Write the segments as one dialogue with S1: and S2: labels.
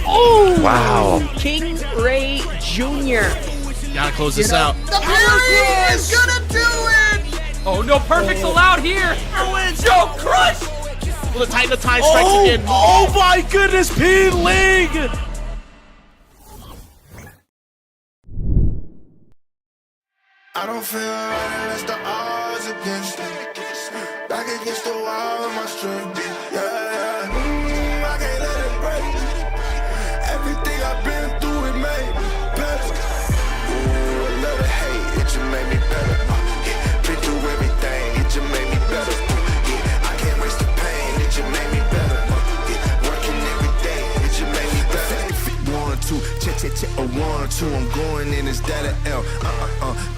S1: Oh!
S2: Wow.
S1: King Ray Jr.
S3: Gotta close this out.
S4: The Fury is gonna do it!
S3: Oh, no perfects allowed here. Joe Crush. Will the Titan of Time strikes again?
S2: Oh my goodness, P. League!
S5: I don't feel right unless the odds against me. Back against the wall with my strength. Yeah. I can't let it break. Everything I've been through, it made me better. Ooh, a little hate, it just made me better. Been through everything, it just made me better. I can't waste the pain, it just made me better. Working every day, it just made me better. 1, 2, check, a 1, 2. I'm going in, is that an L?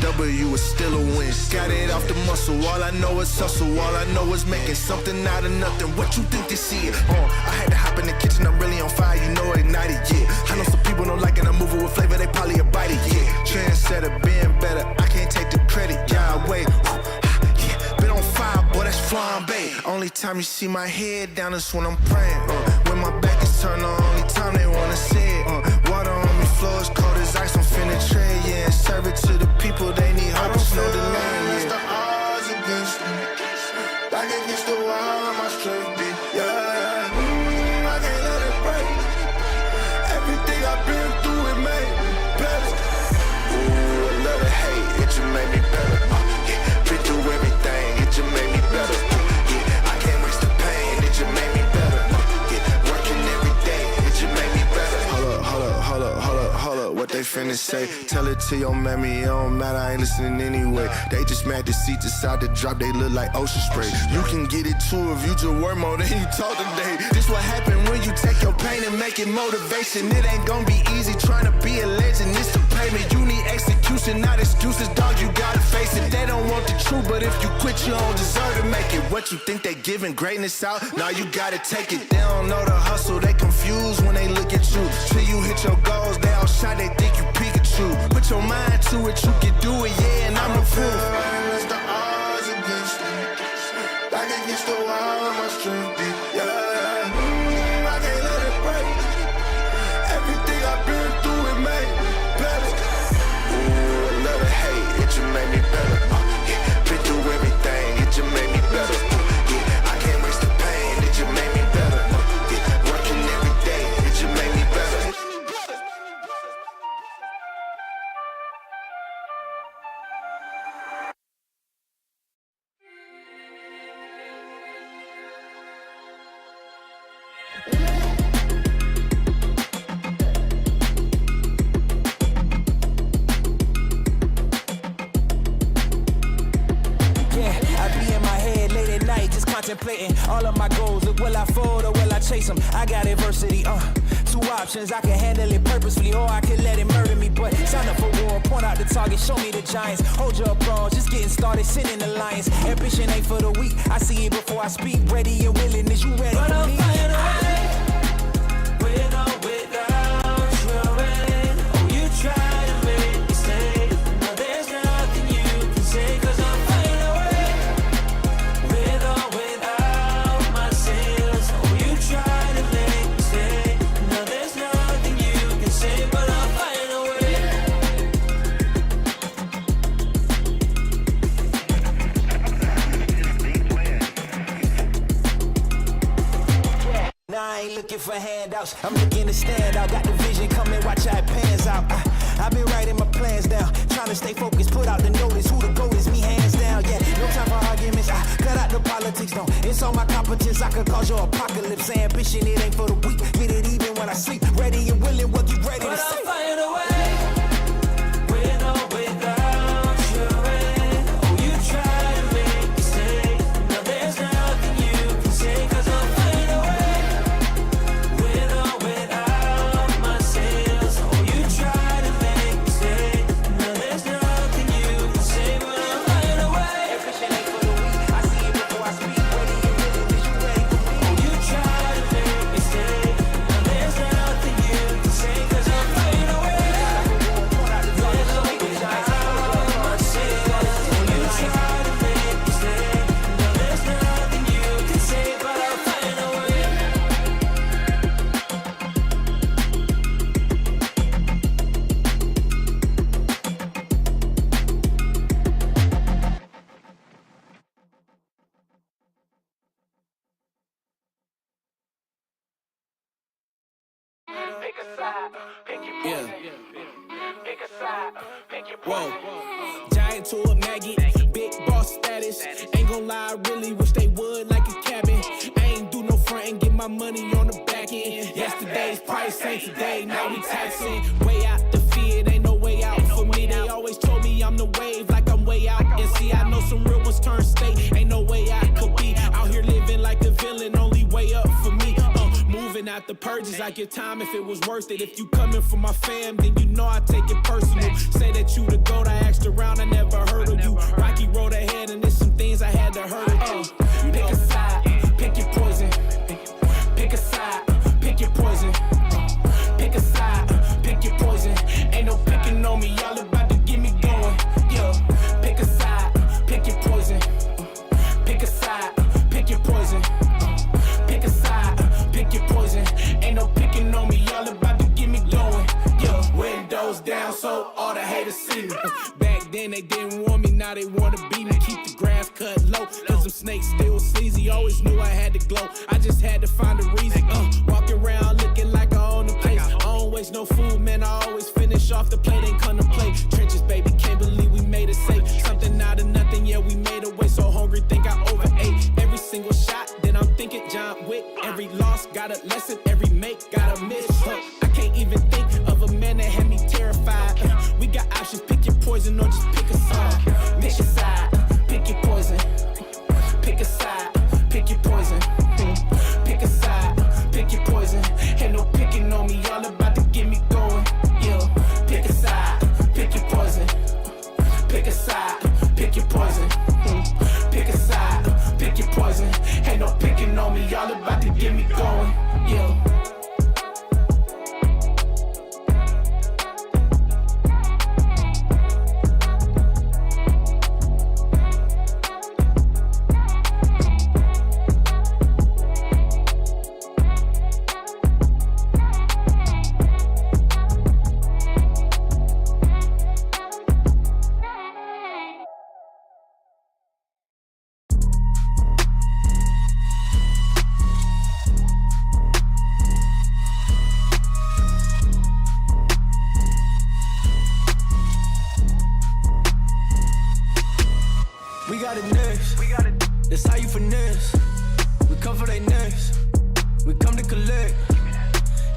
S5: W is still a win. Got it off the muscle. All I know is hustle. All I know is making something out of nothing. What you think this is? I had to hop in the kitchen. I'm really on fire. You know, ignited. Yeah. I know some people don't like it. I'm moving with flavor. They probably a bite it. Yeah. Trendsetter, being better. I can't take the credit. Yeah, wait. Yeah. Been on fire, boy. That's flambe. Only time you see my head down is when I'm praying. When my back is turned on, only time they wanna see it. Water on me, floor is cold as ice. I'm finna trade, yeah. And serve it to the people, they need hope. It's no delay, yeah. The odds against me. Back against the wall, my strength be, yeah. I can't let it break. Everything I've been through, it made me better. Ooh, a little hate, it just made me better. Been through everything, it just made me better. I can't waste the pain, it just made me better. Working every day, it just made me better. Hold up, what they finna say? Tell it to your mammy, it don't matter, I ain't listening anyway. They just mad to see decide to drop, they look like ocean spray. You can get it too if you just work more than you talk today. This what happen when you take your pain and make it motivation. It ain't gonna be easy trying to be a legend, it's the payment. You need execution, not excuses, dog, you gotta face it. They don't want the truth, but if you quit, you don't deserve to make it. What you think they giving greatness out? Now you gotta take it. They don't know the hustle, they confused when they look at you. Till you hit your goals, they all shy, they think you Pikachu. Put your mind to it, you can do it, yeah, and I'm a proof. Unless the odds against me. Back against the wall, my strength be, yeah. I can't let it break. Everything I've been through, it made me better. Ooh, a little hate, it just made me better. Been through everything, it just made me better. I can't waste the pain, it just made me better. Working every day, it just made me better.
S6: Contemplating all of my goals. Will I fold or will I chase them? I got adversity, two options. I can handle it purposefully or I can let it murder me. But sign up for war, point out the target, show me the giants. Hold your applause, just getting started, sending the lions. Ambition ain't for the weak, I see it before I speak. Ready and willing, is you ready
S7: but
S6: for
S7: I'm
S6: me?
S7: flying away, with or without you in. Oh, you try to make me stay, but there's nothing you can say. Cause I'm flying away, with or without my sails. Oh, you try to make me stay, no, there's nothing you can say. But I'm flying away.
S6: Now I ain't looking for handouts, I'm looking to stand out. Got the vision coming, watch how it pans out. I've been writing my plans down, trying to stay focused, put out the notice. Who the GOAT is, me hands down, yeah. No time for arguments, I cut out the politics, no. It's all my competence, I could cause your apocalypse. Ambition, it ain't for the weak, get it even when I sleep. Ready and willing, what you ready
S7: But
S6: to
S7: I'm
S6: say?
S7: flying away, with or without you in. Oh, you try to make me stay, no, there's nothing you can say. Cause I'm flying away, with or without my sails. Oh, you try to make me stay, no, there's nothing you can say. But I'm flying away.
S6: Ambition ain't for the weak, I see it before I speak. Ready and willing, is you ready for me?
S7: Oh, you try to make me stay, no, there's nothing you can say. Cause I'm flying
S6: Whoa. Giant to a maggot, big boss status. Ain't gon' lie, I really wish they would like a cabin. I ain't do no frontin', get my money on the back end. Yesterday's price ain't today, now we taxing. Way out the fear, ain't no way out for me. They always told me I'm the wave, like I'm way out. And see, I know some real ones turn state, ain't no way I could be out here living like the villain, only way up for me. Moving out the purges, I give time if it was worth it. If you coming for my fam, then you know I take it personal. Say that you the GOAT, I asked around, I never heard of you. Rocky road ahead, and there's some things I had to hurdle. Pick a side, pick your poison. Pick a side, pick your poison. Pick a side, pick your poison. Ain't no picking on me, y'all about to get me going. Yeah, pick a side, pick your poison. Pick a side, pick your poison. Pick a side, pick your poison. Ain't no picking on me, y'all about to get me going. Yeah, windows down so all the haters see me. Back then they didn't want me, now they wanna beat me. Keep the grass cut low, cause them snakes still sleazy. Always knew I had to glow, I just had to find a reason. Walking around looking like I own the place. I don't waste no food, man, I always finish off the plate. Ain't come to play, trenches baby, can't believe we made it safe. Something out of nothing, yeah, we made a way. So hungry, think I overate. Every single shot, then I'm thinking John Wick. Every loss got a lesson, every make got a miss. I can't even think of a man that had me terrified. We got options, pick your poison or just pick a side. Pick a side, pick your poison. Pick a side, pick your poison. Pick a side, pick your poison. Ain't no picking on me, y'all about to get me going. Yeah, pick a side, pick your poison. Pick a side, pick your poison. Pick a side, pick your poison. Ain't no picking on me, y'all about to get me going. Yeah. We got it next. That's how you finesse. We come for they next. We come to collect.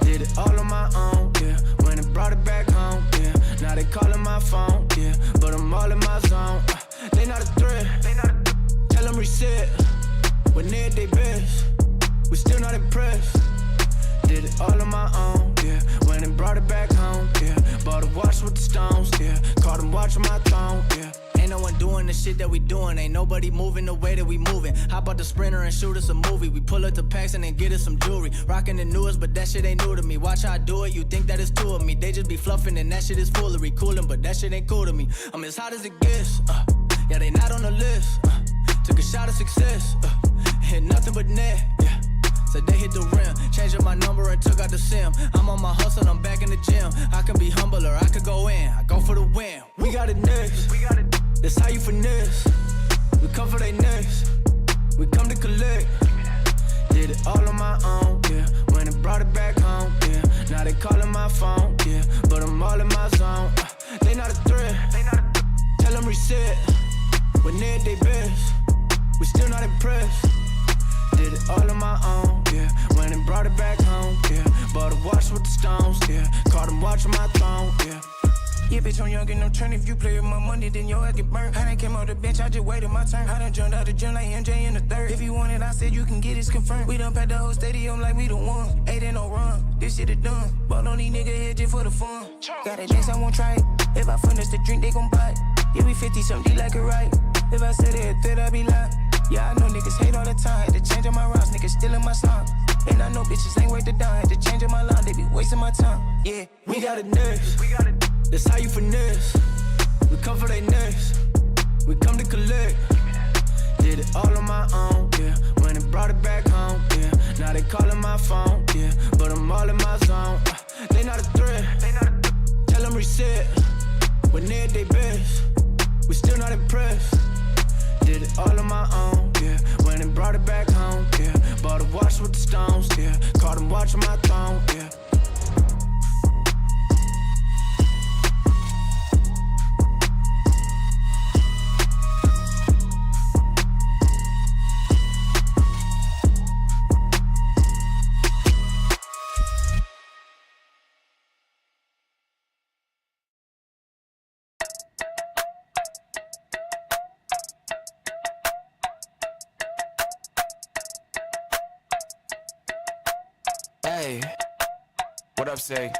S6: Did it all on my own, yeah. When it brought it back home, yeah. Now they calling my phone, yeah. But I'm all in my zone. They not a threat. Tell them reset. When they at they best. We still not impressed. Did it all on my own, yeah. When it brought it back home, yeah. Bought a watch with the stones, yeah. Caught them watching my throne, yeah. Ain't no one doing the shit that we doing. Ain't nobody moving the way that we moving. Hop out the Sprinter and shoot us a movie. We pull up to Paxton and get us some jewelry. Rocking the newest, but that shit ain't new to me. Watch how I do it, you think that it's two of me. They just be fluffing and that shit is foolery. Coolin', but that shit ain't cool to me. I'm as hot as it gets, yeah, they not on the list. Took a shot of success, hit nothing but net, yeah. Said they hit the rim, changed up my number and took out the SIM. I'm on my hustle, I'm back in the gym. I can be humble or I could go in. I go for the win. We got it next. That's how you finesse. We come for they next. We come to collect. Did it all on my own, yeah. When it brought it back home, yeah. Now they calling my phone, yeah. But I'm all in my zone. They not a threat. Tell them reset. When they at they best. We still not impressed. Did it all on my own, yeah. When it brought it back home, yeah. Bought a watch with the stones, yeah. Caught them watching my throne, yeah.
S8: Yeah, bitch, I'm young and no turn. If you play with my money, then your ass get burned. I done came off the bench, I just waited my turn. I done jumped out the gym like MJ in the third. If you want it, I said you can get it, confirmed. We done packed the whole stadium like we the one. Ain't in no run, this shit is done. Ball on these niggas here just for the fun. Got a dance, I won't try it. If I finish the drink, they gon' buy it. Yeah, we 50 something like it right. If I said it, then I be lying. Yeah, I know niggas hate all the time. Had to change up my routes, niggas stealing my song. And I know bitches ain't worth the dime. Had to change up my line, they be wasting my time. Yeah,
S6: we got it next. That's how you finesse. We come for they next. We come to collect. Did it all on my own, yeah. When it brought it back home, yeah. Now they calling my phone, yeah. But I'm all in my zone. They not a threat. Tell them reset. When they at they best. We still not impressed. Did it all on my own, yeah. When it brought it back home, yeah. Bought a watch with the stones, yeah. Caught them watching my throne, yeah.
S9: What up, say?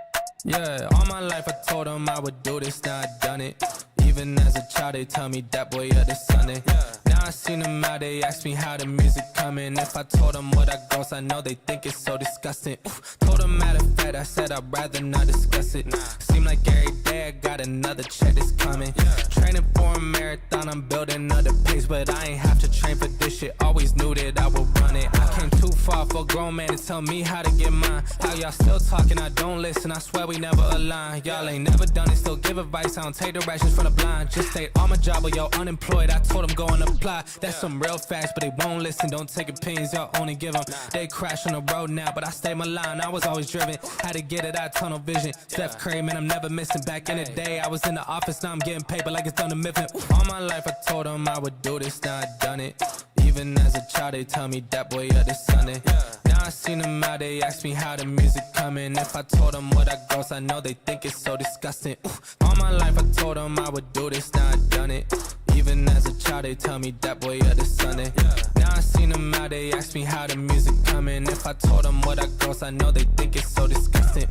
S7: Yeah, all my life I told them I would do this, now I done it. Even as a child they tell me that boy you're the Sunday. Now I seen them out, they ask me how the music coming. If I told them what I goes, I know they think it's so disgusting. Told them matter of fact, I said I'd rather not discuss it. Seem like every day I got another check that's coming. Training for a marathon, I'm building another pace, but I ain't have to train for this shit. Always knew that I would run it. I came too far for a grown man to tell me how to get mine. How y'all still talking, I don't listen, I swear we never align. Y'all ain't never done it, still give advice, I don't take directions from the blind. Just stay on my job or y'all unemployed, I told them go and apply. That's some real facts, but they won't listen, don't take opinions, y'all only give them. They crash on the road now, but I stay my line, I was always driven. Had to get it out, tunnel vision. Steph Curry, man, I'm never missing. Back in the day, I was in the office, now I'm getting paper like it's done to Mifflin. All my life I told them I would do this, now I done it. Even as a child they tell me that boy you're the Sunday. Now I seen them out, they ask me how the music coming. If I told them what I goes, I know they think it's so disgusting. All my life I told them I would do this, now I done it. Even as a child they tell me that boy you're the Sunday. Now I seen them out, they ask me how the music coming. If I told them what I goes, I know they think it's so disgusting.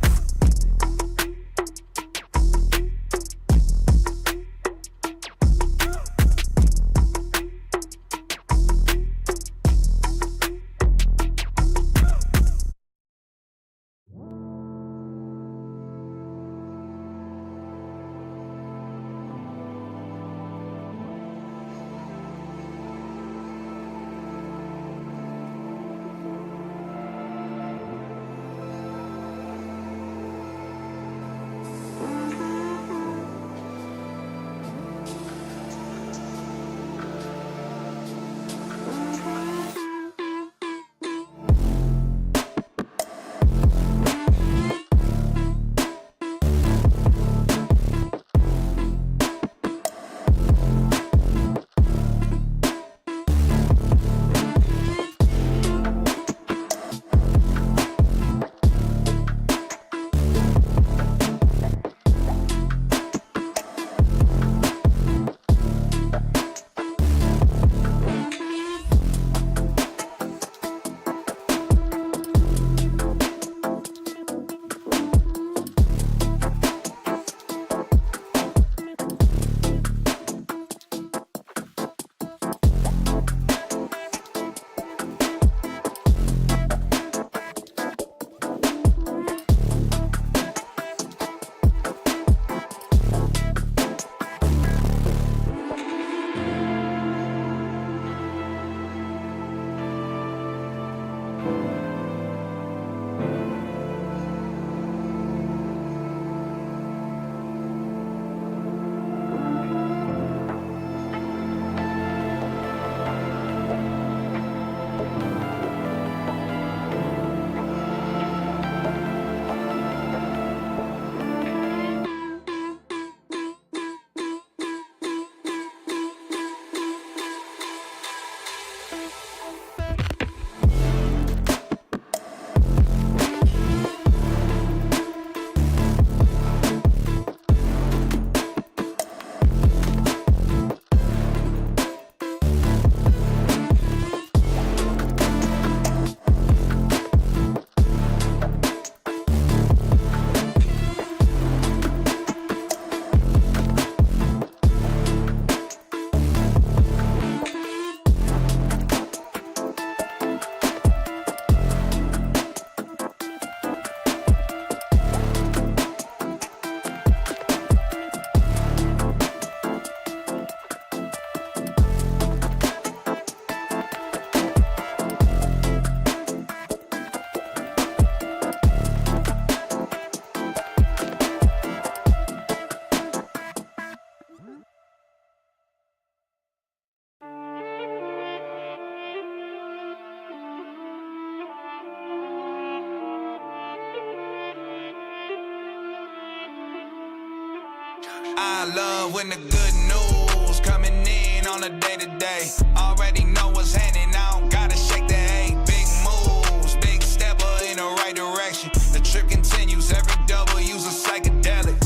S10: I love when the good news coming in on a day-to-day. Already know what's happening, I don't gotta shake the hay. Big moves, big stepper in the right direction. The trip continues, every W's a psychedelic.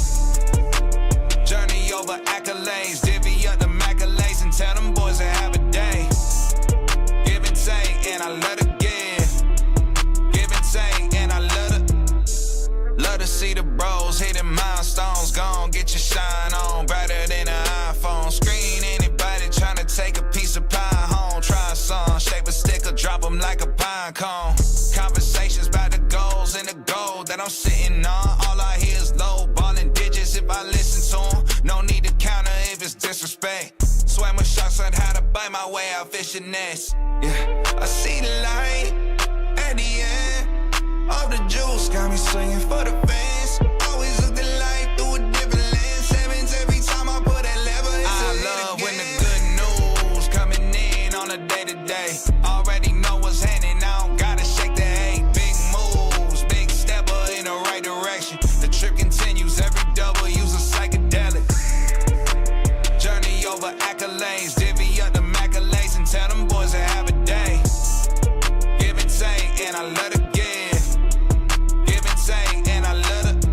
S10: Journey over accolades, divvy up the accolades and tell them boys to have a day. Give and take, and I love to give. Give and take, and I love to cone. Conversations about the goals and the gold that I'm sitting on. All I hear is low balling digits if I listen to them. No need to counter if it's disrespect. Swam with sharks on how to bite my way out fishing nets. Yeah, I see the light at the end of the juice. Got me swinging for the fans. Always look the light through a different lens. Sevens every time I put that lever. I love when the good news coming in on a day-to-day. Already know what's happening, I don't gotta shake the hay. Big moves, big stepper in the right direction. The trip continues, every double use a psychedelic. Journey over accolades, divvy up the accolades and tell them boys to have a day. Give and take, and I love to give. Give and take, and I love to.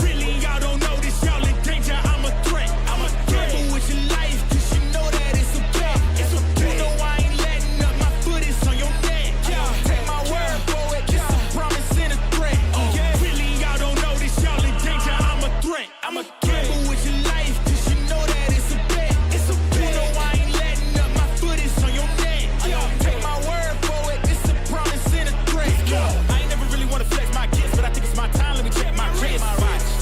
S2: Really, y'all don't know this, y'all in danger. I'm a threat. I'm a gamble with your life, cause you know that it's okay. It's okay. You know I ain't letting up, my foot is on your neck. Take my word for it, it's a promise and a threat. Really, y'all don't know this, y'all in danger. I'm a threat. I'm a gamble with your life, cause you know that it's a bet. It's okay. You know I ain't letting up, my foot is on your neck. Take my word for it, it's a promise and a threat. I ain't never really wanna flex my gifts, but I think it's my time. Let me check my wrist.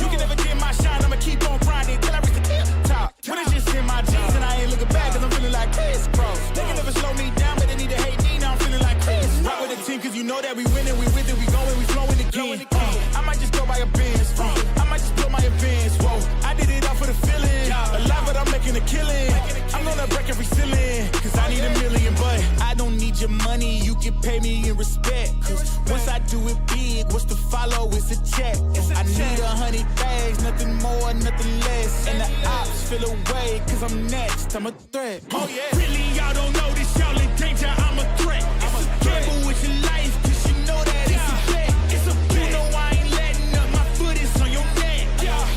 S2: You can never get my shine, I'ma keep on grinding till I reach the tip top. When it's just in my jeans and I ain't looking back, cause I'm feeling like Chris Cross. They can never slow me down, but they need to hate me, now I'm feeling like Chris. Rock with the team, cause you know that we winning, we with it, we going, we flowing again. I might just go by a Benz, I might just blow my advance, whoa. I did it all for the feeling, alive but I'm making a killing. I'm gonna break every ceiling, cause I need a million, but I don't need your money, you can pay me in respect. Cause once I do it big, what's to follow is a check. I need 100 bags, nothing more, nothing less. And the ops feel away, cause I'm next, I'm a threat. Oh yeah. Really, y'all don't know this, y'all in danger, I'm a threat. I'm a gamble with your life, cause you know that it's a bet. It's a bet. You know I ain't letting up, my foot is on your neck.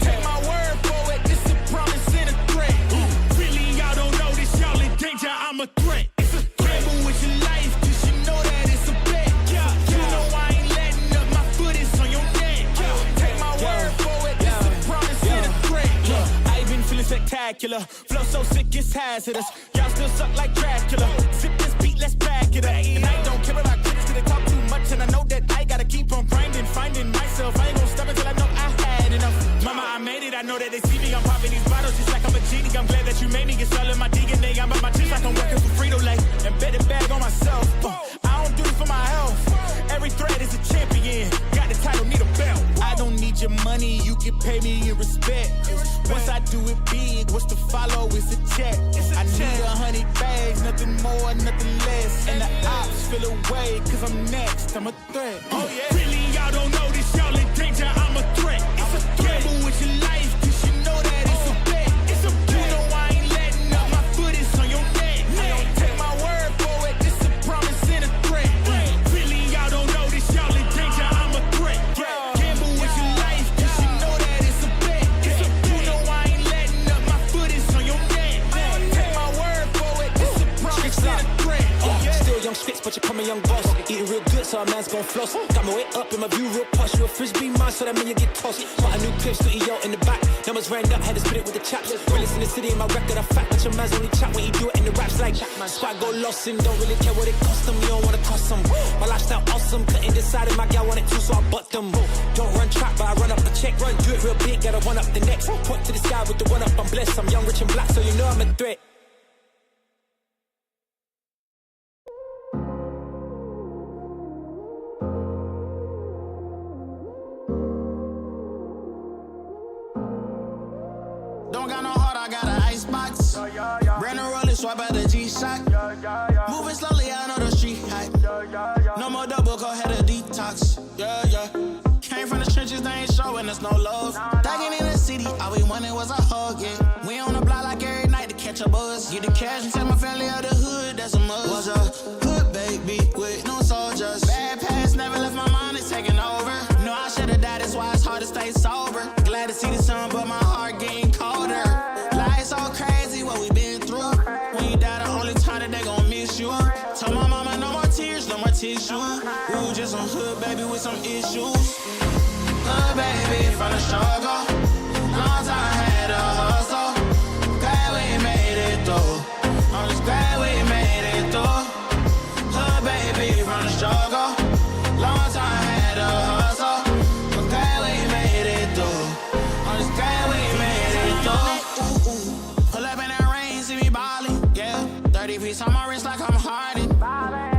S2: Take my word for it, it's a promise and a threat. Really, y'all don't know this, y'all in danger, I'm a threat. It's a gamble with your life, cause you know that it's a bet. You know I ain't letting up, my foot is on your neck. Take my word for it, it's a promise and a threat. I ain't been feeling spectacular, flow so sick it's hazardous. Y'all still suck like Dracula. Zip this beat, let's back it up. And I don't care about critics, cause they talk too much. And I know that I gotta keep on grinding, finding myself. I ain't gonna stop until I know I had enough. Mama, I made it, I know that they see me. I'm popping these bottles just like I'm a genie. I'm glad that you made me. It's all in my DNA. I'm at my chips like I'm working for Frito-Lay. And bet it bag on myself. I don't do this for my health. Every thread is a champion. Got the title, need a belt. I don't need your money, you can pay me in respect. Once I do it big, what's to follow is a check. I need 100 bags, nothing more, nothing less. And the ops feel away, cause I'm next, I'm a threat. Oh yeah. Really, y'all don't know this, y'all in danger, I'm a threat. It's a gamble with your life, cause you know that it's a bet. It's a bet. You know I ain't letting up, my foot is on your neck. Take my word for it, it's a promise and a threat. Really, y'all don't know this, y'all in danger, I'm a threat. Gamble with your life, cause you know that it's a bet. You know I ain't letting up, my foot is on your neck. Take my word for it, it's a promise and a threat.
S6: Still young spits, but you're coming young boss. Eating real good, so a man's gon' floss. Got my way up in my view real posh. You a frisbee man, so that mean you get tossed. Got a new clip, studio yo in the back. Numbers ran up, had to spit it with the chaps. Realest in the city, in my record, a fact. But your man's only chat when he do it in the raps. Like, squad go lost and don't really care what it cost them. You don't wanna cost them. My lifestyle awesome, couldn't decide if my gal wanted to, so I bought them. Don't run track, but I run up the check. Run, do it real big, gotta one up the next. Point to the sky with the one up, I'm blessed. I'm young, rich and black, so you know I'm a threat.
S8: Don't got no heart, I got an icebox. Brand new rollin', swipe at the G-Shock. Moving slowly, I know the street hype. No more double, go ahead and detox. Came from the trenches, they ain't showing us no love. Thuggin' in the city, all we wanted was a hug, yeah. We on the block like every night to catch a buzz. Get the cash and take my family out the hood, that's a must. Was a hood baby with no soldiers. Bad past never left my mind, it's taking over. No, I should've died, that's why it's hard to stay sober. Glad to see the sun, but my heart getting colder. Life's so crazy, what we been through. When you die, the only time that they gon' miss you. Told my mama no more tears, no more tissue. We was just some hood baby with some issues. Hood baby from the struggle. Long time had a hustle. Glad we made it through. I'm just glad we made it through. Hood baby from the struggle. Long time had a hustle. I'm glad we made it through. I'm just glad we made it through. Pull up in that rain, see me ballin', yeah. 30 piece on my wrist like I'm Harden.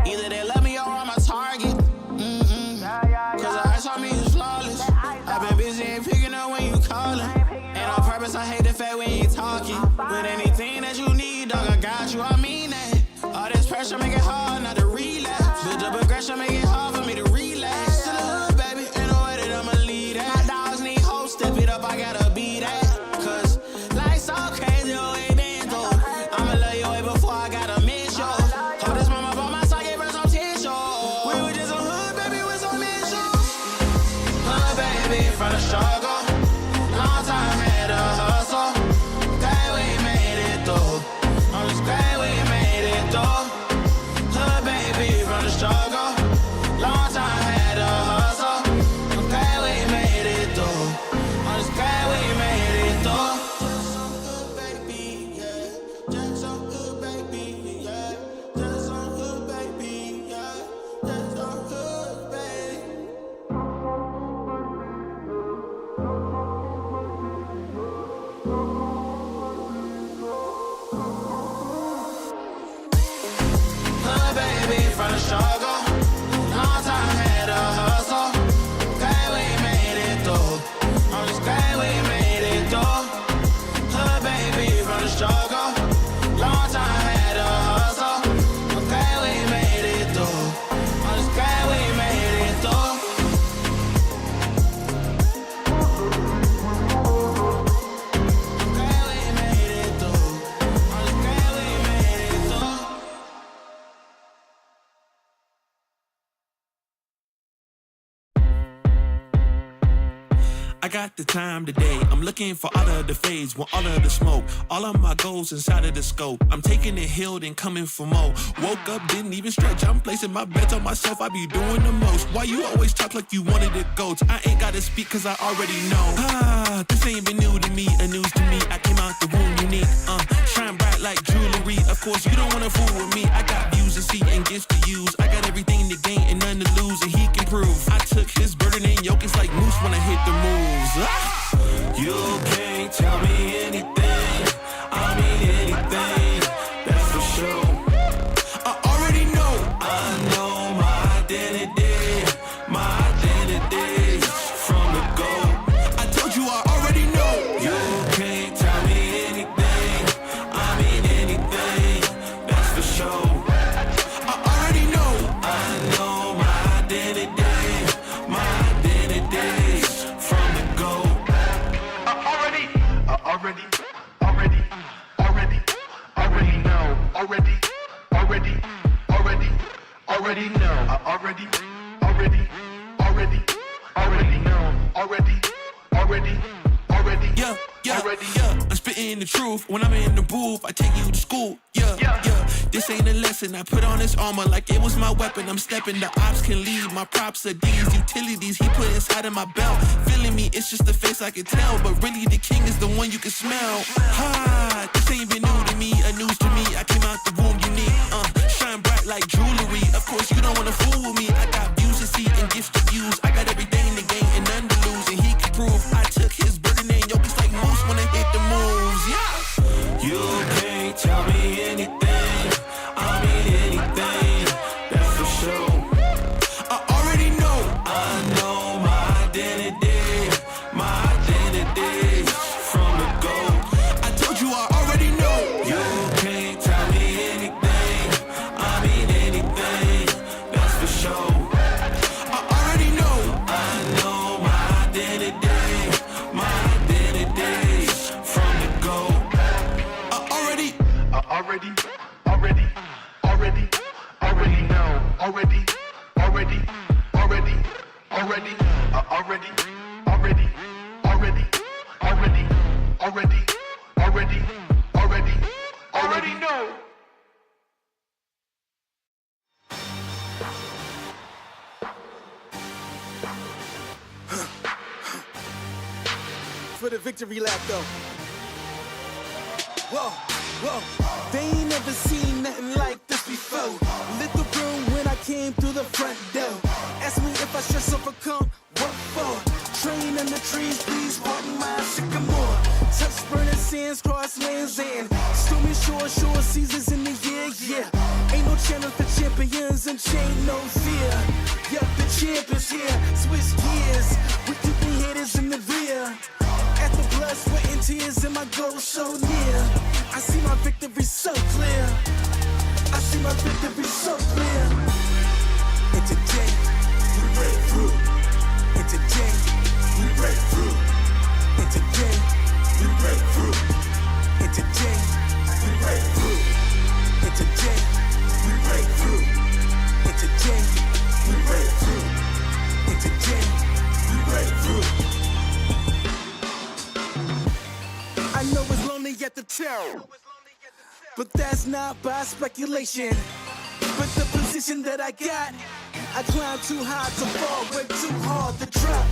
S8: Either they love me or I'm a target. Cause the ice on me is flawless. I've been busy and picking up when you callin'. And on purpose, I hate the fact we ain't talking. But anything that you need, dog, I got you, I mean that. All this pressure make it hard not to relapse. Build up aggression, make it hard for me to relax. To the hood, baby, ain't no way that I'ma lead that. My dogs need hope, step it up, I gotta be that. Cause life's so crazy, oh, it been through. I'ma love you way before I gotta miss you. Hold this mama by my side, gave her some tissue. We were just a hood, baby, with some issues. Hood, baby, from the struggle. Long time had a hustle. Glad we made it through. I'm just glad we made it through. Hood, baby, from the struggle. Long time had a hustle. I'm glad we made it through. I'm just glad we made it through. Just some hood, baby, yeah. Just some hood, baby, yeah. Just some hood, baby, yeah. Just some hood, baby. Hood, baby, from the struggle. Long time had a hustle. Glad we made it through. I'm just glad we made it through. Hood, baby, from the struggle. Long time had a hustle. I'm glad we made it through. I'm just glad we made it through. I'm glad we made it through. I'm just glad we made it through.
S9: I got the time today. I'm looking for all of the fades, want all of the smoke. All of my goals inside of the scope. I'm taking it hill and coming for more. Woke up, didn't even stretch. I'm placing my bets on myself. I be doing the most. Why you always talk like you wanted to go? I ain't gotta speak cause I already know. This ain't been new to me, a news to me. I came out the womb unique. Shine bright like jewelry. Of course, you don't wanna fool with me. I got views to see and gifts to use. I got everything to gain and none to lose, and he can prove. I took his burden and yoke. It's like moose when I hit the moves.
S7: You can't tell me anything. I mean anything. That's for sure.
S9: I already know.
S7: I know my identity. My identity from the go.
S9: I told you I already know.
S7: You can't tell me anything. I mean anything. That's for sure.
S9: I already know.
S7: I know my identity. My identity from the go.
S5: Already know. Already know.
S9: Yeah. I'm spitting the truth. When I'm in the booth, I take you to school. Yeah. This ain't a lesson. I put on this armor like it was my weapon. I'm stepping. The ops can leave. My props are these utilities he put inside of my belt. Feeling me, it's just the face I can tell. But really, the king is the one you can smell. This ain't been new to me, a news to me. I came out the womb unique. Shine bright like jewelry. Of course, you don't wanna fool with me. I got views to see and gifts to use. I got everything to gain and none to lose, and he can prove. I took his burden and yoke. It's like moose when I hit the moves. Yeah.
S7: You can't tell me anything. I mean anything. That's for sure.
S9: I already know.
S7: I know my identity. My identity from the go.
S9: I told you I already know.
S7: You
S5: already, already, already know, already, already, already, already, already, already, already, already, already, already, already, already know.
S8: For the victory lap though. Whoa, whoa. They ain't never seen nothing like this before. Lit the room when I came through the front door. Ask me if I stress overcome, what for? Train in the trees, please pardon my sycamore. Touch burning sands, cross lands and stormy shore seasons in the year, yeah. Ain't no channel for champions and chain no fear. Yup, the champ is here, switch gears. We keeping haters in the rear. At the blood, sweat and tears and my goal so near. I see my victory so clear. I see my victory so clear. And today, we break through. And today, we break through. And today, we break through. And today, we break through. And today, we break through. And today, we break through. And today, we break through. I know it's lonely at the top, but that's not by speculation. But the position that I got, I climb too high to fall, work too hard to drop.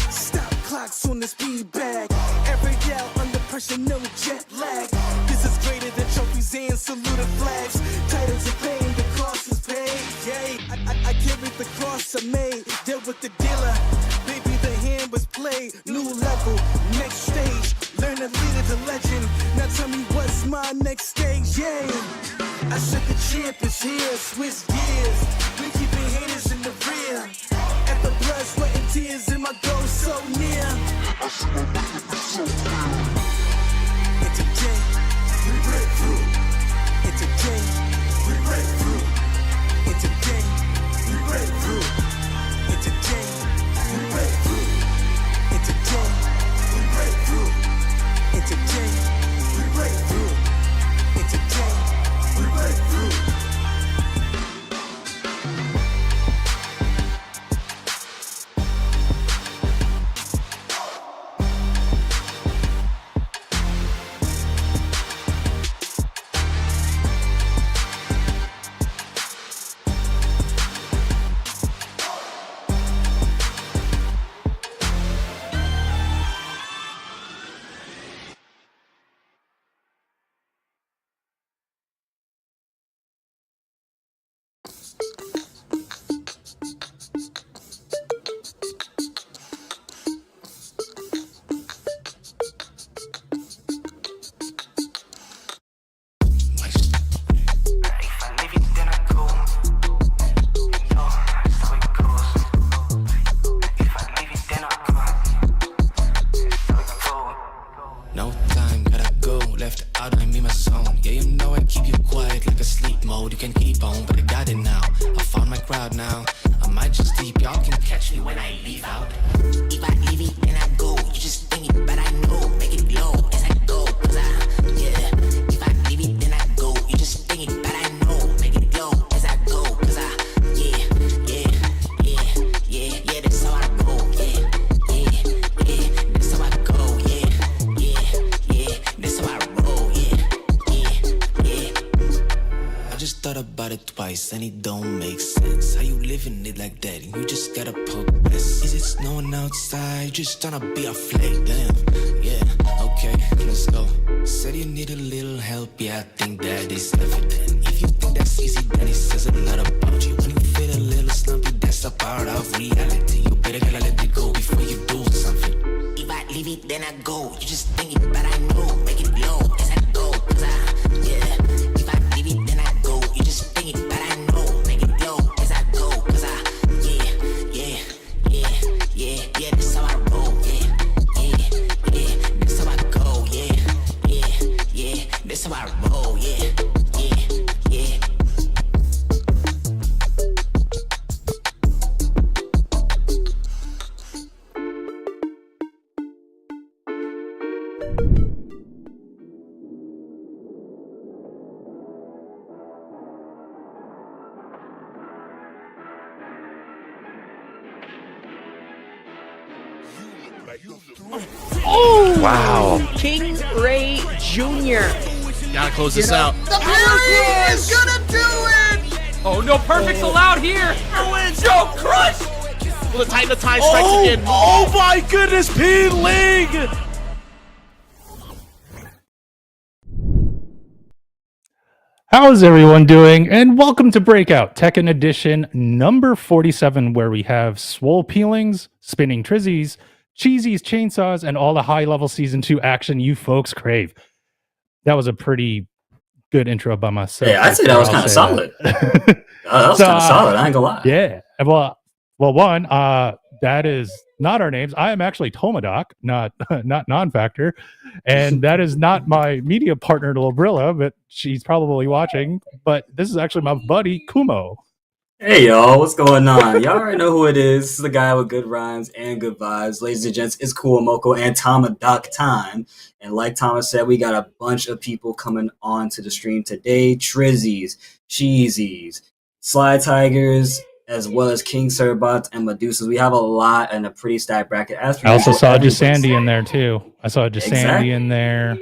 S8: Stop clocks on the speed bag. Every out under pressure, no jet lag. This is greater than trophies and saluted flags. Titles of fame, the cost is paid. Yay, I carried the cross I made. Dealt with the dealer, baby, the hand was played. New level, next stage. Learn to lead it to legend. Now tell me what's my next stage, yeah. I said the champ is here, switch gears. We keeping haters in the rear. At the blood, sweat and tears and my goal so near. I see my victory so clear. And today, we break through. And today, we break through. And today, we break through. And today, we break through. And today, we break through. And today, we break through. And today, we break through.
S6: And it don't make sense. How you living it like that? And you just gotta progress. Is it snowing outside? You just tryna be a flake. Damn, yeah, okay, let's go. Said you need a little help, yeah, I think that is evident. If you think that's easy, then it says a lot about you. When you feel a little slumpy, that's a part of reality. You better gotta let it go before you do something. If I leave it, then I go. You just think it, but I know. Make it low as I go, cause yeah. If I leave it, then I go. You just think it, but I know. Make it low as I go, cause yeah, that's how I roll, yeah, that's how I go, yeah, that's how I roll, yeah.
S1: Oh!
S3: Wow.
S1: King Ray Jr.
S3: Gotta close this out.
S4: The parry is gonna do it!
S3: Oh, no perfects allowed here. Joe Crush. Will it tighten the time strikes again?
S11: Oh my goodness, P-Ling!
S12: How's everyone doing? And welcome to Breakout, Tekken Edition number 47, where we have swole peelings, spinning trizzies, cheesies, chainsaws, and all the high-level Season 2 action you folks crave. That was a pretty good intro by myself.
S13: Yeah, I'd say that was kind of solid. That was kind of solid, I ain't gonna lie.
S12: Yeah. Well, one, that is not our names. I am actually Tomadoc, not Non-Factor. And that is not my media partner, Lobrilla, but she's probably watching. But this is actually my buddy, Kumo.
S13: Hey, y'all, what's going on? Y'all already know who it is. This is the guy with good rhymes and good vibes. Ladies and gents, it's Kuomoko and Tomadoc time. And like Thomas said, we got a bunch of people coming on to the stream today. Trizzies, Cheesies, Sly Tigers, as well as King Cerbots and Medusas. We have a lot and a pretty stacked bracket.
S12: I also saw Sandy in there too. I saw Sandy in there.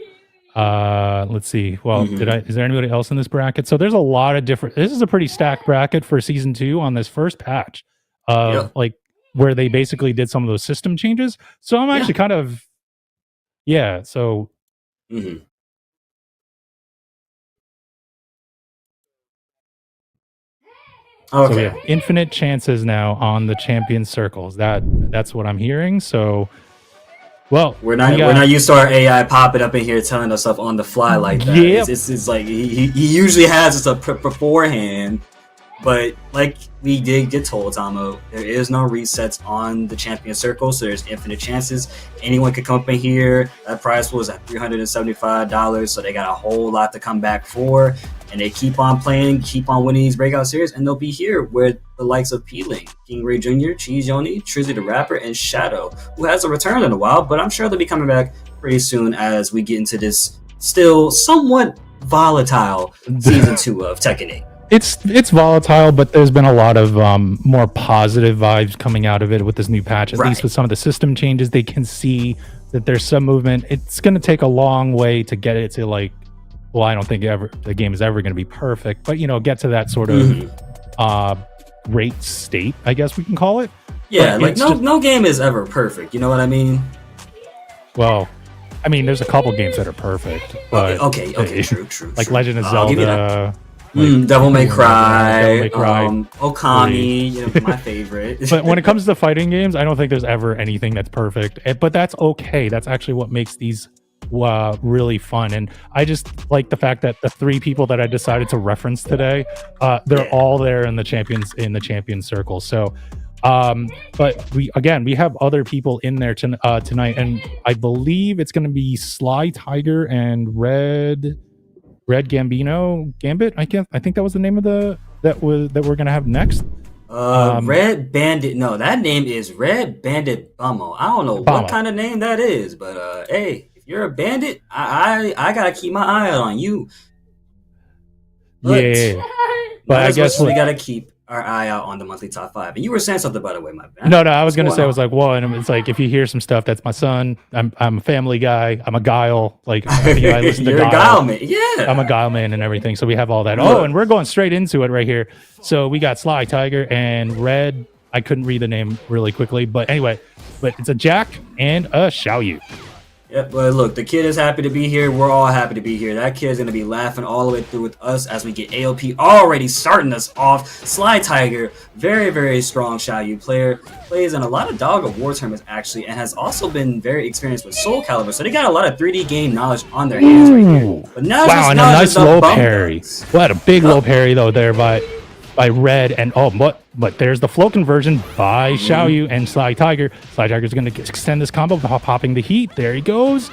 S12: Let's see. Well, is there anybody else in this bracket? So there's a lot of different. This is a pretty stacked bracket for Season 2 on this first patch, like where they basically did some of those system changes. So I'm actually kind of, So.
S13: Okay.
S12: So we have infinite chances now on the champion circles. That's what I'm hearing. So, well,
S13: we're not used to our AI popping up in here telling us stuff on the fly like that.
S12: Yep.
S13: It's like he usually has us up beforehand, but like we did get told, Tomo, there is no resets on the champion circle, so there's infinite chances. Anyone could come up in here. That prize was at $375, so they got a whole lot to come back for. And they keep on playing, keep on winning these breakout series, and they'll be here with the likes of P-Ling, King Ray Jr., Cheese Yoni, Trizzy the Rapper, and Shadow, who hasn't returned in a while, but I'm sure they'll be coming back pretty soon as we get into this still somewhat volatile Season 2 of Tekken 8.
S12: It's volatile, but there's been a lot of more positive vibes coming out of it with this new patch. At least with some of the system changes, they can see that there's some movement. It's going to take a long way to get it to like, well, I don't think the game is ever going to be perfect, but get to that sort of great state, I guess we can call it.
S13: Yeah, but like no game is ever perfect. You know what I mean?
S12: Well, I mean, there's a couple games that are perfect. But
S13: okay, true.
S12: Like Legend of Zelda.
S13: Devil May Cry, Okami, my favorite.
S12: But when it comes to fighting games, I don't think there's ever anything that's perfect. But that's okay. That's actually what makes these really fun. And I just like the fact that the three people that I decided to reference today, they're all there in the champion circle. So but we have other people in there tonight, and I believe it's going to be Sly Tiger and Red Gambit. I think that was the name of that we're going to have next.
S13: Red Bandit. No, that name is Red Bandit Bummo. I don't know what kind of name that is, but hey, if you're a bandit, I gotta keep my eye out on you. But I guess we gotta keep our eye out on the monthly top 5. And you were saying something, by the way, my bad.
S12: No, I was gonna say I was like, well, and it's like if you hear some stuff, that's my son. I'm a family guy. I'm a Guile. Like I listen to
S13: You're
S12: Guile.
S13: a Guile man. Yeah,
S12: I'm a Guile man and everything. So we have all that. Oh, and we're going straight into it right here. So we got Sly Tiger and Red. I couldn't read the name really quickly, but anyway, it's a Jack and a Xiaoyu.
S13: Yep, but look, the kid is happy to be here. We're all happy to be here. That kid's going to be laughing all the way through with us as we get AOP already starting us off. Sly Tiger, very, very strong Xiaoyu player. Plays in a lot of Dog of War tournaments, actually, and has also been very experienced with Soul Calibur. So they got a lot of 3D game knowledge on their hands right here. But now
S12: and a nice low parry. What a big low parry, though, there by Red. And but there's the flow conversion by Xiaoyu and Sly Tiger. Sly Tiger's going to extend this combo, popping the heat. There he goes.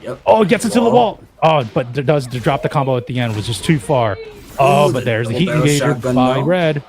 S13: Yep.
S12: Oh, gets it to the wall. Oh, but does to drop the combo at the end was just too far. Oh, but there's the heat engager by Red.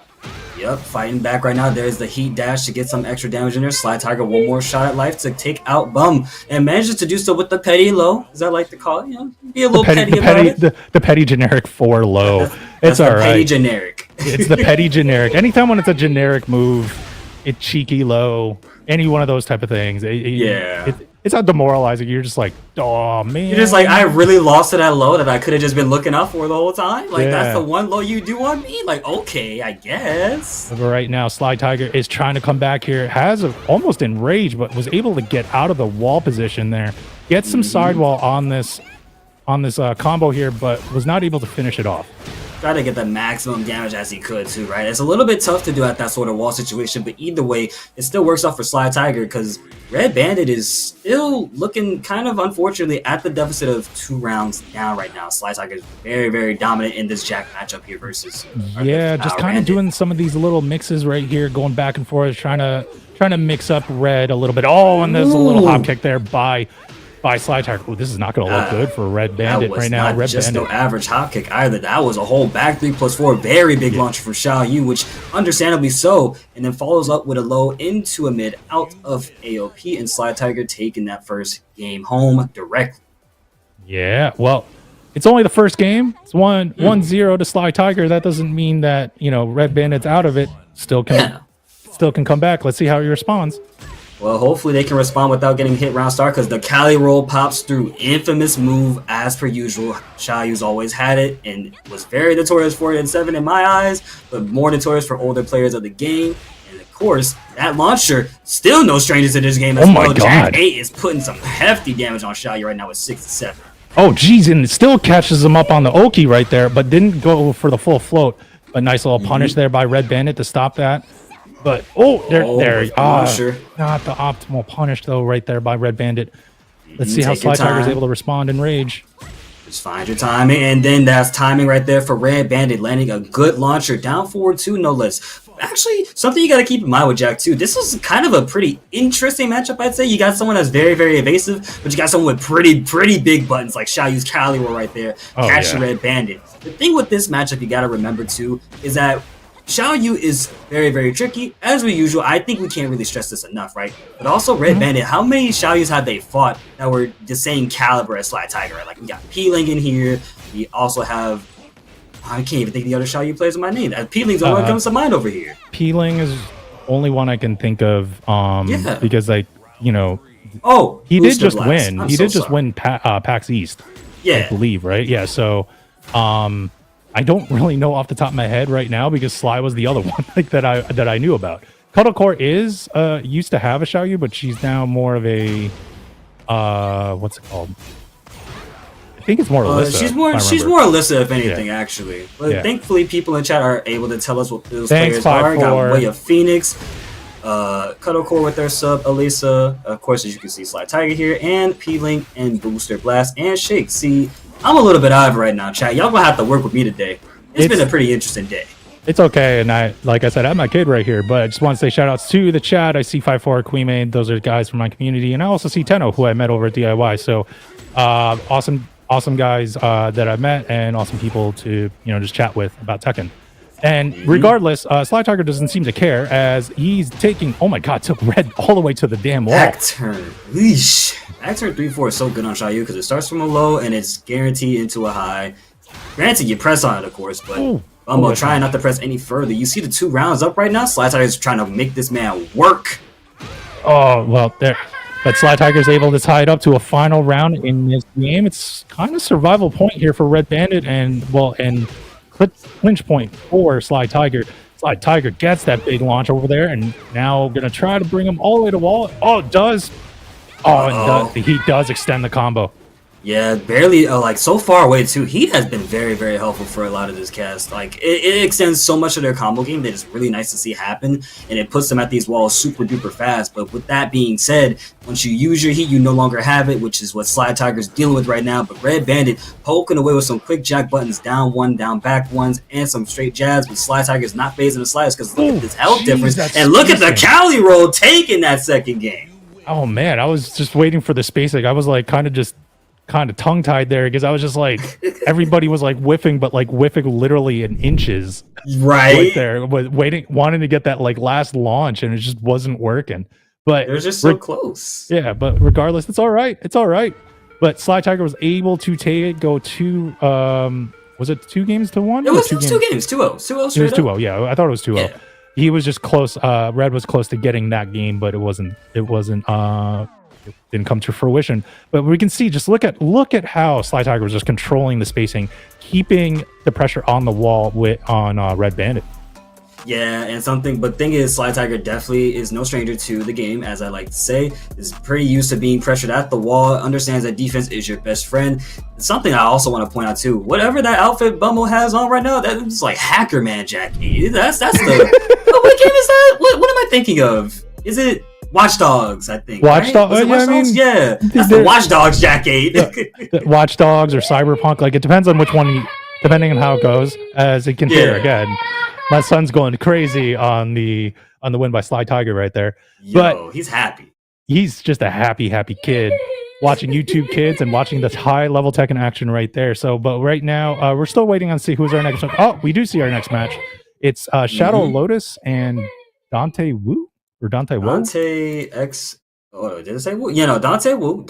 S13: Yep, fighting back right now. There's the heat dash to get some extra damage in there. Sly Tiger, one more shot at life to take out Bum. And manages to do so with the petty low. Is that like to call it? Be a little petty about it.
S12: The petty generic 4 low.
S13: That's
S12: all right.
S13: Petty generic.
S12: It's the petty generic. Anytime when it's a generic move, it cheeky low, any one of those type of things. It's not demoralizing. You're just like, oh man.
S13: You're just like, I really lost it at low that I could have just been looking up for the whole time. Like that's the one low you do on me. Like okay, I guess.
S12: But right now, Sly Tiger is trying to come back here. Almost enraged, but was able to get out of the wall position there. Get some sidewall on this combo here, but was not able to finish it off.
S13: Try to get the maximum damage as he could too, right? It's a little bit tough to do at that sort of wall situation, but either way, it still works out for Sly Tiger because Red Bandit is still looking kind of unfortunately at the deficit of 2 rounds down right now. Sly Tiger is very, very dominant in this Jack matchup here versus
S12: just kind of doing some of these little mixes right here, going back and forth, trying to mix up Red a little bit. Oh, and there's a little hop kick there by Sly Tiger. Oh, this is not going to look good for Red Bandit right now.
S13: That was just no average hop kick either. That was a whole back 3+4, very big launch from Xiao Yu, which understandably so, and then follows up with a low into a mid out of AOP, and Sly Tiger taking that first game home directly.
S12: Yeah, well, it's only the first game. It's 1-0 to Sly Tiger. That doesn't mean that, Red Bandit's out of it. Still can come back. Let's see how he responds.
S13: Well, hopefully they can respond without getting hit round start because the Cali roll pops through. Infamous move as per usual. Xiao Yu's always had it and was very notorious for it in 7 in my eyes, but more notorious for older players of the game. And of course, that launcher, still no strangers to this game as well.
S12: God.
S13: Jack 8 is putting some hefty damage on Xiao Yu right now with 6-7.
S12: Oh, geez, and it still catches him up on the Oki right there, but didn't go for the full float. A nice little punish there by Red Bandit to stop that. But not the optimal punish though right there by Red Bandit. Let's see how Sly Tiger is able to respond in rage.
S13: Just find your timing, and then that's timing right there for Red Bandit, landing a good launcher down forward 2 no less. Actually, something you got to keep in mind with Jack too. This was kind of a pretty interesting matchup, I'd say. You got someone that's very, very evasive, but you got someone with pretty big buttons like Xiao Yu's Cali roll right there. Catch the Red Bandit. The thing with this matchup you got to remember too is that Xiao Yu is very, very tricky. As per usual, I think we can't really stress this enough, right? But also Red Bandit, how many Xiao Yus have they fought that were the same caliber as Sly Tiger, right? Like we got Peeling in here. We also have, I can't even think of the other Xiao Yu players in my name. Peeling's the one that comes to mind over here.
S12: Peeling is only one I can think of because he did just win. He did just win PAX East, I believe, right? Yeah, so I don't really know off the top of my head right now because Sly was the other one that I knew about. Cuddlecore is used to have a Xiao Yu, but she's now more of a what's it called? I think it's more Alyssa.
S13: She's more Alyssa if anything, actually. But thankfully, people in chat are able to tell us what those players are. Got Way of Phoenix, Cuddlecore with their sub, Alyssa. Of course, as you can see, Sly Tiger here, and Peeling and Booster Blast and Shake. See, I'm a little bit out of it right now, chat. Y'all gonna have to work with me today. It's been a pretty interesting day.
S12: It's okay, and like I said, I have my kid right here, but I just want to say shout outs to the chat. I see 5-4 Queen Maid, those are guys from my community, and I also see Tenno, who I met over at DIY. So awesome guys that I met, and awesome people to just chat with about Tekken. And regardless, Sly Tiger doesn't seem to care as he's taking, oh my god, took Red all the way to the damn wall.
S13: Back turn. Eesh. Back turn 3-4 is so good on Xiao Yu because it starts from a low and it's guaranteed into a high. Granted, you press on it, of course, but Bumbo trying not to press any further. You see the 2 rounds up right now? Sly Tiger is trying to make this man work.
S12: Oh, well, there. But Sly Tiger's able to tie it up to a final round in this game. It's kind of survival point here for Red Bandit and clinch point for Sly Tiger. Sly Tiger gets that big launch over there and now going to try to bring him all the way to wall. Oh, it does. Oh, and he does extend the combo.
S13: Yeah, barely, so far away too. He has been very, very helpful for a lot of this cast. Like, it extends so much of their combo game that it's really nice to see happen, and it puts them at these walls super duper fast. But with that being said, once you use your heat, you no longer have it, which is what Sly Tiger's dealing with right now. But Red Bandit poking away with some quick jack buttons, down one, down back ones, and some straight jabs. But Sly Tiger's not phasing the slightest because look at this health difference. And look at the Cali roll taking that second game.
S12: Oh, man, I was just waiting for the spacing. I was like kind of tongue-tied there because I was just like everybody was like whiffing, but like whiffing literally in inches right there, wanting to get that like last launch, and it just wasn't working. But
S13: it was just so close.
S12: Yeah, but regardless, it's all right. But Sly Tiger was able to go to was it 2 games to 1?
S13: It was 2 games, 2-0. 2-0 straight up.
S12: 2-0, yeah. I thought it was 2-0. he was just close. Red was close to getting that game, but it wasn't. It didn't come to fruition. But we can see, just look at how Sly Tiger was just controlling the spacing, keeping the pressure on the wall on Red Bandit.
S13: Yeah, and thing is, Sly Tiger definitely is no stranger to the game, as I like to say. Is pretty used to being pressured at the wall, understands that defense is your best friend. Something I also want to point out too, whatever that outfit Bumble has on right now, that's like Hacker Man jacket. That's the what game is that? What am I thinking of? Is it Watch Dogs? I think
S12: Watch Dogs.
S13: Right? Watch Dogs? Yeah, that's the Watch Dogs jacket.
S12: Yeah, Watch Dogs or Cyberpunk. Like, it depends on which one, depending on how it goes. As you can hear again, my son's going crazy on the win by Sly Tiger right there.
S13: Yo, he's happy.
S12: He's just a happy kid watching YouTube Kids and watching the high level Tekken action right there. So, but right now, we're still waiting on to see who's our next one. Oh, we do see our next match. It's Shadow Lotus and Dante Wu or Dante Wu.
S13: Dante X. Oh, did it say Wu? Yeah, no, Dante Wu.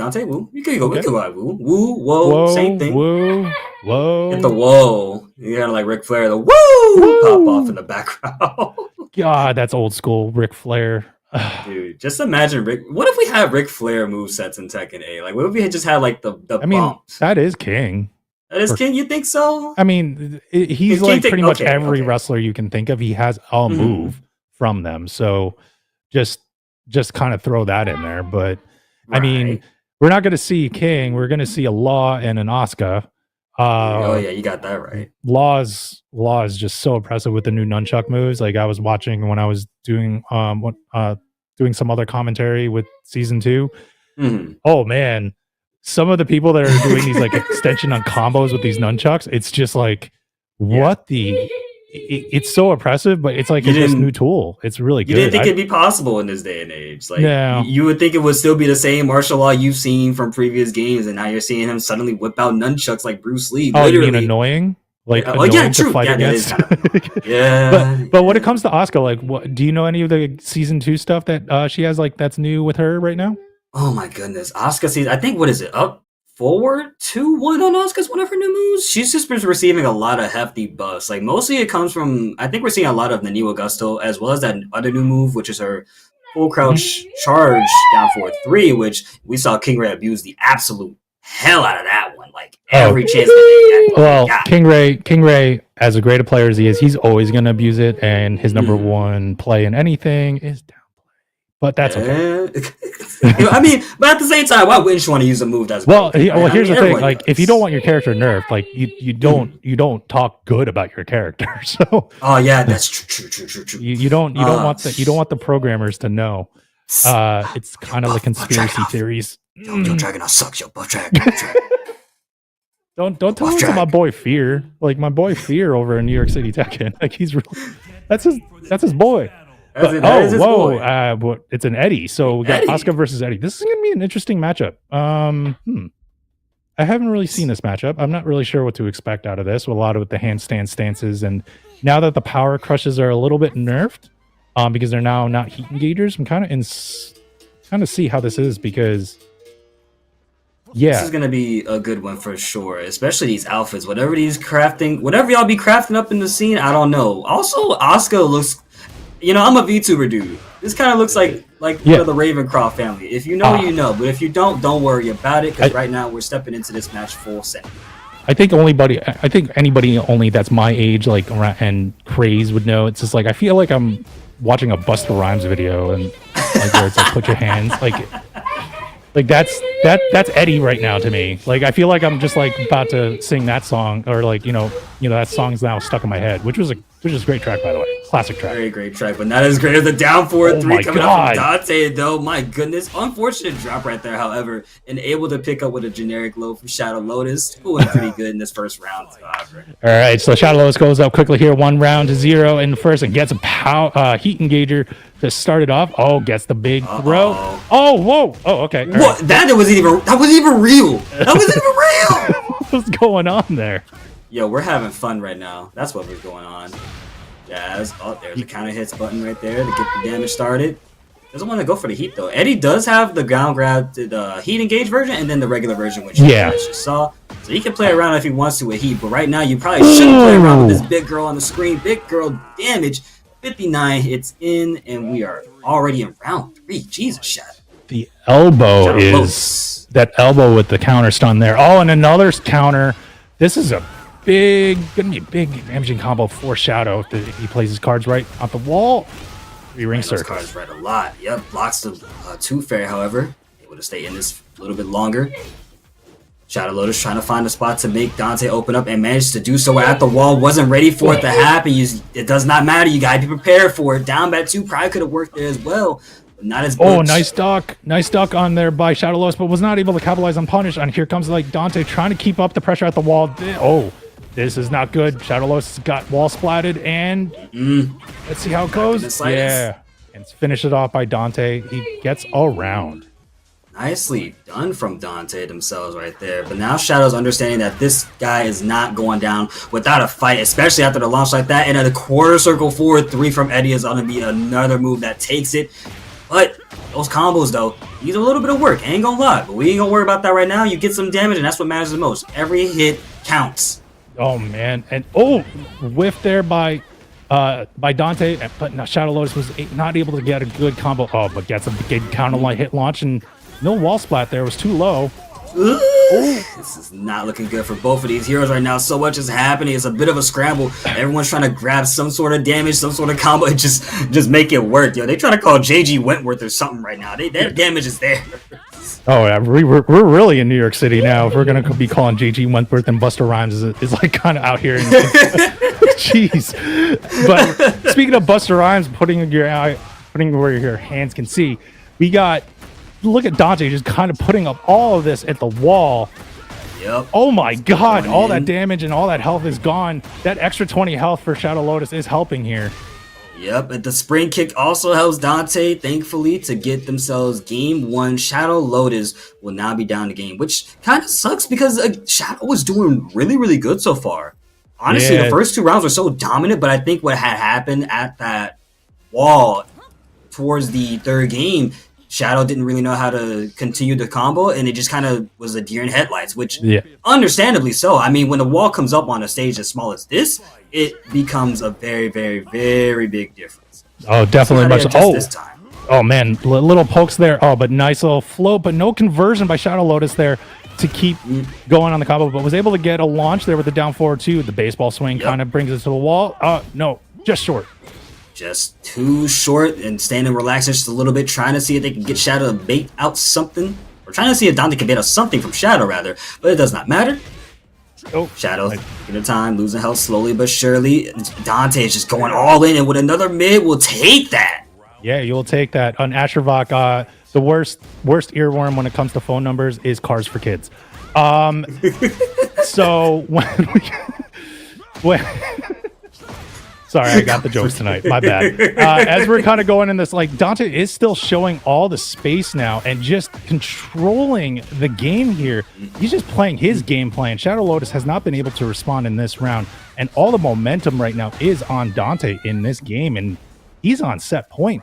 S13: We could go. We could go Wu. Whoa, same thing.
S12: Whoa.
S13: Get the whoa. You gotta like Ric Flair, the woo pop off in the background.
S12: God, that's old school Ric Flair.
S13: Dude, just imagine what if we had Ric Flair movesets in Tekken 8? Like, what if we had just had like the bumps?
S12: That is King.
S13: That is King, you think so?
S12: I mean, he's like pretty much every wrestler you can think of. He has a move from them. So just kind of throw that in there. But I mean, we're not going to see King. We're going to see a Law and an Asuka.
S13: Oh yeah, you got that right.
S12: Law is just so impressive with the new nunchuck moves. Like, I was watching when I was doing some other commentary with season 2. Oh man, some of the people that are doing these like extension on combos with these nunchucks, it's just like, what the. It's so impressive, but it's like this new tool. It's really good.
S13: You didn't think it'd be possible in this day and age. Like,
S12: no.
S13: You would think it would still be the same martial law you've seen from previous games, and now you're seeing him suddenly whip out nunchucks like Bruce Lee.
S12: Oh,
S13: literally.
S12: you mean annoying? Like,
S13: yeah, true.
S12: To fight against?
S13: Yeah.
S12: But when it comes to Asuka, like, what do you know any of the season 2 stuff that she has like that's new with her right now?
S13: Oh my goodness, Asuka season. I think what is it up? Forward 2-1 on Asuka's one of her new moves. She's just been receiving a lot of hefty buffs. Like, mostly it comes from, I think we're seeing a lot of the Neo Augusto, as well as that other new move, which is her full crouch charge down forward 3, which we saw King Ray abuse the absolute hell out of that one. Like, every chance that they got.
S12: Well, King Ray, as a great a player as he is, he's always going to abuse it, and his number one play in anything is downplay. But that's okay.
S13: I mean, but at the same time, why wouldn't you want to use a move that's
S12: here's the thing. Like, if you don't want your character nerfed, like you don't talk good about your character. So
S13: that's true.
S12: You don't want the programmers to know. It's kind of like conspiracy theories.
S13: Yo, Dragon, I suck, yo, buff drag.
S12: Don't tell me to my boy Fear. Like, my boy Fear over in New York City Tekken. Like, he's really that's his boy. But it's an Eddie. So we got Asuka versus Eddie. This is going to be an interesting matchup. I haven't really seen this matchup. I'm not really sure what to expect out of this. With a lot of the handstand stances, and now that the power crushes are a little bit nerfed, because they're now not heat engagers. I'm kind of see how this is, because this
S13: is gonna be a good one for sure. Especially these outfits, whatever y'all be crafting up in the scene. I don't know. Also, Asuka looks. I'm a VTuber dude. This kind of looks like one of the Ravencroft family. If you know, you know. But if you don't worry about it, because right now we're stepping into this match full set.
S12: I think anybody only that's my age, like, and craze would know. It's just like, I feel like I'm watching a Busta Rhymes video, and like, where it's like, put your hands like that's Eddie right now to me. Like, I feel like I'm just like about to sing that song, or like that song's now stuck in my head, which is a great track, by the way. Classic track.
S13: Very great track, but not as great as the down forward 3 coming out from Dante, though. My goodness. Unfortunate drop right there, however, and able to pick up with a generic low from Shadow Lotus, who went pretty good in this first round.
S12: All right, so Shadow Lotus goes up quickly here, 1-0 in the first, and gets a heat engager to start it off. Oh, gets the big throw. Oh, whoa. Oh, okay.
S13: What? Right. That wasn't even real. That wasn't even real.
S12: What's going on there?
S13: Yo, we're having fun right now. That's what was going on. Jazz. Oh, there's a counter hits button right there to get the damage started. Doesn't want to go for the heat, though. Eddie does have the ground grab, the heat engage version, and then the regular version, which you guys just saw. So he can play around if he wants to with heat, but right now you probably shouldn't play around with this big girl on the screen. Big girl damage. 59 hits in, and we are already in round 3. Jesus, Shadow.
S12: The elbow
S13: Shadow
S12: is
S13: Lotus.
S12: that elbow with the counter stun there. Oh, and another counter. This is gonna be a big damaging combo for Shadow if he plays his cards right on the wall. 3-ring
S13: Those
S12: circle.
S13: cards right a lot. Yep, blocks the Tooth Fairy, however. Able to stay in this a little bit longer. Shadow Lotus trying to find a spot to make Dante open up and managed to do so at the wall. Wasn't ready for it to happen. It does not matter. You gotta be prepared for it. Down back 2 probably could have worked there as well. But not as much.
S12: Oh, nice duck on there by Shadow Lotus, but was not able to capitalize on punish. And here comes like Dante trying to keep up the pressure at the wall. Oh, this is not good. Shadow Lotus got wall splatted, and let's see how it goes. Yeah, and finish it off by Dante. He gets a round.
S13: Nicely done from Dante themselves right there. But now Shadow's understanding that this guy is not going down without a fight, especially after the launch like that. And at the quarter circle forward 3 from Eddie is going to be another move that takes it. But those combos, though, need a little bit of work. Ain't gonna lie. But we ain't gonna worry about that right now. You get some damage, and that's what matters the most. Every hit counts.
S12: Oh, man. And, whiff there by Dante. But now Shadow Lotus was not able to get a good combo. Oh, but gets a big counter light hit launch, and no wall splat there. It was too low.
S13: This is not looking good for both of these heroes right now. So much is happening. It's a bit of a scramble. Everyone's trying to grab some sort of damage, some sort of combo, and just make it work. Yo, they trying to call JG Wentworth or something right now. Their damage is there.
S12: Oh, yeah, we're really in New York City now. If we're going to be calling JG Wentworth and Busta Rhymes is like kind of out here. Jeez. But speaking of Busta Rhymes, putting where your hands can see, we got... Look at Dante just kind of putting up all of this at the wall.
S13: Yep.
S12: Oh my god, all that damage and all that health is gone. That extra 20 health for Shadow Lotus is helping here.
S13: Yep, and the spring kick also helps Dante, thankfully, to get themselves game 1. Shadow Lotus will now be down the game, which kind of sucks because Shadow was doing really, really good so far. Honestly, the first 2 rounds were so dominant, but I think what had happened at that wall towards the 3rd game, Shadow didn't really know how to continue the combo, and it just kind of was a deer in headlights, which understandably so. I mean, when the wall comes up on a stage as small as this, it becomes a very, very, very big difference.
S12: Oh, definitely much.
S13: This time.
S12: Oh man, little pokes there. Oh, but nice little float, but no conversion by Shadow Lotus there to keep going on the combo, but was able to get a launch there with the down forward 2. The baseball swing kind of brings us to the wall. No, just short.
S13: Just too short, and staying and relaxing just a little bit, trying to see if they can get Shadow to bait out something. Or trying to see if Dante can bait out something from Shadow, rather. But it does not matter.
S12: Oh,
S13: Shadow taking the time, losing health slowly but surely. Dante is just going all in, and with another mid, will take that.
S12: Yeah, you'll take that. On Ashervok, the worst earworm when it comes to phone numbers is Cars for Kids. So when sorry, I got the jokes tonight. My bad. As we're kind of going in this, like, Dante is still showing all the space now and just controlling the game here. He's just playing his game plan. Shadow Lotus has not been able to respond in this round, and all the momentum right now is on Dante in this game, and he's on set point.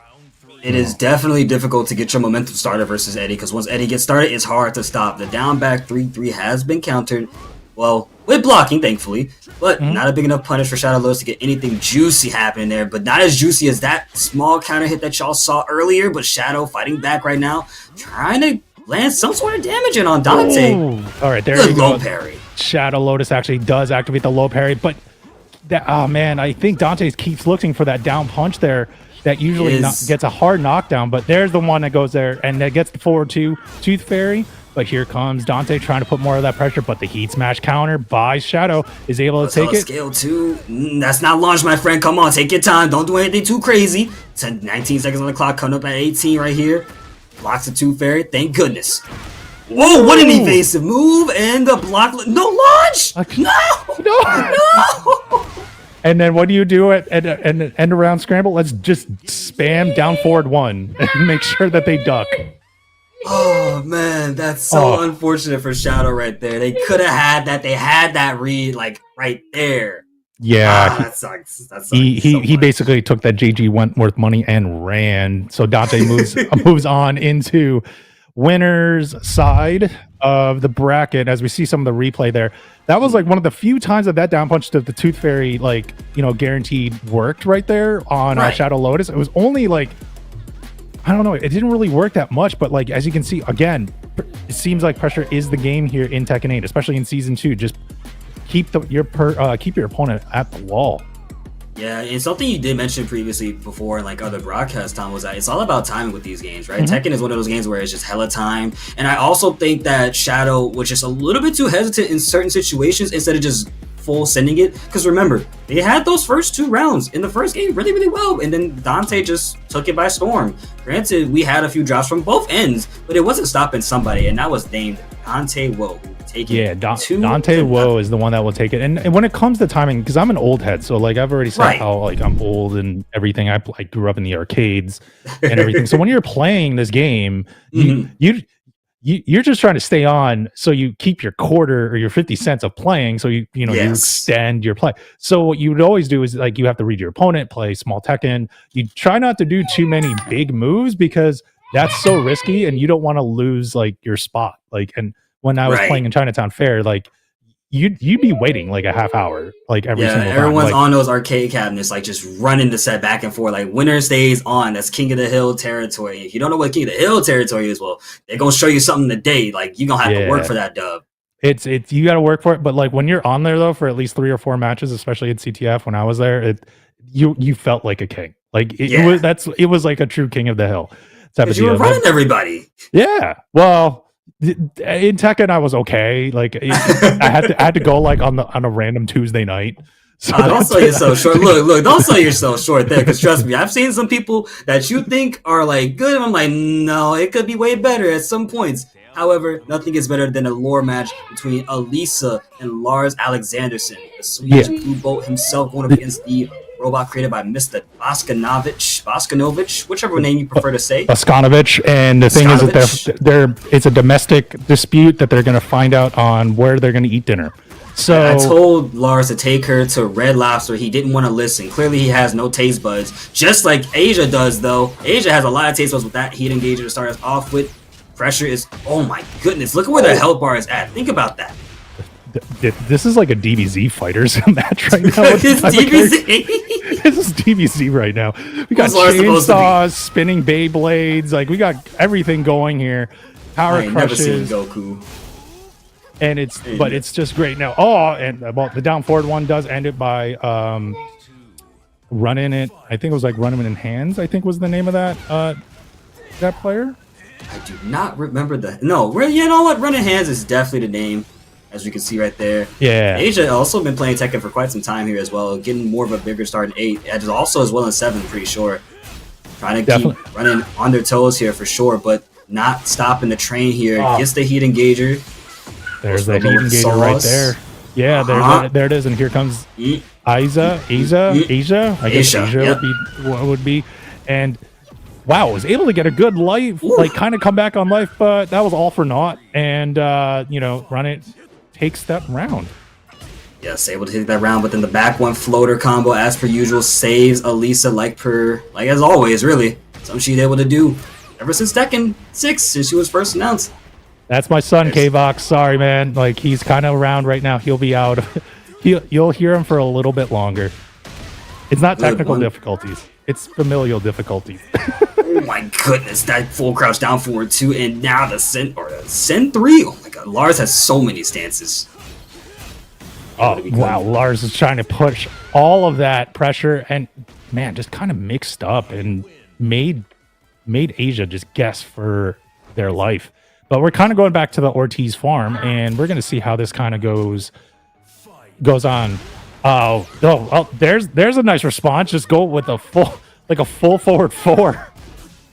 S13: It is definitely difficult to get your momentum started versus Eddie, because once Eddie gets started, it's hard to stop. The down back 3-3 has been countered. Well, with blocking, thankfully, but not a big enough punish for Shadow Lotus to get anything juicy happening there, but not as juicy as that small counter hit that y'all saw earlier, but Shadow fighting back right now, trying to land some sort of damage in on Dante.
S12: Ooh. All right, there
S13: you
S12: you go.
S13: Low parry.
S12: Shadow Lotus actually does activate the low parry, but that, oh man, I think Dante keeps looking for that down punch there that usually gets a hard knockdown, but there's the one that goes there, and that gets the forward 2 Tooth Fairy. But here comes Dante trying to put more of that pressure, but the heat smash counter by Shadow is able to take it.
S13: Scale 2. That's not launch, my friend. Come on, take your time. Don't do anything too crazy. 19 seconds on the clock, coming up at 18 right here. Blocks the Tooth Fairy. Thank goodness. Whoa, what an evasive move. And the block. No launch! No!
S12: And then what do you do at end around scramble? Let's just spam down forward 1 and make sure that they duck.
S13: Oh man, that's so unfortunate for Shadow right there. They could have had that. They had that read like right there.
S12: Yeah,
S13: that sucks. That sucks.
S12: He basically took that JG Wentworth money and ran. So Dante moves on into winners side of the bracket, as we see some of the replay there, that was like one of the few times that down punch to the Tooth Fairy, like, you know, guaranteed worked right there on Shadow Lotus. It was only like, I don't know, it didn't really work that much, but like, as you can see, again, it seems like pressure is the game here in Tekken 8, especially in Season 2. Just keep your opponent at the wall.
S13: Yeah, and something you did mention previously before in like other broadcasts, Tom, was that it's all about timing with these games, right? Tekken is one of those games where it's just hella time. And I also think that Shadow was just a little bit too hesitant in certain situations instead of just full sending it. Because remember, they had those first 2 rounds in the first game really, really well. And then Dante just took it by storm. Granted, we had a few drops from both ends, but it wasn't stopping somebody. And that was named Dante Woe.
S12: Dante Woe is the one that will take it. And when it comes to timing, because I'm an old head, so like I've already said how like I'm old and everything. I grew up in the arcades and everything. So when you're playing this game, you're just trying to stay on, so you keep your quarter or your 50 cents of playing, so you extend your play. So what you would always do is like you have to read your opponent, play small Tekken. You try not to do too many big moves because that's so risky, and you don't want to lose like your spot. Like, and when I was playing in Chinatown Fair, like you'd be waiting like a half hour, like every single time.
S13: Everyone's
S12: like,
S13: on those arcade cabinets, like just running the set back and forth. Like winner stays on. That's King of the Hill territory. If you don't know what King of the Hill territory is, well, they're gonna show you something today. Like you're gonna have to work for that dub.
S12: It's you got to work for it. But like when you're on there though for at least 3 or 4 matches, especially at CTF when I was there, you felt like a king. Like it was like a true King of the Hill type of deal.
S13: You were running everybody.
S12: Yeah. Well, in Tekken, I was okay. Like I had to go like on a random Tuesday night. So
S13: don't sell yourself short. Look, don't sell yourself short there, because trust me, I've seen some people that you think are like good, and I'm like, no, it could be way better at some points. However, nothing is better than a lore match between Elisa and Lars Alexanderson, the Swedish Blue Bolt himself, going up against the robot created by Mr. Boskanovich, whichever name you prefer to say.
S12: Boskanovich, and the thing is that it's a domestic dispute that they're going to find out on where they're going to eat dinner. So
S13: I told Lars to take her to Red Lobster. He didn't want to listen. Clearly, he has no taste buds, just like Asia does, though. Asia has a lot of taste buds with that heat engager to start us off with. Pressure is, oh my goodness, look at where the health bar is at. Think about that.
S12: This is like a DBZ fighters match right now.
S13: This is
S12: DBZ right now. We got chainsaws, spinning Beyblades. Like we got everything going here. Power crushes.
S13: Never seen Goku.
S12: And it's just great now. Oh, and the down forward one does end it by running it. I think it was like running it in hands. I think was the name of that player.
S13: I do not remember that. No, you know what? Running hands is definitely the name, as you can see right there.
S12: Yeah.
S13: Asia also been playing Tekken for quite some time here as well, getting more of a bigger start in 8. And also as well in 7, pretty sure. Trying to keep running on their toes here for sure, but not stopping the train here. Gets the heat engager.
S12: There's the heat engager right there. Yeah, there it is. And here comes Asia. I guess Asia would be. And wow, was able to get a good life, like kind of come back on life, but that was all for naught. And Run It takes that round.
S13: Yes, able to take that round, but then the back one floater combo, as per usual, saves Elisa like as always, really. Something she's able to do ever since Tekken 6, since she was first announced.
S12: That's my son, K-Vox. Sorry, man. Like he's kind of around right now. He'll be out. You'll hear him for a little bit longer. It's not technical difficulties. It's familial difficulties.
S13: Oh my goodness, that full crouch down forward 2, and now the Sen 3. Oh my god, Lars has so many stances.
S12: Oh wow, Lars is trying to push all of that pressure, and man, just kind of mixed up and made Asia just guess for their life. But we're kind of going back to the Ortiz farm, and we're going to see how this kind of goes on. Oh, there's a nice response. Just go with a full forward 4.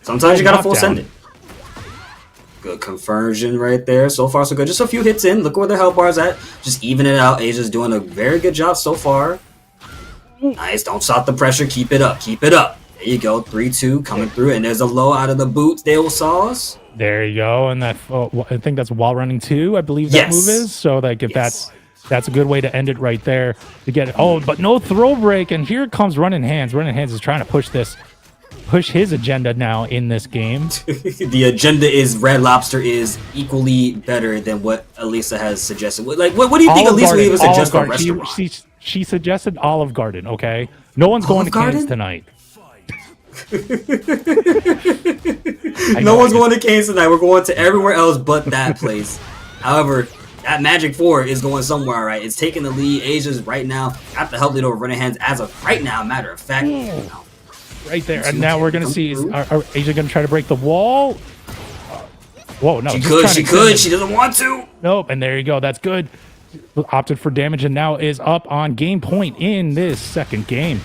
S13: Sometimes you gotta full send it. Good conversion right there. So far, so good. Just a few hits in. Look where the health bar's at. Just even it out. Asia's doing a very good job so far. Nice. Don't stop the pressure. Keep it up. Keep it up. There you go. 3-2 coming through, and there's a low out of the boots. Dale Saws.
S12: There you go. And that I think that's wall running 2. I believe that move is. So like if that's a good way to end it right there to get it. Oh, but no throw break, and here comes running hands. Running hands is trying to push this. push his agenda now in this game.
S13: The agenda is Red Lobster is equally better than what Elisa has suggested. Like, what do you think Elisa would even suggest for a restaurant?
S12: She suggested Olive Garden, okay? No one's going to Canes tonight.
S13: No one's going to Canes tonight. We're going to everywhere else but that place. However, that Magic 4 is going somewhere, right? It's taking the lead. Asia's right now got the help lead over Running Hands as of right now, matter of fact.
S12: Right there. And now we're going to see, are Asia going to try to break the wall? Whoa, no.
S13: She could. She doesn't want to.
S12: Nope. And there you go. That's good. Opted for damage and now is up on game point in this second game.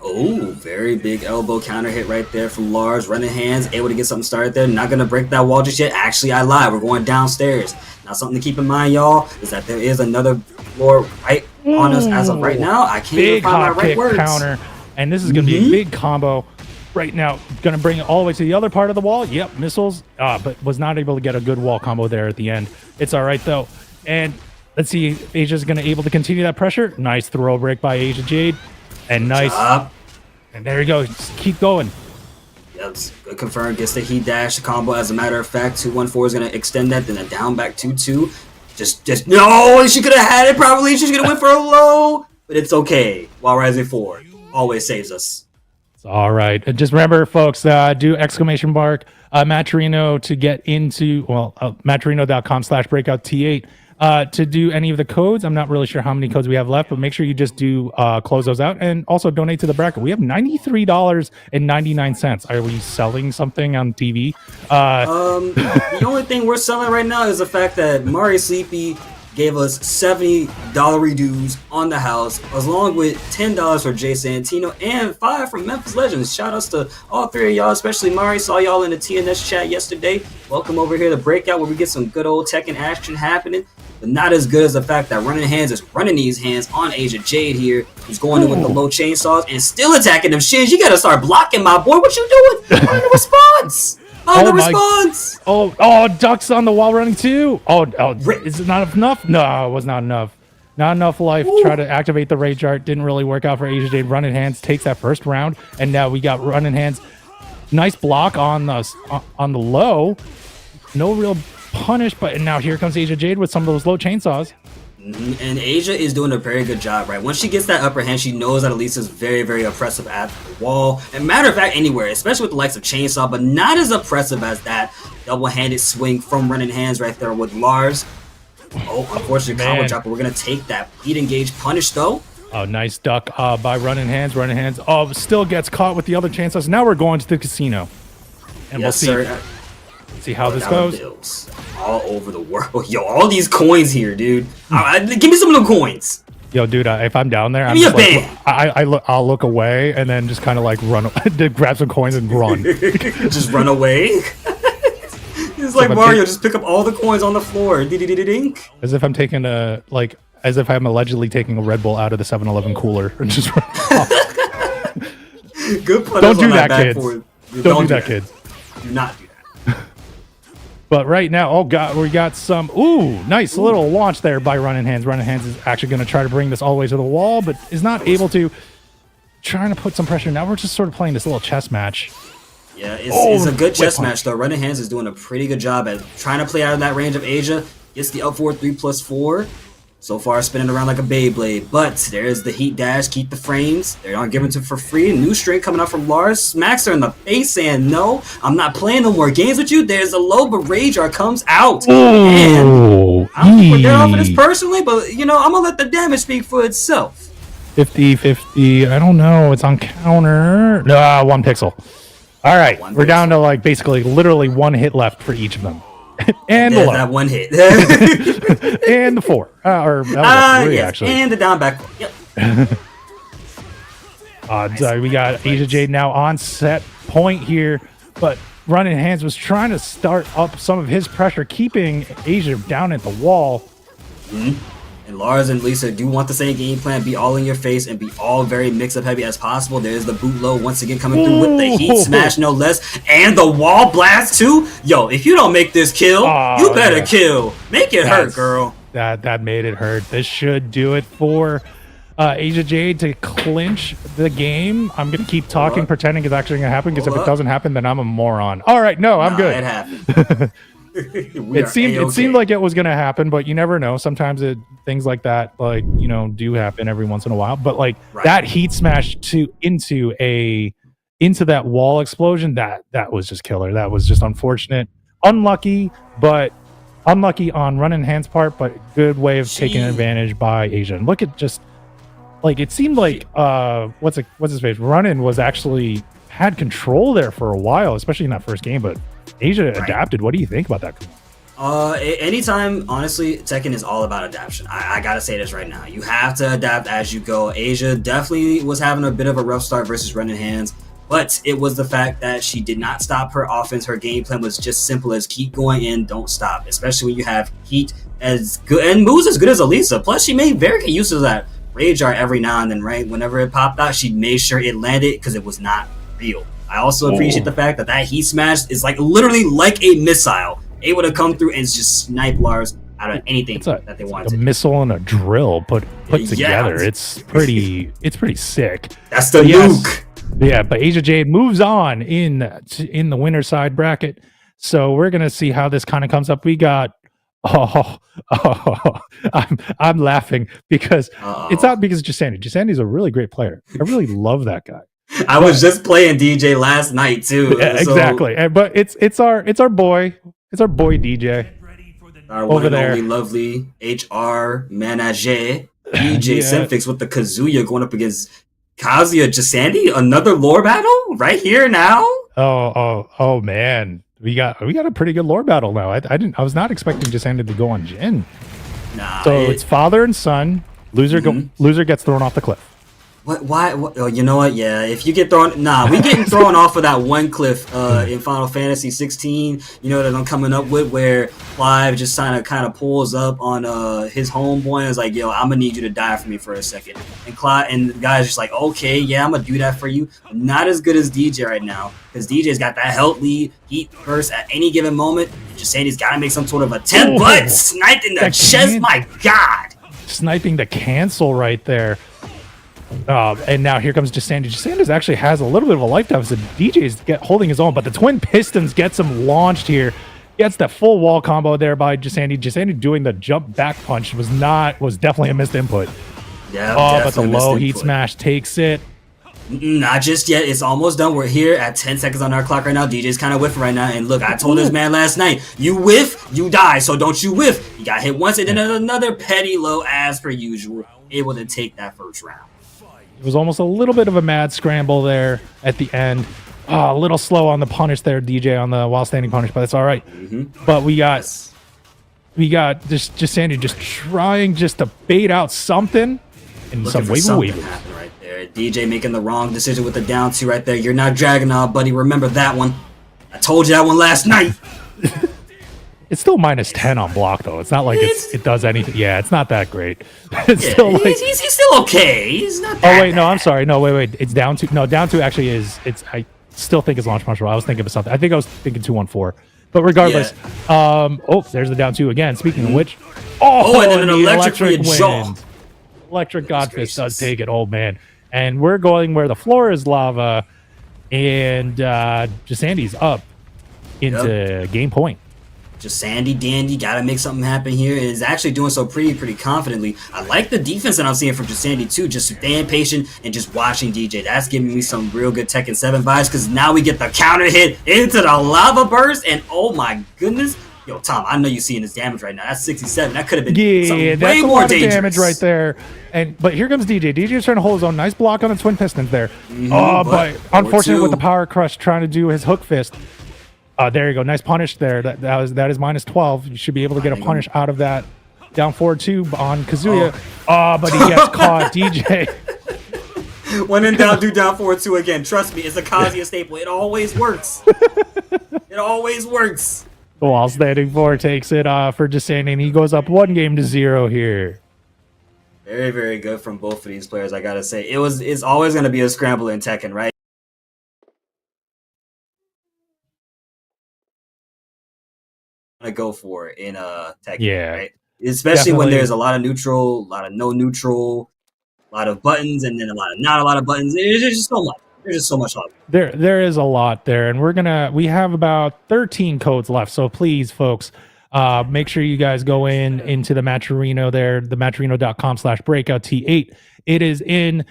S13: Oh, very big elbow counter hit right there from Lars. Running Hands, able to get something started there. Not going to break that wall just yet. Actually, I lied. We're going downstairs. Now, something to keep in mind, y'all, is that there is another floor right on us as of right now. I can't even find my right words.
S12: Counter, and this is going to be a big combo right now. Going to bring it all the way to the other part of the wall. Yep, missiles, but was not able to get a good wall combo there at the end. It's all right, though. And let's see if Asia's going to able to continue that pressure. Nice throw break by Asia Jade. And nice. And there you go. Just keep going.
S13: Yep, good confirm. Gets the heat dash combo. As a matter of fact, 214 is going to extend that. Then a down back 2-2. Just no. She could have had it probably. She's going to win for a low. But it's okay. While Rising 4 always saves us.
S12: It's all right. Just remember, folks, do exclamation mark Maturino to get into, well, maturino.com/breakout-T8. To do any of the codes. I'm not really sure how many codes we have left, but make sure you just do close those out and also donate to the bracket. We have $93.99. Are we selling something on TV?
S13: The only thing we're selling right now is the fact that Mari Sleepy gave us $70 redues on the house, along with $10 for Jay Santino and $5 from Memphis Legends. Shout outs to all three of y'all, especially Mari. Saw y'all in the TNS chat yesterday. Welcome over here to Breakout, where we get some good old Tekken action happening, but not as good as the fact that Running Hands is running these hands on Asia Jade here, who's going in with the low chainsaws and still attacking them shins. You gotta start blocking, my boy. What you doing? On the response. The response!
S12: Oh, ducks on the wall running too. Oh, is it not enough? No, it was not enough. Not enough life. Try to activate the rage art. Didn't really work out for Asia Jade. Running Hands takes that first round, and now we got Running Hands. Nice block on the low. No real punish, but now here comes Asia Jade with some of those low chainsaws.
S13: And Asia is doing a very good job, right? Once she gets that upper hand, she knows that Elisa's very, very oppressive at the wall. And matter of fact, anywhere, especially with the likes of Chainsaw, but not as oppressive as that double-handed swing from Running Hands right there with Lars. Oh, unfortunately, combo drop, but we're going to take that lead engage punish, though.
S12: Oh, nice duck by Running Hands. Running Hands still gets caught with the other chainsaws. Now we're going to the casino. And we'll see.
S13: Sir.
S12: See how this goes.
S13: All over the world. Yo, all these coins here, dude. Give me some of the coins.
S12: Yo, dude, if I'm down there, I'm just like, I'll look away and then just kind of like run, grab some coins and run.
S13: Just run away? It's like Mario, just pick up all the coins on the floor. Dink.
S12: As if I'm taking as if I'm allegedly taking a Red Bull out of the 7-Eleven cooler and just run off.
S13: Good punish.
S12: Don't do that, kids. Don't do that, kids.
S13: Do not do that.
S12: But right now, oh god, we got some nice little launch there by Running Hands. Running Hands is actually going to try to bring this all the way to the wall, but is not able to. Trying to put some pressure. Now we're just sort of playing this little chess match.
S13: Yeah, it's a good chess match though. Running Hands is doing a pretty good job at trying to play out of that range of Asia. Gets the up 4 3+4. So far, spinning around like a Beyblade, but there's the heat dash, keep the frames. They aren't given to for free. New string coming up from Lars. Smacks her in the face saying, no, I'm not playing no more games with you. There's a low, but Rage Art comes out. And I don't think we're dead off of this personally, but, I'm going to let the damage speak for itself.
S12: 50-50. I don't know. It's on counter. No, 1 pixel. All right. We're down to, basically literally 1 hit left for each of them. And the low.
S13: That 1 hit.
S12: And the 4. Or that was 3, actually.
S13: And the down back. Yep.
S12: We got Asia Jade now on set point here, but Running Hands was trying to start up some of his pressure, keeping Asia down at the wall.
S13: And Lars and Lisa do want the same game plan, be all in your face and be all very mix-up heavy as possible. There's the boot low once again coming through with the heat smash, no less, and the wall blast too. Yo, if you don't make this kill, you better kill. Make it hurt, girl.
S12: That made it hurt. This should do it for Asia Jade to clinch the game. I'm gonna keep talking, pretending it's actually gonna happen, because if it doesn't happen, then I'm a moron. All right, no, I'm good.
S13: It happened.
S12: It seemed like it was gonna happen, but you never know. Sometimes things like that, like, you know, do happen every once in a while. But like that heat smash into that wall explosion, that was just killer. That was just unfortunate, unlucky on Run and Hand's part, but good way of taking advantage by Asia. And look at just like it seemed like what's his face? Run-In was actually had control there for a while, especially in that first game, but Asia adapted. What do you think about that?
S13: Anytime, honestly, Tekken is all about adaptation. I gotta say this right now. You have to adapt as you go. Asia definitely was having a bit of a rough start versus Running Hands, but it was the fact that she did not stop her offense. Her game plan was just simple as keep going in, don't stop. Especially when you have Heat as good and moves as good as Elisa. Plus, she made very good use of that Rage Art every now and then, right? Whenever it popped out, she made sure it landed because it was not real. I also appreciate the fact that heat smash is like literally like a missile, able to come through and just snipe Lars out of anything that they want.
S12: Like a missile and a drill put together. It's pretty sick.
S13: That's the nuke.
S12: Yeah, but Asia Jade moves on in the winner side bracket. So we're gonna see how this kind of comes up. We got I'm laughing because it's not because of Jasandi. Jasandi's a really great player. I really love that guy.
S13: I was just playing DJ last night too.
S12: Yeah, exactly. But it's our boy. It's our boy DJ.
S13: Our one and only lovely HR manager DJ Semfix with the Kazuya going up against Kazuya Jasandi. Another lore battle right here now.
S12: Oh man. We got a pretty good lore battle now. I was not expecting Jasandi to go on Jin.
S13: Nah.
S12: So it's father and son. Loser gets thrown off the cliff.
S13: What? Why? What, oh, you know what? Yeah, if you get thrown, we getting thrown off of that one cliff in Final Fantasy 16. You know that I'm coming up with where Clive just kind of pulls up on his homeboy and is like, "Yo, I'm gonna need you to die for me for a second." And Clive and the guy's just like, "Okay, yeah, I'm gonna do that for you." Not as good as DJ right now because DJ's got that health lead, heat burst at any given moment. Just saying he's got to make some sort of attempt, but sniped in the chest. My God,
S12: sniping the cancel right there. And now here comes Jasandi. Jasandi actually has a little bit of a life deficit. DJ's holding his own, but the twin pistons gets him launched here. Gets that full wall combo there by Jasandi. Jasandi doing the jump back punch was definitely a missed input.
S13: Yeah.
S12: But the low heat smash takes it.
S13: Not just yet. It's almost done. We're here at 10 seconds on our clock right now. DJ's kind of whiffing right now. And look, I told this man last night, you whiff, you die. So don't you whiff. He got hit once and then another petty low as per usual. Able to take that first round.
S12: It was almost a little bit of a mad scramble there at the end. A little slow on the punish there, DJ, on the while standing punish, but that's all right. But we got just Jasandi just trying just to bait out something and some wavy.
S13: Right there. DJ making the wrong decision with the down two right there. You're not Dragunov, buddy. Remember that one. I told you that one last night.
S12: It's still -10 on block though. It's not like it does anything. Yeah, it's not that great. It's still like
S13: he's still okay. He's not.
S12: Oh wait, no, I'm sorry. No, wait. It's down to down to actually is. It's I still think it's launch punch roll. I was thinking of something. I think I was thinking 2-1-4. But regardless, there's the down two again. Speaking of which,
S13: and then an electric
S12: wind. Electric Godfist does take it. Oh man, and we're going where the floor is lava, and Jasandi's up into game point.
S13: Jasandi Dandy gotta make something happen here, and is actually doing so pretty confidently. I like the defense that I'm seeing from Jasandi too, just staying patient and just watching DJ. That's giving me some real good Tekken 7 vibes because now we get the counter hit into the lava burst, and oh my goodness. Yo, Tom, I know you're seeing this damage right now. That's 67. That could have been something way more dangerous.
S12: Damage right there. But here comes DJ. DJ's trying to hold his own. Nice block on the twin pistons there. But unfortunate with the power crush trying to do his hook fist. There you go. Nice punish there. That is -12. You should be able to get a punish out of that. Down forward 2 on Kazuya. But he gets caught. DJ.
S13: When in doubt, do down forward 2 again. Trust me, it's a Kazuya staple. It always works. It always works.
S12: While standing 4 takes it for Jasandi, and he goes up 1-0 here.
S13: Very, very good from both of these players, I gotta say. It's always gonna be a scramble in Tekken, right? Go for in Tekken, right? Especially when there's a lot of neutral, a lot of no neutral. a lot of buttons, and then not a lot of buttons. There's just so much. There's just so much hardware.
S12: There is a lot there, and we have about 13 codes left. So please, folks, make sure you guys go into the Matcherino there, the matcherino.com/breakout-T8. It is in.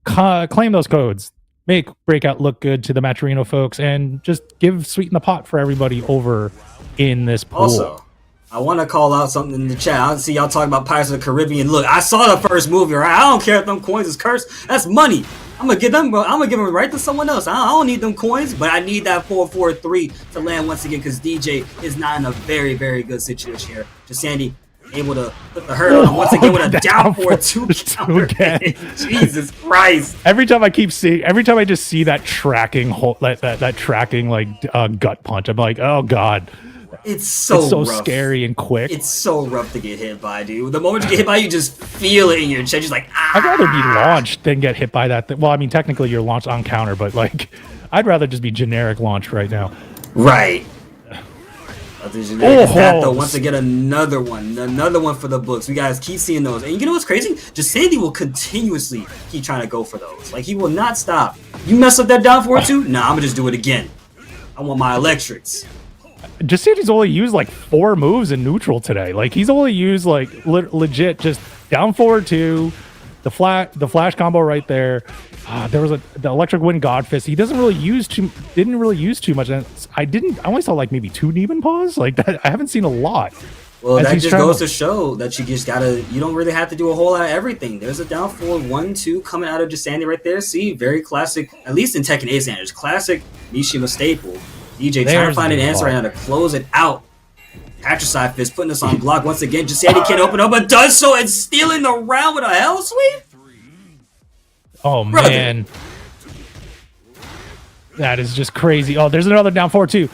S12: Claim those codes. Make Breakout look good to the Matcherino folks, and just sweeten the pot for everybody over in this pool.
S13: Also, I want to call out something in the chat. I see y'all talking about Pirates of the Caribbean. Look, I saw the first movie, right? I don't care if them coins is cursed. That's money. I'm gonna give them right to someone else. I don't need them coins, but I need that 4-4-3 to land once again because DJ is not in a very, very good situation here. Just Sandy able to put the hurt on once again with a down 4-2 counter. Jesus Christ!
S12: Every time I just see that tracking that tracking gut punch, I'm like, oh god.
S13: It's so rough.
S12: Scary and quick.
S13: It's so rough to get hit by, dude. The moment you get hit by, you just feel it in your chest. You're just like, ah.
S12: I'd rather be launched than get hit by that. Well, I mean, technically you're launched on counter, but I'd rather just be generic launched right now.
S13: Right. That though, once again, another one for the books. We guys keep seeing those, and you know what's crazy? Just Sandy will continuously keep trying to go for those. He will not stop. You mess up that down 4-2? Nah, I'm gonna just do it again. I want my electrics.
S12: Sandy's only used 4 moves in neutral today. He's only used legit just down 4-2, the flash combo right there. There was the electric wind god fist. He didn't really use too much. And I only saw maybe 2 demon paws that. I haven't seen a lot.
S13: Well, that just goes to show that you don't really have to do a whole lot of everything. There's a down 4-1-2 coming out of just Sandy right there. See, very classic, at least in Tekken 8 standards, classic Mishima staple. DJ trying to find an answer right now to close it out. Patricide fist putting us on block once again. Just Sandy can't open up, but does so and stealing the round with a hell sweep.
S12: Oh man, that is just crazy. Oh, there's another down 4-2.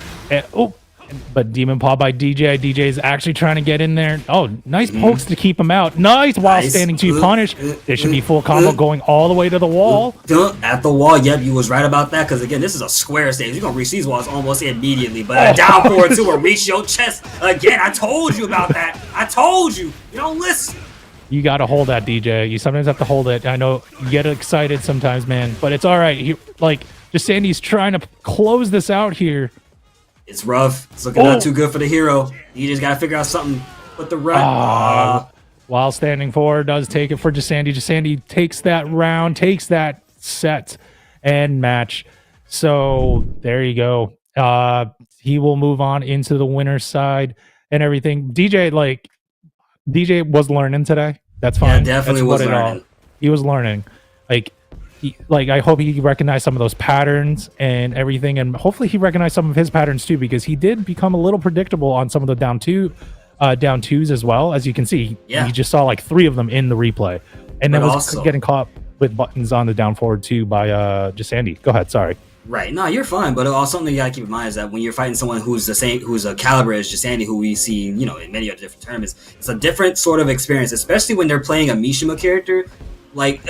S12: But Demon Paw by DJ. DJ is actually trying to get in there. Oh, nice pokes to keep him out. Nice while standing to punish. There should be full combo going all the way to the wall.
S13: At the wall, yep, you was right about that. Because again, this is a square stage. You're gonna reach these walls almost immediately. But a down 4-2 will reach your chest again. I told you about that. I told you. You don't listen.
S12: You got to hold that, DJ. You sometimes have to hold it. I know you get excited sometimes, man. But it's all right. Just Sandy's trying to close this out here.
S13: It's rough. It's looking not too good for the hero. You just got to figure out something with the run.
S12: While standing forward, does take it for Jasandi. Jasandi takes that round, takes that set and match. So there you go. He will move on into the winner's side and everything. DJ was learning today. That's fine.
S13: Yeah, definitely was learning.
S12: He was learning. I hope he recognized some of those patterns and everything, and hopefully he recognized some of his patterns too, because he did become a little predictable on some of the down twos as well. As you can see, he just saw 3 of them in the replay, and then was also getting caught with buttons on the down forward too by Jasandi. Go ahead, sorry.
S13: Right, no, you're fine. But also something you gotta keep in mind is that when you're fighting someone who's a caliber as Jasandi, who we see, in many other different tournaments, it's a different sort of experience, especially when they're playing a Mishima character.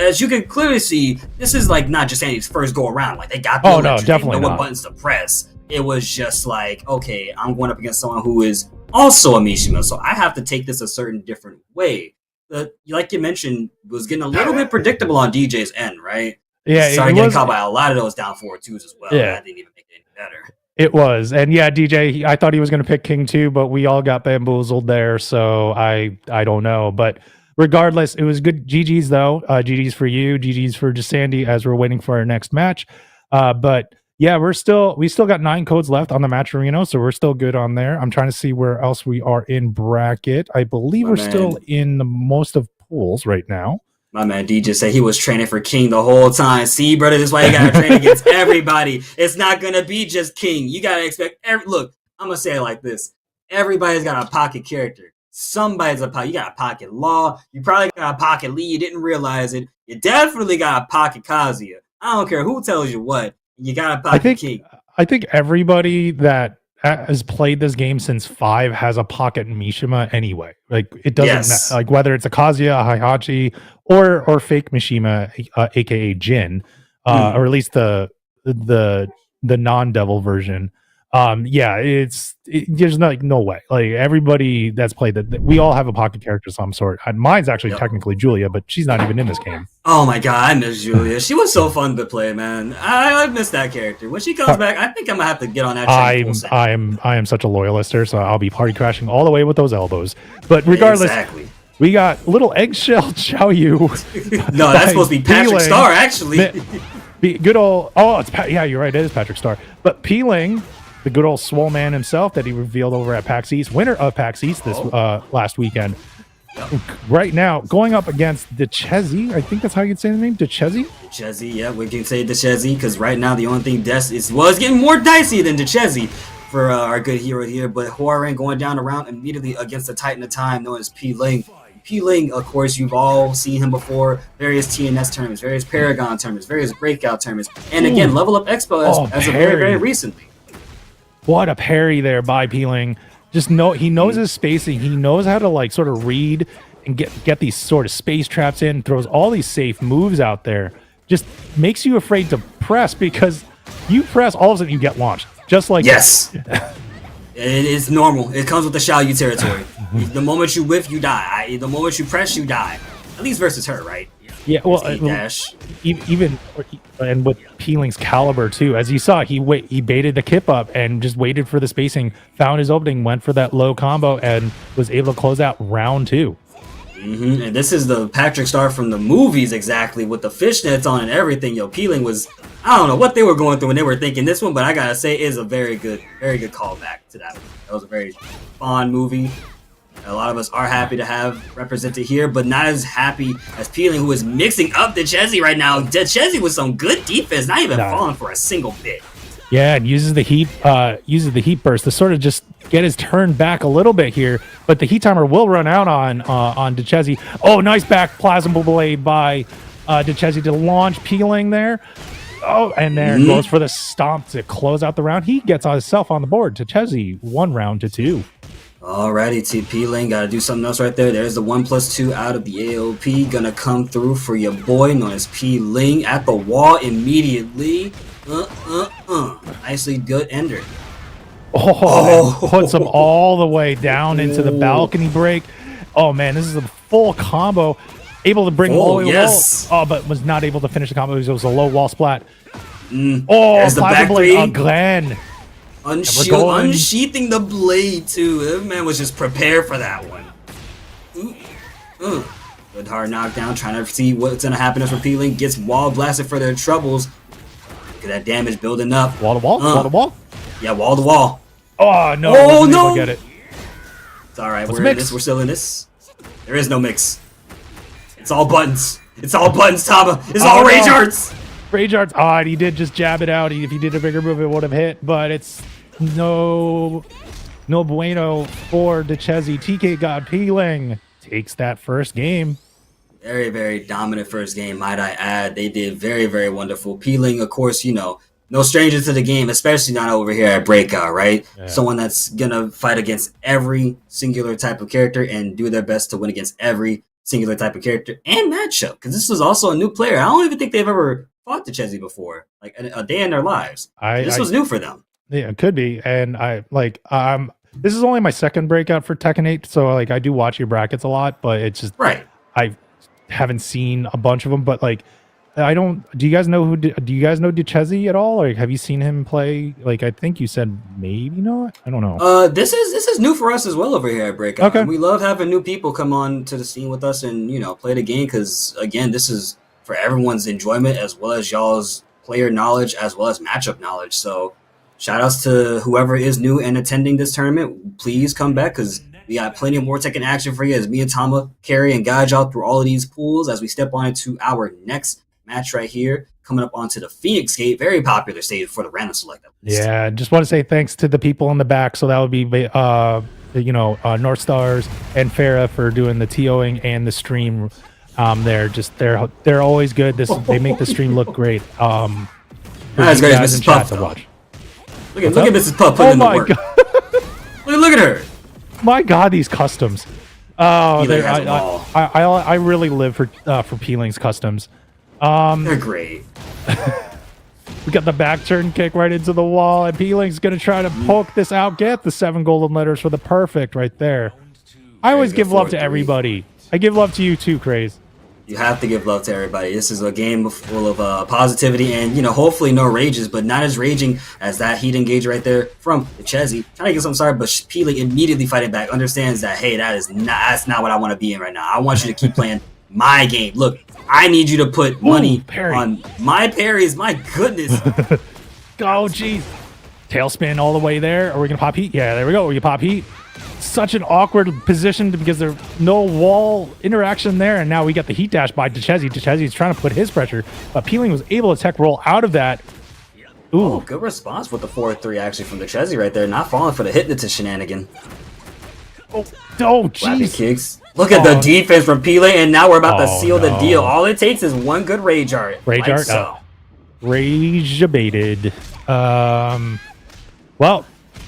S13: As you can clearly see, this is not just Sandy's first go around. They got the
S12: definitely
S13: know what buttons to press. It was just okay, I'm going up against someone who is also a Mishima, so I have to take this a certain different way. Like you mentioned, was getting a little bit predictable on DJ's end, right?
S12: Yeah,
S13: started getting caught by a lot of those down 4-2s as well. Yeah, that didn't even make it any better.
S12: It was, and yeah, DJ. I thought he was going to pick King 2, but we all got bamboozled there. So I don't know, but. Regardless, it was good. GG's though. GG's for you. GG's for Jasandi as we're waiting for our next match. But yeah, we still got 9 codes left on the Matcherino, so we're still good on there. I'm trying to see where else we are in bracket. I believe we're still in the most of pools right now.
S13: My man DJ said he was training for King the whole time. See, brother, this is why you gotta train against everybody. It's not gonna be just King. You gotta expect look, I'm gonna say it like this. Everybody's got a pocket character. Somebody's a pocket. You got a pocket Law. You probably got a pocket Lee. You didn't realize it. You definitely got a pocket Kazuya. I don't care who tells you what. You got a pocket King.
S12: I think everybody that has played this game since 5 has a pocket Mishima anyway. It doesn't whether it's a Kazuya, a Heihachi, or fake Mishima, aka Jin, or at least the non-devil version. Yeah, there's no way. Like everybody that's played that, we all have a pocket character of some sort. Mine's actually technically Julia, but she's not even in this game.
S13: Oh my god, I miss Julia. She was so fun to play, man. I miss that character. When she comes back, I think I'm gonna have to get on that train.
S12: I am such a loyalister, so I'll be party crashing all the way with those elbows. But regardless, we got little eggshell Xiao Yu.
S13: No, that's supposed to be Patrick Star, actually.
S12: Good old. Oh, yeah, you're right. It is Patrick Star. But Peeling, the good old swole man himself that he revealed over at PAX East, winner of PAX East this last weekend. Right now, going up against DeChezzy. I think that's how you'd say the name. DeChezzy?
S13: DeChezzy, yeah, we can say DeChezzy because right now the only thing was getting more dicey than DeChezzy for our good hero here. But Huarang going down around immediately against the Titan of Time known as P-Ling. P-Ling, of course, you've all seen him before. Various TNS tournaments, various Paragon tournaments, various Breakout tournaments. And again, Level Up Expo as of very, very recently.
S12: What a parry there by Peeling. He knows his spacing. He knows how to like sort of read and get these sort of space traps in. Throws all these safe moves out there. Just makes you afraid to press because you press, all of a sudden you get launched. Just like
S13: yes, it is normal. It comes with the Xiao Yu territory. The moment you whiff, you die. The moment you press, you die. At least versus her, right?
S12: Yeah, well, even and with Peeling's caliber too, as you saw, he baited the kip up and just waited for the spacing, found his opening, went for that low combo, and was able to close out round 2.
S13: And this is the Patrick Star from the movies, exactly, with the fishnets on and everything. Yo, Peeling was, I don't know what they were going through when they were thinking this one, but I gotta say, it is a very good callback to that one. That was a very fun movie. A lot of us are happy to have represented here, but not as happy as Peeling, who is mixing up DeChezzy right now. DeChezzy with some good defense, not even falling for a single bit.
S12: Yeah, and uses the heat burst to sort of just get his turn back a little bit here, but the heat timer will run out on DeChezzy. Oh, nice back plasma blade by DeChezzy to launch Peeling there. Oh, and there goes for the stomp to close out the round. He gets himself on the board. DeChezzy 1 round to 2.
S13: Alrighty, TP Lane, gotta do something else right there. There's the 1+2 out of the AOP. Gonna come through for your boy known as P Ling at the wall immediately. Nicely good ender.
S12: Puts him all the way down into the balcony break. Oh man, this is a full combo. Able to bring all the way wall. Oh, but was not able to finish the combo because it was a low wall splat.
S13: There's the back
S12: blade again.
S13: Unsheathing the blade too. That man was just prepared for that one. Good hard knockdown, trying to see what's gonna happen if Peeling gets wall blasted for their troubles. Look at that damage building up.
S12: Wall to wall? Wall to wall?
S13: Yeah, wall to wall.
S12: Oh no!
S13: Oh no!
S12: Get it.
S13: It's all right. We're in this. We're still in this. There is no mix. It's all buttons. It's all buttons, Tama. It's all rage arts.
S12: Rage arts. Oh, and he did just jab it out. If he did a bigger move, it would have hit. But it's no bueno for DeChezzy. TK God Peeling takes that first game.
S13: Very, very dominant first game, might I add. They did very, very wonderful. Peeling, of course, no stranger to the game, especially not over here at Breakout, right? Yeah. Someone that's gonna fight against every singular type of character and do their best to win against every singular type of character and matchup. Because this was also a new player. I don't even think they've ever fought DeChezzy before, like a day in their lives. This was new for them.
S12: Yeah, it could be. And this is only my second Breakout for Tekken 8, so like I do watch your brackets a lot, but it's just I haven't seen a bunch of them, but like I don't. Do you guys know DeChezzy at all? Like, have you seen him play? Like, I think you said maybe not. I don't know.
S13: This is new for us as well over here at Breakout. Okay. And we love having new people come on to the scene with us and play the game because again, this is for everyone's enjoyment as well as y'all's player knowledge as well as matchup knowledge. So, shout outs to whoever is new and attending this tournament. Please come back because we got plenty of more Tekken action for you as me and Tama carry and guide y'all through all of these pools as we step on into our next match right here, coming up onto the Phoenix Gate, very popular stage for the random select.
S12: Yeah, just want to say thanks to the people in the back. So that would be North Stars and Farah for doing the TOing and the stream. They're always good. They make the stream look great.
S13: That's great, Mrs. Puff. To watch. Look at Mrs. Puff putting in the work. Look at her.
S12: My God, these customs. Oh, I really live for Peeling's customs.
S13: They're great.
S12: We got the back turn kick right into the wall, and Peeling's going to try to poke this out, get the 7 golden letters for the perfect right there. I always give love to everybody. I give love to you too, Craze.
S13: You have to give love to everybody. This is a game full of positivity and, you know, hopefully no rages, but not as raging as that heat engage right there from the Chezzy. Trying to get some sorry, but Peeling immediately fighting back, understands that, hey, that's not what I want to be in right now. I want you to keep playing my game. Look, I need you to put money on my parries. My goodness.
S12: Oh, jeez. Tailspin all the way there. Are we going to pop heat? Yeah, there we go. We can pop heat. Such an awkward position because there's no wall interaction there, and now we got the heat dash by Dechezi. Dechezi's trying to put his pressure, but Peeling was able to tech roll out of that. Ooh.
S13: Oh, good response with the 4-3 actually from Dechezi right there, not falling for the hypnotist shenanigan.
S12: Oh,
S13: jeez. Kicks. Look at the defense from Peeling, and now we're about to seal the deal. All it takes is one good rage art.
S12: Rage art? So. Rage abated. Well,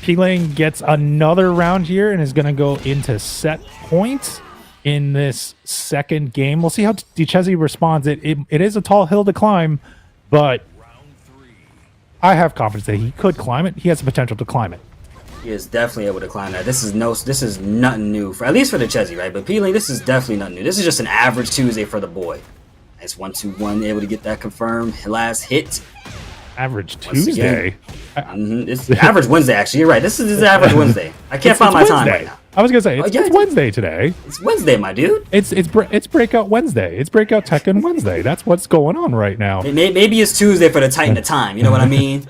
S12: Peeling gets another round here and is going to go into set point in this second game. We'll see how Dechezi responds. It is a tall hill to climb, but I have confidence that he could climb it. He has the potential to climb it.
S13: He is definitely able to climb that. This is nothing new, for at least for Dechezi, right? But Peeling, this is definitely nothing new. This is just an average Tuesday for the boy. Nice 1-2-1, able to get that confirmed. Last hit.
S12: Average Tuesday?
S13: It's average Wednesday, actually. You're right. This is average Wednesday. I can't find my time right now.
S12: I was going to say, it's Wednesday today.
S13: It's Wednesday, my dude.
S12: It's Breakout Wednesday. It's Breakout Tekken Wednesday. That's what's going on right now.
S13: Maybe it's Tuesday for the Titan of time. You know what I mean?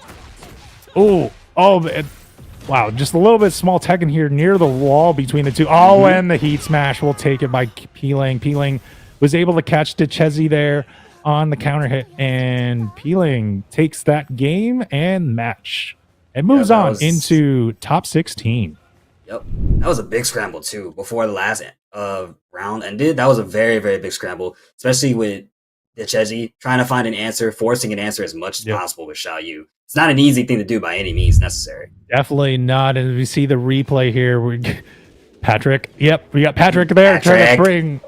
S12: Wow, just a little bit small Tekken here near the wall between the two. Oh, and the heat smash will take it by Peeling. Peeling was able to catch Dechezi there on the counter hit, and Peeling takes that game and match. It moves on into top 16.
S13: Yep, that was a big scramble too before the last round ended. That was a very, very big scramble, especially with Dechezi trying to find an answer, forcing an answer as much as possible with Xiaoyu. It's not an easy thing to do by any means necessary.
S12: Definitely not. And we see the replay here. Patrick. Yep, we got Patrick there trying to bring.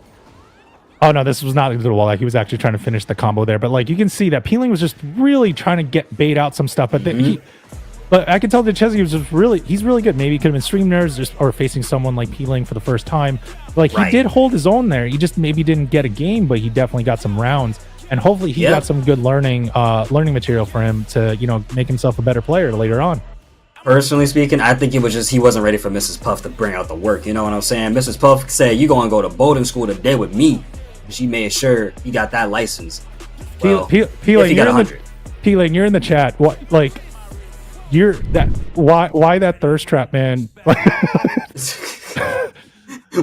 S12: Oh no, this was not into the wall. Like, he was actually trying to finish the combo there. But like, you can see that Peeling was just really trying to bait out some stuff. But but I can tell that Dechezi was just he's really good. Maybe he could have been stream nerds or facing someone like Peeling for the first time. But like, he did hold his own there. He just maybe didn't get a game, but he definitely got some rounds. And hopefully he got some good learning material for him to, you know, make himself a better player later on.
S13: Personally speaking, I think it was just he wasn't ready for Mrs. Puff to bring out the work. You know what I'm saying? Mrs. Puff said, "You gonna go to boarding school today with me." She made sure he got that license. Well,
S12: Peeling, you're in the chat. What, like, you're that? Why that thirst trap, man?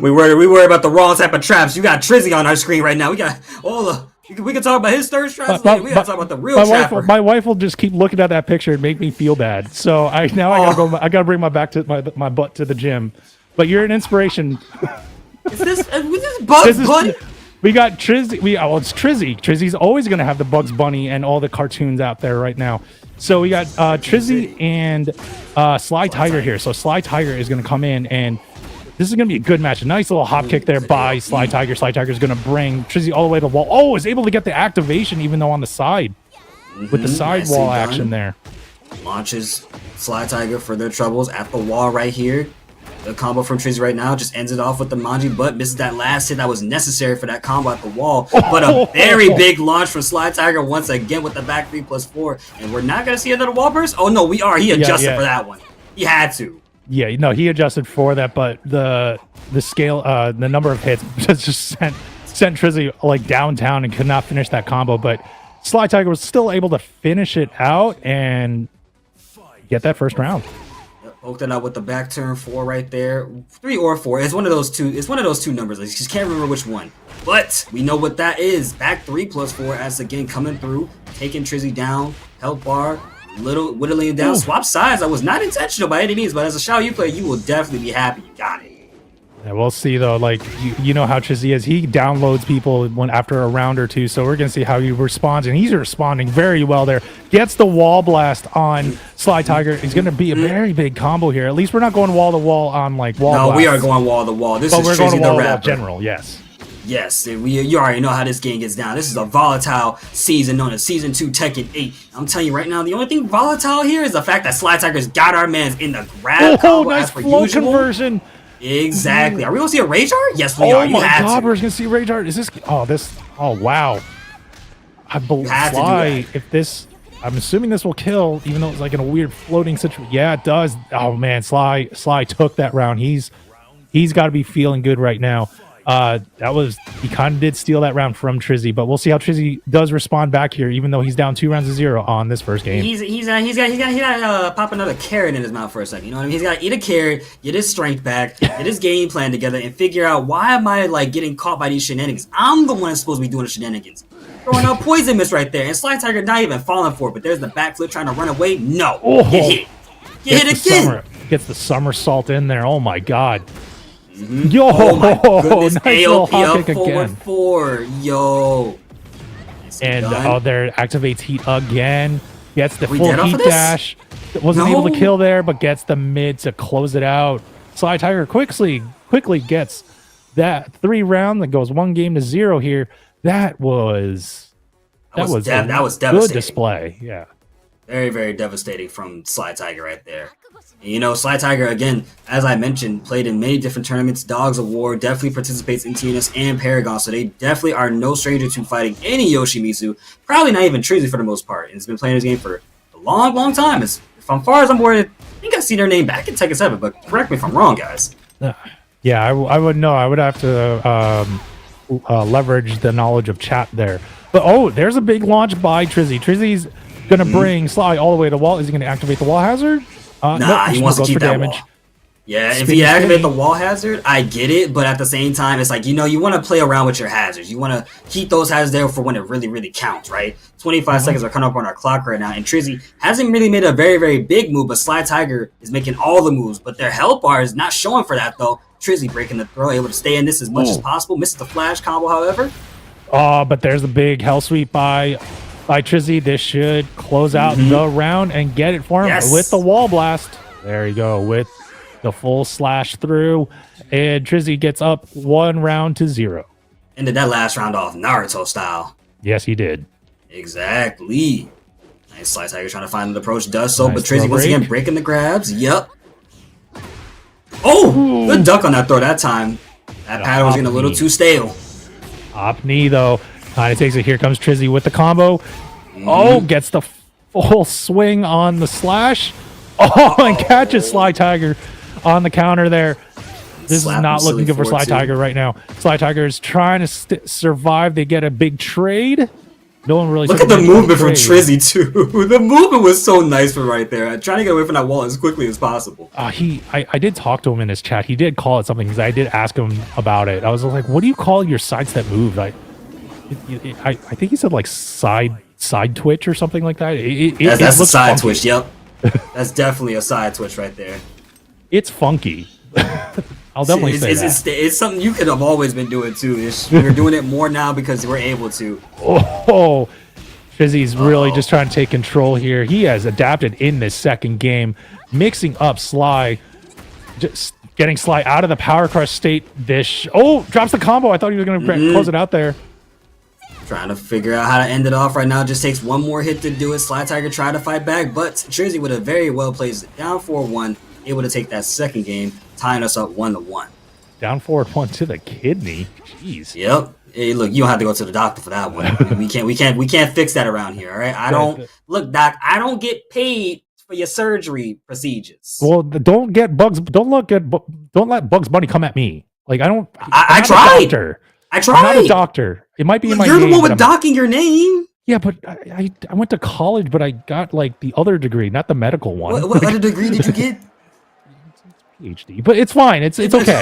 S13: we worry about the wrong type of traps. You got Trizzy on our screen right now. We got all the. We can talk about his thirst traps. We gotta talk about the real trapper.
S12: My wife will just keep looking at that picture and make me feel bad. So I gotta bring my butt to the gym. But you're an inspiration.
S13: Is this Bugs Bunny?
S12: We got Trizzy. It's Trizzy. Trizzy's always gonna have the Bugs Bunny and all the cartoons out there right now. So we got Trizzy and Sly Tiger here. So Sly Tiger is gonna come in, and this is going to be a good match. A nice little hop kick there by Sly Tiger. Sly Tiger is going to bring Trizzy all the way to the wall. Oh, is able to get the activation even though on the side. With the side wall action there.
S13: Launches Sly Tiger for their troubles at the wall right here. The combo from Trizzy right now just ends it off with the Manji, but misses that last hit that was necessary for that combo at the wall. But a very big launch from Sly Tiger once again with the back 3+4. And we're not going to see another wall burst? Oh, no, we are. He adjusted for that one. He had to.
S12: Yeah, no, he adjusted for that, but the scale, the number of hits just sent Trizzy like downtown and could not finish that combo. But Sly Tiger was still able to finish it out and get that first round.
S13: Poked it out with the back turn 4 right there, 3 or 4. It's one of those two. It's one of those two numbers. I just can't remember which one. But we know what that is. Back 3+4 as again coming through, taking Trizzy down, health bar. Little whittling down, swap sides. That was not intentional by any means, but as a Xiaoyu player, you will definitely be happy you got it.
S12: Yeah, we'll see though. Like you know how Trizzy is. He downloads people after a round or two, so we're gonna see how he responds, and he's responding very well there. Gets the wall blast on Sly Tiger. He's gonna be a very big combo here. At least we're not going wall to wall on like wall.
S13: No, we are going wall to wall. This is
S12: Trizzy
S13: the rapper.
S12: General, yes.
S13: Yes, you already know how this game gets down. This is a volatile season known as Season 2 Tekken 8. I'm telling you right now, the only thing volatile here is the fact that Sly Tiger's got our mans in the grab combo
S12: nice
S13: as per
S12: flow
S13: usual.
S12: conversion.
S13: Exactly. Are we gonna see a Rage Art? Yes, we are.
S12: Oh
S13: You
S12: my
S13: had
S12: god,
S13: to.
S12: we're gonna see Rage Art. Is this? Oh wow. I believe
S13: had to do
S12: Sly.
S13: that.
S12: If this, I'm assuming this will kill, even though it's like in a weird floating situation. Yeah, it does. Oh man, Sly took that round. He's got to be feeling good right now. He kind of did steal that round from Trizzy, but we'll see how Trizzy does respond back here, even though he's down 2-0 on this first game.
S13: He's got pop another carrot in his mouth for a second. You know what I mean? He's got to eat a carrot, get his strength back, get his game plan together, and figure out why am I like getting caught by these shenanigans? I'm the one that's supposed to be doing the shenanigans. Throwing out poison mist right there, and Sly Tiger not even falling for it, but there's the backflip trying to run away. No, get hit. Get hit again.
S12: Gets the somersault in there. Oh my god.
S13: Mm-hmm.
S12: Yo,
S13: oh my goodness,
S12: nice little
S13: AOP
S12: hop
S13: up
S12: kick again.
S13: forward. Yo.
S12: And there activates heat again. Gets the
S13: Are we
S12: full
S13: dead off
S12: heat
S13: of this?
S12: dash. Wasn't
S13: No.
S12: able to kill there, but gets the mid to close it out. Sly Tiger quickly gets that 3 round that goes 1-0 here. That was a
S13: devastating.
S12: good display. Yeah.
S13: Very, very devastating from Sly Tiger right there. And, you know, Sly Tiger, again, as I mentioned, played in many different tournaments. Dogs of War definitely participates in TNS and Paragon, so they definitely are no stranger to fighting any Yoshimitsu. Probably not even Trizzy for the most part. And has been playing this game for a long, long time. As far as I'm aware, I think I've seen their name back in Tekken 7, but correct me if I'm wrong, guys.
S12: Yeah, I would know. I would have to leverage the knowledge of chat there. But there's a big launch by Trizzy. Trizzy's gonna bring Sly all the way to the wall. Is he gonna activate the wall hazard?
S13: Nah, he wants to keep that
S12: damage.
S13: wall. Yeah, if you activate the wall hazard, I get it, but at the same time, it's like, you know, you want to play around with your hazards. You want to keep those hazards there for when it really, really counts, right? 25 seconds are coming up on our clock right now, and Trizzy hasn't really made a very, very big move, but Sly Tiger is making all the moves, but their health bar is not showing for that, though. Trizzy breaking the throw, able to stay in this as much as possible, misses the flash combo, however.
S12: But there's a big hell sweep by Trizzy. This should close out the round and get it for him with the wall blast. There you go, with the full slash through, and Trizzy gets up 1-0.
S13: Ended that last round off Naruto style.
S12: Yes, he did.
S13: Exactly. Nice Sly Tiger trying to find an approach, does so,
S12: Nice
S13: but Trizzy
S12: throw
S13: once again
S12: break.
S13: breaking the grabs. Yep. Oh, good duck on that throw that time. That paddle was getting a little too stale.
S12: Op knee though, kind of takes it. Here comes Trizzy with the combo. Gets the full swing on the slash. And catches Sly Tiger on the counter there. This is not looking good for Sly Tiger right now. Sly Tiger is trying to survive. They get a big trade. No one really
S13: Look at the movement from Trizzy too. The movement was so nice from right there. Trying to get away from that wall as quickly as possible.
S12: I did talk to him in his chat. He did call it something because I did ask him about it. I was like, "What do you call your sidestep move?" I think he said like side twitch or something like that.
S13: That's a side twitch. Yep, that's definitely a side twitch right there.
S12: It's funky. I'll definitely say that.
S13: It's something you could have always been doing too. We're doing it more now because we're able to.
S12: Trizzy's really just trying to take control here. He has adapted in this second game, mixing up Sly, just getting Sly out of the power crush state. Drops the combo. I thought he was going to close it out there.
S13: Trying to figure out how to end it off right now. Just takes one more hit to do it. Sly Tiger tried to fight back, but Trizzy would have very well placed it down 4-1, able to take that second game, tying us up 1-1.
S12: Down 4-1 to the kidney. Jeez.
S13: Yep. Hey, look, you don't have to go to the doctor for that one. we can't fix that around here. All right. Look, Doc. I don't get paid for your surgery procedures.
S12: Well, don't let Bugs Bunny come at me. Like
S13: I tried. I tried.
S12: I'm not a doctor. It might be in my
S13: You're
S12: name.
S13: the one with docking your name.
S12: Yeah, but I went to college, but I got like the other degree, not the medical one.
S13: What other degree did you get?
S12: PhD, but it's fine. It's okay.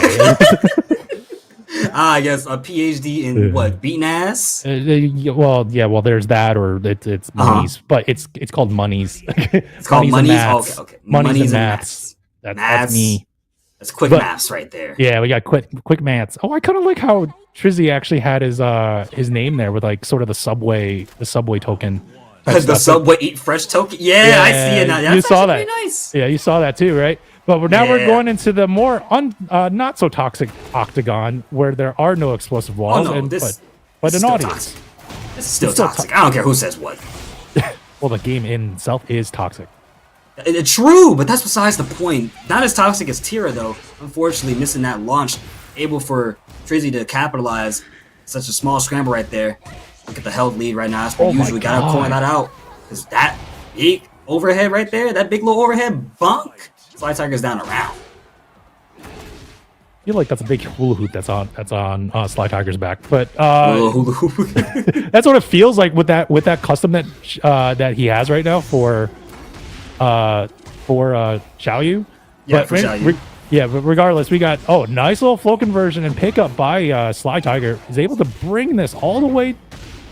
S13: I guess a PhD in what? Beating ass?
S12: Well, there's that, or it's monies, but it's called monies.
S13: It's called monies. Okay.
S12: Monies and maths. That's me.
S13: That's quick maths right there.
S12: Yeah, we got quick maths. I kind of like how Trizzy actually had his name there with like sort of the subway token.
S13: The Subway Eat Fresh token. Yeah, I see it now. That's
S12: you saw that.
S13: Nice.
S12: Yeah, you saw that too, right? But we're going into the more not so toxic octagon where there are no explosive walls, but an audience.
S13: Toxic. This is still toxic. I don't care who says what.
S12: Well, the game in itself is toxic.
S13: True, but that's besides the point. Not as toxic as Tira, though. Unfortunately, missing that launch, able for Trizzy to capitalize such a small scramble right there. Look at the health lead right now. That's what usually gotta point that out. Because that big overhead right there, that big little overhead bunk, Sly Tiger's down around.
S12: I feel like that's a big hula hoop that's on Sly Tiger's back, but hula hoop. That's what it feels like with that custom that he has right now for Xiaoyu.
S13: Yeah, for Xiaoyu.
S12: But regardless, we got nice little flow conversion and pickup by Sly Tiger. Is able to bring this all the way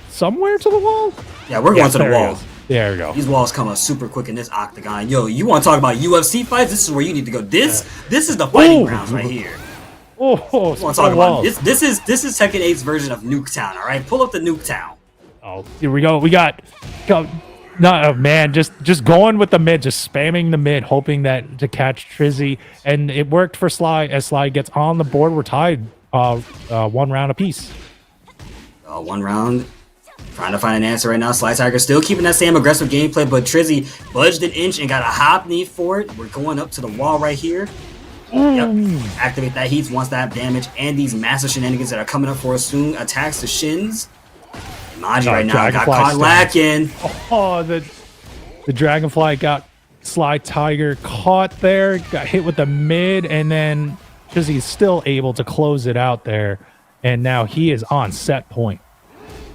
S12: somewhere to the wall.
S13: Yeah, we're going to the wall.
S12: There we go.
S13: These walls come up super quick in this octagon. Yo, you want to talk about UFC fights? This is where you need to go. This is the fighting grounds right here.
S12: Oh,
S13: want to talk about this is Tekken 8's version of Nuketown. All right, pull up the Nuketown.
S12: Oh, here we go. We got just going with the mid, just spamming the mid, hoping that to catch Trizzy, and it worked for Sly. As Sly gets on the board, we're tied 1 round apiece.
S13: 1 round. Trying to find an answer right now. Sly Tiger still keeping that same aggressive gameplay, but Trizzy budged an inch and got a hop knee for it. We're going up to the wall right here. Yep. Activate that heat once that damage and these massive shenanigans that are coming up for us soon. Attacks the shins. Maji right now got caught lacking.
S12: Oh, the Dragonfly got Sly Tiger caught there. Got hit with the mid, and then Trizzy's still able to close it out there. And now he is on set point.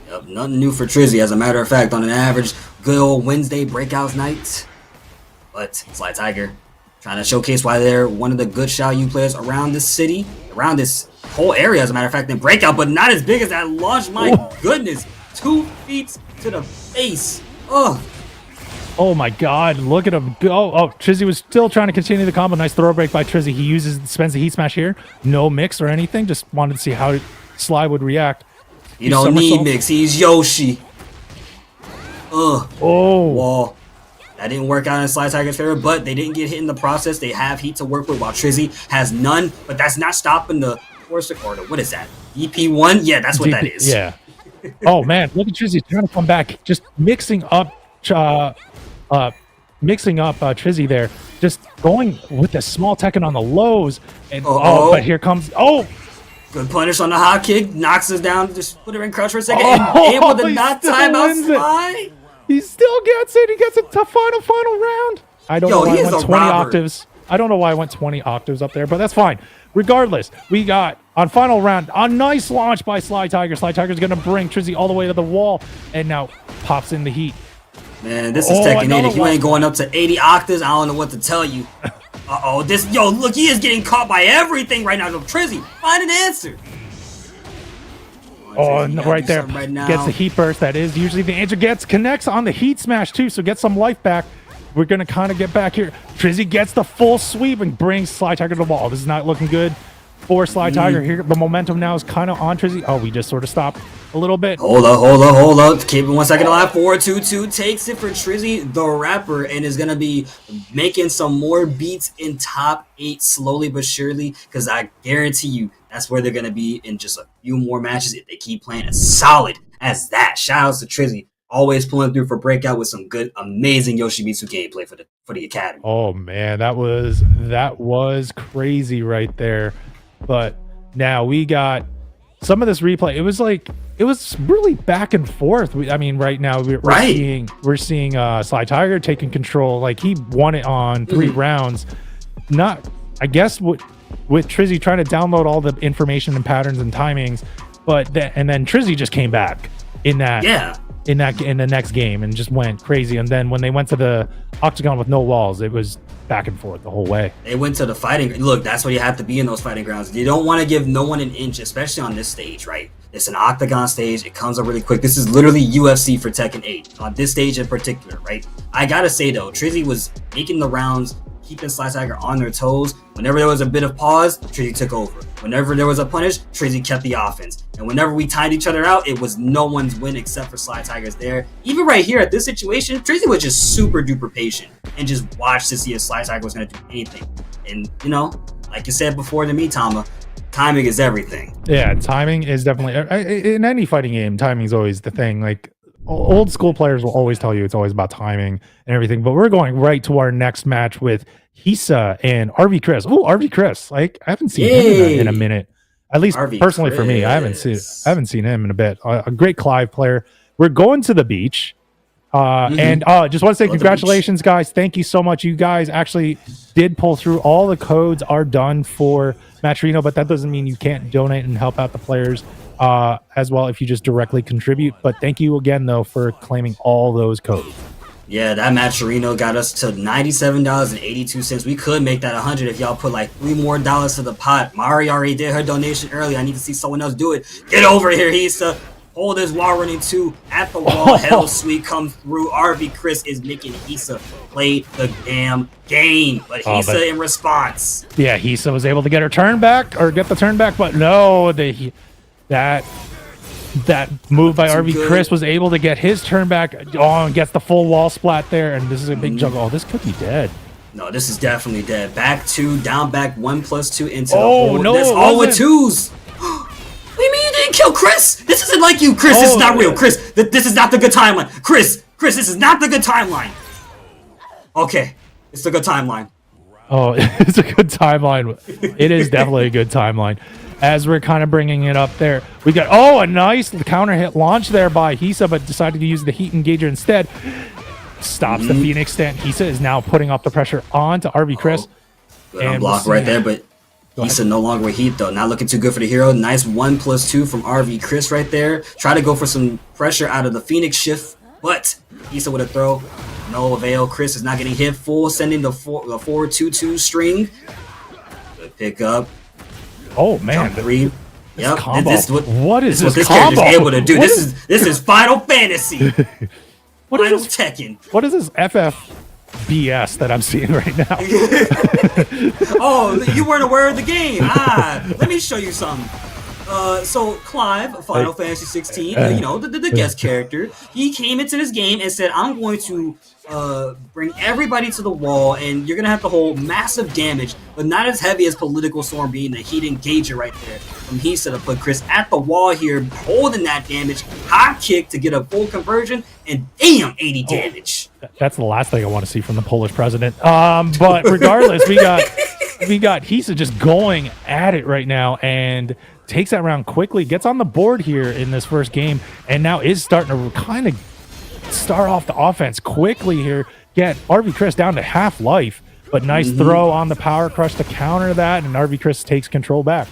S13: Yep, nothing new for Trizzy, as a matter of fact, on an average good old Wednesday breakouts night. But Sly Tiger trying to showcase why they're one of the good Xiaoyu players around this city, around this whole area, as a matter of fact, in Breakout, but not as big as that launch. My goodness, 2 feet to the face.
S12: Oh my God, look at him go. Oh, Trizzy was still trying to continue the combo. Nice throw break by Trizzy. He spends the heat smash here. No mix or anything. Just wanted to see how Sly would react.
S13: You don't need mix. He's Yoshi. Wall. That didn't work out in Sly Tiger's favor, but they didn't get hit in the process. They have heat to work with, while Trizzy has none, but that's not stopping the force order. What is that? EP1? Yeah, that's what that is.
S12: Yeah. Oh man, look at Trizzy trying to come back, just mixing up Trizzy there, just going with the small Tekken on the lows, and but here comes
S13: good punish on the hot kick, knocks us down, just put her in crouch for a second, and able to not time out Sly.
S12: He still gets it. He gets it to final round. I don't know why I went 20 octaves. I don't know why I went 20 octaves up there, but that's fine. Regardless, we got on final round a nice launch by Sly Tiger. Sly Tiger's going to bring Trizzy all the way to the wall, and now pops in the heat.
S13: Man, this is Tekken 8. If you ain't going up to 80 octaves, I don't know what to tell you. Look, he is getting caught by everything right now. Trizzy, find an answer.
S12: Right there. Gets the heat burst. That is usually the answer. Connects on the heat smash too, so get some life back. We're going to kind of get back here. Trizzy gets the full sweep and brings Sly Tiger to the wall. This is not looking good for Sly Tiger here. The momentum now is kind of on Trizzy. Oh, we just sort of stopped a little bit.
S13: Hold up. Keep it 1 second alive. 4-2-2 takes it for Trizzy, the rapper, and is going to be making some more beats in top 8 slowly but surely, because I guarantee you that's where they're going to be in just a few more matches if they keep playing as solid as that. Shout outs to Trizzy, always pulling through for Breakout with some good, amazing Yoshimitsu gameplay for the Academy.
S12: Oh man, that was crazy right there. But now we got some of this replay. It was really back and forth. Right now we're seeing Sly Tiger taking control. Like he won it on 3 rounds. Not, I guess, with Trizzy trying to download all the information and patterns and timings, and then Trizzy just came back in the next game and just went crazy. And then when they went to the octagon with no walls, it was back and forth the whole way.
S13: They went to the fighting. Look, that's what you have to be in those fighting grounds. You don't want to give no one an inch, especially on this stage, right? It's an octagon stage. It comes up really quick. This is literally UFC for Tekken 8 on this stage in particular, right? I gotta say though, Trizzy was making the rounds, keeping Sly Tiger on their toes. Whenever there was a bit of pause, Trizzy took over. Whenever there was a punish, Trizzy kept the offense. And whenever we tied each other out, it was no one's win except for Sly Tigers there. Even right here at this situation, Trizzy was just super duper patient and just watched to see if Sly Tiger was going to do anything. And, you know, like you said before to me, Tama, timing is everything.
S12: Yeah, timing is definitely in any fighting game. Timing is always the thing. Like old school players will always tell you it's always about timing and everything. But we're going right to our next match with Hisa and RV Chris. Oh, RV Chris! Like I haven't seen him in a minute. At least
S13: RV
S12: personally
S13: Chris.
S12: For me, I haven't seen him in a bit. A great Clive player. We're going to the beach. And just want to say congratulations, guys. Thank you so much. You guys actually did pull through. All the codes are done for Matcherino, but that doesn't mean you can't donate and help out the players as well if you just directly contribute. But thank you again, though, for claiming all those codes.
S13: Yeah, that Matcherino got us to $97.82. We could make that 100 if y'all put like $3 more to the pot. Mari already did her donation early. I need to see someone else do it. Get over here, Hisa. Hold this wall running 2 at the wall. Hell sweet comes through. RV Chris is making Hisa play the damn game. But Hisa in response.
S12: Yeah, Hisa was able to get her turn back or get the turn back, but no, that move by RV Chris was able to get his turn back. Oh, and gets the full wall splat there, and this is a big juggle. Oh, this could be dead.
S13: No, this is definitely dead. Back 2, down back 1+2 into the
S12: Oh,
S13: hole.
S12: no,
S13: That's
S12: it
S13: all with
S12: wasn't.
S13: 2s. What do you mean you didn't kill Chris? This isn't like you, Chris. This is not real. Chris, this is not the good timeline. Chris, this is not the good timeline. Okay, it's the good timeline.
S12: Oh, it's a good timeline. It is definitely a good timeline. As we're kind of bringing it up there, we got a nice counter hit launch there by Hisa, but decided to use the heat engager instead. Stops the Phoenix stand. Hisa is now putting up the pressure onto RV Chris.
S13: Good unblock right there, but Hisa no longer with heat though. Not looking too good for the hero. Nice 1+2 from RV Chris right there. Try to go for some pressure out of the Phoenix shift, but Hisa with a throw. No avail. Chris is not getting hit full, sending the 4-2-2 string. Good pick up.
S12: Oh man,
S13: Jump 3. Yep.
S12: Combo.
S13: What is this character's able to do? This is Final Fantasy. Final Tekken.
S12: What is this FFBS that I'm seeing right now?
S13: Oh, you weren't aware of the game. Let me show you something. So Clive, Final Fantasy 16, you know, the guest character, he came into this game and said, I'm going to bring everybody to the wall, and you're going to have to hold massive damage, but not as heavy as Political Storm being the heat engager right there. From Hisa to put Chris at the wall here, holding that damage, hot kick to get a full conversion, and damn, 80 damage.
S12: That's the last thing I want to see from the Polish president. But regardless, we got Hisa just going at it right now, and takes that round quickly, gets on the board here in this first game, and now is starting to kind of start off the offense quickly here. Get RV Chris down to half life, but nice throw on the power crush to counter that, and RV Chris takes control back.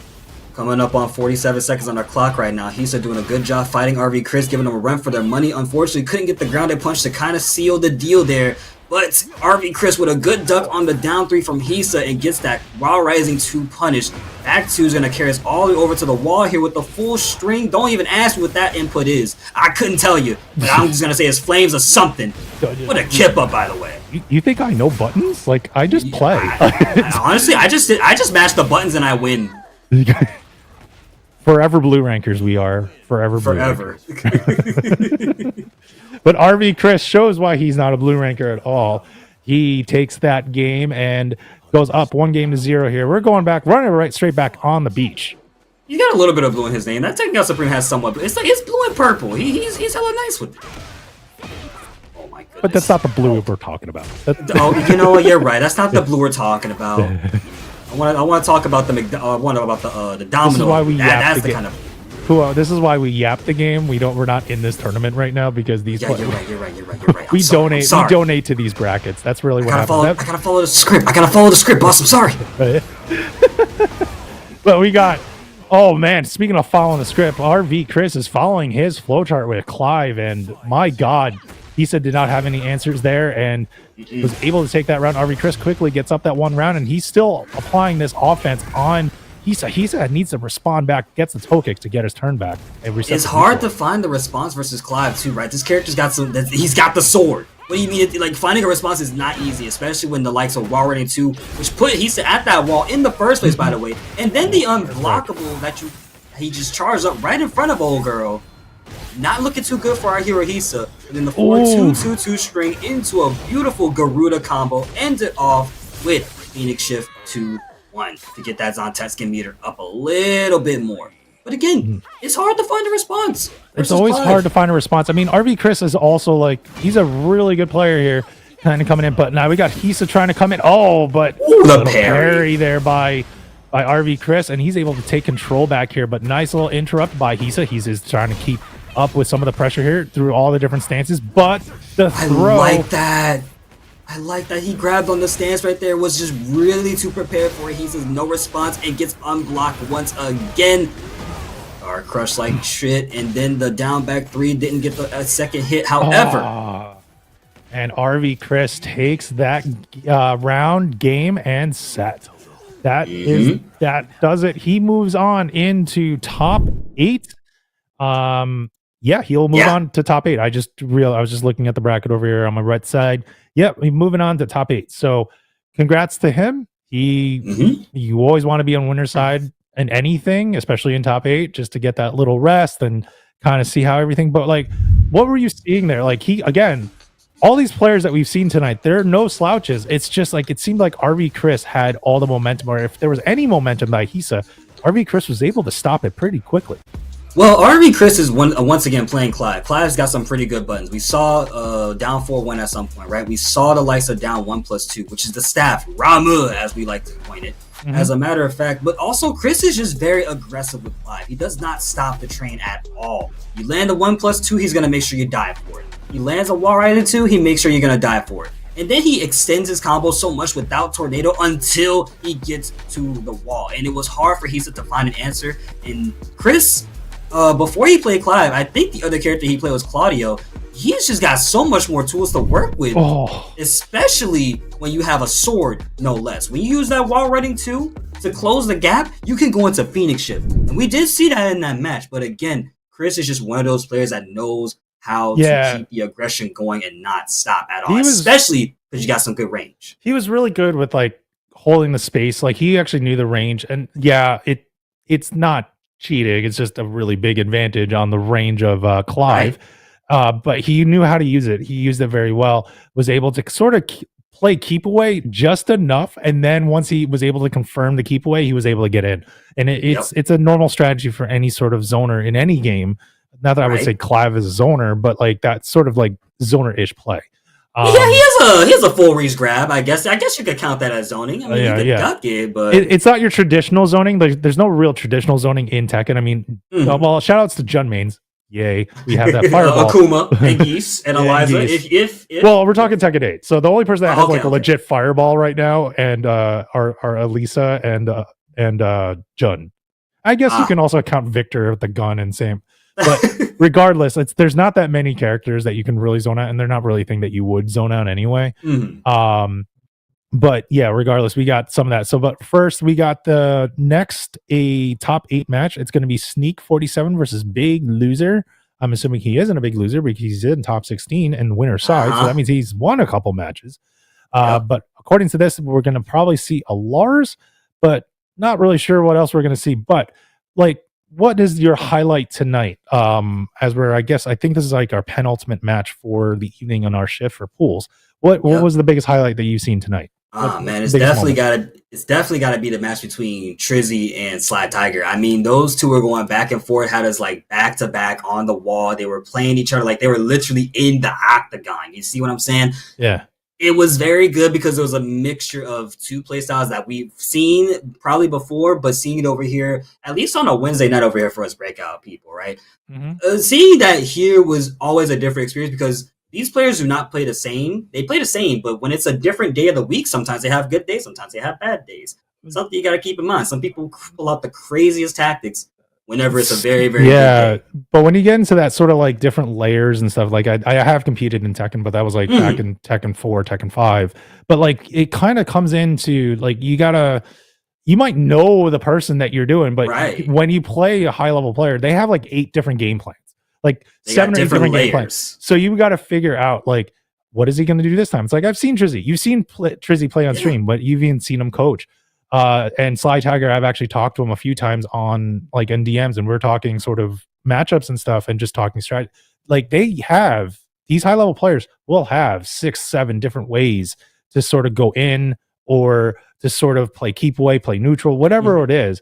S13: Coming up on 47 seconds on our clock right now. Hisa doing a good job fighting RV Chris, giving them a run for their money. Unfortunately, couldn't get the grounded punch to kind of seal the deal there. But RV Chris with a good duck on the down 3 from Hisa and gets that Raw Rising 2 punish. Back 2 is going to carry us all the way over to the wall here with the full string. Don't even ask me what that input is. I couldn't tell you, but I'm just going to say it's flames or something. What a kip up, by the way.
S12: You think I know buttons? Like, I just play.
S13: Honestly, I just mash the buttons and I win.
S12: Forever blue rankers we are. Forever. But RV Chris shows why he's not a blue ranker at all. He takes that game and goes up 1-0 here. We're going back, running right straight back on the beach.
S13: You got a little bit of blue in his name. That Tekken Supreme has somewhat, but it's like it's blue and purple. He's hella nice with it. Oh my goodness.
S12: But that's not the blue we're talking about.
S13: Oh, you know what? You're right. That's not the blue we're talking about. I want to talk about the domino.
S12: This is why we
S13: that's the kind of.
S12: This is why we yap the game. We're not in this tournament right now because these.
S13: Yeah, you're right.
S12: We donate to these brackets. That's really what happens.
S13: I gotta follow the script. Boss. I'm sorry.
S12: But we got. Oh man! Speaking of following the script, RV Chris is following his flowchart with Clive, and my God, Hisa did not have any answers there, and was able to take that round. RV Chris quickly gets up that one round, and he's still applying this offense on. Hisa needs to respond back, gets the toe kick to get his turn back.
S13: It's hard to find the response versus Clive too, right? This character's got he's got the sword. What do you mean? Like, finding a response is not easy, especially when the likes of wall running 2, which put Hisa at that wall in the first place, by the way. And then the unblockable that he just charged up right in front of old girl. Not looking too good for our hero Hisa. And then the 4-2-2-2 string into a beautiful Garuda combo. Ended off with Phoenix Shift 2-1 to get that Tekken meter up a little bit more. But again, it's hard to find a response.
S12: It's always hard to find a response. I mean, RV Chris is also like, he's a really good player here, kind of coming in. But now we got Hisa trying to come in. Oh, but
S13: the parry
S12: there by RV Chris, and he's able to take control back here. But nice little interrupt by Hisa. Hisa's trying to keep up with some of the pressure here through all the different stances. But the throw.
S13: I like that he grabbed on the stance right there, was just really too prepared for it. He says no response and gets unblocked once again. Are crushed like shit, and then the down back 3 didn't get a second hit. However,
S12: and RV Chris takes that round, game, and set. That does it. He moves on into top 8. Yeah, he'll move on to top 8. I was just looking at the bracket over here on my right side. Yep, he's moving on to top 8. So congrats to him. You always want to be on winner's side in anything, especially in top 8, just to get that little rest and kind of see how everything. But like, what were you seeing there? Like, all these players that we've seen tonight, they're no slouches. It's just like, it seemed like RV Chris had all the momentum, or if there was any momentum by Hisa, RV Chris was able to stop it pretty quickly.
S13: Well, RV Chris is once again playing Clive. Clive's got some pretty good buttons. We saw down 4-1 at some point, right? We saw the likes of down 1+2, which is the staff, Ramu, as we like to point it. As a matter of fact, but also Chris is just very aggressive with Clive. He does not stop the train at all. You land a 1+2, he's gonna make sure you die for it. He lands a wall rider 2, he makes sure you're gonna die for it. And then he extends his combo so much without Tornado until he gets to the wall. And it was hard for Hisa to find an answer. And Chris, before he played Clive, I think the other character he played was Claudio. He's just got so much more tools to work with, especially when you have a sword, no less. When you use that wall running 2 to close the gap, you can go into Phoenix Shift. And we did see that in that match. But again, Chris is just one of those players that knows how to keep the aggression going and not stop at all, especially because you got some good range.
S12: He was really good with like holding the space. Like, he actually knew the range. And it's not cheating. It's just a really big advantage on the range of Clive. But he knew how to use it. He used it very well. Was able to sort of play keep away just enough, and then once he was able to confirm the keep away, he was able to get in. And it's a normal strategy for any sort of zoner in any game. Not that I would say Clive is a zoner, but like that sort of like zoner-ish play.
S13: He has a full reach grab. I guess you could count that as zoning. I mean, you could duck it, but
S12: it's not your traditional zoning. There's no real traditional zoning in Tekken. I mean, well, shout outs to Jun mains. Yay, we have that fireball.
S13: Akuma and Geese and Eliza. If
S12: well, we're talking Tekken 8. So the only person that has a legit fireball right now and are Elisa and Jun. I guess you can also count Victor with the gun and Sam. But regardless, there's not that many characters that you can really zone out, and they're not really a thing that you would zone out anyway. But yeah, regardless, we got some of that. So, but first, we got the next top 8 match. It's going to be Sneak 47 versus Big Loser. I'm assuming he isn't a big loser because he's in top 16 and winner side. So that means he's won a couple matches. But according to this, we're going to probably see a Lars, but not really sure what else we're going to see. But like, what is your highlight tonight? I think this is like our penultimate match for the evening on our shift for pools. What was the biggest highlight that you've seen tonight?
S13: Man, it's definitely gotta be the match between Trizzy and Sly Tiger. I mean, those two were going back and forth, had us like back to back on the wall. They were playing each other like they were literally in the octagon. You see what I'm saying?
S12: Yeah.
S13: It was very good because it was a mixture of two play styles that we've seen probably before, but seeing it over here, at least on a Wednesday night over here for us breakout people, right? Seeing that here was always a different experience because these players do not play the same. They play the same, but when it's a different day of the week, sometimes they have good days, sometimes they have bad days. Something you got to keep in mind. Some people pull out the craziest tactics whenever it's a very, very good day.
S12: But when you get into that sort of like different layers and stuff, like I have competed in Tekken, but that was like back in Tekken 4, Tekken 5. But like it kind of comes into like you might know the person that you're doing, but when you play a high level player, they have like 8 different game plans. Like 7 or 8 different game plans. So you got to figure out like what is he going to do this time? It's like, I've seen Trizzy. You've seen Trizzy play on stream, but you've even seen him coach. And Sly Tiger, I've actually talked to him a few times on like in DMs, and we're talking sort of matchups and stuff and just talking strat. Like these high level players will have 6-7 different ways to sort of go in or to sort of play keep away, play neutral, whatever it is.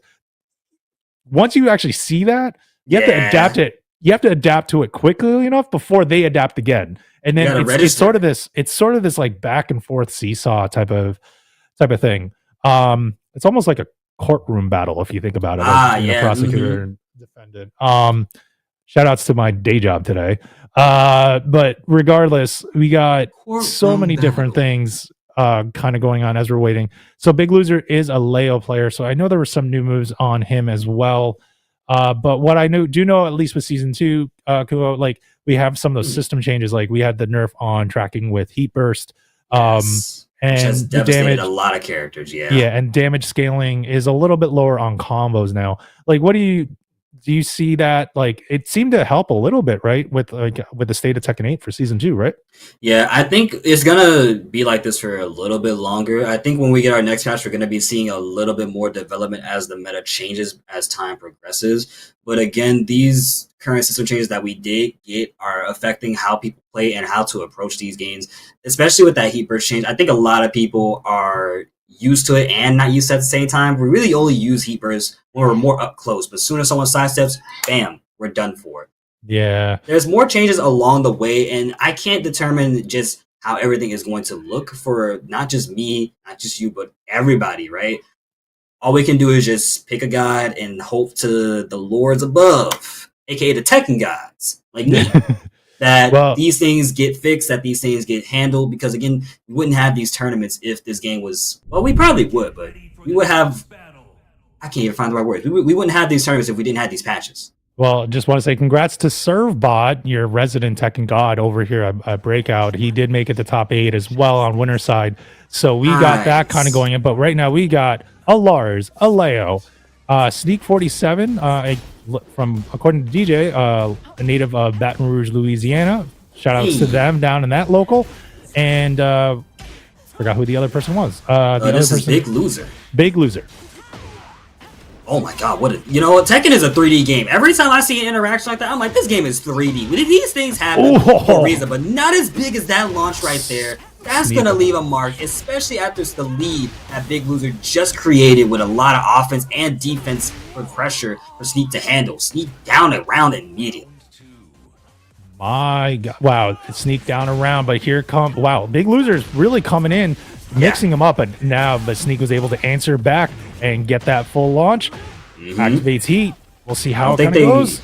S12: Once you actually see that, you have to adapt it. You have to adapt to it quickly enough before they adapt again. And then it's sort of this like back and forth seesaw type of thing. It's almost like a courtroom battle if you think about it. The prosecutor and defendant. Shout outs to my day job today. But regardless, we got so many different things kind of going on as we're waiting. So Big Loser is a Leo player, so I know there were some new moves on him as well. But what I do know, at least with season 2, Kuo, like we have some of those system changes. Like we had the nerf on tracking with Heat Burst. And
S13: which has
S12: the
S13: devastated
S12: damage,
S13: a lot of characters. Yeah,
S12: and damage scaling is a little bit lower on combos now. Like, what do you see that? Like, it seemed to help a little bit, right? With the state of Tekken 8 for season 2, right?
S13: Yeah, I think it's gonna be like this for a little bit longer. I think when we get our next patch, we're gonna be seeing a little bit more development as the meta changes as time progresses. But again, these current system changes that we did get are affecting how people play and how to approach these games, especially with that Heat Burst change. I think a lot of people are used to it and not used to it at the same time. We really only use Heat Burst when we're more up close, but as soon as someone sidesteps, bam, we're done for it.
S12: Yeah.
S13: There's more changes along the way, and I can't determine just how everything is going to look for not just me, not just you, but everybody, right? All we can do is just pick a god and hope to the lords above, aka the Tekken gods, like me, that these things get fixed, that these things get handled. Because again, we wouldn't have these tournaments if this game was, well, we probably would, but we would have, I can't even find the right words. We wouldn't have these tournaments if we didn't have these patches.
S12: Well, just want to say congrats to Servbot, your resident Tekken god over here at Breakout. He did make it to top 8 as well on winner side. So we got that kind of going in. But right now we got a Lars, a Leo, Sneak 47, from, according to DJ, a native of Baton Rouge, Louisiana. Shout outs to them down in that local. And forgot who the other person was.
S13: This is Big Loser.
S12: Big Loser.
S13: Oh my god, Tekken is a 3D game. Every time I see an interaction like that, I'm like, this game is 3D. These things happen for a reason, but not as big as that launch right there. That's going to leave a mark, especially after the lead that Big Loser just created with a lot of offense and defense for pressure for Sneak to handle. Sneak down around immediately.
S12: My god. Wow, Sneak down around, but here come, Big Loser's really coming in, mixing them up, but Sneak was able to answer back and get that full launch. Activates Heat. We'll see how it kind of goes.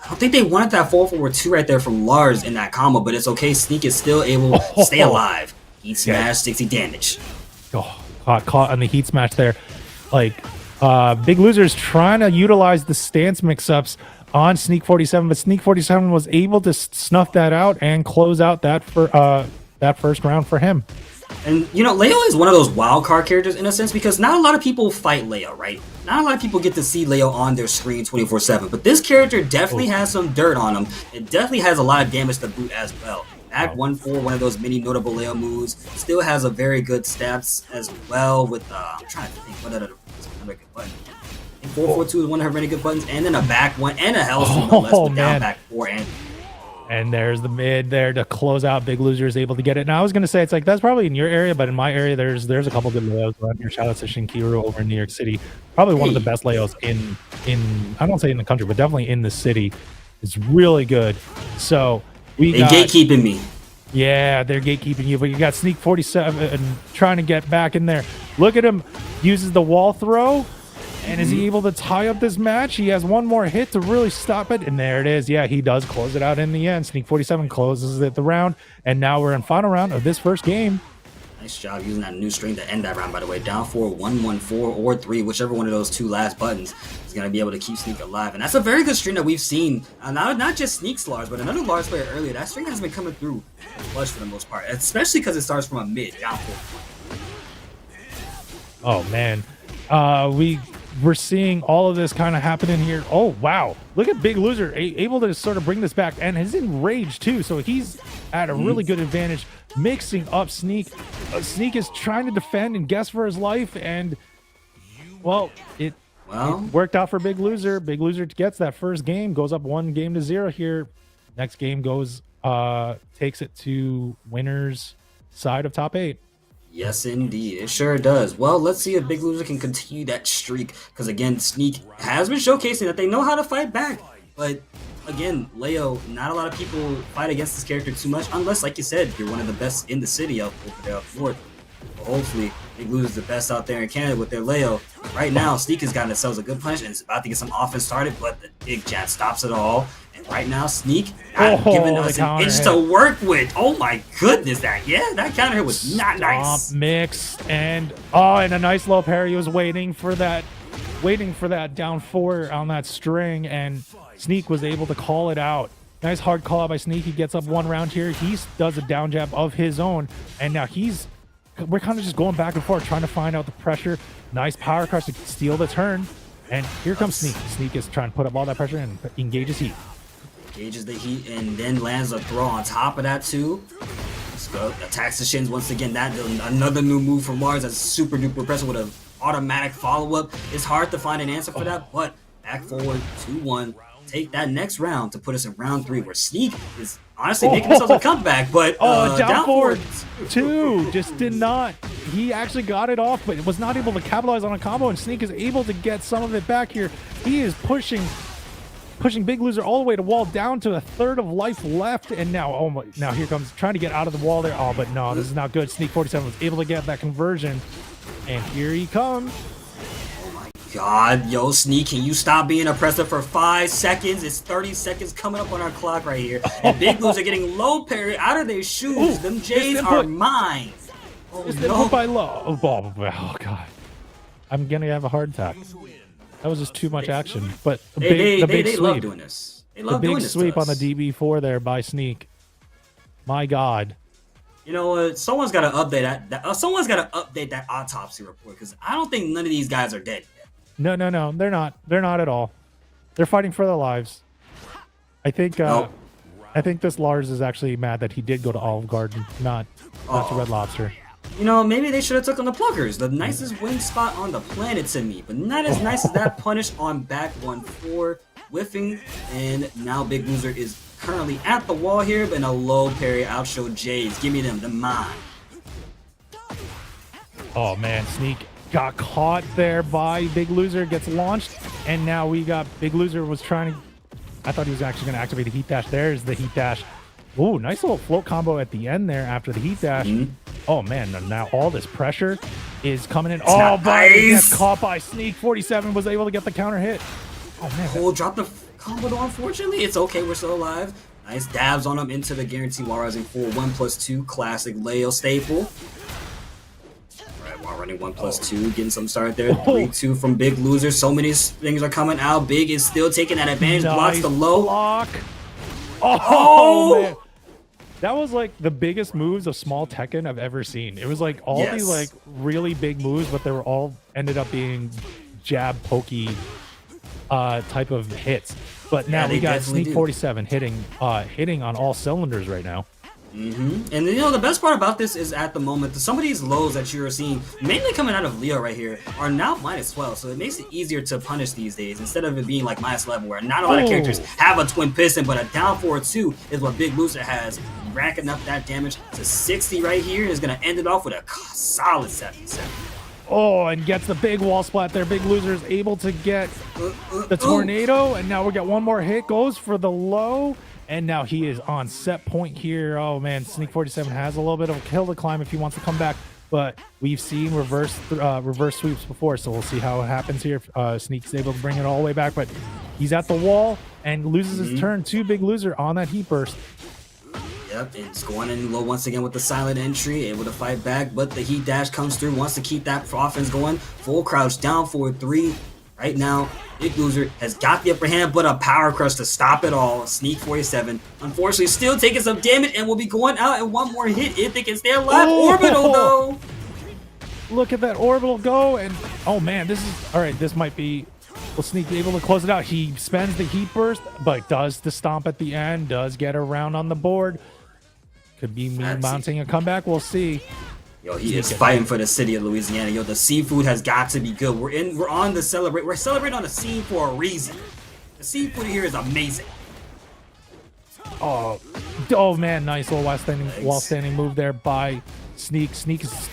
S13: I don't think they wanted that 4-4-2 right there from Lars in that combo, but it's okay. Sneak is still able to stay alive. Heat smash, 60 damage.
S12: Caught on the Heat smash there. Like, Big Loser's trying to utilize the stance mix-ups on Sneak 47, but Sneak 47 was able to snuff that out and close out that first round for him.
S13: And, Leo is one of those wild card characters in a sense because not a lot of people fight Leo, right? Not a lot of people get to see Leo on their screen 24/7, but this character definitely has some dirt on him. It definitely has a lot of damage to boot as well. Act 1-4, one of those many notable Leo moves, still has a very good stats as well with, I'm trying to think, what other good button? 4-4-2 is one of her really good buttons, and then a back one, and a Hellstorm, no less, with down back 4
S12: and there's the mid there to close out. Big Loser is able to get it. Now I was going to say, it's like, that's probably in your area, but in my area, there's a couple good Leos around here. Shout out to Shinkiru over in New York City. Probably one of the best Leos in I don't say in the country, but definitely in the city. It's really good. So
S13: they gatekeeping me.
S12: Yeah, they're gatekeeping you, but you got Sneak 47 and trying to get back in there. Look at him. Uses the wall throw. And is he able to tie up this match? He has one more hit to really stop it. And there it is. Yeah, he does close it out in the end. Sneak 47 closes it the round. And now we're in final round of this first game.
S13: Nice job using that new string to end that round, by the way. Down 4, 1-1-4, or 3, whichever one of those two last buttons is going to be able to keep Sneak alive. And that's a very good string that we've seen. Not just Sneak's Lars, but another Lars player earlier. That string has been coming through clutch for the most part, especially because it starts from a mid, down 4.
S12: Oh, man. We're seeing all of this kind of happening here. Oh, wow. Look at Big Loser able to sort of bring this back, and he's in rage too. So he's at a really good advantage, mixing up Sneak. Sneak is trying to defend and guess for his life, and well, it worked out for Big Loser. Big Loser gets that first game, goes up 1-0 here. Next game goes takes it to winner's side of top 8.
S13: Yes, indeed. It sure does. Well, let's see if Big Loser can continue that streak. Because, again, Sneak has been showcasing that they know how to fight back. But, again, Leo, not a lot of people fight against this character too much. Unless, like you said, you're one of the best in the city over there up north. But hopefully, Big Loser's the best out there in Canada with their Leo. Right now, Sneak has gotten themselves a good punch and is about to get some offense started. But the big jab stops it all. Right now, Sneak not giving us an inch to work with. Oh my goodness, that counter hit was not nice.
S12: Mix and a nice low parry. He was waiting for that down 4 on that string, and Sneak was able to call it out. Nice hard call out by Sneak. He gets up 1 round here. He does a down jab of his own, and now we're kind of just going back and forth trying to find out the pressure. Nice power crush to steal the turn, and here comes Sneak. Sneak is trying to put up all that pressure and engages heat.
S13: Engages the heat and then lands a throw on top of that too. Let's go. Attacks the shins once again. That another new move from Mars that's super duper impressive with an automatic follow-up. It's hard to find an answer for that, but back forward 2-1. Take that next round to put us in round 3 where Sneak is honestly making themselves a comeback, but
S12: down forward 2 just did not. He actually got it off, but was not able to capitalize on a combo, and Sneak is able to get some of it back here. He is pushing Big Loser all the way to wall, down to a third of life left, and now now here comes trying to get out of the wall there. Oh, but no, this is not good. Sneak 47 was able to get that conversion, and here he comes.
S13: Oh my god, yo, Sneak, can you stop being oppressive for 5 seconds? It's 30 seconds coming up on our clock right here, and Big Loser getting low parry out of their shoes. Them J's are mine. Oh no!
S12: By low. Oh god, I'm gonna have a heart attack. That was just too much action, but the big
S13: they
S12: sweep.
S13: love doing this. They love doing this.
S12: The big sweep on the DB4 there by Sneak. My God.
S13: You know what? Someone's got to update that. Someone's got to update that autopsy report because I don't think none of these guys are dead yet.
S12: No, they're not. They're not at all. They're fighting for their lives. I think. I think this Lars is actually mad that he did go to Olive Garden, not to Red Lobster.
S13: You know, maybe they should have took on the Pluckers, the nicest wing spot on the planet to me, but not as nice as that punish on back 1-4, whiffing, and now Big Loser is currently at the wall here, but in a low parry outshow Jays. Give me them, the mine.
S12: Oh man, Sneak got caught there by Big Loser, gets launched, and now we got Big Loser was trying to, I thought he was actually going to activate the heat dash. There's the heat dash. Ooh, nice little float combo at the end there after the heat dash. Oh man, now all this pressure is coming in. But he gets caught by Sneak. 47 was able to get the counter hit. Oh man.
S13: Cole dropped the combo though, unfortunately. It's okay, we're still alive. Nice dabs on him into the guarantee while rising full 1+2 classic Leo staple. Alright, while running 1+2, getting some start there. 3-2 from Big Loser. So many things are coming out. Big is still taking that advantage. Blocks the low.
S12: Block. Oh man. That was like the biggest moves of small Tekken I've ever seen. It was like all these like really big moves, but they were all ended up being jab pokey type of hits. But now we got Sneak 47 hitting on all cylinders right now.
S13: And you know the best part about this is at the moment some of these lows that you're seeing mainly coming out of Leo right here are now -12, so it makes it easier to punish these days instead of it being like -11 where not a lot of characters have a twin piston, but a down forward 2 is what Big Loser has, racking up that damage to 60 right here, and is going to end it off with a solid 77.
S12: Oh, and gets the big wall splat there. Big Loser is able to get the tornado, and now we got one more hit, goes for the low. And now he is on set point here. Oh man, Sneak 47 has a little bit of a hill to climb if he wants to come back, but we've seen reverse sweeps before, so we'll see how it happens here. Sneak's able to bring it all the way back, but he's at the wall and loses his turn to Big Loser on that heat burst.
S13: Yep, it's going in low once again with the silent entry, able to fight back, but the heat dash comes through, wants to keep that offense going. Full crouch, down forward 3. Right now, Big Loser has got the upper hand, but a power crush to stop it all. Sneak 47, unfortunately, still taking some damage and will be going out in one more hit if they can stay alive. Orbital, though.
S12: Look at that orbital go, and oh man, this is all right. This might be. Will Sneak be able to close it out? He spends the heat burst, but does the stomp at the end. Does get around on the board. Could be me
S13: That's-
S12: mounting a comeback. We'll see.
S13: Yo, he is fighting for the city of Louisiana. Yo, the seafood has got to be good. We're on the celebrate. We're celebrating on the scene for a reason. The seafood here is amazing.
S12: Oh man, nice little while standing move there by Sneak. Sneak is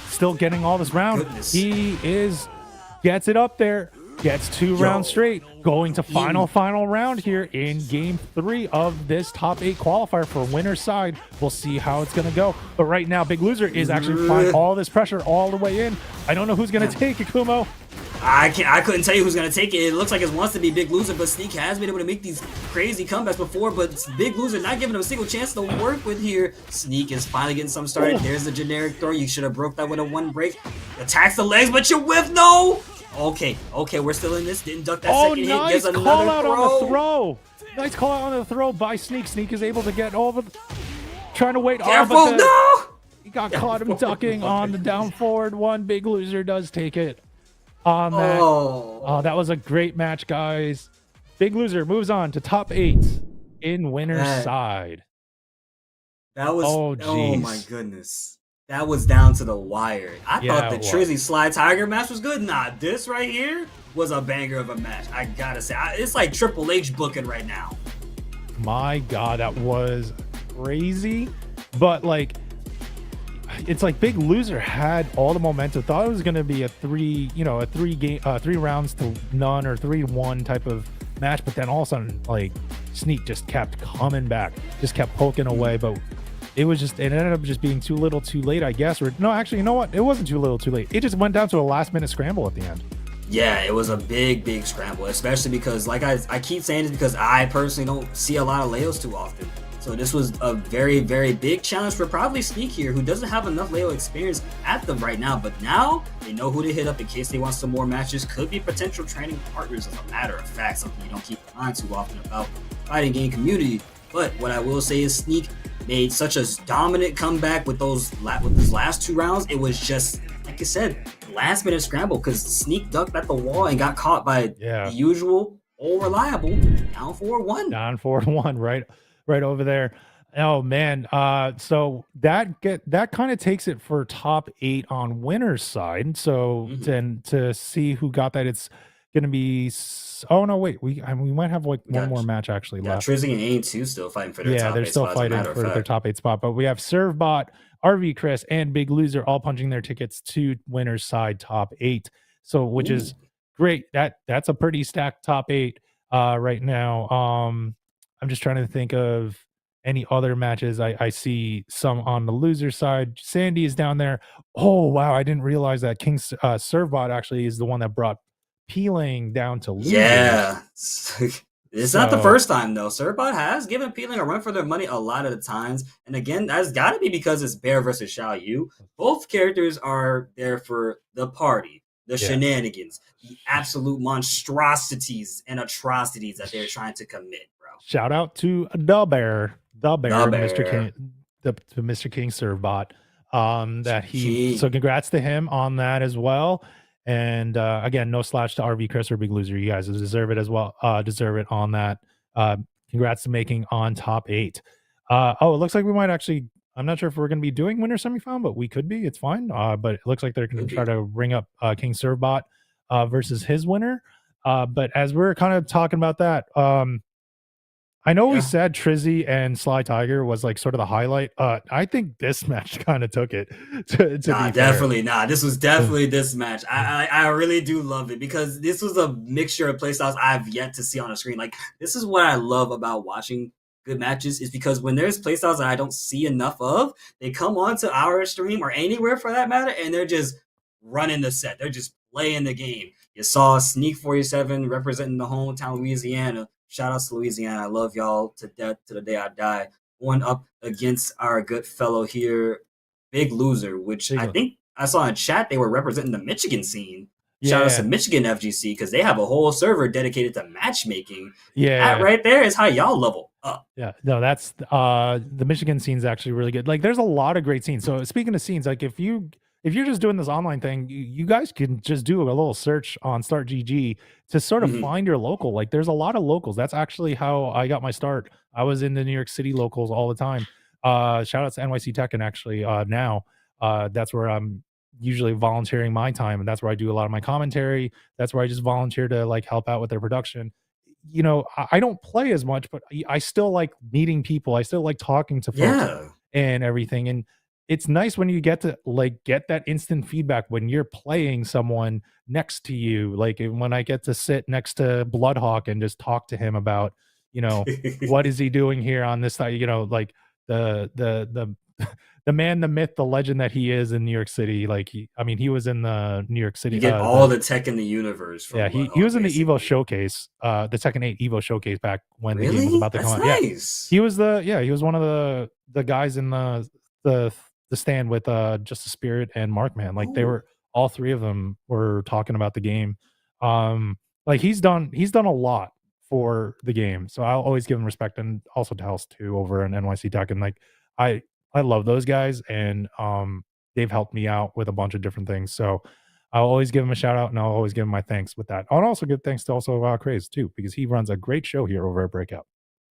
S12: still getting all this round.
S13: Goodness.
S12: He gets it up there. Gets 2 rounds straight. Going to final round here in game 3 of this top 8 qualifier for winner's side. We'll see how it's gonna go. But right now, Big Loser is actually applying all this pressure all the way in. I don't know who's gonna take it, Kumo.
S13: I couldn't tell you who's gonna take it. It looks like it wants to be Big Loser, but Sneak has been able to make these crazy comebacks before, but Big Loser not giving him a single chance to work with here. Sneak is finally getting some started. There's the generic throw. You should have broke that with a 1 break. Attacks the legs, but you whiff. No! Okay, we're still in this. Didn't duck that second hit.
S12: Nice
S13: There's
S12: call
S13: another
S12: out
S13: throw.
S12: on the throw. Nice call out on the throw by Sneak. Sneak is able to get over, trying to wait.
S13: Careful, no!
S12: He got caught him ducking on the down forward one. Big Loser does take it on that. Oh, that was a great match, guys. Big Loser moves on to top 8 in winner's side.
S13: That was,
S12: oh
S13: my goodness. That was down to the wire. I thought the Trizzy Sly Tiger match was good. Nah, this right here was a banger of a match. I gotta say, it's like Triple H booking right now.
S12: My God, that was crazy. But like, it's like Big Loser had all the momentum. Thought it was gonna be a 3 rounds to none or 3-1 type of match. But then all of a sudden, like, Sneak just kept coming back, just kept poking away. But it ended up just being too little too late, I guess. Or no, actually, you know what? It wasn't too little too late. It just went down to a last minute scramble at the end.
S13: Yeah, it was a big scramble, especially because, like I keep saying this because I personally don't see a lot of Leos too often. So this was a very big challenge for probably Sneak here, who doesn't have enough Leo experience at them right now. But now they know who to hit up in case they want some more matches. Could be potential training partners, as a matter of fact, something you don't keep in mind too often about fighting game community. But what I will say is Sneak made such a dominant comeback with those last 2 rounds. It was just, like I said, last minute scramble because Sneak ducked at the wall and got caught by the usual old reliable down 4-1.
S12: Down 4-1, right over there. Oh man, so that kind of takes it for top 8 on winner's side. So then to see who got that, it's gonna be. Oh no, wait. We might have like one more match actually left.
S13: Trizzy and A2 still fighting for their top 8
S12: they're still
S13: spot,
S12: fighting for their top 8 spot. But we have Servbot, RV Chris, and Big Loser all punching their tickets to winner's side top 8. So which is great. That's a pretty stacked top 8 right now. I'm just trying to think of any other matches. I see some on the loser side. Sandy is down there. Oh wow, I didn't realize that King Servbot actually is the one that brought Peeling down to losers.
S13: Yeah. It's not the first time, though. Servbot has given Peeling a run for their money a lot of the times. And again, that's got to be because it's Bear versus Xiao Yu. Both characters are there for the party, the shenanigans, the absolute monstrosities and atrocities that they're trying to commit, bro.
S12: Shout out to the Bear, Mr. King, to Mr. King Servbot. So congrats to him on that as well. And again, no slash to RV Chris or Big Loser. You guys deserve it as well. Deserve it on that. Congrats to making on top 8. It looks like we might actually. I'm not sure if we're going to be doing winner semifinal, but we could be. It's fine. But it looks like they're going to try to bring up King Servbot versus his winner. But as we're kind of talking about that, I know we said Trizzy and Sly Tiger was like sort of the highlight. I think this match kind of took it.
S13: This was definitely this match. I really do love it because this was a mixture of playstyles I've yet to see on a screen. Like, this is what I love about watching good matches, is because when there's playstyles that I don't see enough of, they come onto our stream or anywhere for that matter, and they're just running the set. They're just playing the game. You saw Sneak 47 representing the hometown Louisiana. Shout out to Louisiana. I love y'all to death to the day I die. Going up against our good fellow here, Big Loser, which I think I saw in chat they were representing the Michigan scene. Shout out to Michigan FGC because they have a whole server dedicated to matchmaking. That right there is how y'all level up.
S12: Yeah, no, that's the Michigan scene is actually really good. Like, there's a lot of great scenes. So speaking of scenes, like if you're just doing this online thing, you guys can just do a little search on Start GG to sort of find your local. Like, there's a lot of locals. That's actually how I got my start. I was in the New York City locals all the time. Shout out to NYC Tekken actually. Now, that's where I'm usually volunteering my time, and that's where I do a lot of my commentary. That's where I just volunteer to like help out with their production. I don't play as much, but I still like meeting people. I still like talking to folks
S13: Yeah.
S12: and everything. And it's nice when you get to like get that instant feedback when you're playing someone next to you. Like when I get to sit next to Bloodhawk and just talk to him about, what is he doing here on this side, like the the man, the myth, the legend that he is in New York City. Like he was in the New York City.
S13: You get all the tech in the universe. From
S12: Yeah, he was in the Evo showcase, the Tekken 8 Evo showcase back when the game was about to
S13: That's
S12: come out.
S13: nice.
S12: Yeah, he was one of the guys in the stand with Justice Spirit and Markman. Like they were all three of them were talking about the game. Like he's done a lot for the game, so I'll always give him respect, and also to House too over in NYC Tech. And like I love those guys, and they've helped me out with a bunch of different things. So I'll always give him a shout out, and I'll always give him my thanks with that. I'll also give thanks to Craze too, because he runs a great show here over at Breakout.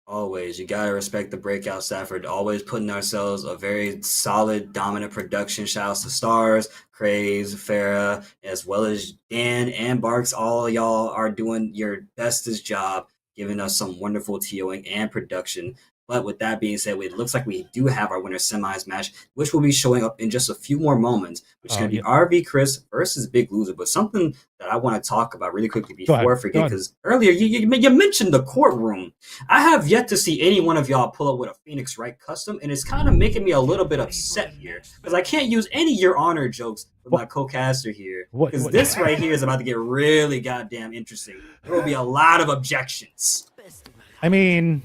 S13: Always, you gotta respect the Breakout staff for always putting ourselves a very solid, dominant production. Shouts to Stars, Craze, Farah, as well as Dan and Barks. All of y'all are doing your bestest job, giving us some wonderful TOing and production. But with that being said, it looks like we do have our winner semis match, which will be showing up in just a few more moments, which is going to be RV Chris versus Big Loser. But something that I want to talk about really quickly before I forget, because earlier you mentioned the courtroom. I have yet to see any one of y'all pull up with a Phoenix Wright custom, and it's kind of making me a little bit upset here, because I can't use any Your Honor jokes with my co-caster here, because this right here is about to get really goddamn interesting. There will be a lot of objections.
S12: I mean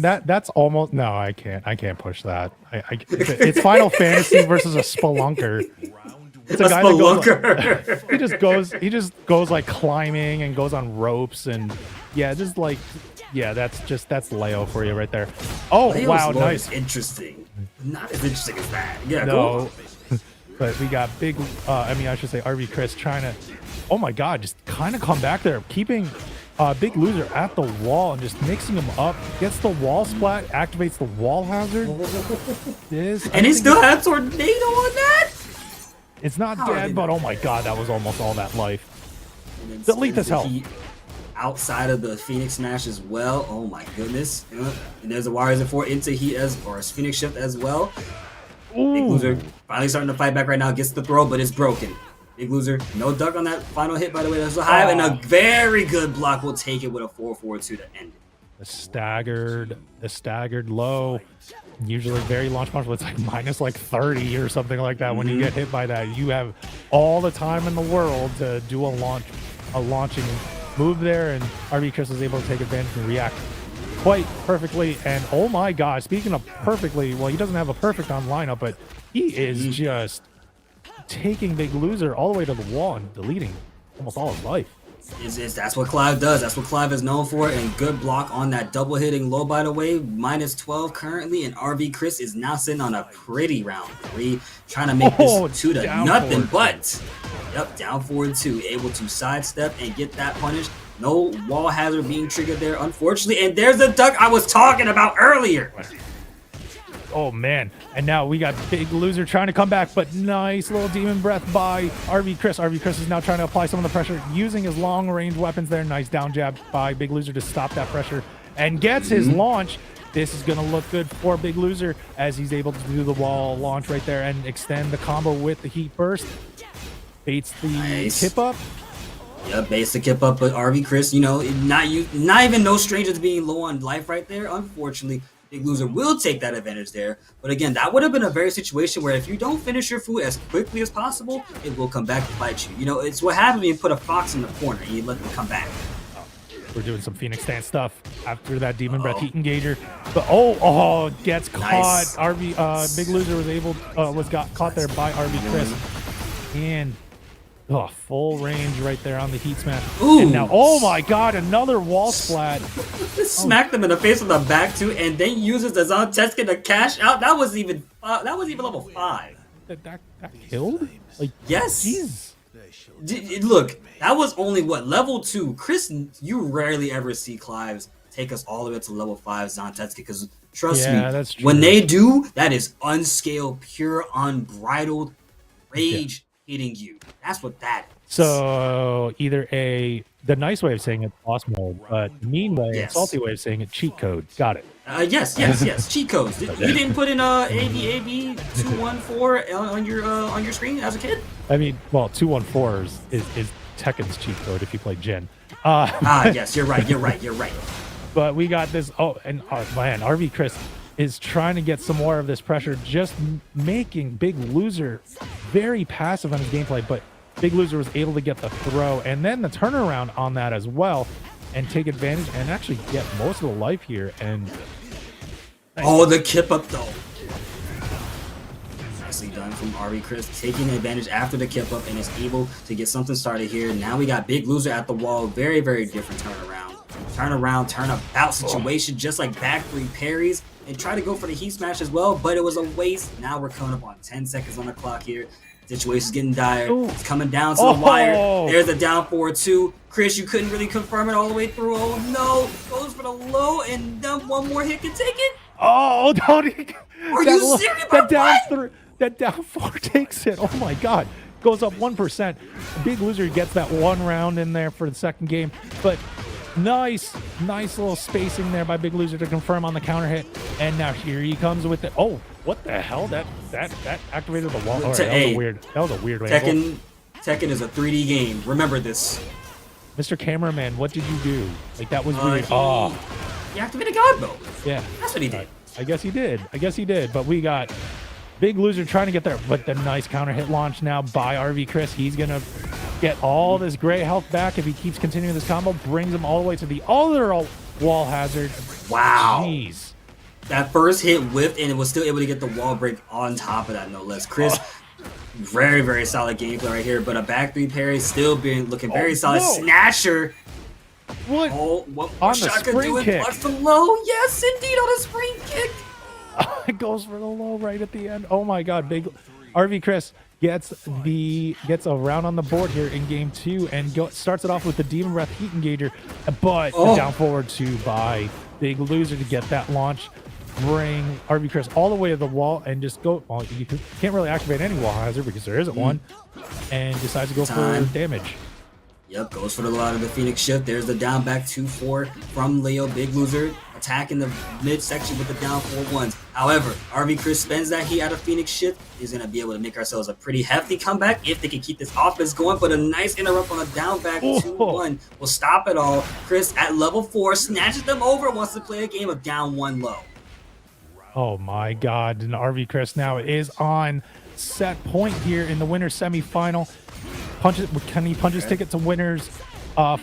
S12: that's almost no. I can't push that. It's Final Fantasy versus a spelunker. It's a guy that goes, he just goes like climbing and goes on ropes and that's Leo for you right there. Oh
S13: Leo's
S12: wow,
S13: lore
S12: nice,
S13: is interesting. Not as interesting as that. Yeah,
S12: no. Cool. But we got big. I should say RV Chris trying to. Oh my God, just kind of come back there, keeping. Big Loser at the wall and just mixing him up. Gets the wall splat, activates the wall hazard.
S13: And he still has Tornado on that?
S12: It's not dead, but oh my God, that was almost all that life. Delete this help.
S13: Outside of the Phoenix Smash as well. Oh my goodness. And there's a Warriors for into heat as Phoenix Shift as well.
S12: Ooh.
S13: Big Loser finally starting to fight back right now. Gets the throw, but it's broken. Big Loser, no duck on that final hit, by the way. That's a high and a very good block. We'll take it with a 4-4-2 to end it.
S12: The staggered low. Usually very launch punch, it's like minus 30 or something like that. When you get hit by that, you have all the time in the world to do a launching move there, and RV Chris is able to take advantage and react quite perfectly. And oh my God, speaking of perfectly, well, he doesn't have a perfect on lineup, but he is just taking Big Loser all the way to the wall and deleting almost all his life.
S13: That's what Clive does. That's what Clive is known for. And good block on that double hitting low, by the way. Minus 12 currently. And RV Chris is now sitting on a pretty round 3. Trying to make this 2 to nothing. But, down forward 2. Able to sidestep and get that punish. No wall hazard being triggered there, unfortunately. And there's the duck I was talking about earlier.
S12: Oh man, and now we got Big Loser trying to come back, but nice little demon breath by RV Chris. RV Chris is now trying to apply some of the pressure using his long range weapons there. Nice down jab by Big Loser to stop that pressure and gets his launch. This is going to look good for Big Loser as he's able to do the wall launch right there and extend the combo with the heat burst. Baits the tip up.
S13: Yeah, baits the kip up, but RV Chris, not even no stranger to being low on life right there. Unfortunately, Big Loser will take that advantage there. But again, that would have been a very situation where if you don't finish your food as quickly as possible, it will come back to bite you. It's what happens when you put a fox in the corner and you let them come back.
S12: We're doing some Phoenix stance stuff after that Demon Breath Heat Engager. But gets caught.
S13: Nice.
S12: Big Loser was got caught there by RV Chris. And full range right there on the heat smash.
S13: Ooh.
S12: And now, oh my God, another wall splat.
S13: Smacked him in the face with the back too, and then uses the Zon-Teskin to cash out. That was even level 5.
S12: That killed?
S13: Yes.
S12: Jeez.
S13: Look, that was only level 2. Chris, you rarely ever see Clives take us all the way to level 5 Zon-Teskin, because Trust
S12: Yeah,
S13: me.
S12: that's true.
S13: When they do, that is unscaled, pure, unbridled rage hitting you. That's what that is.
S12: So either the nice way of saying it, boss mode, but mean way,
S13: Yes.
S12: salty way of saying it, cheat code. Got it.
S13: Yes. Cheat codes. You didn't put in AB 214 on your screen as a kid?
S12: I mean, well, 214 is Tekken's cheat code if you play Jin.
S13: Yes, you're right.
S12: But we got this. Oh, and man, RV Chris is trying to get some more of this pressure, just making Big Loser very passive on his gameplay. But Big Loser was able to get the throw and then the turnaround on that as well, and take advantage and actually get most of the life here. And
S13: oh, the kip up though. Nicely done from RV Chris, taking advantage after the kip up and is able to get something started here. Now we got Big Loser at the wall. Very, very different turnabout situation, just like back three parries, and try to go for the heat smash as well, but it was a waste. Now we're coming up on 10 seconds on the clock here. Situation's getting dire. It's coming down to the wire. There's a down forward two. Chris, you couldn't really confirm it all the way through. Oh no, goes for the low, and then one more hit can take it.
S12: oh, don't
S13: Are you serious?
S12: That down four takes it. Oh my god. Goes up 1%. Big Loser gets that one round in there for the second game. But nice little spacing there by Big Loser to confirm on the counter hit. And now here he comes with it. Oh, what the hell? That activated the wall. All right, that was a weird way.
S13: Tekken is a 3D game. Remember this.
S12: Mr. Cameraman, what did you do? Like, that was weird.
S13: He activated God mode.
S12: Yeah.
S13: That's what he did.
S12: I guess he did. But we got Big Loser trying to get there. But the nice counter hit launch now by RV Chris. He's going to get all this gray health back if he keeps continuing this combo. Brings him all the way to the other wall hazard.
S13: Wow.
S12: Jeez.
S13: That first hit whiffed and it was still able to get the wall break on top of that, no less. Chris, very, very solid gameplay right here. But a back three parry still looking very solid.
S12: Whoa.
S13: Snatcher.
S12: What?
S13: Oh, one
S12: On
S13: more
S12: the
S13: shot could
S12: spring
S13: do it.
S12: kick.
S13: Plus the low. Yes, indeed, on a spring kick.
S12: It goes for the low right at the end. Oh my god, Big RV Chris gets a round on the board here in game 2 and starts it off with the Demon Breath Heat Engager, but the down forward 2 by Big Loser to get that launch, bring RV Chris all the way to the wall and just go. Well, you can't really activate any wall hazard because there isn't one, and decides to go for damage.
S13: Yep, goes for the lot of the Phoenix Shift. There's the down back 2-4 from Leo. Big Loser attacking the midsection with the down 4-1s. However, RV Chris spends that heat out of Phoenix Shift. He's going to be able to make ourselves a pretty hefty comeback if they can keep this offense going. But a nice interrupt on a down back 2-1 will stop it all. Chris at level 4 snatches them over, wants to play a game of down 1 low.
S12: Oh my god, and RV Chris now is on set point here in the winner's semifinal. Can he punch his ticket to winner's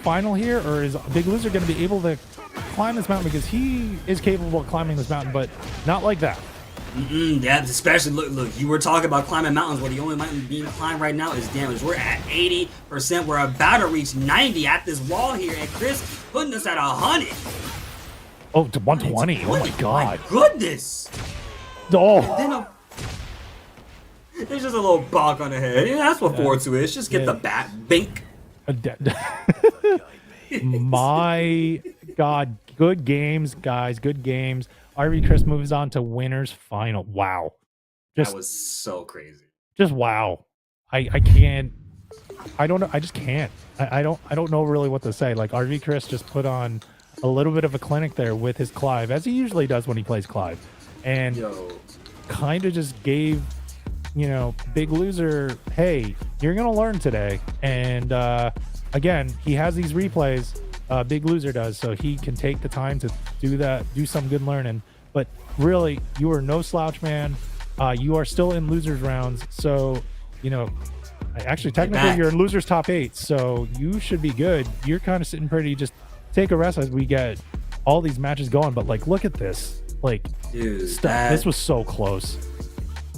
S12: final here, or is Big Loser going to be able to climb this mountain? Because he is capable of climbing this mountain, but not like that.
S13: Yeah, especially look, you were talking about climbing mountains where the only mountain being climbed right now is damage. We're at 80%. We're about to reach 90 at this wall here, and Chris putting us at 100.
S12: Oh, to 120. Oh my god.
S13: My goodness.
S12: Oh.
S13: And then there's just a little bonk on the head. Yeah, that's what 4-2 is. Just get the bat. Bink.
S12: My god. Good games, guys. Good games. RV Chris moves on to winner's final. Wow.
S13: That was so crazy.
S12: Just wow. I can't. I don't know. I just can't. I don't know really what to say. Like, RV Chris just put on a little bit of a clinic there with his Clive, as he usually does when he plays Clive. And kind of just gave, Big Loser, hey, you're going to learn today. And again, he has these replays, Big Loser does, so he can take the time to do some good learning. But really, you are no slouch, man. You are still in losers rounds. So, actually, technically, you're in losers top 8. So you should be good. You're kind of sitting pretty. Just take a rest as we get all these matches going. But, like, look at this. Like,
S13: dude,
S12: this was so close.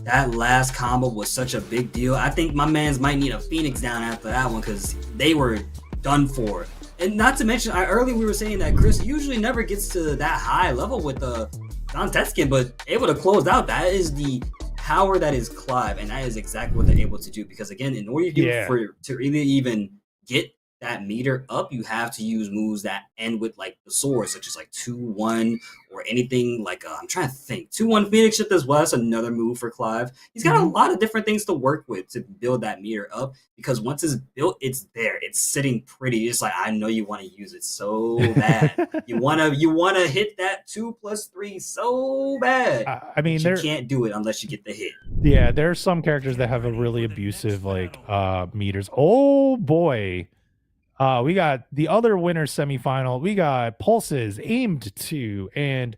S13: That last combo was such a big deal. I think my mans might need a Phoenix down after that one because they were done for. And not to mention, earlier we were saying that Chris usually never gets to that high level with the Tekken, but able to close out. That is the power that is Clive, and that is exactly what they're able to do. Because again, in order to really even get that meter up, you have to use moves that end with like the sword, such as like 2-1 or anything like I'm trying to think. 2-1 Phoenix Shift as well. That's another move for Clive. He's got a lot of different things to work with to build that meter up, because once it's built, it's there. It's sitting pretty. It's like, I know you want to use it so bad. you wanna hit that 2+3 so bad.
S12: I mean,
S13: you can't do it unless you get the hit.
S12: Yeah, there are some characters that have a really abusive like meters. Oh boy. We got the other winner semifinal. We got Pulses, Aimed 2, and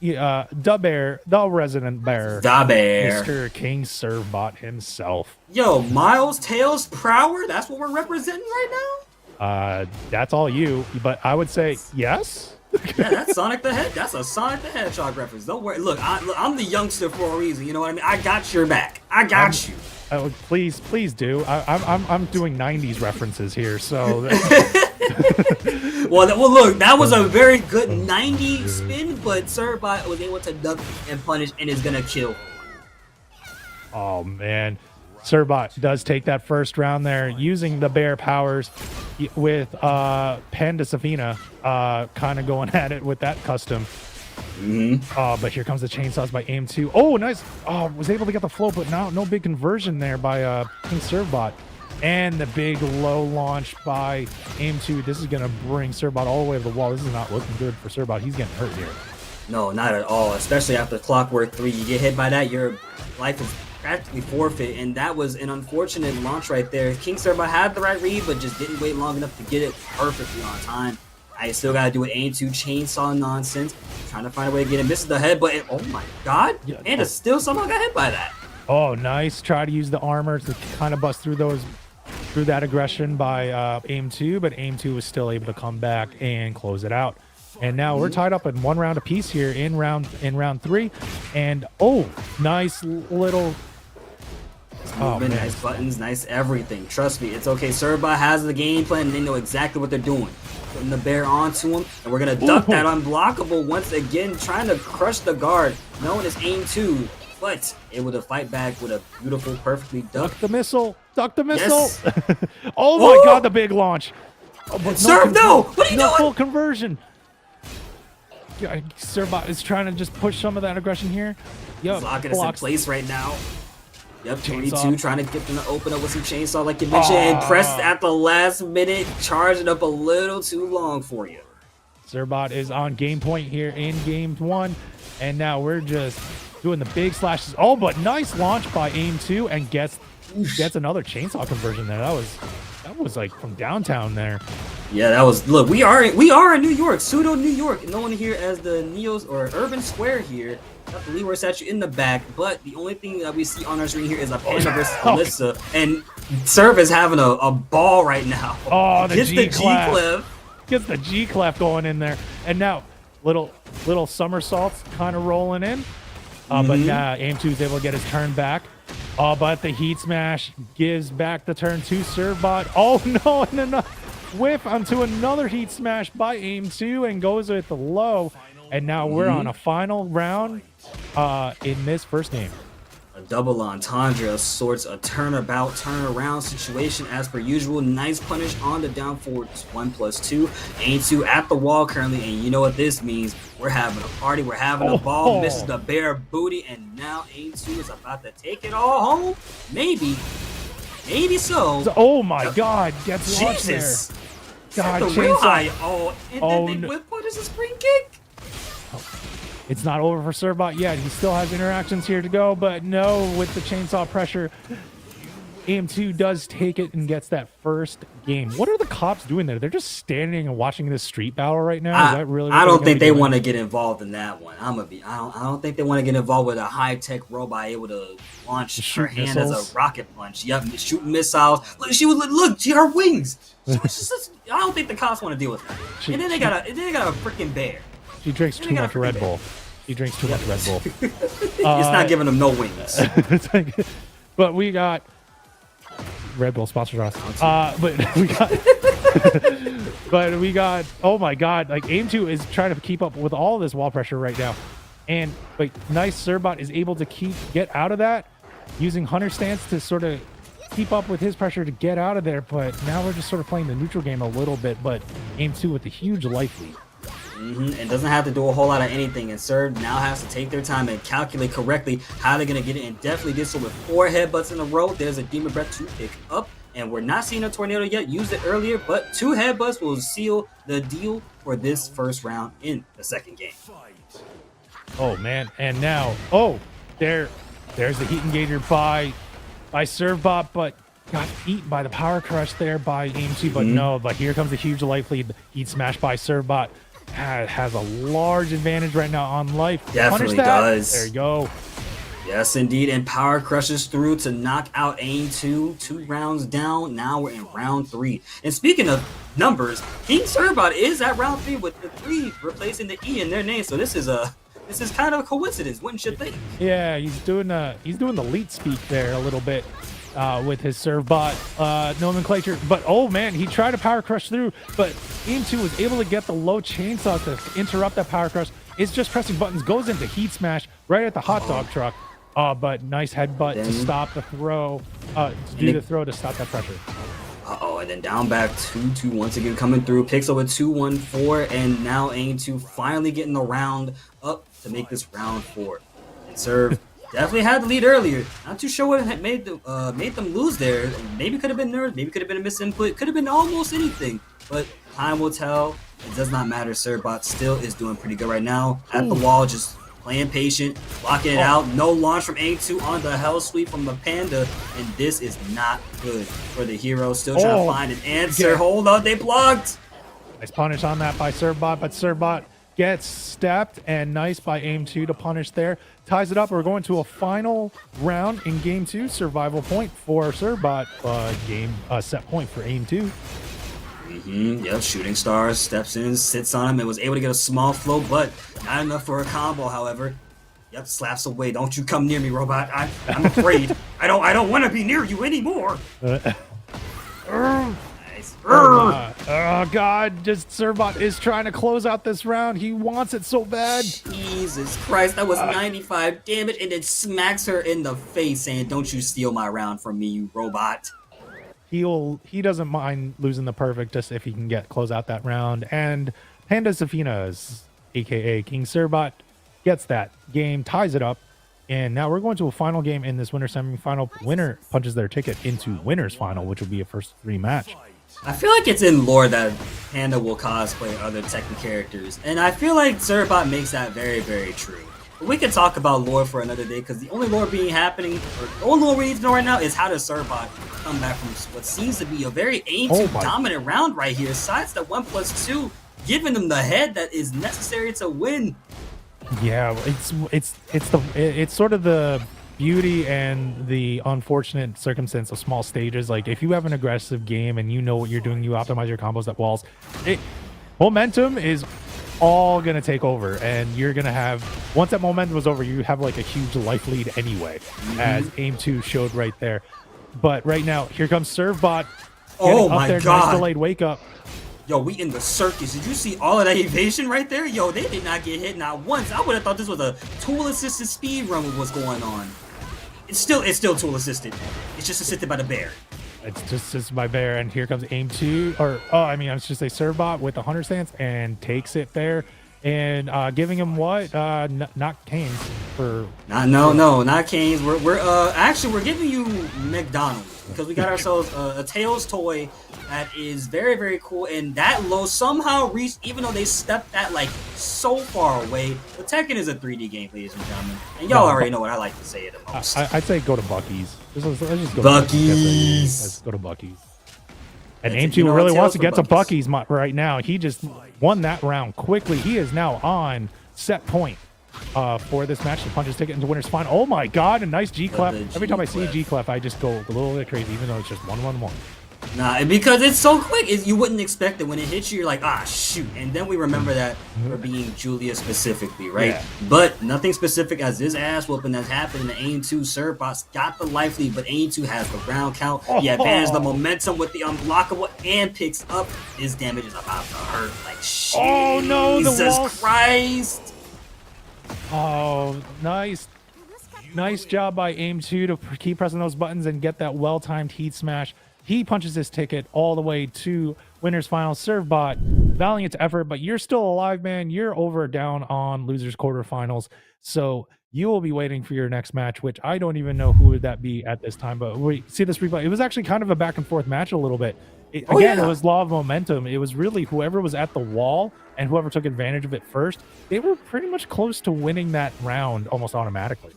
S12: Da Bear, the Resident Bear.
S13: Da Bear.
S12: Mr. King Servbot himself.
S13: Yo, Miles, Tails, Prower, that's what we're representing right
S12: now? That's all you, but I would say yes.
S13: Yeah, that's Sonic the Hedgehog. That's a Sonic the Hedgehog reference. Don't worry. Look, I'm the youngster for a reason. You know what I mean? I got your back. I got you.
S12: Please do. I'm doing 90s references here, so.
S13: well, look, that was a very good 90 spin, but Servbot was able to duck and punish, and is gonna kill.
S12: Oh man, Servbot does take that first round there, using the bear powers with Panda Safina, kind of going at it with that custom. But here comes the chainsaws by Aim 2. Oh, nice. Oh, was able to get the flow, but no big conversion there by King Servbot. And the big low launch by Aim 2. This is going to bring Servbot all the way to the wall. This is not looking good for Servbot. He's getting hurt here.
S13: No, not at all. Especially after Clockwork 3. You get hit by that, your life is practically forfeit. And that was an unfortunate launch right there. King Servbot had the right read, but just didn't wait long enough to get it perfectly on time. I still gotta do an Aim 2 chainsaw nonsense. Trying to find a way to get him. Misses the head, but oh my god. And still somehow got hit by that.
S12: Oh, nice. Try to use the armor to kind of bust through that aggression by Aim 2, but Aim 2 was still able to come back and close it out. And now we're tied up in 1 round apiece here in round 3. And oh, nice little
S13: movement, nice buttons, nice everything. Trust me, it's okay. Servbot has the game plan and they know exactly what they're doing. Putting the bear onto him, and we're gonna duck that unblockable once again, trying to crush the guard, known as Aim 2, but able to fight back with a beautiful, perfectly duck.
S12: The missile! Duck the missile! Yes. Oh my god, the big launch!
S13: Oh, but Serve, no! What are you doing?
S12: Full conversion. Yeah, Servbot is trying to just push some of that aggression here.
S13: Yep, locking us in place right now. Yep, 22 trying to get them to open up with some chainsaw like you mentioned, and pressed at the last minute, charging up a little too long for you.
S12: Servbot is on game point here in game 1, and now we're just doing the big slashes. Oh, but nice launch by Aim 2, and gets another chainsaw conversion there. That was like from downtown there.
S13: Yeah, that was. Look, we are in New York, pseudo New York, known here as the Neos or Urban Square here. Got the Leroy statue in the back, but the only thing that we see on our screen here is a Panda versus Alyssa, and Serv is having a ball right now.
S12: Oh, the G-Clef. Gets the G-Clef going in there, and now little somersaults kind of rolling in. But Aim 2 is able to get his turn back. But the Heat Smash gives back the turn to Servbot. Oh no, and then a whiff onto another Heat Smash by Aim 2 and goes with the low. And now we're on a final round in this first game.
S13: A double entendre of sorts, a turnabout, turnaround situation as per usual. Nice punish on the down forward 1+2. Aim 2 at the wall currently, and you know what this means. We're having a party, we're having a ball. Misses the bear booty, and now Aim 2 is about to take it all home. Maybe so.
S12: Oh my god, gets launched there. God,
S13: the real high. Oh, and then they whip punish a spring kick.
S12: It's not over for Servbot yet. He still has interactions here to go, but no, with the chainsaw pressure, Aim 2 does take it and gets that first game. What are the cops doing there? They're just standing and watching this street battle right now. Is that really?
S13: I don't think they want to get involved in that one. I don't think they want to get involved with a high-tech robot able to launch her hand as a rocket punch. Yep, shooting missiles. Look, her wings. I don't think the cops want to deal with that. And then they got a freaking bear.
S12: She drinks too much Red Bull. She drinks too much Red Bull.
S13: It's not giving them no wings.
S12: But we got Red Bull sponsors us. But we got. Oh my God! Like Aim 2 is trying to keep up with all of this wall pressure right now, and like nice Servbot is able to get out of that using Hunter stance to sort of keep up with his pressure to get out of there, but now we're just sort of playing the neutral game a little bit, but game 2 with a huge life lead.
S13: And doesn't have to do a whole lot of anything, and Serb now has to take their time and calculate correctly how they're going to get it, and definitely did so with 4 headbutts in a row. There's a Demon Breath to pick up, and we're not seeing a Tornado yet. Used it earlier, but 2 headbutts will seal the deal for this first round in the second game.
S12: Oh man, and now, there's the Heat Engager by Servbot, but got eaten by the Power Crush there by AIM2, but no, but here comes a huge life lead. Heat Smash by Servbot. Has a large advantage right now on life.
S13: Definitely does.
S12: There you go.
S13: Yes, indeed. And Power crushes through to knock out AIM2. 2 rounds down. Now we're in round 3. And speaking of numbers, King Servbot is at round 3 with the 3 replacing the E in their name. So this is kind of a coincidence, wouldn't you think?
S12: Yeah, he's doing the lead speak there a little bit. With his Servbot nomenclature, but oh man, he tried to Power Crush through, but AIM2 was able to get the low chainsaw to interrupt that Power Crush. It's just pressing buttons, goes into Heat Smash right at the hot dog truck. But nice headbutt to stop the throw, to do the throw to stop that pressure.
S13: And then down back 2-2 once again coming through, picks up a 2-1-4, and now AIM2 finally getting the round up to make this round 4. And Serve definitely had the lead earlier. Not too sure what had made them lose there. Maybe could have been nerves, maybe could have been a misinput, could have been almost anything. But time will tell. It does not matter. Servbot still is doing pretty good right now. At the wall, just playing patient, blocking it out. No launch from AIM2 on the Hell Sweep from the Panda. And this is not good for the hero. Still trying to find an answer. Hold on, they blocked.
S12: Nice punish on that by Servbot, but Servbot gets stepped, and nice by AIM2 to punish there. Ties it up. We're going to a final round in game 2. Survival point for Servbot. Set point for AIM2.
S13: Yep, Shooting Star steps in, sits on him, and was able to get a small flow, but not enough for a combo, however. Yep, slaps away. Don't you come near me, robot. I'm afraid. I don't want to be near you anymore.
S12: Oh god, just Servbot is trying to close out this round. He wants it so bad.
S13: Jesus Christ, that was 95 damage, and it smacks her in the face saying, don't you steal my round from me, you robot.
S12: He doesn't mind losing the perfect just if he can close out that round. And Panda Safinas, aka King Servbot, gets that game, ties it up. And now we're going to a final game in this winner semifinal. Winner punches their ticket into winner's final, which will be a first 3 match.
S13: I feel like it's in lore that Panda will cosplay other Tekken characters, and I feel like Servbot makes that very, very true. But we could talk about lore for another day, because the only lore we need to know right now is how does Servbot come back from what seems to be a very AIM2 dominant round right here. Sides that 1+2, giving them the head that is necessary to win.
S12: Yeah, it's sort of the beauty and the unfortunate circumstance of small stages. Like if you have an aggressive game and you know what you're doing, you optimize your combos at walls, momentum is all gonna take over, and you're gonna have, once that momentum was over, you have like a huge life lead anyway, as AIM2 showed right there. But right now, here comes Servbot.
S13: Oh my god!
S12: Nice delayed wake up.
S13: Yo, we in the circus. Did you see all of that evasion right there? Yo, they did not get hit not once. I would have thought this was a tool-assisted speed run with what's going on. It's still tool-assisted. It's just assisted by the bear.
S12: It's just by bear, and here comes AIM2, I was just a Servbot with the Hunter stance and takes it there, and giving him what? Not canes for.
S13: Not canes. We're giving you McDonald's because we got ourselves a Tails toy that is very, very cool, and that low somehow reached, even though they stepped that like so far away. But Tekken is a 3D game, ladies and gentlemen, and y'all already know what I like to say it the most.
S12: I'd say go to Buc-ee's. Let's just go
S13: Buc-ee's.
S12: Let's go to Buc-ee's. And AIM2 really wants to get to Buc-ee's right now. He just won that round quickly. He is now on set point for this match to punch his ticket into winner's final. Oh my god, a nice G-Clef. Every time I see a G-Clef, I just go a little bit crazy, even though it's just 1-1-1.
S13: Nah, because it's so quick, you wouldn't expect it. When it hits you, you're like, ah, shoot. And then we remember that for being Julia specifically, right? Yeah. But nothing specific as this ass whooping that's happened in the AIM2. Servbot's got the life lead, but AIM2 has the round count. He advances the momentum with the unblockable and picks up. His damage is about to hurt. Like, shit.
S12: Oh no,
S13: Jesus Christ.
S12: Oh, nice. Nice job by Aim2 to keep pressing those buttons and get that well-timed heat smash. He punches his ticket all the way to winners final. Servbot, valiant effort, but you're still alive, man. You're over down on losers quarterfinals. So you will be waiting for your next match, which I don't even know who would that be at this time. But we see this replay. It was actually kind of a back and forth match a little bit. It was law of momentum. It was really whoever was at the wall and whoever took advantage of it first. They were pretty much close to winning that round almost automatically.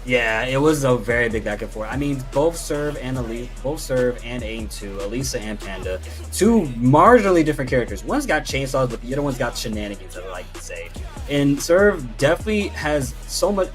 S13: Yeah, it was a very big back and forth. I mean, both Serve and Aim2, Elisa and Panda, two marginally different characters. One's got chainsaws, but the other one's got shenanigans, I like to say. And Serve definitely has so much.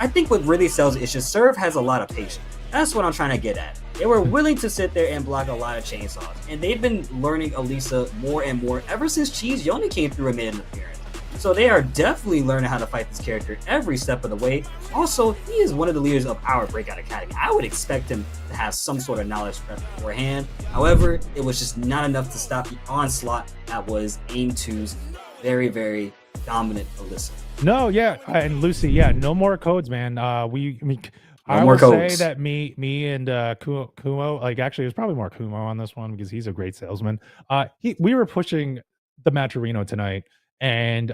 S13: I think what really sells it is just Serve has a lot of patience. That's what I'm trying to get at. They were willing to sit there and block a lot of chainsaws, and they've been learning Elisa more and more ever since Cheese Yoni came through and made an appearance. So they are definitely learning how to fight this character every step of the way. Also, he is one of the leaders of our Breakout Academy. I would expect him to have some sort of knowledge beforehand. However, it was just not enough to stop the onslaught that was Aim2's very, very dominant Elisa.
S12: No, yeah, and Lucy, yeah, no more codes, man. I will say that me and Kumo, like actually, it was probably more Kumo on this one because he's a great salesman. We were pushing the Matcherino tonight. And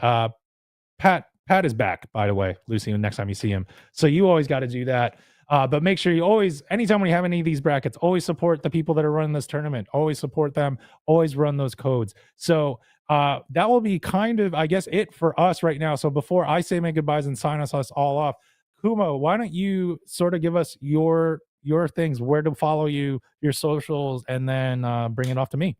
S12: Pat is back, by the way, Lucy, next time you see him. So you always got to do that. But make sure you always, anytime when you have any of these brackets, always support the people that are running this tournament. Always support them. Always run those codes. So that will be kind of, I guess, it for us right now. So before I say my goodbyes and sign us all off, Kumo, why don't you sort of give us your things, where to follow you, your socials, and then bring it off to me.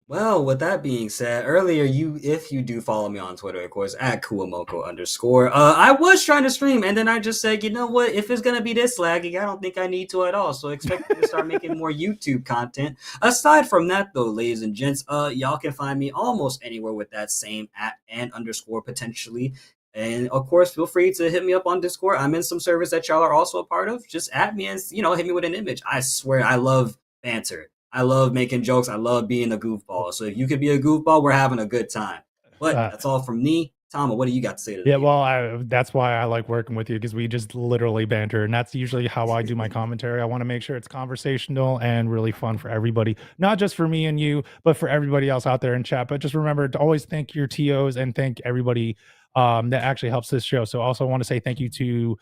S13: Well, with that being said, earlier if you do follow me on Twitter, of course, at Kuomoko_, I was trying to stream, and then I just said, you know what, if it's gonna be this laggy, I don't think I need to at all. So expect me to start making more YouTube content. Aside from that, though, ladies and gents, y'all can find me almost anywhere with that same @and_ potentially. And of course, feel free to hit me up on Discord. I'm in some servers that y'all are also a part of. Just at me and hit me with an image. I swear, I love banter. I love making jokes. I love being a goofball. So if you could be a goofball, we're having a good time. But that's all from me. Tama, what do you got to say to that?
S12: Yeah, well, that's why I like working with you, because we just literally banter, and that's usually how I do my commentary. I want to make sure it's conversational and really fun for everybody, not just for me and you, but for everybody else out there in chat. But just remember to always thank your TOs and thank everybody that actually helps this show. So also want to say thank you to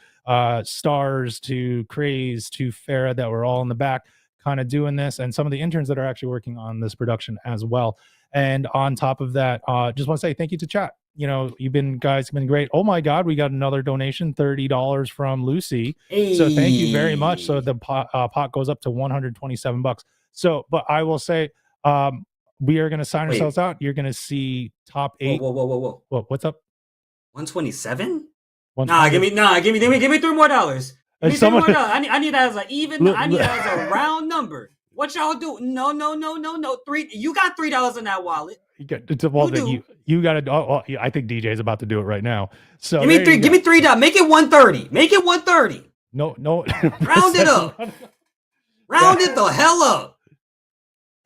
S12: Stars, to Craze, to Farah, that were all in the back kind of doing this, and some of the interns that are actually working on this production as well. And on top of that, just want to say thank you to chat. You've been great. Oh my God, we got another donation, $30 from Lucy. Hey. So thank you very much. So the pot goes up to $127. So, but I will say, we are going to sign ourselves out. You're going to see top 8.
S13: Whoa.
S12: What's up?
S13: 127? Nah, give me $3 more. Give me $3 more. I need that as an even. I need that as a round number. What y'all do? No. $3. You got $3 in that wallet.
S12: You got to. I think DJ's about to do it right now. So
S13: give me $3. Give me $3. Make it 130. Make it 130.
S12: No.
S13: Round it up. Round it the hell up.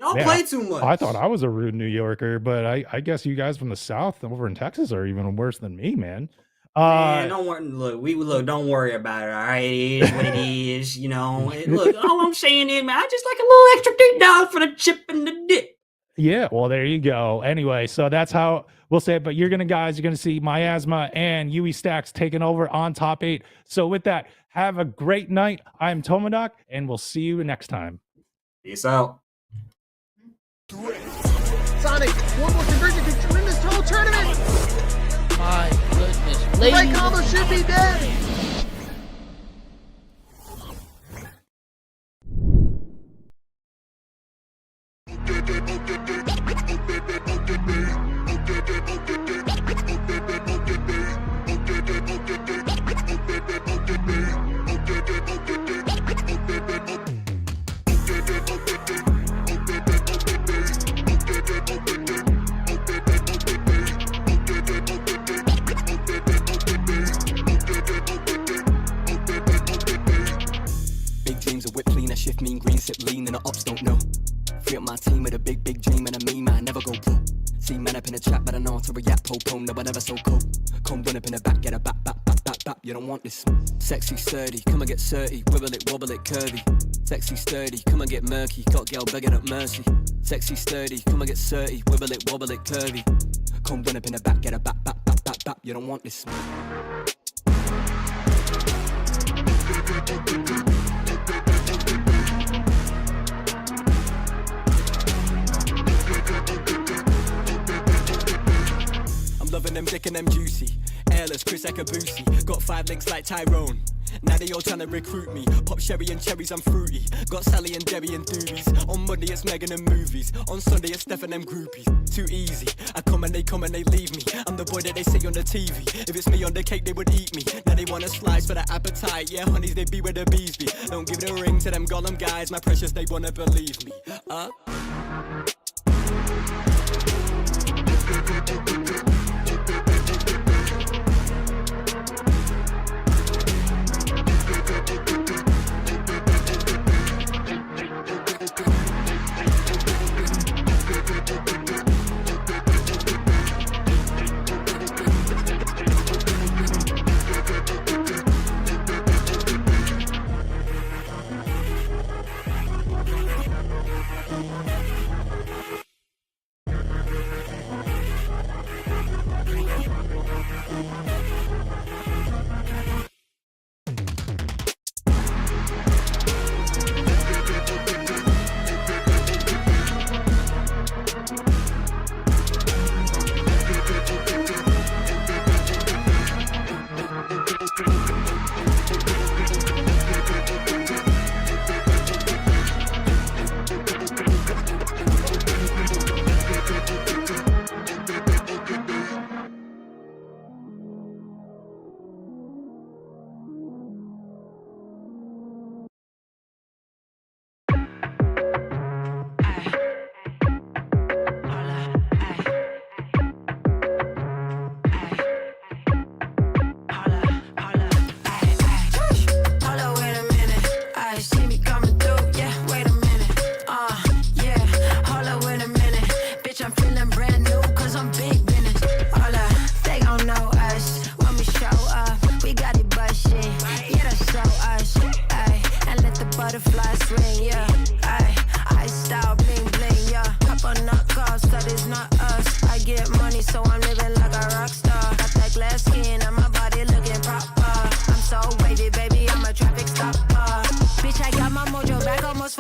S13: Y'all play too much.
S12: I thought I was a rude New Yorker, but I guess you guys from the South over in Texas are even worse than me, man.
S13: Man, don't worry. Don't worry about it. All right, it is what it is. Look, all I'm saying is, man, I just like a little extra $3 for the chip and the dip.
S12: Yeah, well, there you go. Anyway, so that's how we'll say it. But you're gonna see Miasma and Yui Stacks taking over on top 8. So with that, have a great night. I'm Tomodoc, and we'll see you next time.
S13: Peace out.
S4: Sonic, one more conversion to win this whole tournament.
S1: My goodness.
S4: The right combo should be dead.
S14: Shift mean green, sip lean, and the ups don't know. Free up my team with a big dream and a meme, I never go pro. See man up in the chat, but I know how to react, po, no, I never so cold. Come run up in the back, get a back, bap, you don't want this. Sexy sturdy, come and get 30, wibble it, wobble it, curvy. Sexy sturdy, come and get murky, got girl begging up mercy. Sexy sturdy, come and get 30, wibble it, wobble it, curvy. Come run up in the back, get a bap, bap, bap, bap, bap, you don't want this. Loving them dick and them juicy. Airless, Chris Ekabusi. Got 5 links like Tyrone. Now they all trying to recruit me. Pop sherry and cherries, I'm fruity. Got Sally and Debbie and doobies. On Monday it's Megan and movies. On Sunday it's Steph and them groupies. Too easy. I come and they leave me. I'm the boy that they see on the TV. If it's me on the cake, they would eat me. Now they want a slice for the appetite. Yeah, honeys, they be where the bees be. Don't give the ring to them Gollum guys. My precious, they wanna believe me.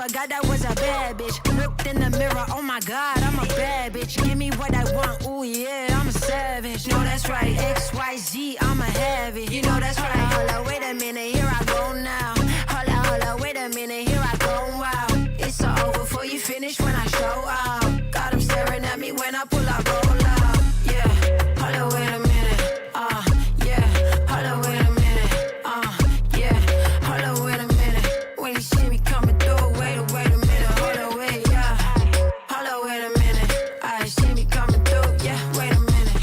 S15: forgot that was a bad bitch. Looked in the mirror, oh my god, I'm a bad bitch. Give me what I want, ooh yeah, I'm a savage. No, that's right, XYZ, I'ma have it. You know that's right. Hold up, wait a minute, here I go now. Hold up, wait a minute, here I go, wow. It's all over before you finish when I show out. Got 'em staring at me when I pull out, roll out. Yeah, hold up, wait a minute, yeah. Hold up, wait a minute, yeah. Hold up, wait a minute. When you see me coming through, wait a minute, hold up, wait, yeah. Hold up, wait a minute. I see me coming through, yeah. Wait a minute,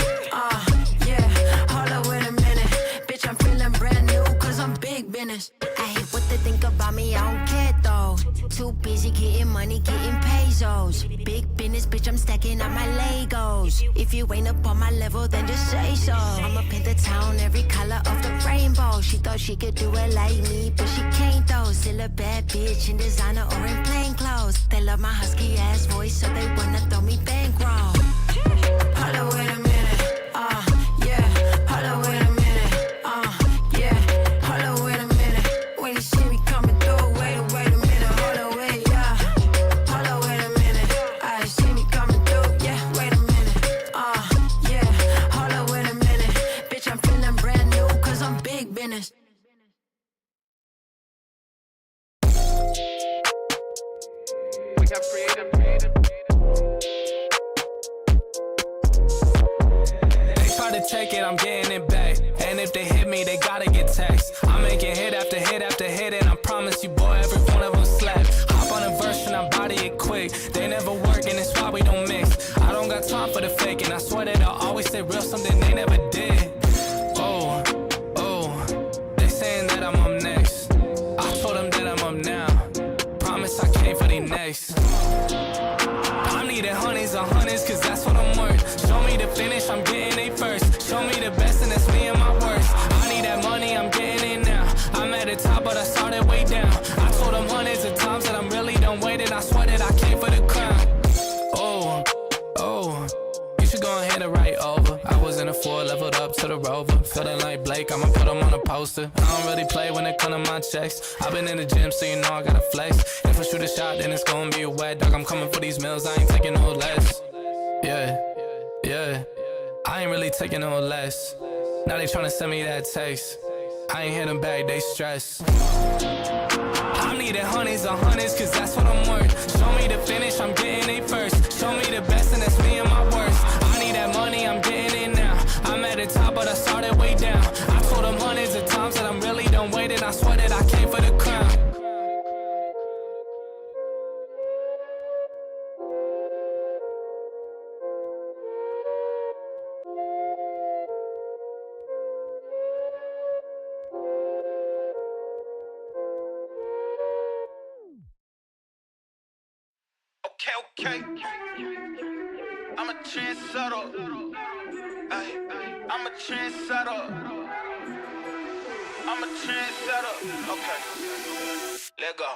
S15: yeah. Hold up, wait a minute. Bitch, I'm feeling brand new, 'cause I'm big business. I hate what they think about me, I don't care though. Too busy getting money, getting pesos. Big business, bitch, I'm stacking up my Legos. If you ain't up on my level, then just say so. I'ma paint the town every color of the rainbow. She thought she could do it like me, but she can't though. Still a bad bitch in designer or in plain clothes. They love my husky ass voice, so they wanna throw me bankroll. Hold up, wait a minute, yeah. Hold up, wait a minute, yeah. Hold up, wait a minute. When you see me coming through, wait a minute, hold up, wait, yeah. Hold up, wait a minute. I see me coming through, yeah. Wait a minute, yeah. Hold up, wait a minute. Bitch, I'm feeling brand new, 'cause I'm big business.
S3: We have creative.
S16: They try to take it, I'm getting it back. And if they hit me, they gotta get taxed. I'm making hit after hit after hit, and I promise you, boy, every one of them slap. Hop on a verse and I body it quick. They never work, and it's why we don't mix. I don't got time for the fake, and I swear that I always say real something they never did. Oh, they saying that I'm up next. I told them that I'm up now. Promise I came for the next. I'm needing honeys on honeys, 'cause that's what I'm worth. Show me the finish, I'm getting it first. Show me the best, and that's me and my worst. I need that money, came for the crown. Oh, oh. You should go ahead and write over. I was in a 4, leveled up to the Rover. Feeling like Blake, I'ma put him on a poster. I don't really play when it come to my checks. I've been in the gym, so you know I gotta flex. If I shoot a shot, then it's gonna be a wet dog. I'm coming for these meals, I ain't taking no less. Yeah, yeah. I ain't really taking no less. Now they tryna send me that text. I ain't hit them back, they stress. I'm needing hundreds on hundreds, cause that's what I'm worth. Show me the finish, I'm getting it first. Show me the best, and that's me and my worst. I need that money, I'm getting it now. I'm at the top, but I started way down. I told them hundreds of times that I'm really done waiting. I swear that I came for the crown.
S10: Okay. I'm a trendsetter. Ay, I'm a trendsetter. I'm a trendsetter. Okay. Let go.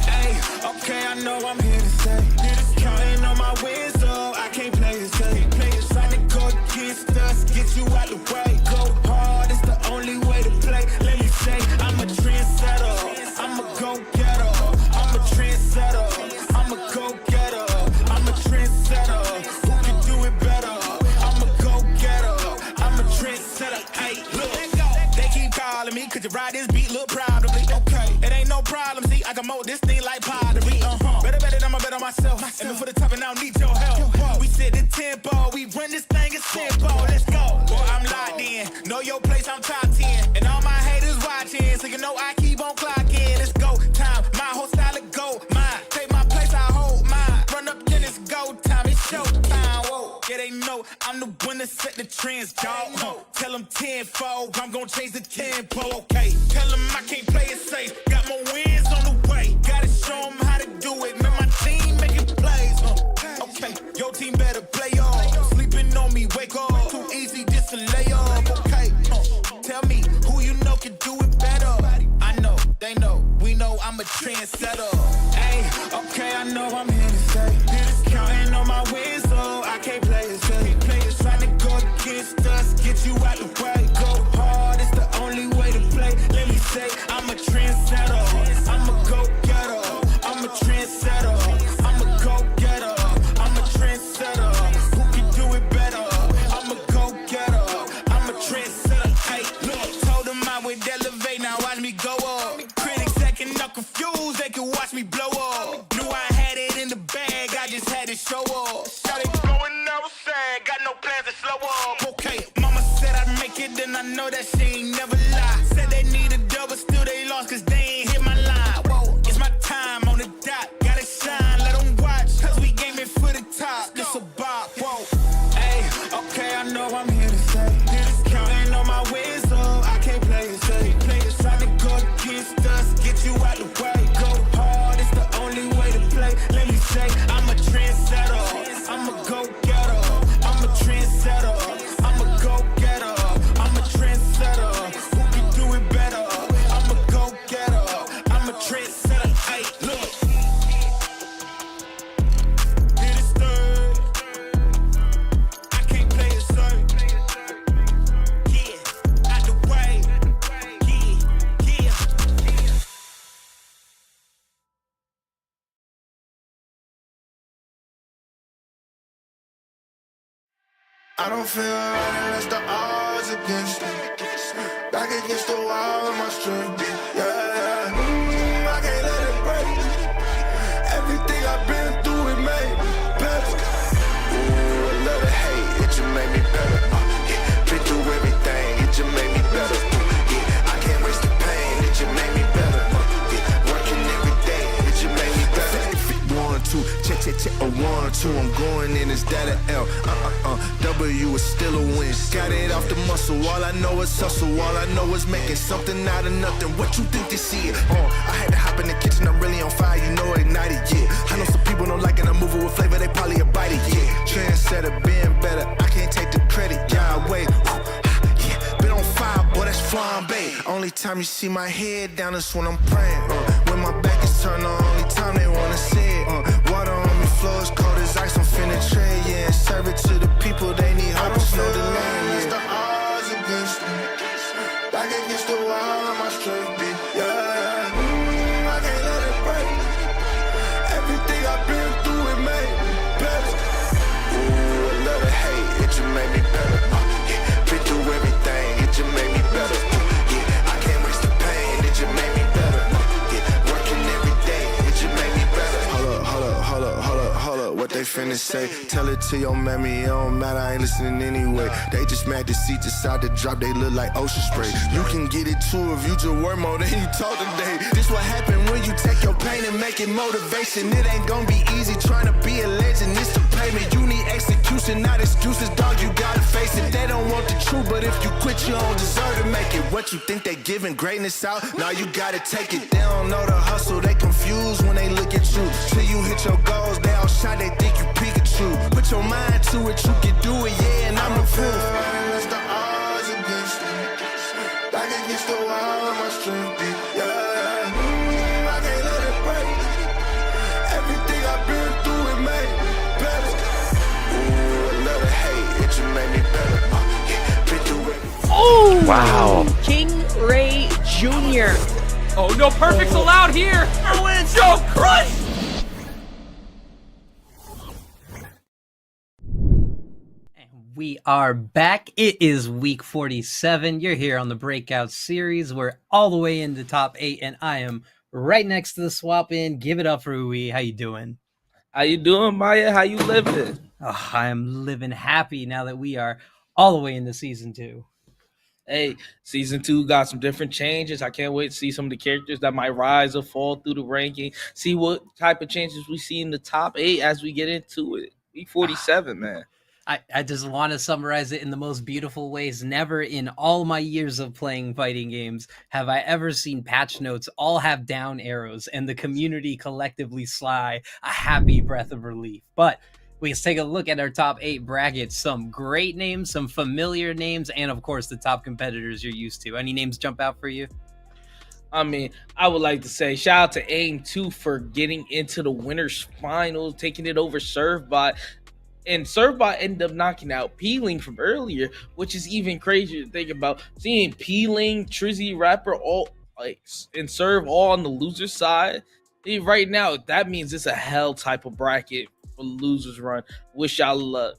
S8: Hey, okay, I know I'm here to stay. Counting on my wins, so I can't play it safe. Trying to go against us, get you out the way. Go hard, it's the only way to play. Let me say, I'm a trendsetter. I'm a go-getter. I'm a trendsetter. I'm a go-getter. I'm a trendsetter. Who can do it better? I'm a go-getter. I'm a trendsetter. Hey, look, they keep calling me, could you ride this beat? Look proud of me. Okay, it ain't no problem. See, I can mold this thing like pottery. Better, I'ma bet on myself. And before the top, and I don't need your help. We set the tempo, we run this thing as simple. Let's go. Boy, I'm locked in. Know your place, I'm top 10. And all my haters watching, so you know I keep on clocking. Let's go. Time, my whole style of go. Mine, take my place, I hold mine. Run up, then it's go time. It's show time. Whoa. Yeah, they know I'm the one that set the trends, dog. Tell them tenfold, I'm gonna change the tempo. Okay, tell them I can't play it safe. Got more wins on the way. Gotta show them how to do it. Man, my team making plays. Okay, your team better play off. Sleeping on me, wake up. Too easy just to lay off. Okay, tell me who you know can do it better. I know, they know, we know I'm a trendsetter. Hey, okay, I know I'm here to stay. Counting on my wins, so I can't play it safe. Trying to go against us, get you out the way. Go hard, it's the only way to play. Let me say, I'm a trendsetter. I'm a go-getter. I'm a trendsetter. I'm a go-getter. I'm a trendsetter. Who can do it better? I'm a go-getter. I'm a trendsetter. Hey, look, told them I would elevate, now watch me go up. Critics acting up confused, they can watch me blow up. Knew I had it in the bag, I just had to show up. Shot it going outside, got no plans to slow up. Okay, mama said I'd make it, then I know that she ain't never lie. Said they need a double, still they lost, cause they ain't hit my line. Whoa, it's my time on the dot, gotta shine, let them watch, cause we gaming for the top, this a bop, whoa. Hey, okay, I know I'm here to stay. Counting on my wins, so I can't play it safe. Trying to go against us, get you out the way. Go hard, it's the only way to play. Let me say, I'm a trendsetter. I'm a go-getter. I'm a trendsetter. I'm a go-getter. I'm a trendsetter. Who can do it better? I'm a go-getter. I'm a trendsetter. Hey, look. Hit it stirred. I can't play it safe. Yeah, out the way. Yeah.
S5: I don't feel right unless the odds against me. Back against the wall with my strength. Yeah. I can't let it break. Everything I've been through, it made me better. Ooh, I love the hate, it just made me better. Yeah. Been through everything, it just made me better. Yeah. I can't waste the pain, it just made me better. Yeah. Working every day, it just made me better.
S17: 1, 2, check, 1, 2. I'm going in, is that an L? W is still a win. Got it off the muscle. All I know is hustle. All I know is making something out of nothing. What you think they see it? I had to hop in the kitchen. I'm really on fire. You know, ignited. Yeah. I know some people don't like it. I'm moving with flavor. They probably a bite it. Yeah. Trendsetter, being better. I can't take the credit. Yeah, wait. Yeah. Been on fire, boy. That's flambe. Only Only time you see my head down is when I'm praying. When my back is turned, the only time they wanna see it. Water on me, flow is cold as ice, I'm finna trade, yeah. And serve it to the people, they need hope, it's no delay,
S5: It's the odds against me. Back against the wall, and my strength beat. Yeah, I can't let it break. Everything I've been through, it made me better. Ooh, a little hate, it just made me better. Been through everything, it just made me better. Yeah, I can't waste the pain, it just made me better. Yeah, working every day, it just made me better. Hold up, what they finna say? Tell it to your mammy, it don't matter, I ain't listening anyway. They just mad to see decide to drop, they look like ocean spray. You can get it too if you just work more than you talk today. This what happen when you take your pain and make it motivation. It ain't gonna be easy trying to be a legend, it's the payment. You need execution, not excuses, dog, you gotta face it. They don't want the truth, but if you quit, you don't deserve to make it. What you think they giving greatness out? Now you gotta take it. They don't know the hustle, they confused when they look at you. Till you hit your goals, they all shy, they think you Pikachu. Put your mind to it, you can do it, yeah, and I'm the proof. Unless the odds against me. Back against the wall, and my strength beat. Yeah, I can't let it break. Everything I've been through, it made me better. Ooh, a little hate, it just made me better. Yeah, been through it.
S3: Oh!
S18: Wow.
S3: King Ray Jr. Oh, no perfects allowed here. Joe Crush!
S19: We are back. It is week 47. You're here on the Breakout series. We're all the way into top 8, and I am right next to the swap in. Give it up for Uwe. How you doing?
S3: How you doing, Maya? How you living?
S19: Oh, I am living happy now that we are all the way into season 2.
S3: Hey, season 2 got some different changes. I can't wait to see some of the characters that might rise or fall through the ranking. See what type of changes we see in the top 8 as we get into it. Week 47, man.
S19: I just want to summarize it in the most beautiful ways. Never in all my years of playing fighting games have I ever seen patch notes all have down arrows and the community collectively sigh a happy breath of relief. But let's take a look at our top 8 brackets. Some great names, some familiar names, and of course the top competitors you're used to. Any names jump out for you?
S3: I mean, I would like to say shout out to AIM2 for getting into the winners finals, taking it over Servbot. And Servbot ended up knocking out Peeling from earlier, which is even crazier to think about. Seeing Peeling, Trizzy, Rapper, all like and Serve all on the loser side. Right now, that means it's a hell type of bracket for the losers run. Wish y'all luck.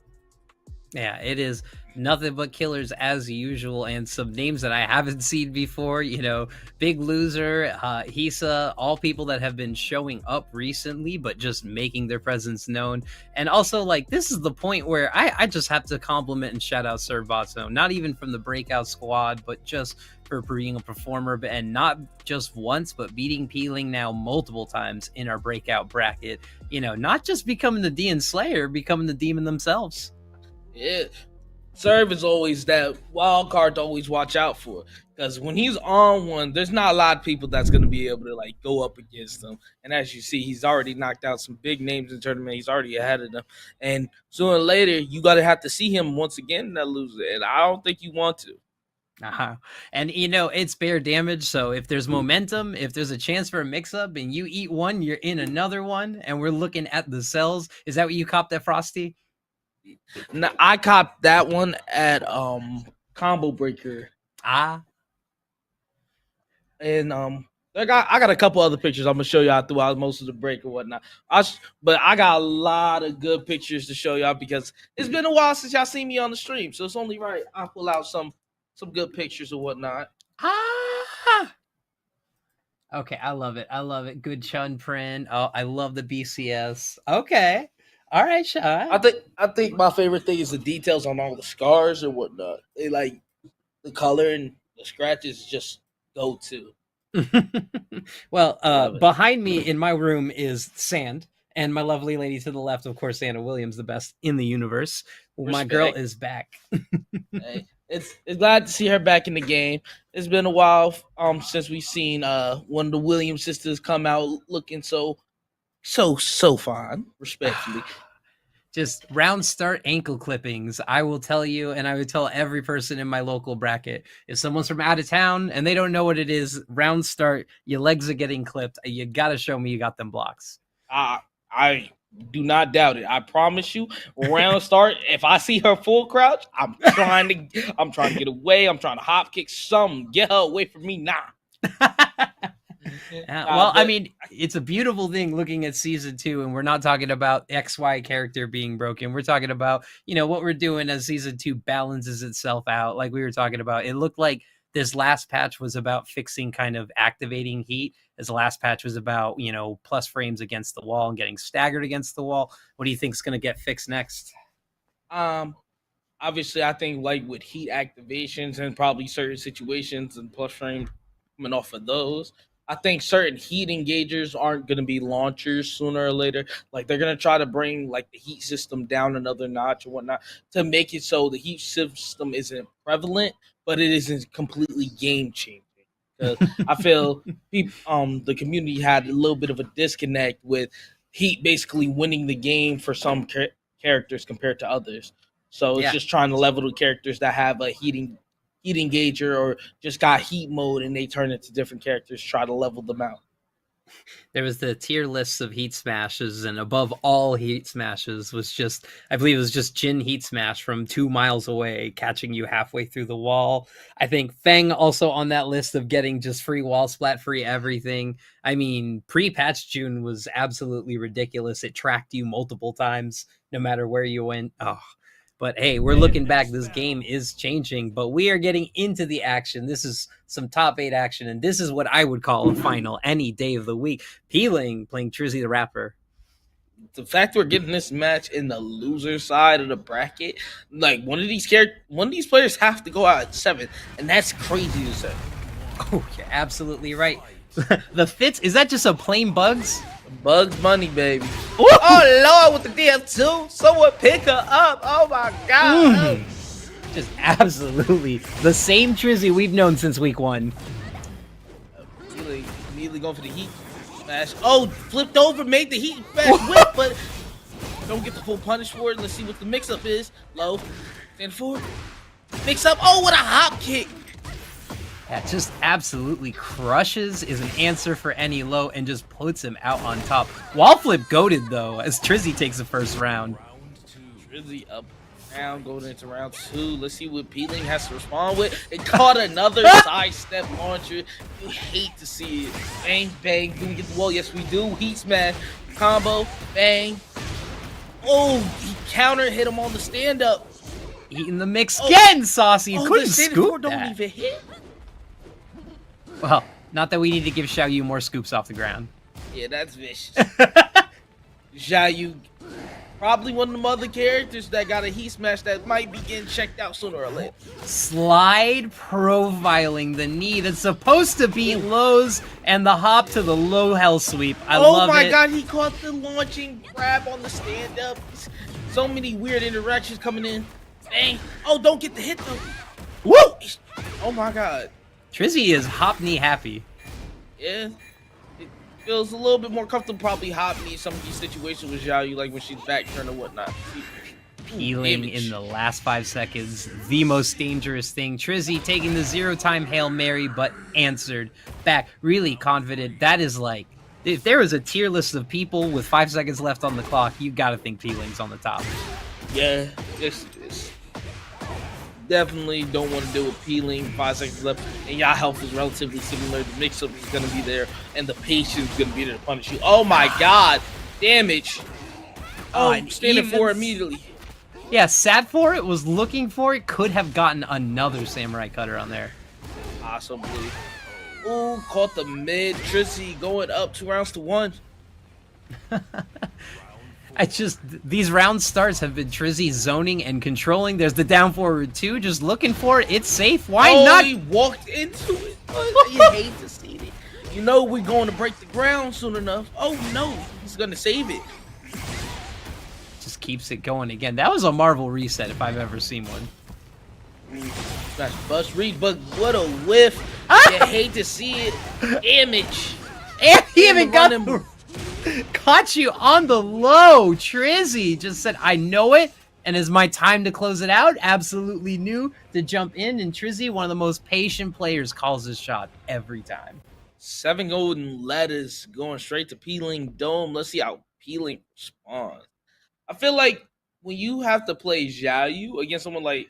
S19: Yeah, it is nothing but killers as usual, and some names that I haven't seen before. You know, Big Loser, Hisa, all people that have been showing up recently, but just making their presence known. And also, like, this is the point where I just have to compliment and shout out Servbot. Not even from the Breakout squad, but just for being a performer, and not just once, but beating Peeling now multiple times in our Breakout bracket. You know, not just becoming the Demon Slayer, becoming the demon themselves.
S3: Yeah. Serve is always that wild card to always watch out for, because when he's on one, there's not a lot of people that's going to be able to like go up against him. And as you see, he's already knocked out some big names in the tournament. He's already ahead of them, and sooner or later you got to have to see him once again in that loser, and I don't think you want to.
S19: And you know, it's bear damage, so if there's momentum, if there's a chance for a mix-up and you eat one, you're in another one, and we're looking at the cells. Is that what you copped at Frosty?
S3: No, I copped that one at Combo Breaker. And I got a couple other pictures I'm gonna show y'all throughout most of the break or whatnot. But I got a lot of good pictures to show y'all because it's been a while since y'all seen me on the stream, so it's only right I pull out some good pictures or whatnot.
S19: Okay, I love it. I love it. Good Chun print. Oh, I love the BCS. Okay. All right, Sean.
S3: I think my favorite thing is the details on all the scars and whatnot. They like the color and the scratches just go to.
S19: Well, behind me in my room is Sand, and my lovely lady to the left, of course, Anna Williams, the best in the universe.
S3: Respect.
S19: My girl is back.
S3: Hey, it's glad to see her back in the game. It's been a while since we've seen one of the Williams sisters come out looking so fine, respectfully.
S19: Just round start ankle clippings. I will tell you, and I would tell every person in my local bracket, if someone's from out of town and they don't know what it is, round start, your legs are getting clipped. You got to show me you got them blocks.
S3: I do not doubt it. I promise you. Round start. If I see her full crouch, I'm trying to get away. I'm trying to hop kick some. Get her away from me now.
S19: Well, I mean, it's a beautiful thing looking at season 2, and we're not talking about XY character being broken. We're talking about, what we're doing as season 2 balances itself out. Like we were talking about, it looked like this last patch was about fixing kind of activating heat. As the last patch was about, plus frames against the wall and getting staggered against the wall. What do you think is going to get fixed next?
S3: Obviously, I think like with heat activations and probably certain situations and plus frames coming off of those, I think certain heat engagers aren't going to be launchers sooner or later. Like they're going to try to bring like the heat system down another notch or whatnot to make it so the heat system isn't prevalent, but it isn't completely game changing. Because I feel the community had a little bit of a disconnect with heat basically winning the game for some characters compared to others. So it's just trying to level the characters that have a heat engager or just got heat mode and they turn into different characters, try to level them out.
S19: There was the tier lists of heat smashes, and above all heat smashes was just, I believe it was just Jin heat smash from 2 miles away, catching you halfway through the wall. I think Feng also on that list of getting just free wall splat, free everything. I mean, pre-patch June was absolutely ridiculous. It tracked you multiple times, no matter where you went. But hey, we're looking back. This game is changing, but we are getting into the action. This is some top 8 action, and this is what I would call a final any day of the week. Peeling playing Trizzy the Rapper.
S3: The fact we're getting this match in the loser side of the bracket, like one of these players have to go out at 7, and that's crazy to say.
S19: Oh, you're absolutely right. The Fitz, is that just a plain Bugs?
S3: Bugs Bunny, baby.
S19: Ooh. Oh, Lord, with the DF2. Someone pick her up. Oh, my God. Just absolutely the same Trizzy we've known since week 1.
S3: Immediately going for the heat smash. Oh, flipped over, made the heat smash whip, but don't get the full punish for it. Let's see what the mix-up is. Low. Stand forward. Mix-up. Oh, what a hop kick.
S19: Yeah, just absolutely crushes is an answer for any low and just puts him out on top. Wall flip goated though, as Trizzy takes the first round.
S3: Trizzy up round, going into round 2. Let's see what Peeling has to respond with. It caught another sidestep launcher. You hate to see it. Bang, bang. Do we get the wall? Yes, we do. Heat smash. Combo. Bang. Oh, he counter hit him on the stand-up.
S19: Eating the mix again, Saucy. Couldn't
S3: the
S19: scoop
S3: don't
S19: that.
S3: even hit.
S19: Well, not that we need to give Xiao Yu more scoops off the ground.
S3: Yeah, that's vicious. Xiao Yu, probably one of them other characters that got a heat smash that might be getting checked out sooner or later.
S19: Slide profiling the knee that's supposed to be lows and the hop to the low hell sweep. I love it.
S3: Oh my God, he caught the launching grab on the stand-up. So many weird interactions coming in. Bang. Oh, don't get the hit though. Woo! Oh my God.
S19: Trizzy is hop knee happy.
S3: Yeah. It feels a little bit more comfortable probably hop knee some of these situations with Xiao Yu, like when she's back turned or whatnot.
S19: Peeling in the last 5 seconds, the most dangerous thing. Trizzy taking the 0-time Hail Mary, but answered back. Really confident. That is like, if there was a tier list of people with 5 seconds left on the clock, you gotta think Peeling's on the top.
S3: Yeah, it's definitely don't want to deal with Peeling. 5 seconds left, and y'all health is relatively similar. The mix-up is going to be there, and the patience is going to be there to punish you. Oh my God, damage! Oh, standing for immediately.
S19: Yeah, sat for it, was looking for it, could have gotten another Samurai Cutter on there.
S3: Possibly. Ooh, caught the mid. Trizzy going up 2 rounds to 1.
S19: It's just, these round starts have been Trizzy zoning and controlling. There's the down forward 2, just looking for it. It's safe. Why not?
S3: He walked into it. You hate to see it. You know we're going to break the ground soon enough. Oh no, he's going to save it.
S19: Just keeps it going again. That was a Marvel reset if I've ever seen one.
S3: Smash bust read, but what a whiff. You hate to see it. Damage.
S19: And he even got the Caught you on the low. Trizzy just said, I know it, and is my time to close it out. Absolutely knew to jump in, and Trizzy, one of the most patient players, calls his shot every time.
S3: 7 golden letters going straight to Peeling Dome. Let's see how Peeling responds. I feel like when you have to play Xiaoyu against someone like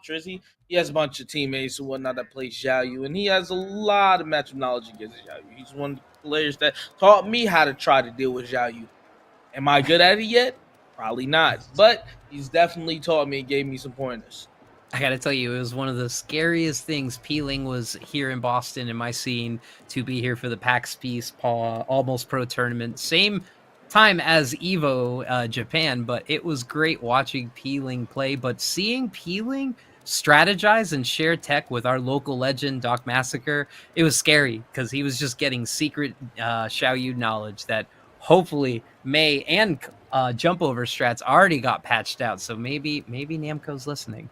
S3: Trizzy, he has a bunch of teammates and whatnot that play Xiaoyu, and he has a lot of matchup knowledge against Xiaoyu. He's one of the players that taught me how to try to deal with Xiaoyu. Am I good at it yet? Probably not, but he's definitely taught me and gave me some pointers.
S19: I gotta tell you, it was one of the scariest things. Peeling was here in Boston in my scene to be here for the PAX Peace Almost Pro tournament. Same time as Evo Japan, but it was great watching Peeling play. But seeing Peeling strategize and share tech with our local legend, Doc Massacre, it was scary because he was just getting secret Xiaoyu knowledge that hopefully May and jump over strats already got patched out. So maybe Namco's listening.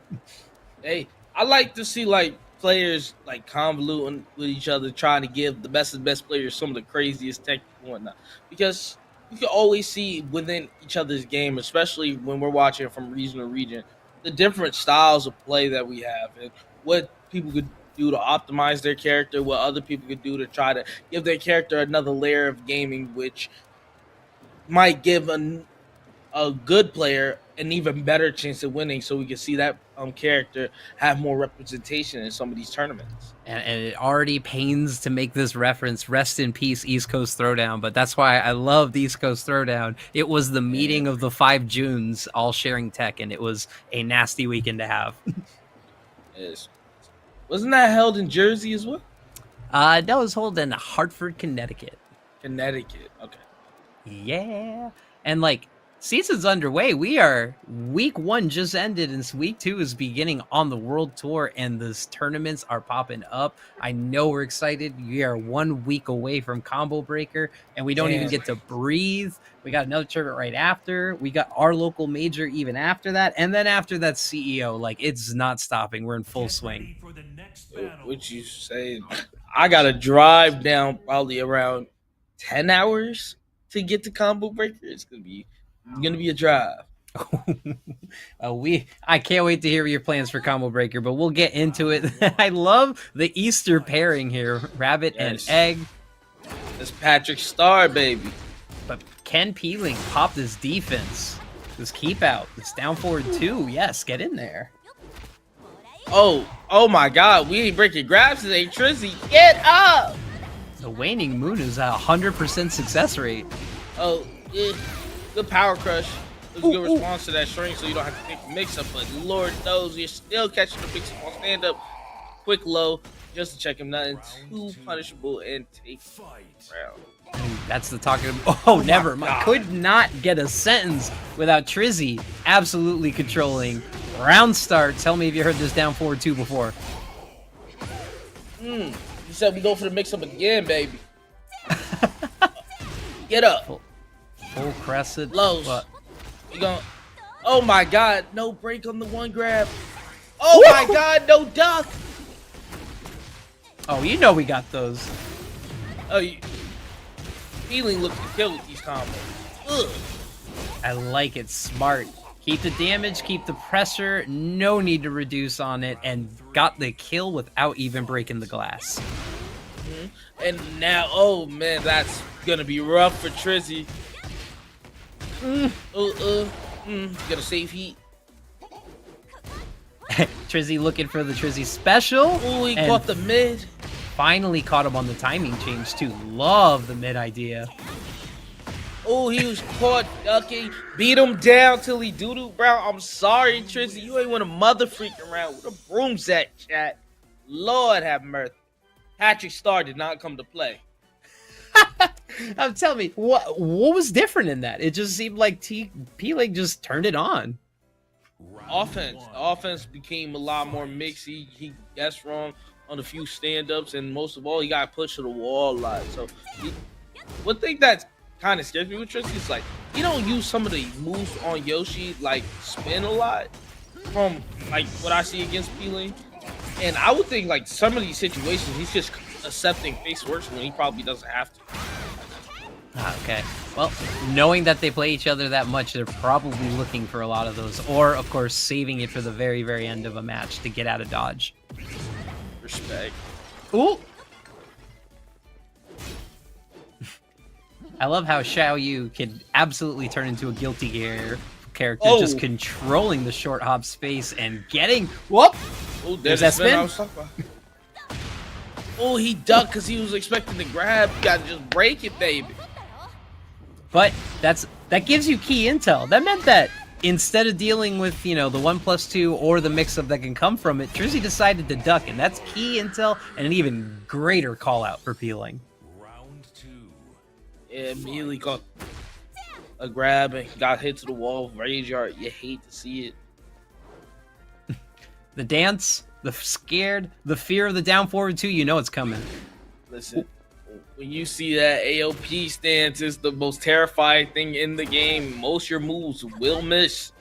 S3: Hey, I like to see like players like convoluting with each other, trying to give the best of the best players some of the craziest tech and whatnot. Because you can always see within each other's game, especially when we're watching from region to region, the different styles of play that we have and what people could do to optimize their character, what other people could do to try to give their character another layer of gaming, which might give a good player an even better chance of winning, so we can see that character have more representation in some of these tournaments.
S19: And it already pains to make this reference. Rest in peace, East Coast Throwdown. But that's why I love the East Coast Throwdown. It was the meeting of the 5 Junes all sharing tech, and it was a nasty weekend to have.
S3: Yes. Wasn't that held in Jersey as well?
S19: That was held in Hartford, Connecticut.
S3: Connecticut, okay.
S19: Yeah. And like, season's underway. We are week 1 just ended, and week 2 is beginning on the world tour, and these tournaments are popping up. I know we're excited. We are 1 week away from Combo Breaker, and we don't even get to breathe. We got another tournament right after. We got our local major even after that, and then after that CEO. Like, it's not stopping. We're in full swing.
S3: What you say? I gotta drive down probably around 10 hours to get to Combo Breaker. It's gonna be a drive.
S19: I can't wait to hear your plans for Combo Breaker, but we'll get into it. I love the Easter pairing here, rabbit and egg.
S3: That's Patrick Star, baby.
S19: But can Peeling pop this defense? This keep out, this down forward 2. Yes, get in there.
S3: Oh my God, we ain't breaking grabs today, Trizzy. Get up!
S19: The waning moon is at 100% success rate.
S3: Oh, yeah. Good power crush. It was a good response to that string, so you don't have to pick the mix-up. But Lord knows you're still catching the mix-up on stand-up. Quick low, just to check him. Nothing too punishable and take round.
S19: That's the talking. Oh, never. Could not get a sentence without Trizzy absolutely controlling. Round start. Tell me if you heard this down forward 2 before.
S3: You said we go for the mix-up again, baby. Get up.
S19: Full crescent.
S3: Lows. You going? Oh my God! No break on the 1 grab. Oh my God! No duck.
S19: Oh, you know we got those.
S3: Oh, Peeling looks to kill with these combos. Ugh.
S19: I like it. Smart. Keep the damage, keep the pressure, no need to reduce on it, and got the kill without even breaking the glass.
S3: And now, oh man, that's gonna be rough for Trizzy. Got a safe heat.
S19: Trizzy looking for the Trizzy special.
S3: Oh, he caught the mid.
S19: Finally caught him on the timing change too. Love the mid idea.
S3: Oh, he was caught ducking. Beat him down till he doo-doo brown. I'm sorry, Trizzy. You ain't want a mother freaking around. Where the broom's at, chat? Lord have mercy. Patrick Star did not come to play.
S19: Tell me, what was different in that? It just seemed like Peeling just turned it on.
S3: Offense became a lot more mixed. He guessed wrong on a few stand-ups, and most of all, he got pushed to the wall a lot. So, one thing that kind of scares me with Trizzy is like he don't use some of the moves on Yoshi like spin a lot from like what I see against Peeling. And I would think like some of these situations he's just accepting face works when he probably doesn't have to.
S19: Okay. Well, knowing that they play each other that much, they're probably looking for a lot of those, or of course, saving it for the very, very end of a match to get out of dodge.
S3: Respect.
S19: Ooh. I love how Xiao Yu can absolutely turn into a Guilty Gear character, just controlling the short hop space and getting whoop.
S3: Oh,
S19: there's that spin.
S3: Oh, he ducked because he was expecting to grab. You gotta just break it, baby.
S19: But that gives you key intel. That meant that instead of dealing with, you know, the 1+2 or the mix-up that can come from it, Trizzy decided to duck, and that's key intel and an even greater call-out for peeling.
S3: Yeah, immediately got a grab and got hit to the wall. Rage art, you hate to see it.
S19: The dance, the scared, the fear of the down forward 2, you know it's coming.
S3: Listen, when you see that AOP stance is the most terrifying thing in the game. Most of your moves will miss.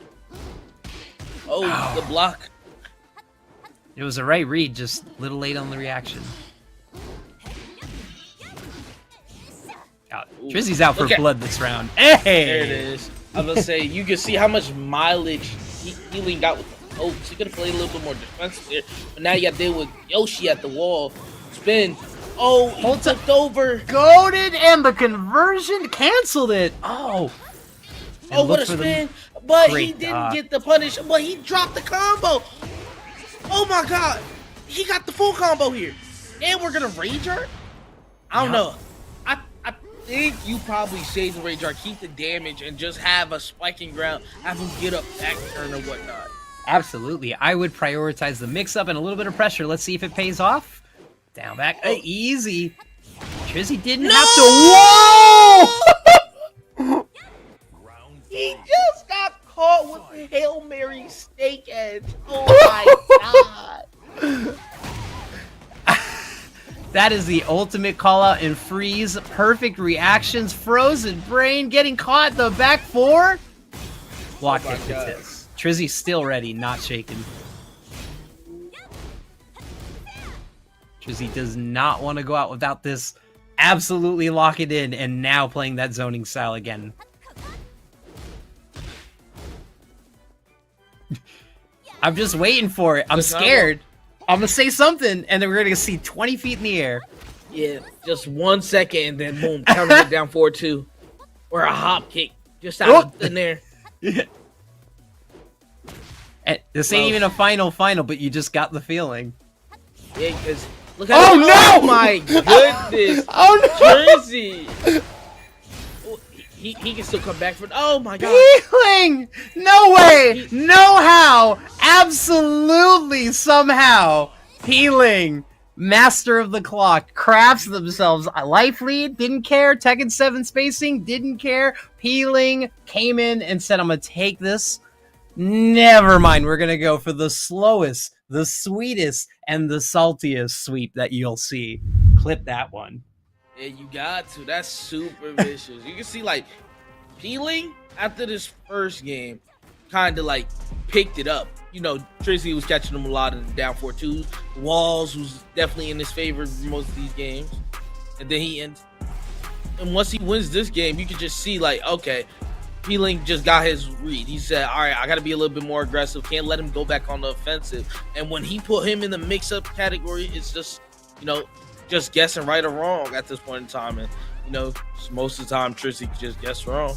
S3: Oh, the block.
S19: It was the right read, just a little late on the reaction. Trizzy's out for blood this round. Hey!
S3: There it is. I was gonna say, you can see how much mileage healing got with the pokes. He could have played a little bit more defensive there. But now you got to deal with Yoshi at the wall. Spin. Oh, he took over.
S19: Goaded, and the conversion canceled it. Oh.
S3: Oh, what a spin. But he didn't get the punish. But he dropped the combo. Oh, my God. He got the full combo here. And we're going to Rage Art? I don't know. I think you probably save the Rage Art, keep the damage, and just have a spiking ground, have him get up back turn or whatnot.
S19: Absolutely. I would prioritize the mix-up and a little bit of pressure. Let's see if it pays off. Down back. Easy. Trizzy didn't have to... Whoa!
S3: He just got caught with the Hail Mary steak edge. Oh my God.
S19: That is the ultimate call out and freeze. Perfect reactions. Frozen brain getting caught. The back four. Block kick to Tiz. Trizzy's still ready, not shaken. Trizzy does not want to go out without this. Absolutely lock it in, and now playing that zoning style again. I'm just waiting for it. I'm scared. I'm gonna say something, and then we're gonna see 20 feet in the air.
S3: Yeah, just 1 second, and then boom, counter it down 4-2. Or a hop kick, just out in there.
S19: Yeah. And this ain't even a final, but you just got the feeling.
S3: Yeah, because look at oh my goodness.
S19: Oh no!
S3: Trizzy. He can still come back for oh my God.
S19: Peeling! No way! No how! Absolutely somehow! Peeling! Master of the clock. Crafts themselves. Life lead, didn't care. Tekken 7 spacing, didn't care. Peeling, came in and said, I'm gonna take this. Never mind, we're gonna go for the slowest, the sweetest, and the saltiest sweep that you'll see. Clip that one.
S3: Yeah, you got to. That's super vicious. You can see, like, Peeling, after this first game, kind of, like, picked it up. You know, Trizzy was catching him a lot in the down 4-2. Walls was definitely in his favor most of these games. And then he ends. And once he wins this game, you can just see, like, okay, Peeling just got his read. He said, all right, I got to be a little bit more aggressive. Can't let him go back on the offensive. And when he put him in the mix-up category, it's just, you know, just guessing right or wrong at this point in time. And, you know, most of the time, Trizzy just guess wrong.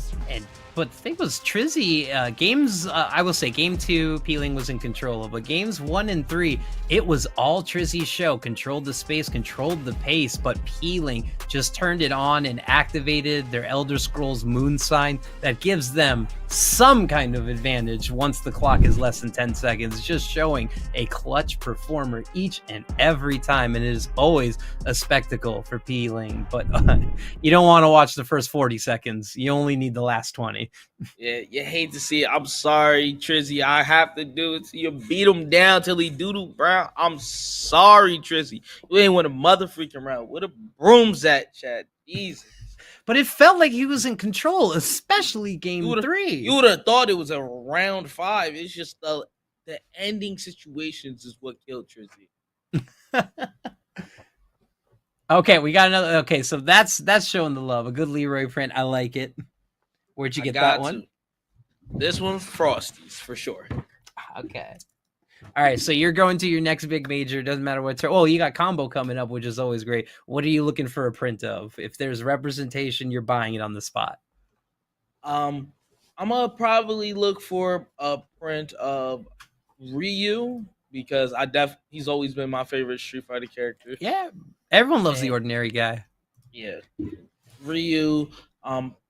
S19: But the thing was, Trizzy, games, I will say, game 2, Peeling was in control of, but games 1 and 3, it was all Trizzy's show. Controlled the space, controlled the pace, but Peeling just turned it on and activated their Elder Scrolls Moon Sign that gives them some kind of advantage once the clock is less than 10 seconds, just showing a clutch performer each and every time, and it is always a spectacle for Peeling. But you don't want to watch the first 40 seconds. You only need the last 20.
S3: Yeah, you hate to see it. I'm sorry, Trizzy. I have to do it to you. Beat him down till he doodle brown. I'm sorry, Trizzy. You ain't win a mother freaking round. Where the brooms at, Chad? Jesus.
S19: But it felt like he was in control, especially game 3.
S3: You would have thought it was a round 5. It's just the ending situations is what killed Trizzy.
S19: Okay, we got another. Okay, so that's showing the love. A good Leroy print. I like it. Where'd you
S3: I
S19: get
S3: got
S19: that one?
S3: to. This one's Frosties for sure.
S19: Okay. All right, so you're going to your next big major. Doesn't matter what. Oh, you got combo coming up, which is always great. What are you looking for a print of? If there's representation, you're buying it on the spot.
S3: I'm gonna probably look for a print of Ryu because he's always been my favorite Street Fighter character.
S19: Yeah, everyone loves the ordinary guy.
S3: Yeah, Ryu.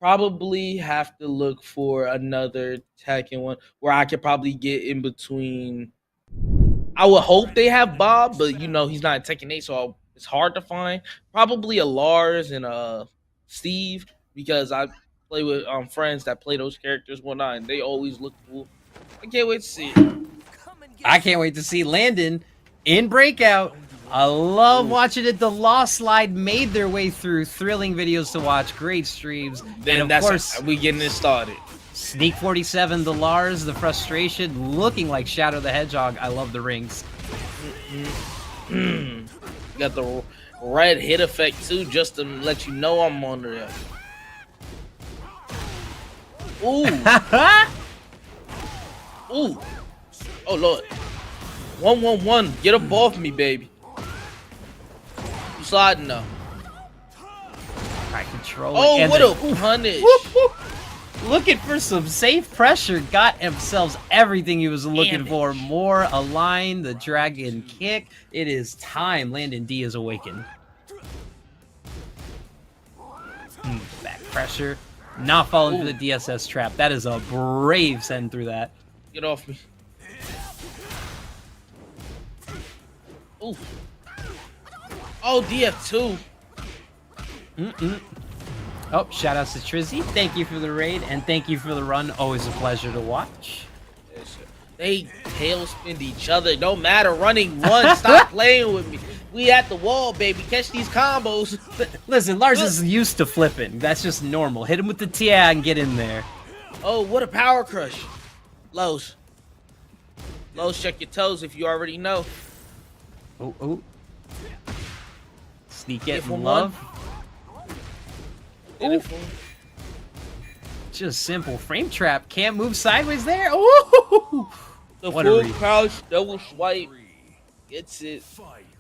S3: Probably have to look for another Tekken one where I could probably get in between. I would hope they have Bob, but he's not a Tekken 8, so it's hard to find. Probably a Lars and a Steve because I play with friends that play those characters and whatnot, and they always look cool. I can't wait to see it.
S19: I can't wait to see Landon in Breakout. I love watching it. The Lost Slide made their way through. Thrilling videos to watch. Great streams.
S3: Then
S19: and of course,
S3: we getting it started.
S19: Sneak 47, the Lars, the frustration, looking like Shadow the Hedgehog. I love the rings.
S3: Got the red hit effect too, just to let you know I'm on there. Ooh. Ooh. Oh Lord. 1-1-1. Get up off me, baby. I'm sliding now.
S19: Right, control.
S3: Oh,
S19: and
S3: what
S19: then,
S3: a punish.
S19: Looking for some safe pressure. Got himself everything he was looking for. More align, the dragon kick. It is time. Landon D is awakened. Back pressure. Not falling for the DSS trap. That is a brave send through that.
S3: Get off me. Ooh. Oh, DF2.
S19: Oh, shout outs to Trizzy. Thank you for the raid and thank you for the run. Always a pleasure to watch.
S3: They tailspin each other. Don't matter. Running one. Stop playing with me. We at the wall, baby. Catch these combos.
S19: Listen, Lars is used to flipping. That's just normal. Hit him with the TIA and get in there.
S3: Oh, what a power crush. Los, check your toes if you already know.
S19: Oh. Sneak it
S3: from
S19: love. Just simple frame trap. Can't move sideways there. Ooh!
S3: The full crouch double swipe gets it.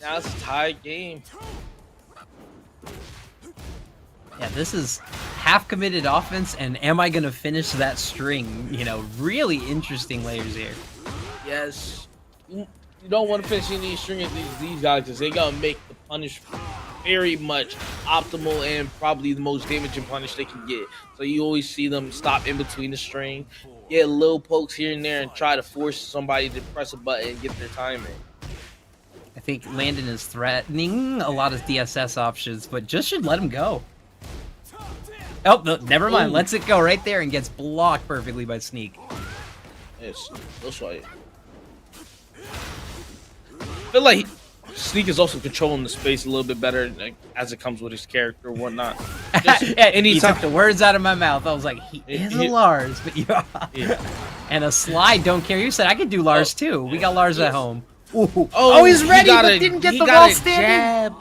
S3: Now it's a tied game.
S19: Yeah, this is half committed offense, and am I gonna finish that string? Really interesting layers here.
S3: Yes. You don't want to finish any string of these guys because they're gonna make the punish very much optimal and probably the most damaging punish they can get. So you always see them stop in between the string, get little pokes here and there, and try to force somebody to press a button and get their timing.
S19: I think Landon is threatening a lot of DSS options, but just should let him go. Oh, no, never mind. Lets it go right there and gets blocked perfectly by Sneak.
S3: Yes, that's right. I feel like Sneak is also controlling the space a little bit better as it comes with his character or whatnot.
S19: He took the words out of my mouth. I was like, he is a Lars, but yeah. And a slide, don't care. You said I could do Lars too. We got Lars at home. Ooh. Oh, he's ready, but didn't get the wall standing.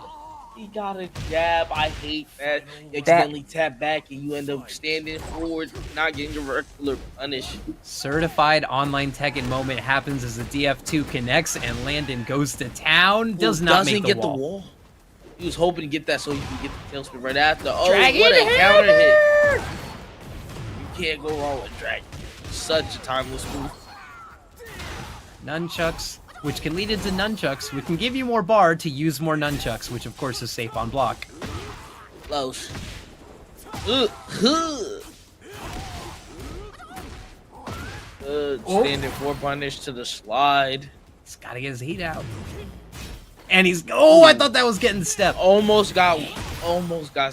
S3: He got a jab. I hate that. You accidentally tap back and you end up standing forward, not getting your regular punish.
S19: Certified online Tekken moment happens as the DF2 connects and Landon goes to town. Doesn't make the wall.
S3: He was hoping to get that so he could get the tailspin right after. Oh,
S19: Dragon
S3: what a counter
S19: hammer!
S3: hit. You can't go wrong with Dragon. Such a timeless move.
S19: Nunchucks, which can lead into nunchucks, which can give you more bar to use more nunchucks, which of course is safe on block.
S3: Close. Standing 4 punish to the slide.
S19: He's gotta get his heat out. And he's I thought that was getting stepped.
S3: Almost got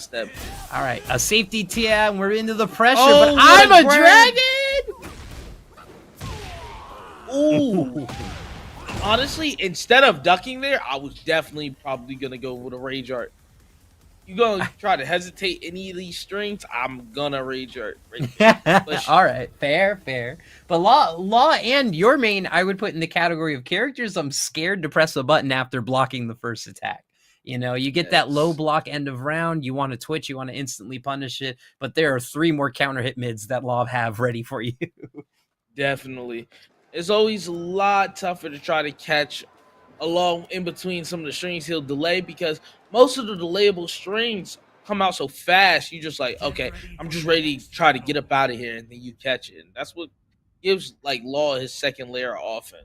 S3: stepped.
S19: All right, a safety TI, and we're into the pressure,
S3: Oh,
S19: but I'm a
S3: Ooh.
S19: dragon!
S3: Honestly, instead of ducking there, I was definitely probably gonna go with a rage art. You gonna try to hesitate any of these strings? I'm gonna rage art.
S19: All right, fair. But Law and your main, I would put in the category of characters I'm scared to press a button after blocking the first attack. You know, you get that low block end of round, you want to twitch, you want to instantly punish it, but there are 3 more counter hit mids that Law have ready for you.
S3: Definitely. It's always a lot tougher to try to catch along in between some of the strings he'll delay, because most of the delayable strings come out so fast. You just like, okay, I'm just ready to try to get up out of here, and then you catch it. And that's what gives like Law his second layer of offense.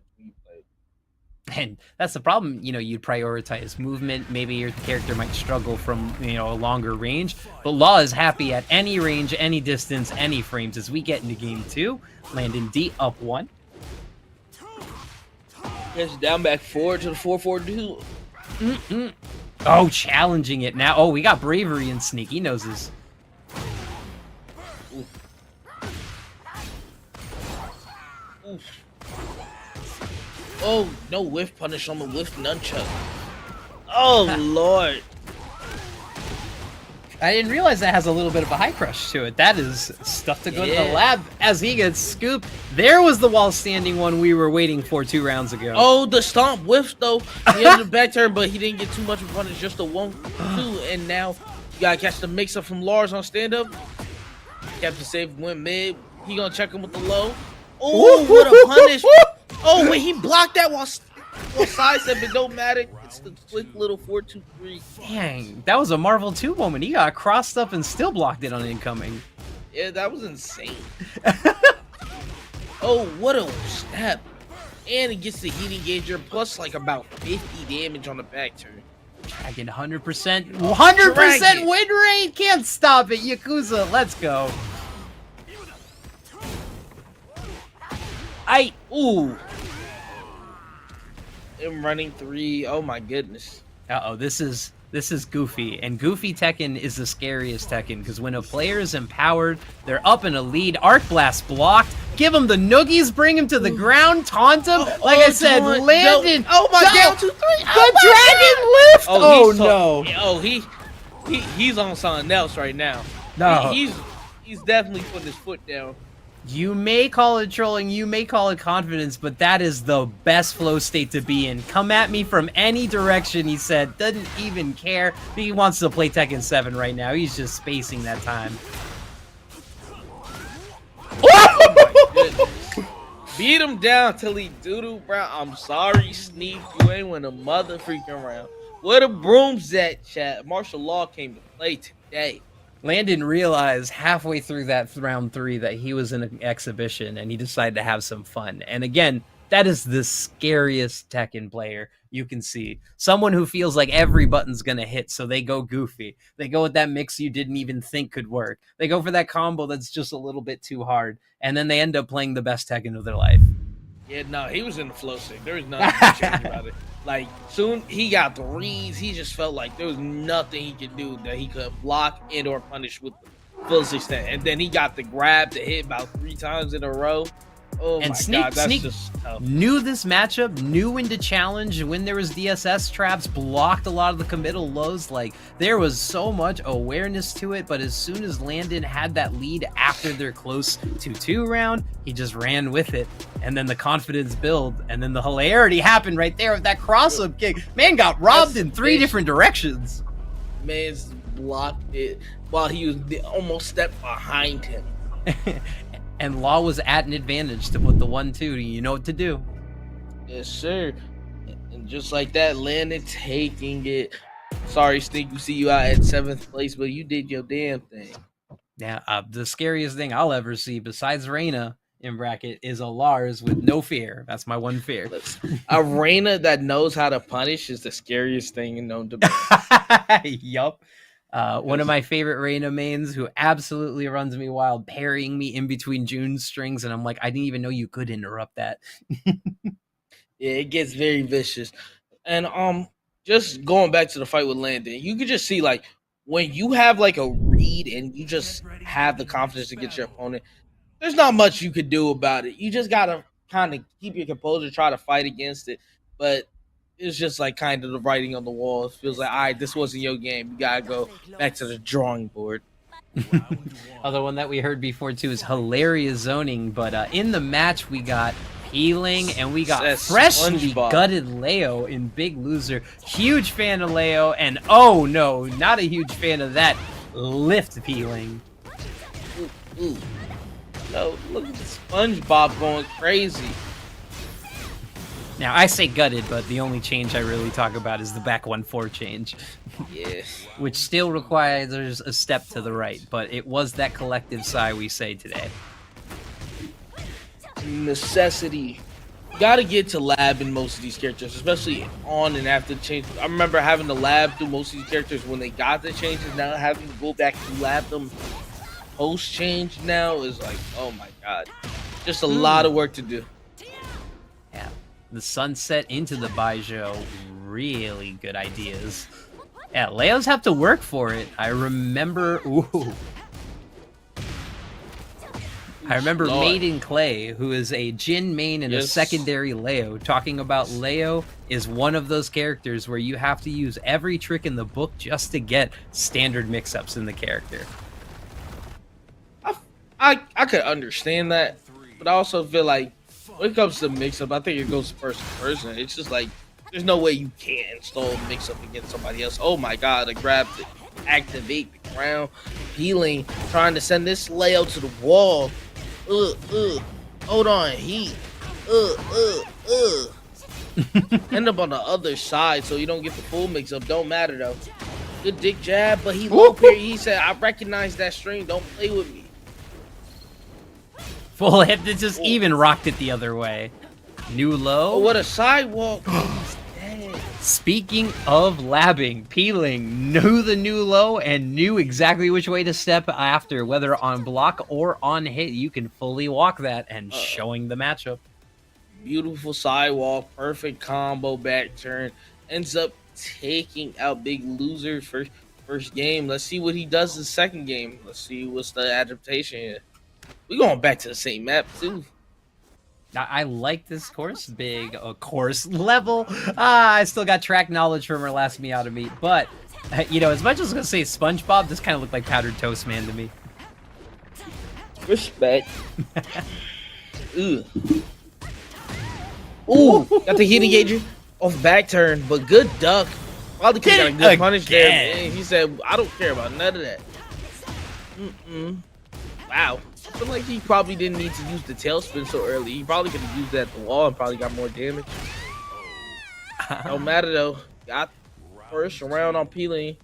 S19: And that's the problem, you know, you'd prioritize movement. Maybe your character might struggle from, you know, a longer range, but Law is happy at any range, any distance, any frames. As we get into game 2, Landon D up 1.
S3: Yes, down back forward to the 4-4-2.
S19: Oh, challenging it now. Oh, we got Bravery and Sneaky Noses.
S3: Oof. Oh, no whiff punish on the whiff nunchuck. Oh, Lord.
S19: I didn't realize that has a little bit of a high crush to it. That is stuff to go to the lab as he gets scooped. There was the wall standing one we were waiting for 2 rounds ago.
S3: Oh, the stomp whiff, though. He had the back turn, but he didn't get too much of a punish, just a 1-2. And now you got to catch the mix-up from Lars on stand-up. Captain Save went mid. He going to check him with the low. Oh, what a punish. Oh, wait, he blocked that while sidestepping. Don't matter. It's the quick little 4-2-3.
S19: Dang, that was a Marvel 2 moment. He got crossed up and still blocked it on incoming.
S3: Yeah, that was insane. Oh, what a snap. And it gets the heating gauger plus like about 50 damage on the back turn.
S19: Dragon 100% win rate. Can't stop it. Yakuza, let's go. Ooh.
S3: Him running 3. Oh my goodness.
S19: Uh-oh, this is Goofy, and Goofy Tekken is the scariest Tekken, because when a player is empowered, they're up in a lead. Arc Blast blocked. Give him the noogies, bring him to the ground, taunt him. Like I said, Landon.
S3: No. Oh my God, 2-3.
S19: The dragon lift. Oh no.
S3: He's on something else right now.
S19: No.
S3: He's definitely putting his foot down.
S19: You may call it trolling, you may call it confidence, but that is the best flow state to be in. Come at me from any direction, he said. Doesn't even care. He wants to play Tekken 7 right now. He's just spacing that time.
S3: Oh my goodness. Beat him down till he doo-doo, bro. I'm sorry, Sneak. You ain't win a mother freaking round. Where the brooms at, chat? Martial Law came to play today.
S19: Landon realized halfway through that round 3 that he was in an exhibition, and he decided to have some fun. And again, that is the scariest Tekken player you can see. Someone who feels like every button's going to hit, so they go Goofy. They go with that mix you didn't even think could work. They go for that combo that's just a little bit too hard, and then they end up playing the best Tekken of their life.
S3: Yeah, no, he was in the flow state. There was nothing to change about it. Like, soon he got the reads, he just felt like there was nothing he could do that he could block and or punish with the fullest extent. And then he got the grab to hit about 3 times in a row. Oh
S19: and
S3: my God, that's
S19: Sneak
S3: just tough.
S19: Knew this matchup, knew when to challenge, when there was DSS traps, blocked a lot of the committal lows. Like, there was so much awareness to it, but as soon as Landon had that lead after their close 2-2 round, he just ran with it. And then the confidence build, and then the hilarity happened right there with that cross-up kick. Man got robbed in 3 different directions.
S3: Man's blocked it while he was almost stepped behind him.
S19: And Law was at an advantage to put the 1-2. You know what to do.
S3: Yes, sir. And just like that, Landon taking it. Sorry, Sneak, we see you out at 7th place, but you did your damn thing.
S19: Yeah, the scariest thing I'll ever see, besides Reina in bracket, is a Lars with no fear. That's my one fear.
S3: A Reina that knows how to punish is the scariest thing known to be.
S19: Yup. One of my favorite Reina mains who absolutely runs me wild, parrying me in between June's strings, and I'm like, I didn't even know you could interrupt that.
S3: Yeah, it gets very vicious. And just going back to the fight with Landon, you could just see, like, when you have like a read and you just have the confidence to get your opponent, there's not much you could do about it. You just gotta kind of keep your composure, try to fight against it. But it's just like kind of the writing on the wall. It feels like, all right, this wasn't your game. You gotta go back to the drawing board.
S19: Other one that we heard before too is hilarious zoning, but in the match we got Healing, and we got
S3: That's
S19: freshly
S3: SpongeBob.
S19: gutted Leo in Big Loser. Huge fan of Leo, and oh no, not a huge fan of that lift peeling.
S3: Ooh. No, look at the SpongeBob going crazy.
S19: Now, I say gutted, but the only change I really talk about is the back 1-4 change.
S3: Yeah.
S19: Which still requires a step to the right, but it was that collective sigh we say today.
S3: Necessity. You gotta get to lab in most of these characters, especially on and after the change. I remember having to lab through most of these characters when they got the changes. Now having to go back and lab them post change now is like, oh my god. Just a lot of work to do.
S19: Yeah. The sunset into the Baijo, really good ideas. Yeah, Leos have to work for it. I remember Maiden Clay, who is a Jin main and a secondary Leo, talking about Leo is one of those characters where you have to use every trick in the book just to get standard mix-ups in the character.
S3: I could understand that, but I also feel like when it comes to mix-up, I think it goes person to person. It's just like, there's no way you can't install a mix-up against somebody else. Oh my god, I grabbed it, activate the ground, healing, trying to send this Leo to the wall. Hold on, heat. End up on the other side so you don't get the full mix-up. Don't matter though. Good dick jab, but he low parry. He said, I recognize that string, don't play with me.
S19: Full hip that just even rocked it the other way. New low.
S3: Oh, what a sidewalk.
S19: Speaking of labbing, peeling knew the new low and knew exactly which way to step after, whether on block or on hit. You can fully walk that and showing the matchup.
S3: Beautiful sidewalk, perfect combo back turn. Ends up taking out Big Loser first game. Let's see what he does the second game. Let's see what's the adaptation here. We're going back to the same map too.
S19: I like this course, big course level. I still got track knowledge from our last Meowth meet, but you know, as much as I was gonna say SpongeBob, this kind of looked like Powdered Toast Man to me.
S3: Respect. Ooh, got the heat engager off back turn, but good duck. Probably could got a good punish there. Man. He said, "I don't care about none of that." Wow. I feel like he probably didn't need to use the tailspin so early. He probably could have used that at the wall and probably got more damage. Don't matter though. Got first round on peeling.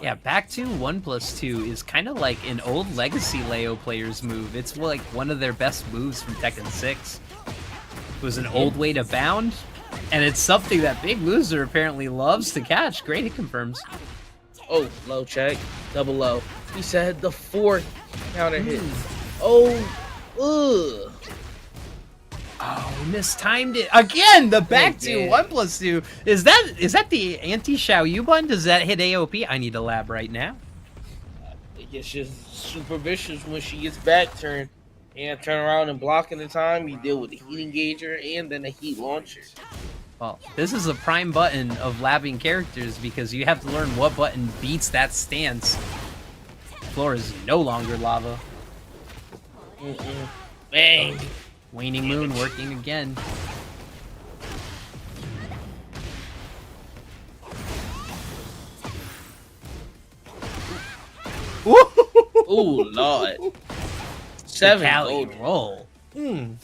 S19: Yeah, back to 1+2 is kind of like an old legacy Leo player's move. It's like one of their best moves from Tekken 6. It was an old way to bound, and it's something that Big Loser apparently loves to catch. Great hit confirms.
S3: Oh, low check, double low. He said the 4th counter hit. Oh,
S19: mistimed it again. The back to 1+2. Is that the anti Xiaoyu button? Does that hit AOP? I need a lab right now.
S3: It gets just super vicious when she gets back turned and turn around and block in the time. You deal with the heat engager and then the heat launcher.
S19: Well, this is a prime button of labbing characters because you have to learn what button beats that stance. Floor is no longer lava.
S3: Bang!
S19: Waning Moon working again.
S3: Ooh, Lord. 7 gold
S19: roll. You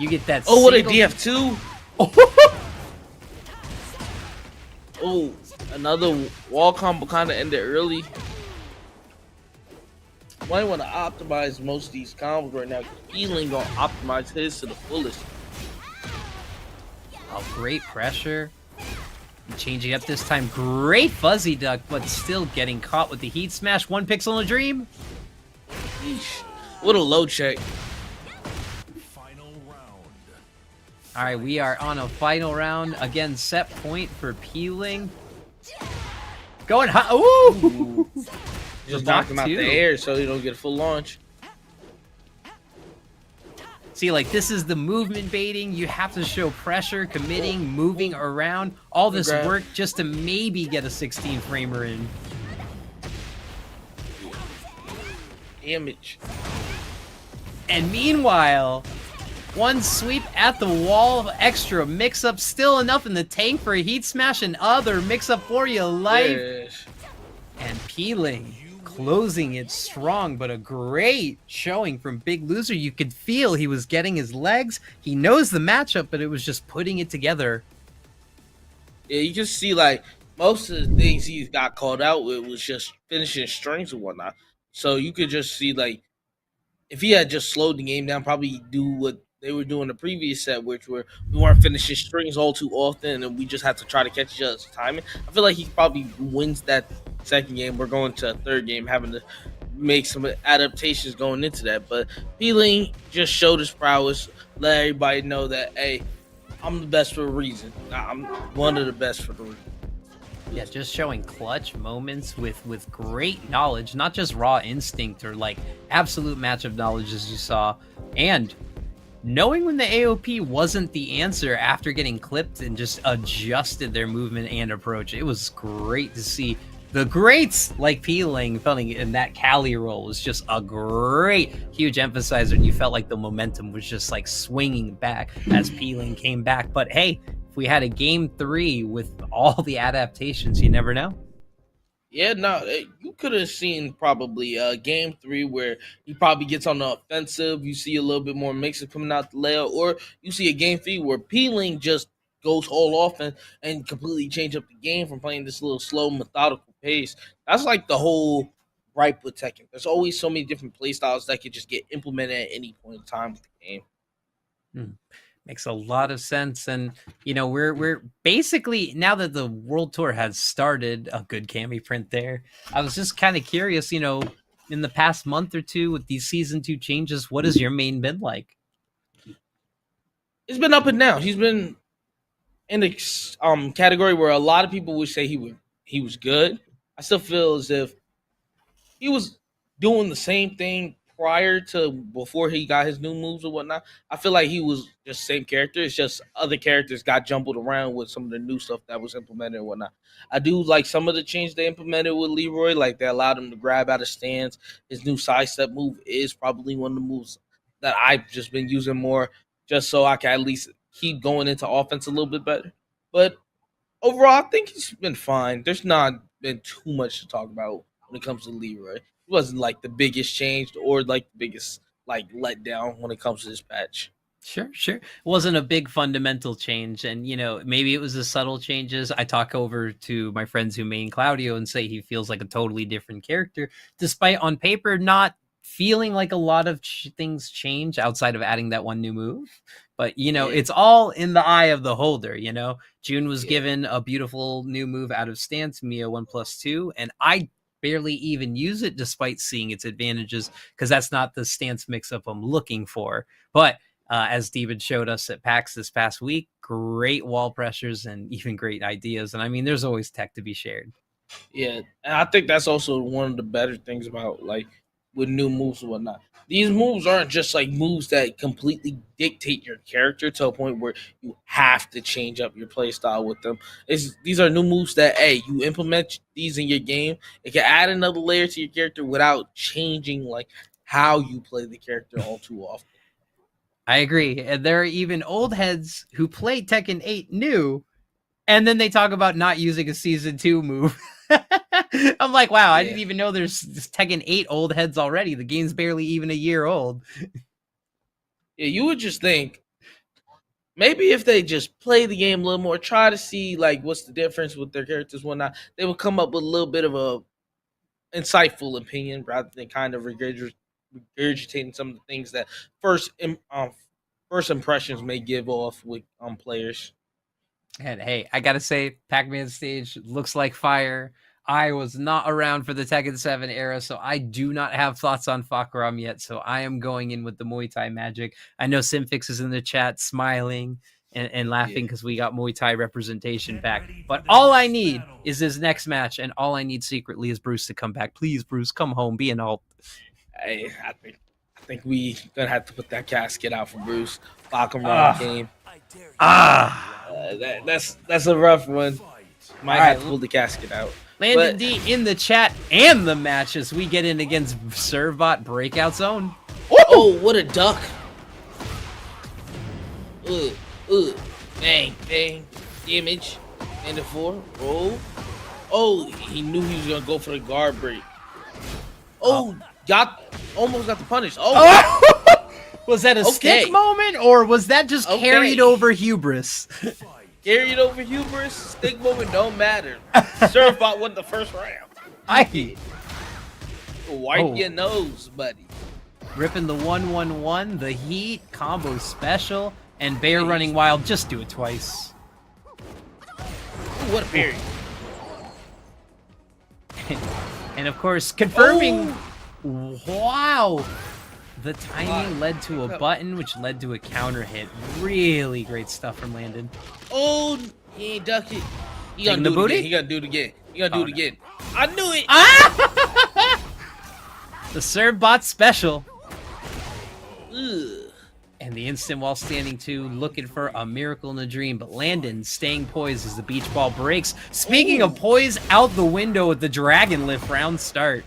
S19: get that.
S3: Oh, what a DF2! Oh, another wall combo kind of ended early. Might want to optimize most of these combos right now. Feeling gonna optimize his to the fullest.
S19: Oh, great pressure. Changing up this time. Great fuzzy duck, but still getting caught with the heat smash. 1 pixel in a dream.
S3: Eesh. What a low check.
S19: All right, we are on a final round. Again, set point for peeling. Going high. Ooh!
S3: Just knock him out the air so you don't get a full launch.
S19: See, like, this is the movement baiting. You have to show pressure, committing, moving around. All this work just to maybe get a 16 framer in.
S3: Damage.
S19: And meanwhile, One sweep at the wall, extra mix-up, still enough in the tank for a heat smash, and other mix-up for your life.
S3: Yes.
S19: And Peeling closing it strong, but a great showing from Big Loser. You could feel he was getting his legs. He knows the matchup, but it was just putting it together.
S3: Yeah, you can see like most of the things he got called out with was just finishing strings and whatnot. So you could just see like if he had just slowed the game down, probably do what they were doing the previous set, which were we weren't finishing strings all too often, and we just had to try to catch each other's timing. I feel like he probably wins that second game. We're going to a third game, having to make some adaptations going into that. But Peeling just showed his prowess, let everybody know that hey, I'm the best for a reason. I'm one of the best for the reason.
S19: Yeah, just showing clutch moments with great knowledge, not just raw instinct or like absolute matchup knowledge as you saw, and knowing when the AOP wasn't the answer after getting clipped and just adjusted their movement and approach. It was great to see the greats like Peeling feeling in that Cali role was just a great huge emphasizer, and you felt like the momentum was just like swinging back as Peeling came back. But hey, if we had a game 3 with all the adaptations, you never know.
S3: Yeah, no, you could have seen probably game 3 where he probably gets on the offensive. You see a little bit more mixing coming out the layout, or you see a game 3 where Peeling just goes all offense and completely change up the game from playing this little slow, methodical pace. That's like the whole gripe with Tekken. There's always so many different play styles that could just get implemented at any point in time with the game.
S19: Makes a lot of sense. And we're basically, now that the world tour has started, a good Cami print there. I was just kind of curious, in the past month or two with these season 2 changes, what has your main been like?
S3: It's been up and down. He's been in a category where a lot of people would say he was good. I still feel as if he was doing the same thing prior to before he got his new moves or whatnot. I feel like he was just same character. It's just other characters got jumbled around with some of the new stuff that was implemented and whatnot. I do like some of the change they implemented with Leroy, like they allowed him to grab out of stands. His new sidestep move is probably one of the moves that I've just been using more, just so I can at least keep going into offense a little bit better. But overall, I think he's been fine. There's not been too much to talk about when it comes to Leroy. It wasn't like the biggest change or like the biggest like letdown when it comes to this patch.
S19: Sure. It wasn't a big fundamental change. And, maybe it was the subtle changes. I talk over to my friends who main Claudio and say he feels like a totally different character, despite on paper not feeling like a lot of things change outside of adding that one new move. But, it's all in the eye of the holder, June was given a beautiful new move out of stance, Mia 1+2, and I barely even use it despite seeing its advantages, because that's not the stance mix-up I'm looking for. But as Steven showed us at PAX this past week, great wall pressures and even great ideas. And I mean, there's always tech to be shared.
S3: Yeah, and I think that's also one of the better things about like with new moves and whatnot. These moves aren't just like moves that completely dictate your character to a point where you have to change up your play style with them. These are new moves that, hey, you implement these in your game. It can add another layer to your character without changing like how you play the character all too often.
S19: I agree. And there are even old heads who play Tekken 8 new, and then they talk about not using a Season 2 move. I'm like, wow, I didn't even know there's Tekken 8 old heads already. The game's barely even a year old.
S3: Yeah, you would just think maybe if they just play the game a little more, try to see like what's the difference with their characters, whatnot, they would come up with a little bit of a insightful opinion rather than kind of regurgitating some of the things that first impressions may give off with players.
S19: And hey, I gotta say, Pac-Man stage looks like fire. I was not around for the Tekken 7 era, so I do not have thoughts on Fakaram yet, so I am going in with the Muay Thai magic. I know Simfix is in the chat smiling and laughing because we got Muay Thai representation back. But all I need is this next match, and all I need secretly is Bruce to come back. Please, Bruce, come home, be an alt.
S3: Hey, I think we gonna have to put that casket out for Bruce. Fakaram game. That's a rough one. Might have to pull the casket out.
S19: Landon D in the chat and the match as we get in against Servbot Breakout Zone.
S3: Oh, what a duck. Bang, bang. Damage. And the 4. Roll. Oh, he knew he was gonna go for the guard break. Oh, almost got the punish. Oh,
S19: Was that a stick moment, or was that just carried over hubris?
S3: Carried over hubris, stick moment don't matter. Surfbot won the first round. Wipe your nose, buddy.
S19: Ripping the 1-1-1, the heat, combo special, and Bear running wild. Just do it twice.
S3: Ooh, what a parry.
S19: And of course, confirming. Wow. The timing led to a button, which led to a counter hit. Really great stuff from Landon.
S3: Oh, he ain't duck it. He gonna
S19: Taking the
S3: do it
S19: booty?
S3: again. He gonna do it again. He gonna do it again. I knew it.
S19: The serve bot special.
S3: Ugh.
S19: And the instant while standing 2, looking for a miracle in a dream. But Landon staying poised as the beach ball breaks. Speaking of poise, out the window with the dragon lift round start.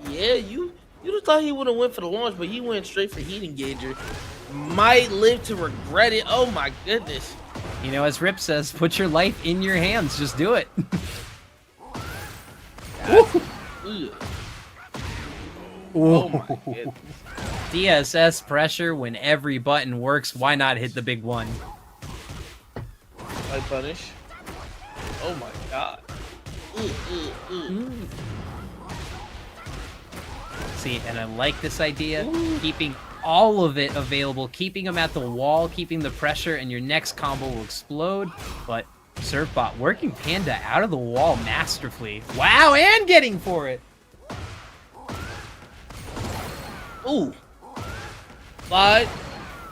S3: Yeah, you just thought he would have went for the launch, but he went straight for heat engager. Might live to regret it. Oh my goodness.
S19: You know, as Rip says, put your life in your hands. Just do it.
S3: Oh my goodness.
S19: DSS pressure when every button works. Why not hit the big one?
S3: I punish. Oh my god.
S19: See, and I like this idea. Keeping all of it available, keeping them at the wall, keeping the pressure, and your next combo will explode. But Surfbot working Panda out of the wall masterfully. Wow, and getting for it.
S3: Ooh. Slide.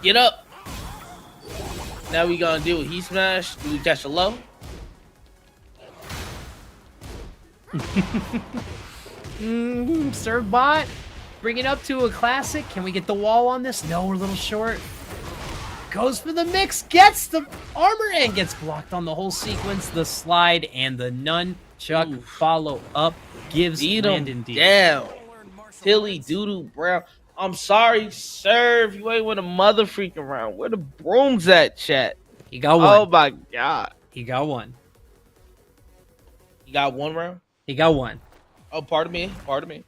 S3: Get up. Now we gonna do a heat smash. Do we catch a low?
S19: Surfbot, bring it up to a classic. Can we get the wall on this? No, we're a little short. Goes for the mix, gets the armor, and gets blocked on the whole sequence. The slide and the nunchuck follow up gives
S3: Beat
S19: Landon
S3: him
S19: D.
S3: down. Tilly Doodoo Brown. I'm sorry, Serve. You ain't win a mother freaking round. Where the brooms at, chat?
S19: He got one.
S3: Oh my god.
S19: He got one.
S3: He got one round?
S19: He got one.
S3: Oh, pardon me. Pardon me.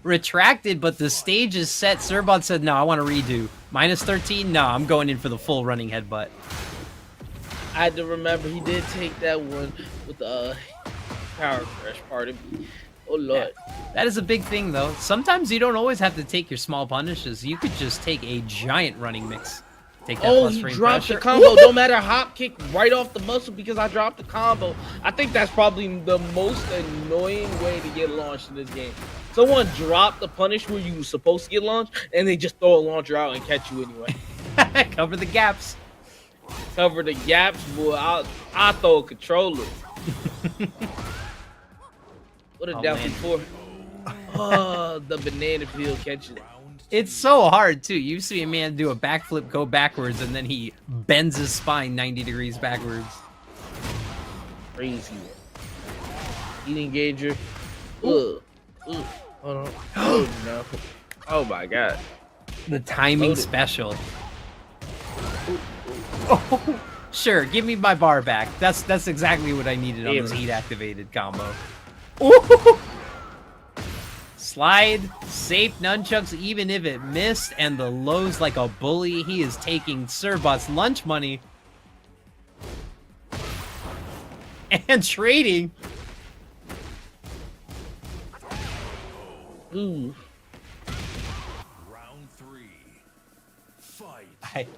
S19: Retracted, but the stage is set. Surbot said, no, I want to redo. Minus 13? No, I'm going in for the full running headbutt.
S3: I had to remember he did take that one with the power crush, pardon me. Oh, Lord.
S19: Yeah. That is a big thing, though. Sometimes you don't always have to take your small punishes. You could just take a giant running mix. Take that plus
S3: he
S19: frame
S3: dropped
S19: pressure.
S3: the combo. Don't matter, hop kick right off the muscle because I dropped the combo. I think that's probably the most annoying way to get launched in this game. Someone dropped the punish where you were supposed to get launched, and they just throw a launcher out and catch you anyway.
S19: Cover the gaps.
S3: Cover the gaps, boy. I'll throw a controller. What a down for. Oh, the banana peel catches.
S19: It's so hard, too. You see a man do a backflip, go backwards, and then he bends his spine 90 degrees backwards.
S3: Crazy. Heat engager. Ugh. Ugh. Hold on. Oh, no. Oh, my God.
S19: The timing special. Oh, sure, give me my bar back. That's exactly what I needed on this heat-activated combo. Ooh. Slide, safe nunchucks, even if it missed, and the lows like a bully. He is taking Surbot's lunch money. And trading.
S3: Ooh.
S17: Round 3. Fight.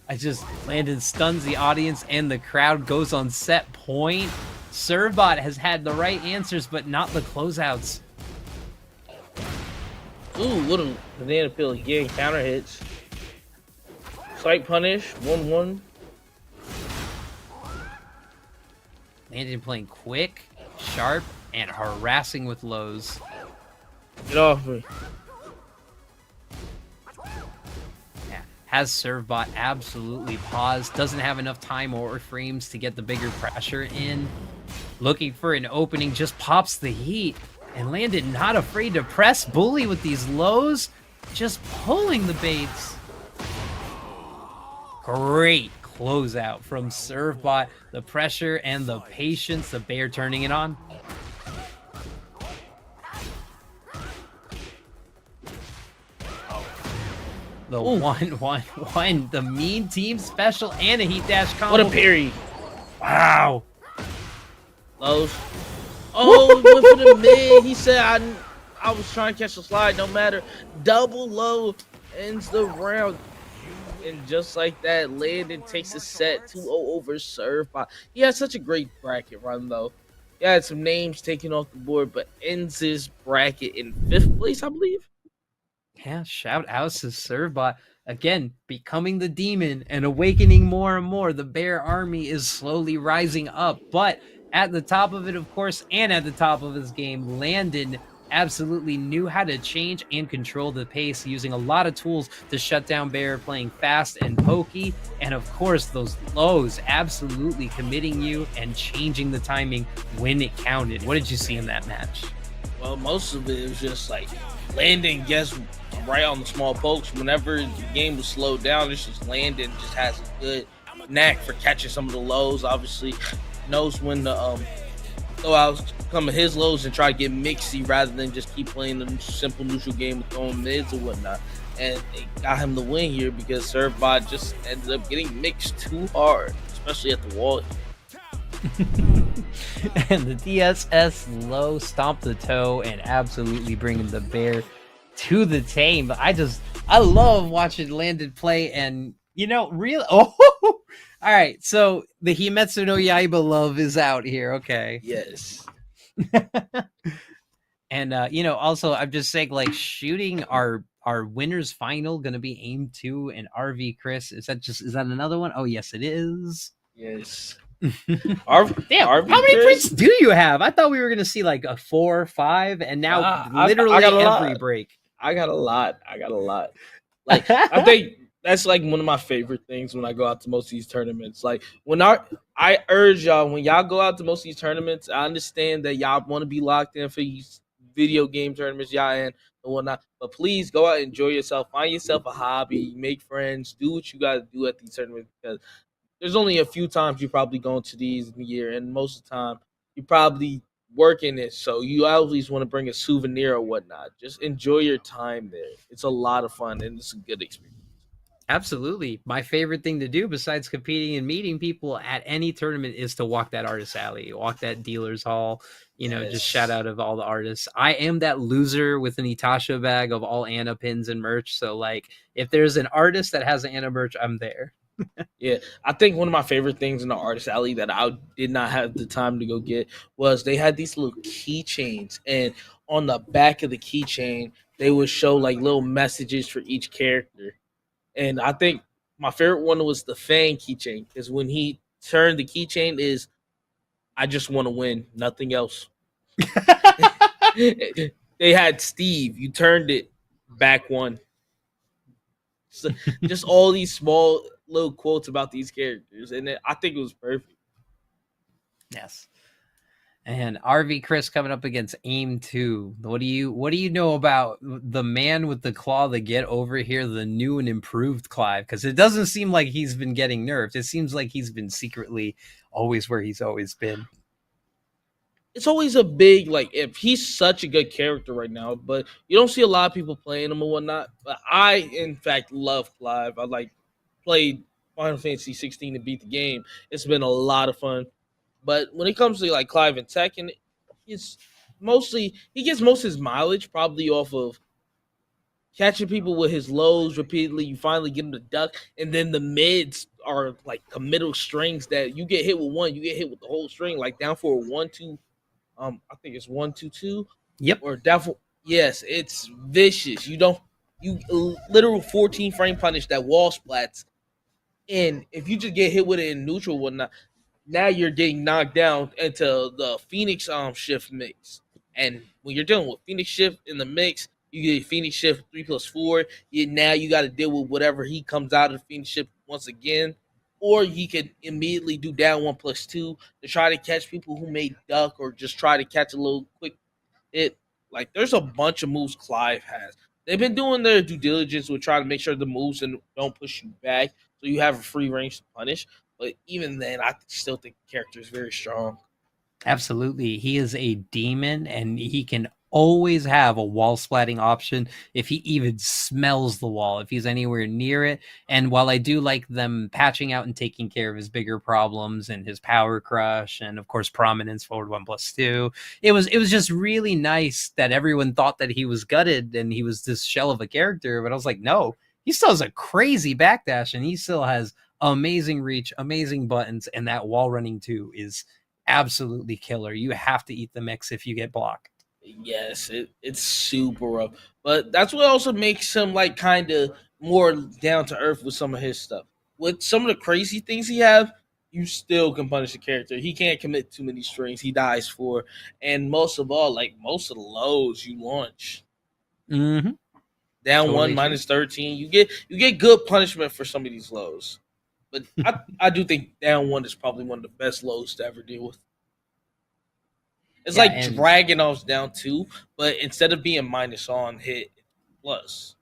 S19: I just Landon stuns the audience and the crowd goes on set point. Surbot has had the right answers, but not the closeouts.
S3: Ooh, what a banana peel again. Counter hits. Sight punish. 1-1.
S19: Landon playing quick, sharp, and harassing with lows.
S3: Get off me.
S19: Yeah. Has Surfbot absolutely paused. Doesn't have enough time or frames to get the bigger pressure in. Looking for an opening, just pops the heat. And Landon not afraid to press bully with these lows. Just pulling the baits. Great closeout from Servbot. The pressure and the patience, the bear turning it on. The 1-1-1, the mean team special and a heat dash combo.
S3: What a parry.
S19: Wow.
S3: Lows. Oh, he went for the mid. He said, I was trying to catch the slide, no matter. Double low ends the round. And just like that, Landon takes a set 2-0 over Servbot. He had such a great bracket run, though. He had some names taken off the board, but ends his bracket in 5th place, I believe.
S19: Yeah, shout out to Servbot. Again, becoming the demon and awakening more and more. The bear army is slowly rising up. But at the top of it, of course, and at the top of his game, Landon absolutely knew how to change and control the pace, using a lot of tools to shut down bear, playing fast and pokey. And of course, those lows absolutely committing you and changing the timing when it counted. What did you see in that match?
S3: Well, most of it was just like Landon gets right on the small pokes. Whenever the game was slowed down, it's just Landon just has a good knack for catching some of the lows. Obviously, knows when to throw out some of his lows and try to get mixy rather than just keep playing the simple neutral game with throwing mids or whatnot. And it got him the win here because Servbot just ended up getting mixed too hard, especially at the wall.
S19: And the DSS low stomped the toe and absolutely bringing the bear to the tame. I love watching Landon play, and real. Oh, all right. So the Himetsu no Yaiba love is out here. Okay.
S3: Yes.
S19: And also I'm just saying, like, shooting our winners final gonna be aim 2 and RV Chris. Is that another one? Oh yes, it is.
S3: Yes.
S19: Damn, how many prints do you have? I thought we were gonna see like a 4 or 5, and now literally
S3: I got
S19: every
S3: lot.
S19: break.
S3: I got a lot. Like, I think that's like one of my favorite things when I go out to most of these tournaments. Like, I urge y'all, when y'all go out to most of these tournaments, I understand that y'all want to be locked in for these video game tournaments y'all in and whatnot, but please go out and enjoy yourself. Find yourself a hobby, make friends, do what you gotta do at these tournaments, because there's only a few times you're probably going to these in the year, and most of the time you're probably working it, so you always want to bring a souvenir or whatnot. Just enjoy your time there. It's a lot of fun, and it's a good experience.
S19: Absolutely. My favorite thing to do besides competing and meeting people at any tournament is to walk that artist alley, walk that dealer's hall, just shout out of all the artists. I am that loser with an Itasha bag of all Anna pins and merch. So, like, if there's an artist that has an Anna merch, I'm there.
S3: Yeah, I think one of my favorite things in the artist alley that I did not have the time to go get was they had these little keychains, and on the back of the keychain they would show like little messages for each character. And I think my favorite one was the Fang keychain, because when he turned the keychain is, I just want to win, nothing else. They had Steve, you turned it, back one. So just all these small little quotes about these characters, and I think it was perfect.
S19: Yes. And RV Chris coming up against Aim 2. What do you know about the man with the claw, the get over here, the new and improved Clive? Because it doesn't seem like he's been getting nerfed. It seems like he's been secretly always where he's always been.
S3: It's always a big, like, if he's such a good character right now, but you don't see a lot of people playing him or whatnot. But I, in fact, love Clive. I played Final Fantasy 16 to beat the game. It's been a lot of fun. But when it comes to like Clive and Tekken, he gets most of his mileage probably off of catching people with his lows repeatedly. You finally get him to duck, and then the mids are like committal strings that you get hit with one, you get hit with the whole string, like down for a 1-2. I think it's 1-2-2.
S19: Yep.
S3: Or down for, yes, it's vicious. You literal 14 frame punish that wall splats, and if you just get hit with it in neutral or whatnot, now you're getting knocked down into the Phoenix shift mix. And when you're dealing with Phoenix shift in the mix, you get Phoenix shift 3+4. Now you got to deal with whatever he comes out of the Phoenix shift once again. Or he could immediately do down 1+2 to try to catch people who may duck or just try to catch a little quick hit. Like, there's a bunch of moves Clive has. they've been doing their due diligence with trying to make sure the moves and don't push you back, so you have a free range to punish. But even then, I still think the character is very strong.
S19: Absolutely. He is a demon and he can always have a wall splatting option if he even smells the wall, if he's anywhere near it. And while I do like them patching out and taking care of his bigger problems and his power crush and of course prominence forward 1+2, it was just really nice that everyone thought that he was gutted and he was this shell of a character. But I was like, no, he still has a crazy backdash and he still has amazing reach, amazing buttons, and that wall running too is absolutely killer. You have to eat the mix if you get blocked.
S3: Yes, it's super rough, but that's what also makes him like kind of more down to earth with some of his stuff. With some of the crazy things he have, you still can punish the character. He can't commit too many strings. He dies for, and most of all, like most of the lows you launch
S19: Mm-hmm.
S3: down
S19: Totally
S3: one
S19: true.
S3: -13. You get good punishment for some of these lows, but I do think down one is probably one of the best lows to ever deal with. It's
S19: Yeah,
S3: like
S19: and
S3: Dragunov's down two, but instead of being minus on hit, it's plus.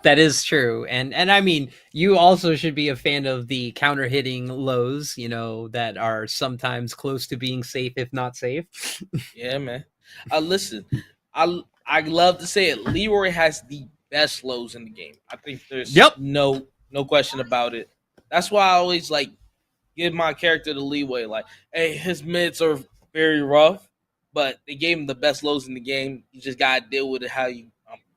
S19: that is true. And I mean, you also should be a fan of the counter hitting lows, that are sometimes close to being safe if not safe.
S3: Yeah, man. Listen, I love to say it. Leroy has the best lows in the game. I think there's
S19: Yep.
S3: no question about it. That's why I always like give my character the leeway. Like, hey, his mids are very rough, but they gave him the best lows in the game. You just gotta deal with it how you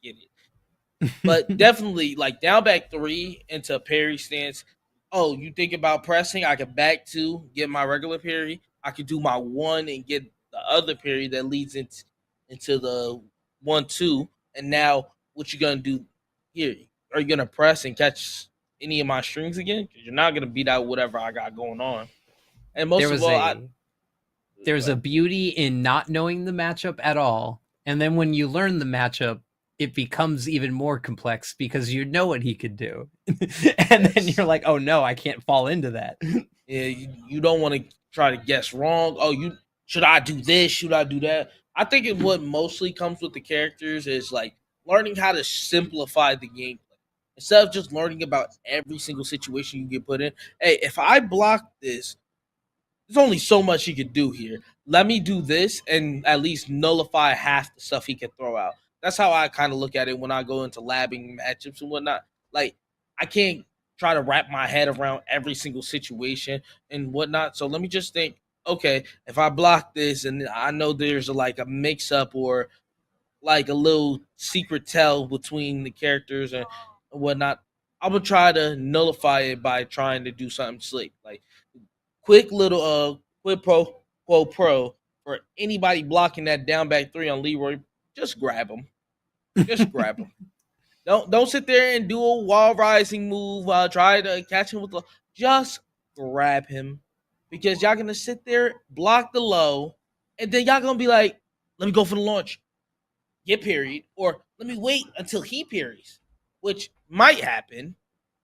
S3: get it. But definitely, like down back three into a parry stance. Oh, you think about pressing? I can back two, get my regular parry. I can do my one and get the other parry that leads into the 1-2. And now, what you gonna do here? Are you gonna press and catch any of my strings again? Because you're not gonna beat out whatever I got going on. And most
S19: there
S3: of
S19: was
S3: all,
S19: there's a beauty in not knowing the matchup at all. And then when you learn the matchup, it becomes even more complex because you know what he could do. And then you're like, oh no, I can't fall into that.
S3: Yeah, you don't want to try to guess wrong. Oh, should I do this? Should I do that? I think what mostly comes with the characters is like learning how to simplify the gameplay instead of just learning about every single situation you get put in. Hey, if I block this, there's only so much he could do here. Let me do this and at least nullify half the stuff he can throw out. That's how I kind of look at it when I go into labbing matchups and whatnot. Like, I can't try to wrap my head around every single situation and whatnot. So let me just think, okay, if I block this and I know there's like a mix up or like a little secret tell between the characters and whatnot, I'm gonna try to nullify it by trying to do something slick. Like quick little quid pro for anybody blocking that down back three on Leroy, just grab him. Just grab him. Don't sit there and do a wall rising move while try to catch him with the. Just grab him because y'all gonna sit there, block the low, and then y'all gonna be like, "Let me go for the launch, get parried," or "Let me wait until he parries," which might happen,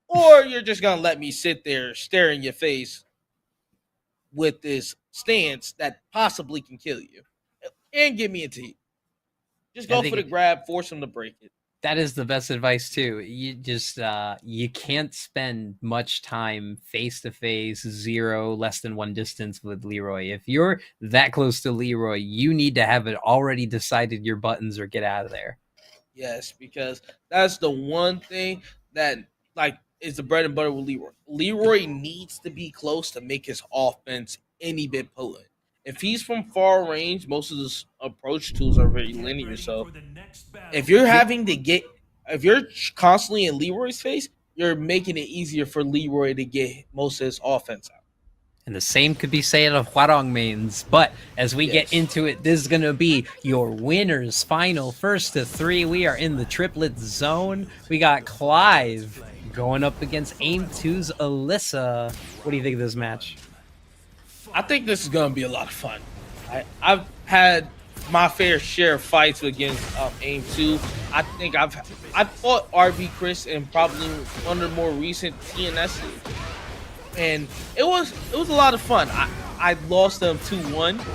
S3: or you're just gonna let me sit there, stare in your face with this stance that possibly can kill you and get me into heat. Just go for the grab, force him to break it.
S19: That is the best advice too. You just you can't spend much time face to face, zero, less than one distance with Leroy. If you're that close to Leroy, you need to have it already decided your buttons or get out of there.
S3: Yes, because that's the one thing that like is the bread and butter with Leroy. Leroy needs to be close to make his offense any bit potent. If he's from far range, most of his approach tools are very linear. So if you're if you're constantly in Leroy's face, you're making it easier for Leroy to get most of his offense out.
S19: And the same could be said of Huarong mains. But as we get into it, this is going to be your winners final. First to three, we are in the triplet zone. We got Clive going up against Aim2's Alyssa. What do you think of this match?
S3: I think this is going to be a lot of fun. I've had my fair share of fights against Aim2. I think I fought RB Chris in probably one of the more recent TNS, and it was a lot of fun. I lost them 2-1,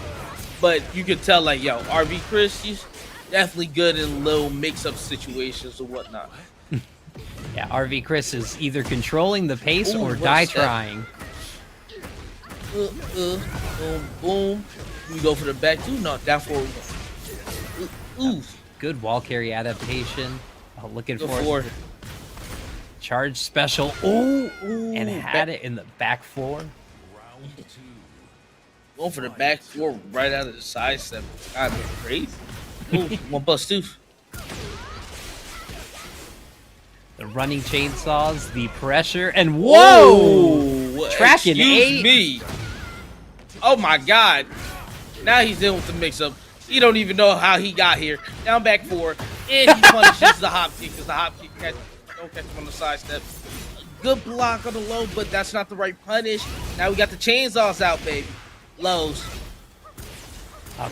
S3: but you could tell like RB Chris, definitely good in little mix-up situations or whatnot.
S19: Yeah, RV Chris is either controlling the pace
S3: Ooh,
S19: or
S3: what a
S19: die
S3: step.
S19: trying.
S3: Boom, boom. We go for the back two. No, down forward. Ooh.
S19: Good wall carry adaptation. Looking
S3: Go
S19: for
S3: forward.
S19: charge special. Ooh, and
S3: Ooh,
S19: had it in the back four.
S3: Going for the back four right out of the side step. God, that's crazy. Ooh, 1+2.
S19: The running chainsaws, the pressure, and whoa!
S3: Whoa!
S19: Tracking
S3: Excuse
S19: 8.
S3: me. Oh my God. Now he's dealing with the mix-up. He don't even know how he got here. Down back four, and he punishes the hop kick because the hop kick don't catch him on the side step. Good block on the low, but that's not the right punish. Now we got the chainsaws out, baby. Lows.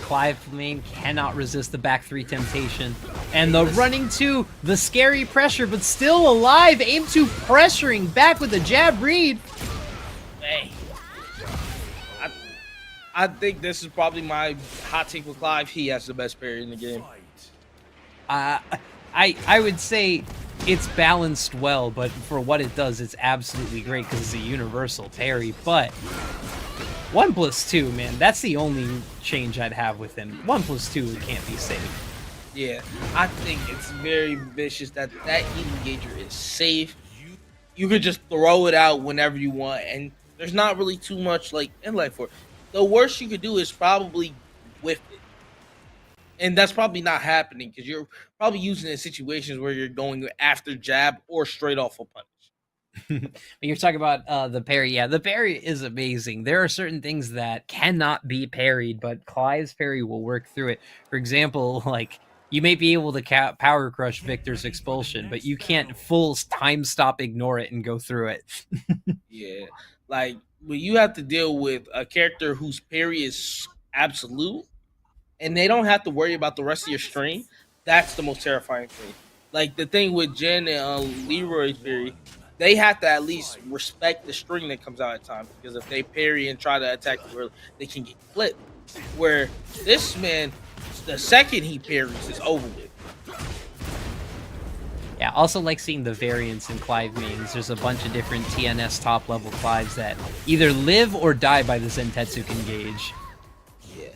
S19: Clive Fleming cannot resist the back three temptation. And the running two, the scary pressure, but still alive. Aim two pressuring back with a jab read.
S3: Hey. I think this is probably my hot take with Clive. He has the best parry in the game.
S19: I would say it's balanced well, but for what it does, it's absolutely great because it's a universal parry. But 1+2, man, that's the only change I'd have with him. 1+2 can't be safe.
S3: Yeah, I think it's very vicious that heat engager is safe. You could just throw it out whenever you want, and there's not really too much like inlay for it. The worst you could do is probably whiff it. And that's probably not happening because you're probably using it in situations where you're going after jab or straight off a punch.
S19: You're talking about the parry. Yeah, the parry is amazing. There are certain things that cannot be parried, but Clive's parry will work through it. For example, like you may be able to power crush Victor's expulsion, but you can't full time stop ignore it and go through it.
S3: Yeah, like when you have to deal with a character whose parry is absolute, and they don't have to worry about the rest of your string. That's the most terrifying thing. Like the thing with Jen and Leroy's parry, they have to at least respect the string that comes out at times, because if they parry and try to attack you early, they can get clipped. Where this man, the second he parries, is over with.
S19: Yeah, also like seeing the variants in Clive mains. There's a bunch of different TNS top level Clives that either live or die by the Zentetsu engage.
S3: Yeah.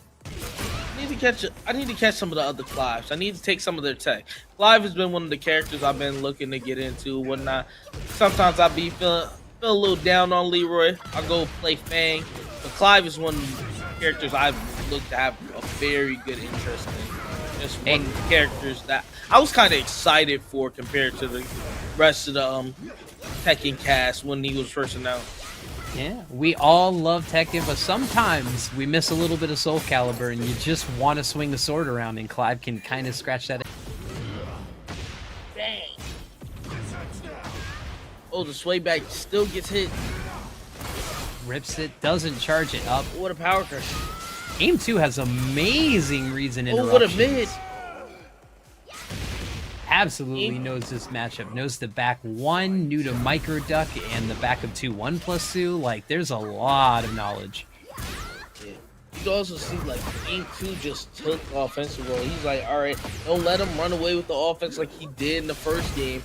S3: I need to catch some of the other Clives. I need to take some of their tech. Clive has been one of the characters I've been looking to get into, whatnot. Sometimes I'll be feeling a little down on Leroy. I'll go play Fang. But Clive is one of the characters I've looked to have a very good interest in. Just one of the characters that I was kind of excited for compared to the rest of the Tekken cast when he was first announced.
S19: Yeah, we all love Tekken, but sometimes we miss a little bit of Soul Calibur, and you just want to swing the sword around, and Clive can kind of scratch that.
S3: Dang. Oh, the sway back still gets hit.
S19: Rips it, doesn't charge it up.
S3: What a power crush.
S19: Aim 2 has amazing reads and interruptions.
S3: Oh, what a mid.
S19: Absolutely knows this matchup. Knows the back one, new to micro duck, and the back of 2, 1+2. Like, there's a lot of knowledge.
S3: Yeah. You can also see, like, Aim 2 just took offensive role. He's like, all right, don't let him run away with the offense like he did in the first game.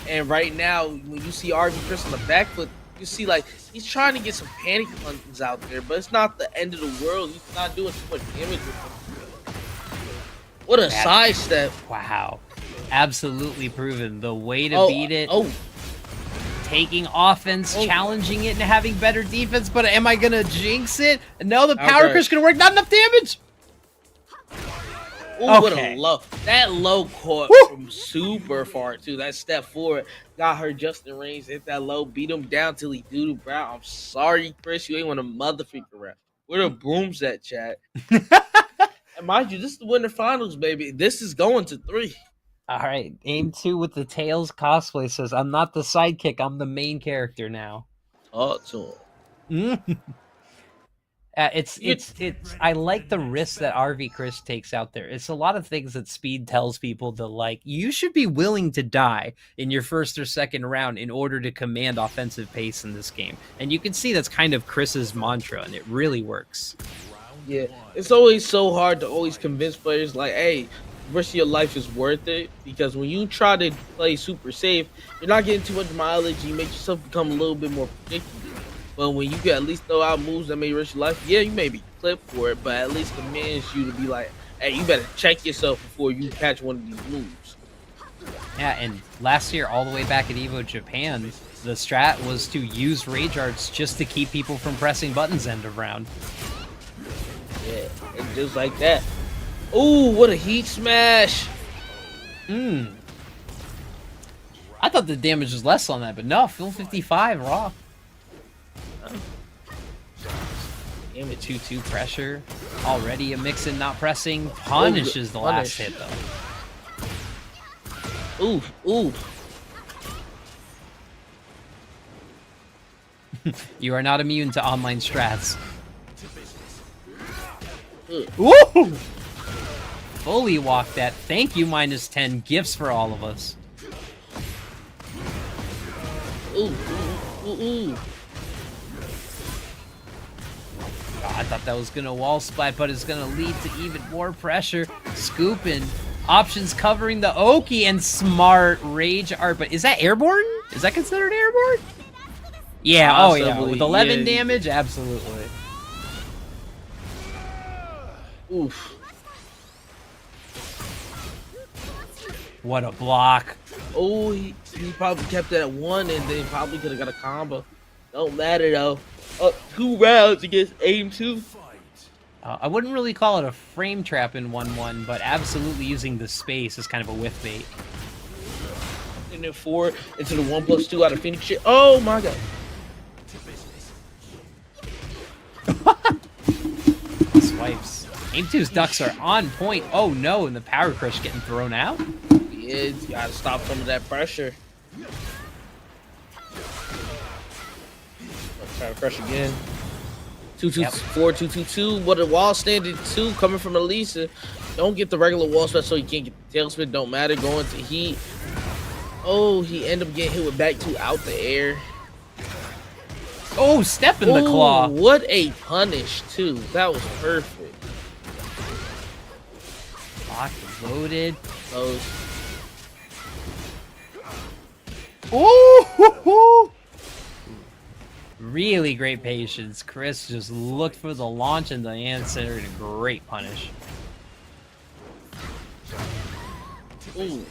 S3: And right now, when you see RV Chris on the back foot, you see, like, he's trying to get some panic punches out there, but it's not the end of the world. He's not doing too much damage with him. What a sidestep.
S19: Wow. Absolutely proven. The way to beat it. Taking offense, challenging it, and having better defense, but am I going to jinx it? No, the power crush going to work. Not enough damage.
S3: Ooh, what a low. That low caught from super far, too. That step forward got her just in range. Hit that low, beat him down till he doo-doo brown. I'm sorry, Chris. You ain't want to motherfucker around. Where the brooms at, chat? And mind you, this is the winter finals, baby. This is going to 3.
S19: All right. Aim 2 with the Tails cosplay says, I'm not the sidekick. I'm the main character now.
S3: Talk to him.
S19: It's I like the risk that RV Chris takes out there. It's a lot of things that Speed tells people to like. You should be willing to die in your first or second round in order to command offensive pace in this game. And you can see that's kind of Chris's mantra, and it really works.
S3: Yeah, it's always so hard to always convince players like, hey, rest of your life is worth it, because when you try to play super safe, you're not getting too much mileage. You make yourself become a little bit more predictable. But when you can at least throw out moves that may risk your life, yeah, you may be clipped for it, but at least commands you to be like, hey, you better check yourself before you catch one of these moves.
S19: Yeah, and last year, all the way back at EVO Japan, the strat was to use rage arts just to keep people from pressing buttons end of round.
S3: Yeah, and just like that. Ooh, what a heat smash!
S19: I thought the damage was less on that, but no, full 55 raw. Damn it, 2-2 pressure. Already a mix-in not pressing. Punishes the last hit, though.
S3: Ooh, ooh.
S19: You are not immune to online strats.
S3: Woo!
S19: Fully walked that. Thank you, -10 gifts for all of us.
S3: Ooh, ooh, ooh.
S19: Oh, I thought that was gonna wall splat, but it's gonna lead to even more pressure. Scooping. Options covering the Oki and smart rage art. But is that airborne? Is that considered airborne? Yeah,
S3: Possibly,
S19: oh yeah. With 11
S3: yeah.
S19: damage, absolutely.
S3: Oof.
S19: What a block.
S3: Oh, he probably kept it at 1 and then probably could have got a combo. Don't matter though. 2 rounds against aim 2.
S19: I wouldn't really call it a frame trap in 1-1, but absolutely using the space is kind of a whiff bait.
S3: And then 4 into the 1+2 out of Phoenix shit. Oh my god.
S19: Swipes. Aim 2's ducks are on point. Oh no, and the power crush getting thrown out?
S3: Yeah, you gotta stop some of that pressure. Power crush again. 2-2-4, 2-2-2. What a wall standing 2 coming from Elisa. Don't get the regular wall spot so you can't get the tail spin. Don't matter. Going to heat. Oh, he ended up getting hit with back 2 out the air.
S19: Oh, step in the claw.
S3: What a punish, too. That was perfect.
S19: Locked, loaded.
S3: Close.
S19: Ooh! Really great patience. Chris just looked for the launch and the answer, and a great punish.
S3: Ooh.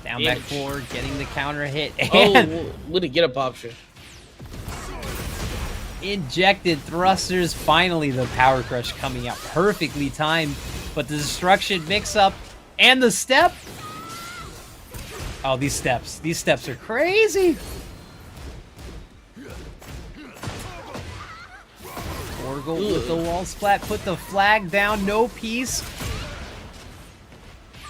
S19: Down back 4, getting the counter hit.
S3: Oh,
S19: And
S3: with a get up option.
S19: injected thrusters. Finally, the power crush coming out perfectly timed. But the destruction mix up and the step. Oh, these steps. These steps are crazy. Orgle with the wall splat. Put the flag down. No piece.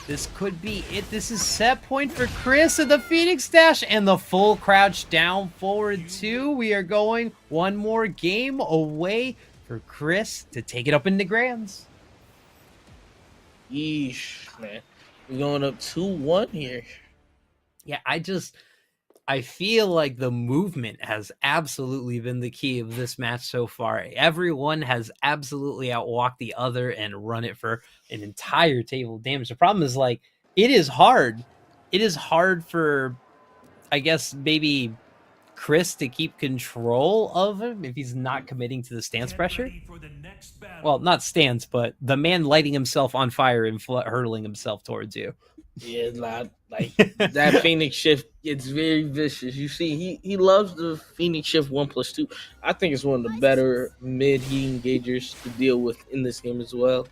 S19: This could be it. This is set point for Chris and the Phoenix Dash and the full crouch down forward 2. We are going one more game away for Chris to take it up in the grands.
S3: Yeesh, man. We're going up 2-1 here.
S19: Yeah, I feel like the movement has absolutely been the key of this match so far. Everyone has absolutely outwalked the other and run it for an entire table of damage. The problem is, like, it is hard. It is hard for, I guess, maybe Chris to keep control of him if he's not committing to the stance pressure. Well, not stance, but the man lighting himself on fire and hurtling himself towards you.
S3: Yeah, like that Phoenix shift gets very vicious. You see, he loves the Phoenix shift 1+2. I think it's one of the better mid heat engagers to deal with in this game as well.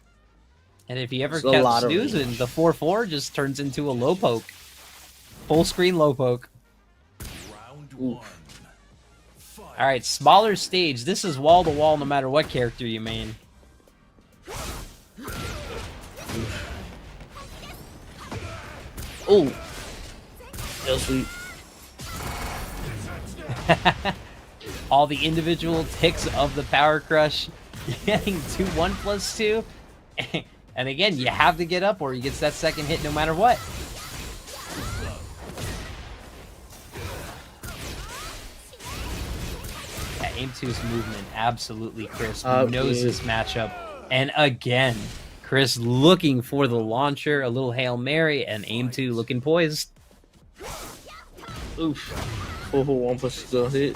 S19: And if he ever
S3: It's a
S19: kept
S3: lot of
S19: snoozing,
S3: range.
S19: the 4-4 just turns into a low poke. Full screen low poke.
S3: Oof.
S19: All right, smaller stage. This is wall to wall no matter what character you main.
S3: Oh, L sweep.
S19: All the individual ticks of the power crush getting to 1+2. And again, you have to get up or he gets that second hit no matter what. Aim2's movement, absolutely. Chris
S3: Oh,
S19: knows
S3: yeah.
S19: this matchup. And again, Chris looking for the launcher, a little Hail Mary, and Aim2 looking poised.
S3: Oof. 4 for 1 plus still hit.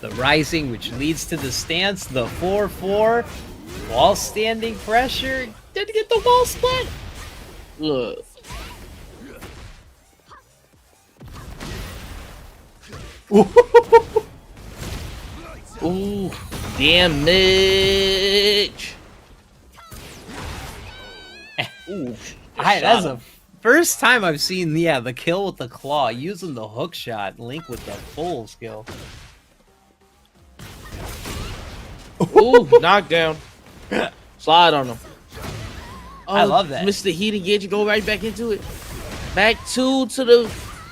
S19: The rising, which leads to the stance, the 4-4, wall standing pressure. Didn't get the wall split.
S3: Look. Ooh, damage. Ooh,
S19: That's the first time I've seen the kill with the claw using the hook shot. Link with the full skill.
S3: Ooh, knockdown. Slide on him. Oh,
S19: I love that.
S3: Missed the heat engage, go right back into it. Back 2 to the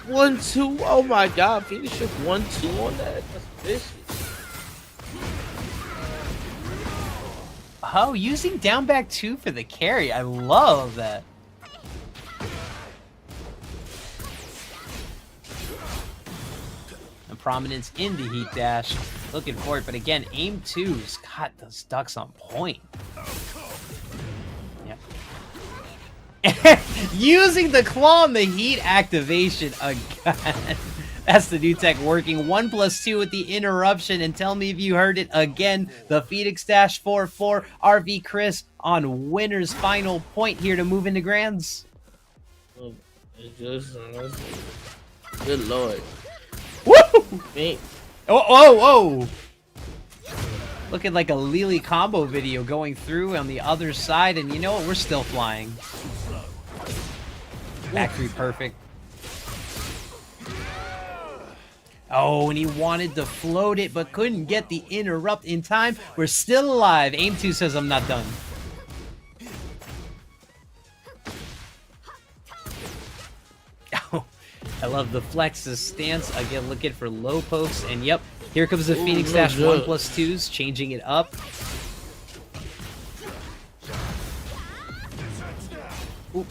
S3: 1-2. Oh my god, finish just 1-2 on that. That's vicious.
S19: Oh, using down back 2 for the carry. I love that. And Prominence in the heat dash. Looking for it, but again, Aim2's got those ducks on point. Yeah. Using the claw on the heat activation again. That's the new tech working. 1+2 with the interruption, and tell me if you heard it again. The Phoenix Dash 4-4 RV Chris on winner's final point here to move into grands.
S3: Good lord.
S19: Woo!
S3: Man.
S19: Oh! Looking like a Lily combo video going through on the other side, and you know what? We're still flying. Back 3 perfect. Oh, and he wanted to float it, but couldn't get the interrupt in time. We're still alive. Aim2 says I'm not done. Oh, I love the flex's stance. Again, looking for low pokes. And yep, here comes the Phoenix Dash 1+2s, changing it up. Ooh.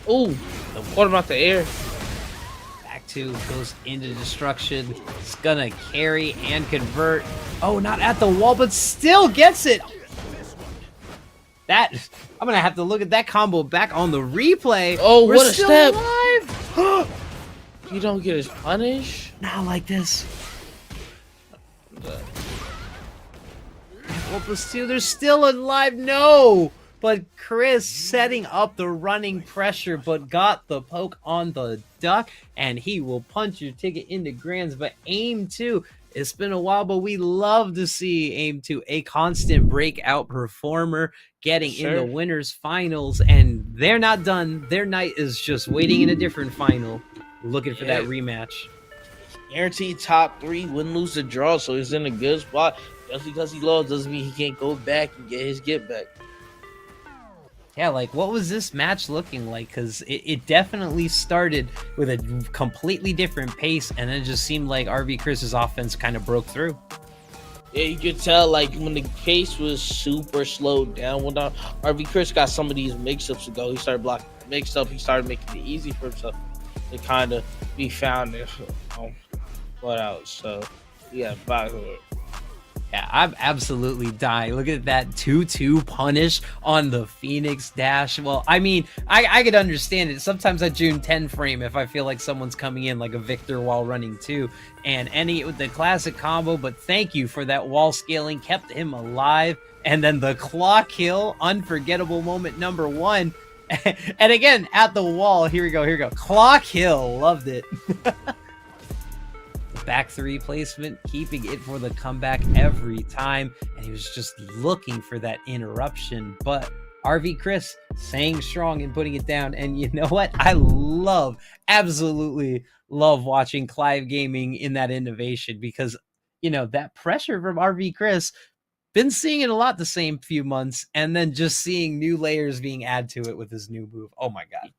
S3: Ooh, what about the air?
S19: Back 2 goes into destruction. It's gonna carry and convert. Oh, not at the wall, but still gets it. I'm gonna have to look at that combo back on the replay.
S3: Oh,
S19: we're
S3: what a
S19: still
S3: step.
S19: alive.
S3: You don't get his punish?
S19: Not like this. 1+2, they're still alive. No! But Chris setting up the running pressure, but got the poke on the duck, and he will punch your ticket into grands. But Aim2, it's been a while, but we love to see Aim2, a constant breakout performer, getting in the winners finals, and they're not done. Their night is just waiting in a different final, looking for that rematch.
S3: Guaranteed top 3, win, lose, or draw, so he's in a good spot. Just because he lost doesn't mean he can't go back and get his get back.
S19: Yeah, like, what was this match looking like? Because it definitely started with a completely different pace, and then it just seemed like RV Chris's offense kind of broke through.
S3: Yeah, you could tell, like, when the pace was super slowed down. When RV Chris got some of these mix-ups to go, he started blocking the mix-up. He started making it easy for himself to kind of be found and put out. So, yeah, back.
S19: Yeah, I'm absolutely dying. Look at that 2-2 punish on the Phoenix Dash. Well, I mean, I could understand it. Sometimes I June 10 frame if I feel like someone's coming in like a Victor while running 2. And any with the classic combo, but thank you for that wall scaling, kept him alive. And then the claw kill, unforgettable moment number 1. And again, at the wall, here we go. Claw kill, loved it. Back 3 placement, keeping it for the comeback every time, and he was just looking for that interruption, but RV Chris staying strong and putting it down. And you know what? I absolutely love watching Clive Gaming in that innovation, because, you know, that pressure from RV Chris, been seeing it a lot the same few months, and then just seeing new layers being added to it with his new move. Oh my god.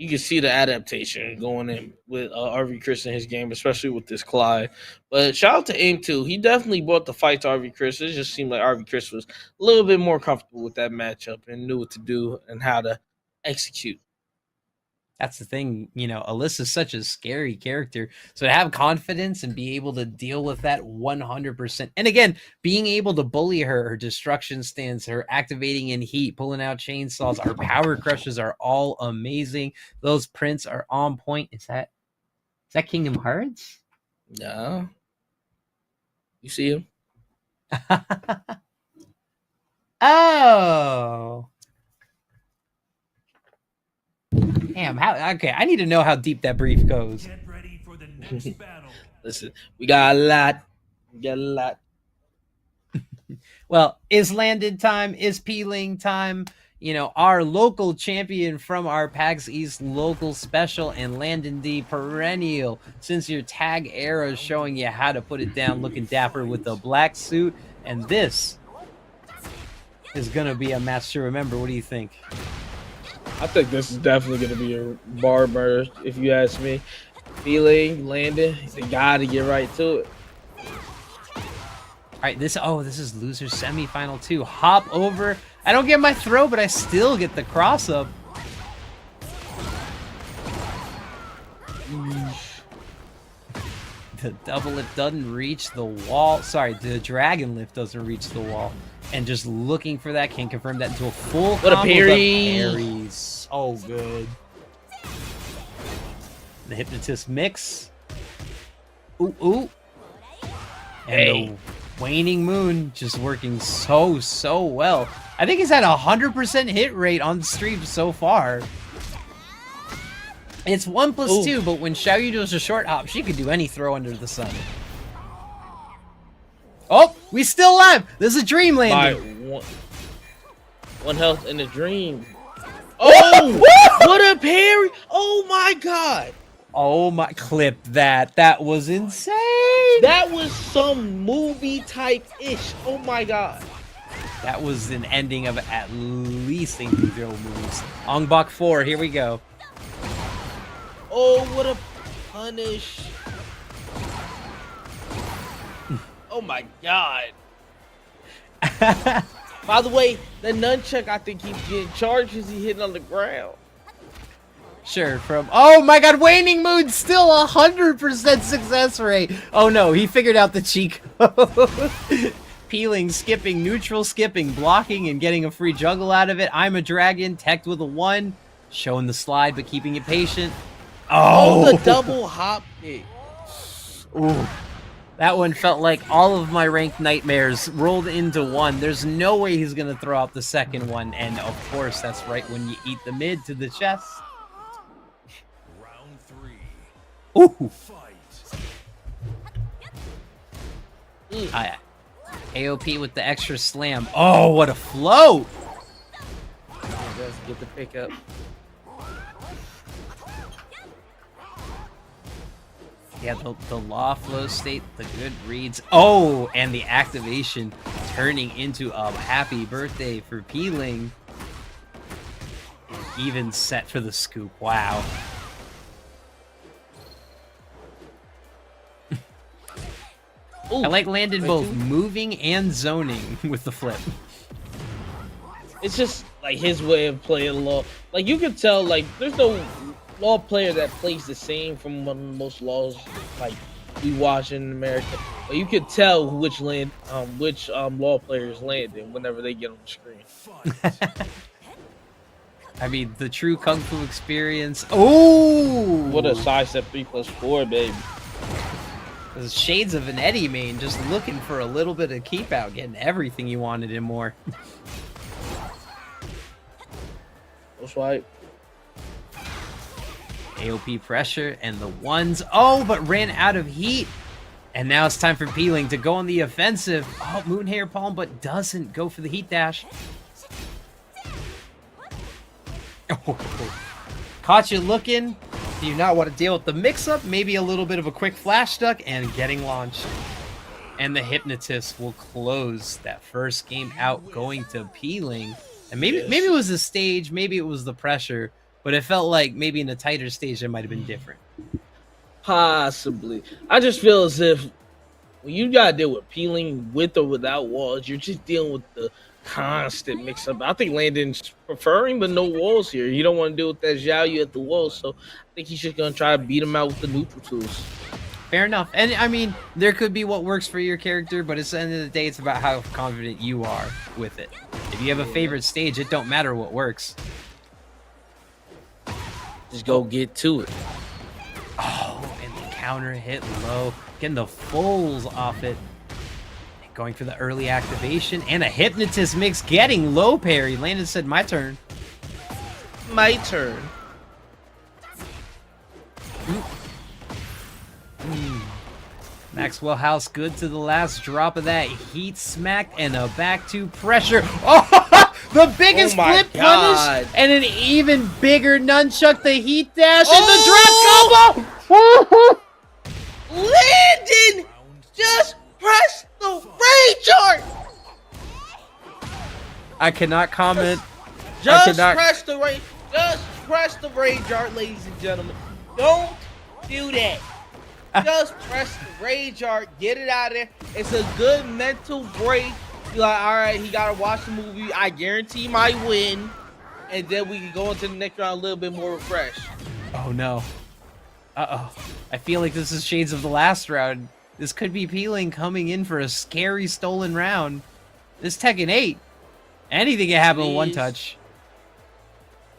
S3: You can see the adaptation going in with RV Chris in his game, especially with this Clyde. But shout out to Aim2. He definitely brought the fight to RV Chris. It just seemed like RV Chris was a little bit more comfortable with that matchup and knew what to do and how to execute.
S19: That's the thing, you know, Alyssa's such a scary character. So to have confidence and be able to deal with that 100%. And again, being able to bully her destruction stance, her activating in heat, pulling out chainsaws, our power crushes are all amazing. Those prints are on point. Is that Kingdom Hearts?
S3: No. You see him?
S19: Oh. Damn, how okay, I need to know how deep that brief goes.
S3: Listen, we got a lot. We got a lot.
S19: Well, is Landon time? Is Peeling time? You know, our local champion from our PAX East local special, and Landon D perennial. Since your tag era is showing you how to put it down, looking dapper with the black suit. And this is going to be a match to remember. What do you think?
S3: I think this is definitely going to be a bar burner, if you ask me. Feeling, Landon, they got to get right to it.
S19: All right, this is loser semifinal 2. Hop over. I don't get my throw, but I still get the cross up. The double lift doesn't reach the wall. Sorry, the dragon lift doesn't reach the wall. And just looking for that, can confirm that into a full
S3: What a
S19: combo.
S3: parry.
S19: Parries. So good. The hypnotist mix. Ooh, ooh. And
S3: Hey.
S19: the waning moon just working so well. I think he's had 100% hit rate on stream so far. It's 1+2, but when Xiaoyu does a short hop, she could do any throw under the sun. Oh, we still alive. This is a dream
S3: By
S19: landing.
S3: one health in a dream. Oh, what a parry. Oh my God.
S19: Oh my, clip that. That was insane.
S3: That was some movie type ish. Oh my God.
S19: That was an ending of at least 0 moves. Ongbok 4, here we go.
S3: Oh, what a punish. Oh my God. By the way, the nunchuck, I think he's getting charged as he hitting on the ground.
S19: Sure, from... Oh my God, waning moon, still 100% success rate. Oh no, he figured out the cheat code. Peeling, skipping, neutral skipping, blocking, and getting a free juggle out of it. I'm a dragon, teched with a 1. Showing the slide, but keeping it patient.
S3: Oh, the double hop kick.
S19: Ooh. That one felt like all of my ranked nightmares rolled into one. There's no way he's going to throw out the second one. And of course, that's right when you eat the mid to the chest.
S2: Round 3.
S19: Ooh.
S2: Fight.
S19: AOP with the extra slam. Oh, what a float.
S3: Let's get the pickup.
S19: Yeah, the law flow state, the good reads. Oh, and the activation turning into a happy birthday for Peeling. And even set for the scoop. Wow. I like landed both moving and zoning with the flip.
S3: It's just like his way of playing law. Like you can tell, like there's no law player that plays the same from one of the most laws like we watch in America. But you can tell which law players landing whenever they get on the screen.
S19: I mean, the true Kung Fu experience. Oh!
S3: What a sidestep 3+4, baby.
S19: There's shades of an Eddie main, just looking for a little bit of keep out, getting everything you wanted and more.
S3: That's right.
S19: AOP pressure and the ones. Oh, but ran out of heat. And now it's time for Peeling to go on the offensive. Oh, Moonhair Palm, but doesn't go for the heat dash. Oh, caught you looking. Do you not want to deal with the mix-up? Maybe a little bit of a quick flash duck and getting launched. And the Hypnotist will close that first game out, going to Peeling. And maybe it was the stage, maybe it was the pressure, but it felt like maybe in a tighter stage it might have been different.
S3: Possibly. I just feel as if when you gotta deal with Peeling with or without walls, you're just dealing with the constant mix-up. I think Landon's preferring the no walls here. You don't want to deal with that Xiao Yu at the wall, so I think he's just going to try to beat him out with the neutral tools.
S19: Fair enough. And I mean, there could be what works for your character, but at the end of the day, it's about how confident you are with it. If you have a favorite stage, it don't matter what works.
S3: Just go get to it.
S19: Oh, and the counter hit low. Getting the fulls off it. Going for the early activation and a hypnotist mix. Getting low parry. Landon said, my turn.
S3: My turn.
S19: Maxwell House good to the last drop of that heat smack and a back to pressure. Oh, the biggest flip punish and an even bigger nunchuck. The heat dash and the drop combo.
S3: Landon just press the rage art.
S19: I cannot comment.
S3: Just press the rage. Just press the rage art, ladies and gentlemen. Don't do that. Just press the rage art. Get it out of there. It's a good mental break. You're like, all right, he gotta watch the movie. I guarantee he might win, and then we can go into the next round a little bit more refreshed.
S19: Oh no. Uh-oh. I feel like this is shades of the last round. This could be Peeling coming in for a scary stolen round. This Tekken 8. Anything can happen with one touch.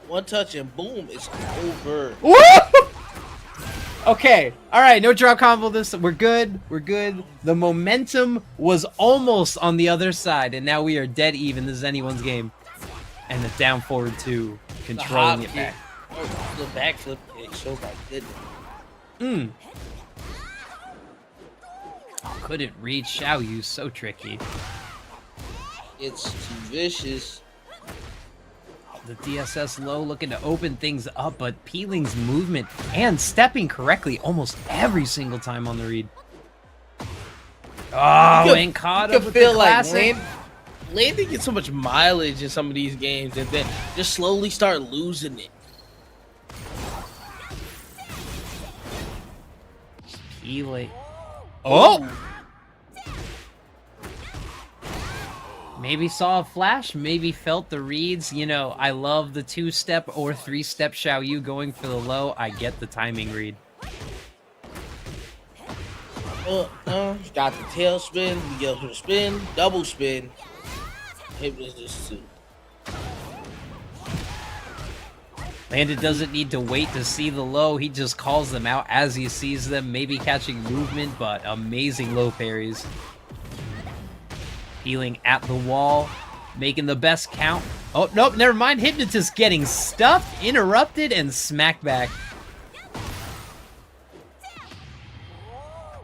S3: One touch and boom, it's over.
S19: Woo! Okay. All right. No drop combo. We're good. We're good. The momentum was almost on the other side, and now we are dead even. This is anyone's game. And the down forward 2, controlling it back.
S3: Oh, the backflip kick. So my goodness.
S19: Oh, couldn't reach Xiao Yu. So tricky.
S3: It's too vicious.
S19: The DSS low looking to open things up, but Peeling's movement and stepping correctly almost every single time on the read. Oh, and caught up with the classic.
S3: Landon gets so much mileage in some of these games and then just slowly start losing it.
S19: Peeling. Oh! Maybe saw a flash, maybe felt the reads. You know, I love the 2-step or 3-step Xiao Yu going for the low. I get the timing read.
S3: Got the tail spin, we get the spin, double spin. Hypnotist too.
S19: Landon doesn't need to wait to see the low. He just calls them out as he sees them, maybe catching movement, but amazing low parries. Peeling at the wall, making the best count. Oh, nope, never mind. Hypnotist getting stuffed, interrupted, and smacked back.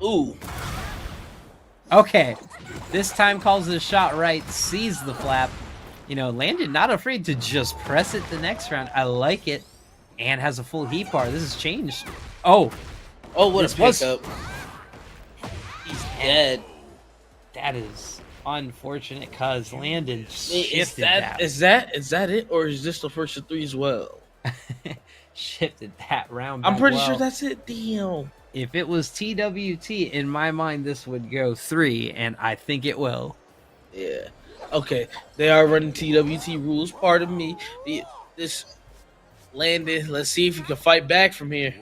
S3: Ooh.
S19: Okay. This time calls the shot right, sees the flap. You know, Landon not afraid to just press it the next round. I like it. And has a full heat bar. This has changed. Oh.
S3: Oh, what a pickup. He's dead.
S19: That is unfortunate because Landon shifted that.
S3: Is that it, or is this the first of 3 as well?
S19: Shifted that round.
S3: I'm pretty sure that's it. Damn.
S19: If it was TWT, in my mind, this would go 3, and I think it will.
S3: Yeah. Okay. They are running TWT rules. Pardon me. This Landon. Let's see if you can fight back from here.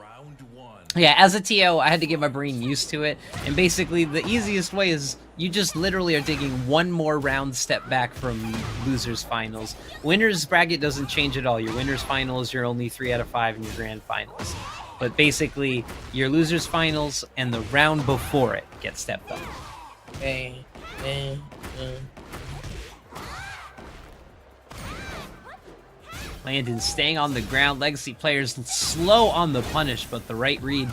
S19: Yeah, as a TO, I had to get my brain used to it. And basically, the easiest way is you just literally are taking one more round step back from losers finals. Winners bracket doesn't change at all. Your winners finals, you're only 3 out of 5 in your grand finals. But basically, your losers finals and the round before it get stepped up. Landon staying on the ground. Legacy players slow on the punish, but the right read.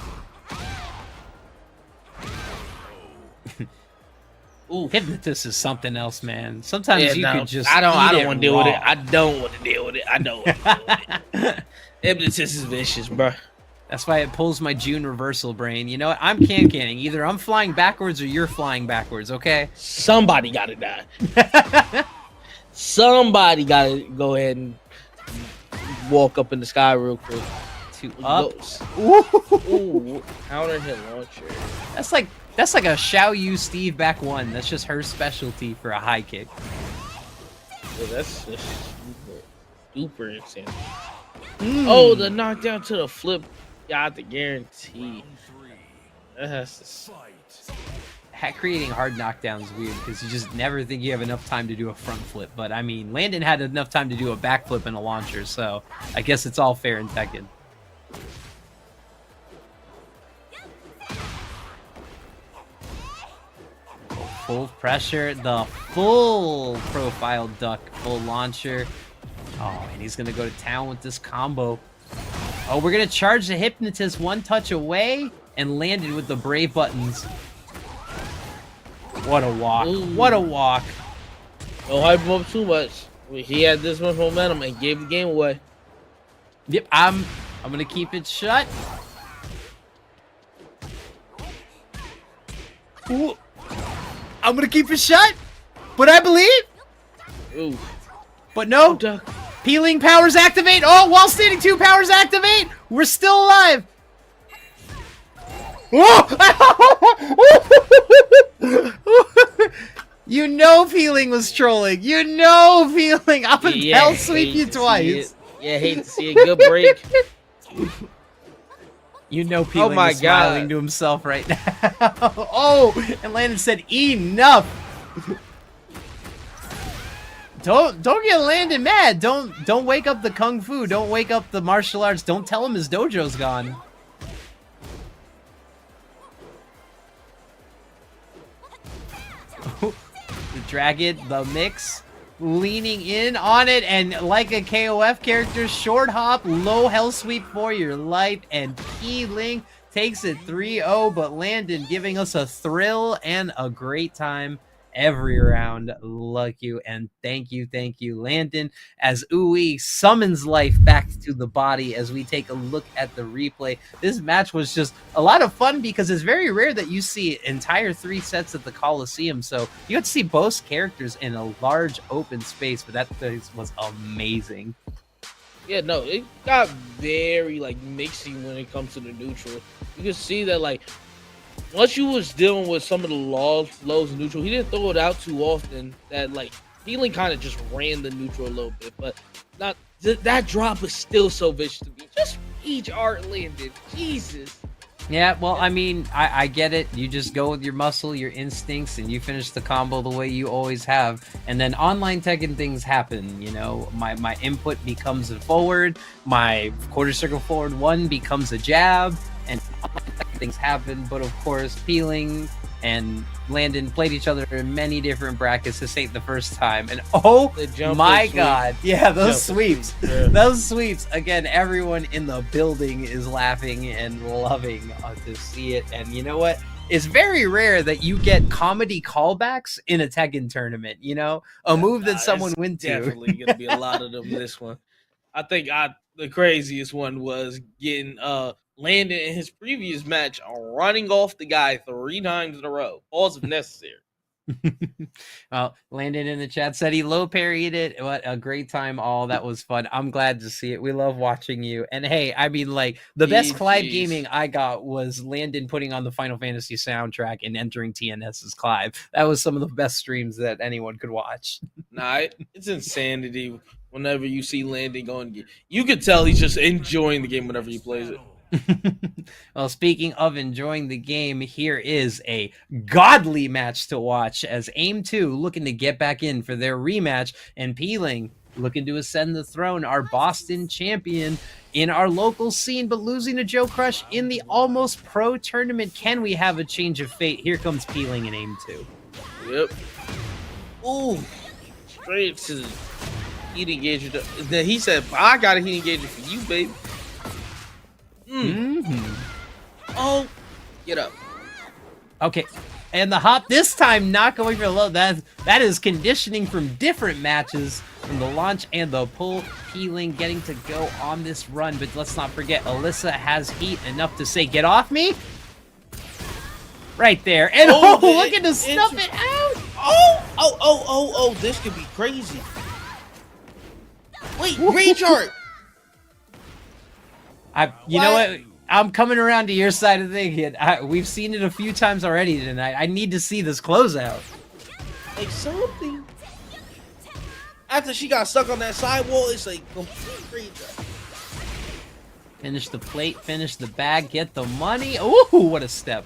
S19: Ooh, Hypnotist is something else, man. Sometimes you could just.
S3: I don't want to deal with it. I don't want to deal with it. I don't want to deal with it. Hypnotist is vicious, bro.
S19: That's why it pulls my June reversal brain. You know what? I'm canning. Either I'm flying backwards or you're flying backwards, okay?
S3: Somebody got to die. Somebody got to go ahead and walk up in the sky real quick.
S19: Two up.
S3: Ooh, counter hit launcher.
S19: That's like a Xiao Yu Steve back 1. That's just her specialty for a high kick.
S3: Yeah, that's just super insane. Oh, the knockdown to the flip got the guarantee. That's
S19: Creating hard knockdowns is weird because you just never think you have enough time to do a front flip. But I mean, Landon had enough time to do a back flip and a launcher, so I guess it's all fair in Tekken. Full pressure, the full profile duck, full launcher. Oh, and he's gonna go to town with this combo. Oh, we're gonna charge the Hypnotist one touch away and landed with the Brave buttons. What a walk.
S3: Ooh.
S19: What a walk.
S3: Don't hype him up too much. He had this much momentum and gave the game away.
S19: Yep, I'm gonna keep it shut. Ooh. I'm gonna keep it shut, but I believe.
S3: Ooh.
S19: But no. Peeling powers activate. Oh, while standing 2 powers activate. We're still alive. You know Peeling was trolling. You know Peeling. I'm gonna hell sweep you twice.
S3: Yeah, hate to see a good break.
S19: You know Peeling
S3: my
S19: is smiling
S3: God.
S19: to himself right now. Oh, and Landon said enough. Don't get Landon mad. Don't wake up the kung fu. Don't wake up the martial arts. Don't tell him his dojo's gone. The dragon, the mix, leaning in on it, and like a KOF character, short hop, low hell sweep for your life, and Peeling takes it 3-0, but Landon giving us a thrill and a great time every round. Love you, and thank you, Landon, as Uwe summons life back to the body as we take a look at the replay. This match was just a lot of fun because it's very rare that you see entire 3 sets at the Coliseum, so you got to see both characters in a large open space, but that place was amazing.
S3: Yeah, no, it got very like mixy when it comes to the neutral. You can see that like once you was dealing with some of the lows and neutral, he didn't throw it out too often. That like Peeling kind of just ran the neutral a little bit, but not that drop was still so vicious to me. Just each art landed, Jesus.
S19: Yeah, well, I mean, I get it. You just go with your muscle, your instincts, and you finish the combo the way you always have. And then online Tekken things happen, you know. My input becomes a forward, my quarter circle forward 1 becomes a jab, and things happen. But of course, Peeling and Landon played each other in many different brackets. This ain't the first time. And oh my God. Yeah, those sweeps.
S3: Yeah.
S19: Those sweeps. Again, everyone in the building is laughing and loving to see it. And you know what? It's very rare that you get comedy callbacks in a Tekken tournament, you know? A move that someone went to.
S3: Definitely going to be a lot of them this one. I think the craziest one was getting Landon in his previous match running off the guy 3 times in a row. Pause if necessary.
S19: Well, Landon in the chat said he low parried it. What a great time. All that was fun. I'm glad to see it. We love watching you. And hey, I mean, like the best Clive gaming I got was Landon putting on the Final Fantasy soundtrack and entering TNS's Clive. That was some of the best streams that anyone could watch.
S3: Nah, it's insanity whenever you see Landon going. You could tell he's just enjoying the game whenever he plays it.
S19: Well, speaking of enjoying the game, here is a godly match to watch as Aim 2 looking to get back in for their rematch, and Peeling looking to ascend the throne, our Boston champion in our local scene, but losing to Joe Crush in the Almost Pro tournament. Can we have a change of fate? Here comes Peeling in Aim 2.
S3: Yep. Ooh, straight to the heat engager. Then he said, I got a heat engager for you, baby. Oh, get up.
S19: Okay, and the hop this time not going for the low. That is conditioning from different matches, from the launch and the pull. Peeling getting to go on this run, but let's not forget Alyssa has heat enough to say, get off me. Right there, and looking to snuff it out.
S3: Oh, this could be crazy. Wait, rage art.
S19: You know what? I'm coming around to your side of the thing. We've seen it a few times already tonight. I need to see this closeout.
S3: Like something. After she got stuck on that sidewall, it's like complete.
S19: Finish the plate, finish the bag, get the money. Ooh, what a step.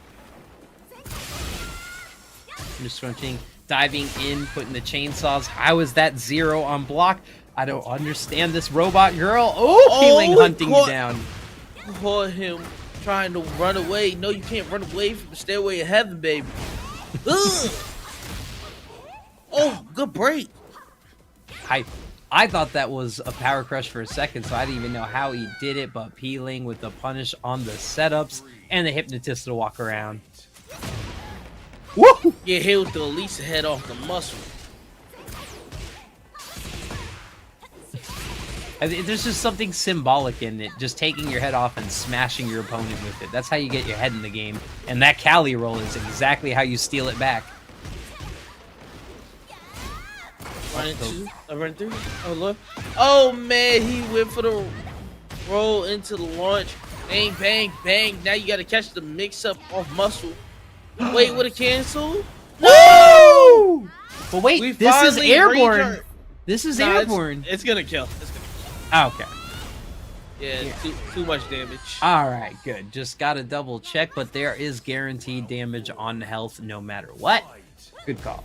S19: Just scrunching, diving in, putting the chainsaws. How is that 0 on block? I don't understand this robot girl. Oh, Peeling hunting you down.
S3: Caught him trying to run away. No, you can't run away from the stairway of heaven, baby. Ugh. Oh, good break.
S19: I thought that was a power crush for a second, so I didn't even know how he did it, but Peeling with the punish on the setups and the hypnotist to walk around.
S3: Woo! Get hit with the Elisa head off the muscle.
S19: There's just something symbolic in it, just taking your head off and smashing your opponent with it. That's how you get your head in the game. And that Cali roll is exactly how you steal it back.
S3: Run through. Oh, look. Oh, man, he went for the roll into the launch. Bang, bang, bang. Now you got to catch the mix-up off muscle. Wait, would it cancel?
S19: No! But wait, this is airborne.
S3: Returned.
S19: This is
S3: Nah,
S19: airborne.
S3: It's gonna kill.
S19: Okay.
S3: Yeah, too much damage.
S19: All right, good. Just got to double check, but there is guaranteed damage on health no matter what. Good call.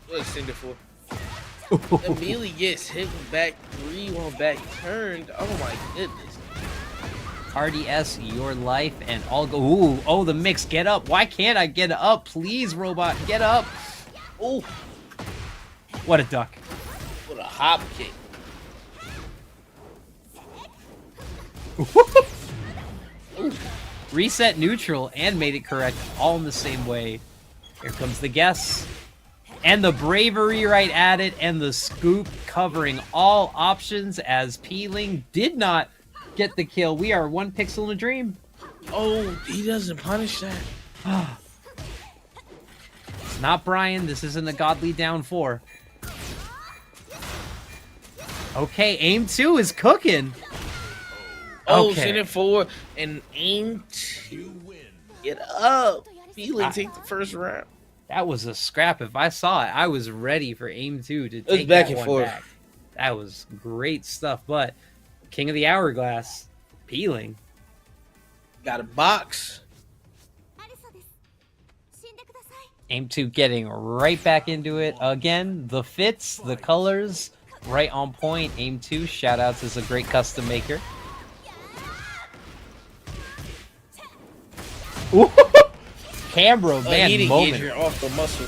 S3: What's Cinder for? Immediately gets hit with back 3 on back turned. Oh my goodness.
S19: Hardy S, your life, and I'll go. Ooh, oh, the mix. Get up. Why can't I get up? Please, robot, get up.
S3: Oh,
S19: what a duck.
S3: What a hop kick.
S19: Reset neutral and made it correct all in the same way. Here comes the guess. And the bravery right at it, and the scoop covering all options as Peeling did not get the kill. We are 1 pixel in a dream.
S3: Oh, he doesn't punish that.
S19: It's not Brian. This isn't a godly down 4. Okay, aim 2 is cooking.
S3: Oh,
S19: Okay.
S3: send it forward and aim to get up. Peeling take the first round.
S19: That was a scrap. If I saw it, I was ready for aim 2 to
S3: It was
S19: take
S3: back
S19: that
S3: and
S19: one
S3: forth.
S19: back. That was great stuff. But King of the Hourglass, Peeling.
S3: Got a box.
S19: Aim 2 getting right back into it again. The fits, the colors, right on point. Aim 2, shout outs, is a great custom maker. Ooh. Camera, man,
S3: Heat
S19: moment.
S3: engager off the muscle.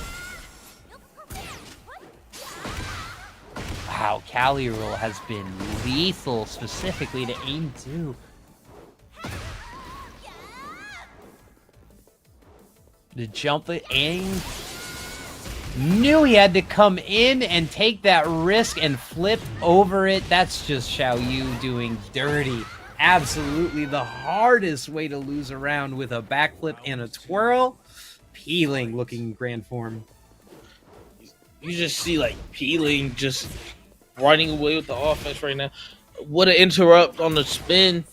S19: Wow, Cali roll has been lethal, specifically to aim 2. The jump it, aim. Knew he had to come in and take that risk and flip over it. That's just Xiaoyu doing dirty. Absolutely the hardest way to lose a round with a backflip and a twirl. Peeling looking grand form.
S3: You just see like Peeling just running away with the offense right now. What an interrupt on the spin.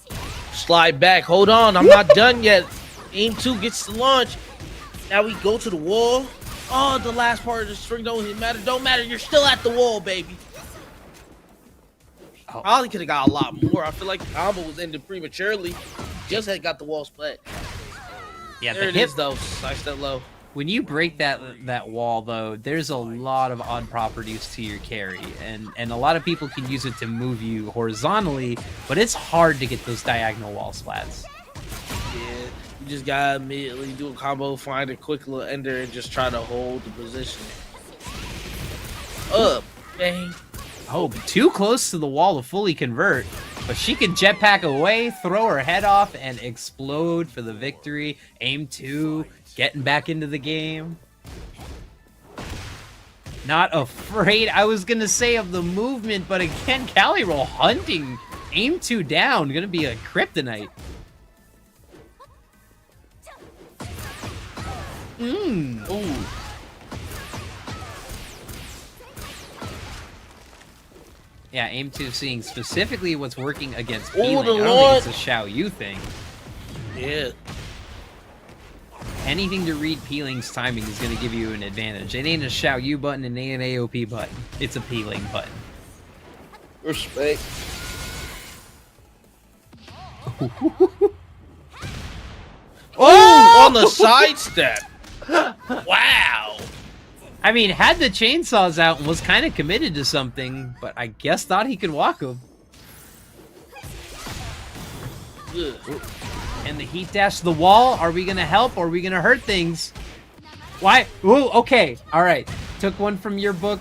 S3: Slide back. Hold on, I'm not done yet. Aim 2 gets the launch. Now we go to the wall. Oh, the last part of the string don't matter. Don't matter. You're still at the wall, baby. Probably could have got a lot more. I feel like the combo was ended prematurely. Just had got the wall split.
S19: Yeah,
S3: there
S19: the
S3: it
S19: hip,
S3: is though. Side step low.
S19: When you break that wall though, there's a lot of odd properties to your carry, and a lot of people can use it to move you horizontally, but it's hard to get those diagonal wall splats.
S3: Yeah, you just gotta immediately do a combo, find a quick little ender, and just try to hold the position. Up, bang.
S19: Oh, too close to the wall to fully convert, but she can jetpack away, throw her head off, and explode for the victory. Aim 2, getting back into the game. Not afraid, I was gonna say, of the movement, but again, Cali roll hunting. Aim 2 down, gonna be a kryptonite. Ooh. Yeah, aim 2 seeing specifically what's working against Peeling. I don't think it's a Xiaoyu thing.
S3: Yeah.
S19: anything to read Peeling's timing is going to give you an advantage. It ain't a Xiao Yu button and ain't an AOP button. It's a Peeling button.
S3: Respect. Oh, on the sidestep. Wow.
S19: I mean, had the chainsaws out and was kind of committed to something, but I guess thought he could walk him. And the heat dash to the wall. Are we going to help or are we going to hurt things? Why? Ooh, okay. All right. Took one from your book.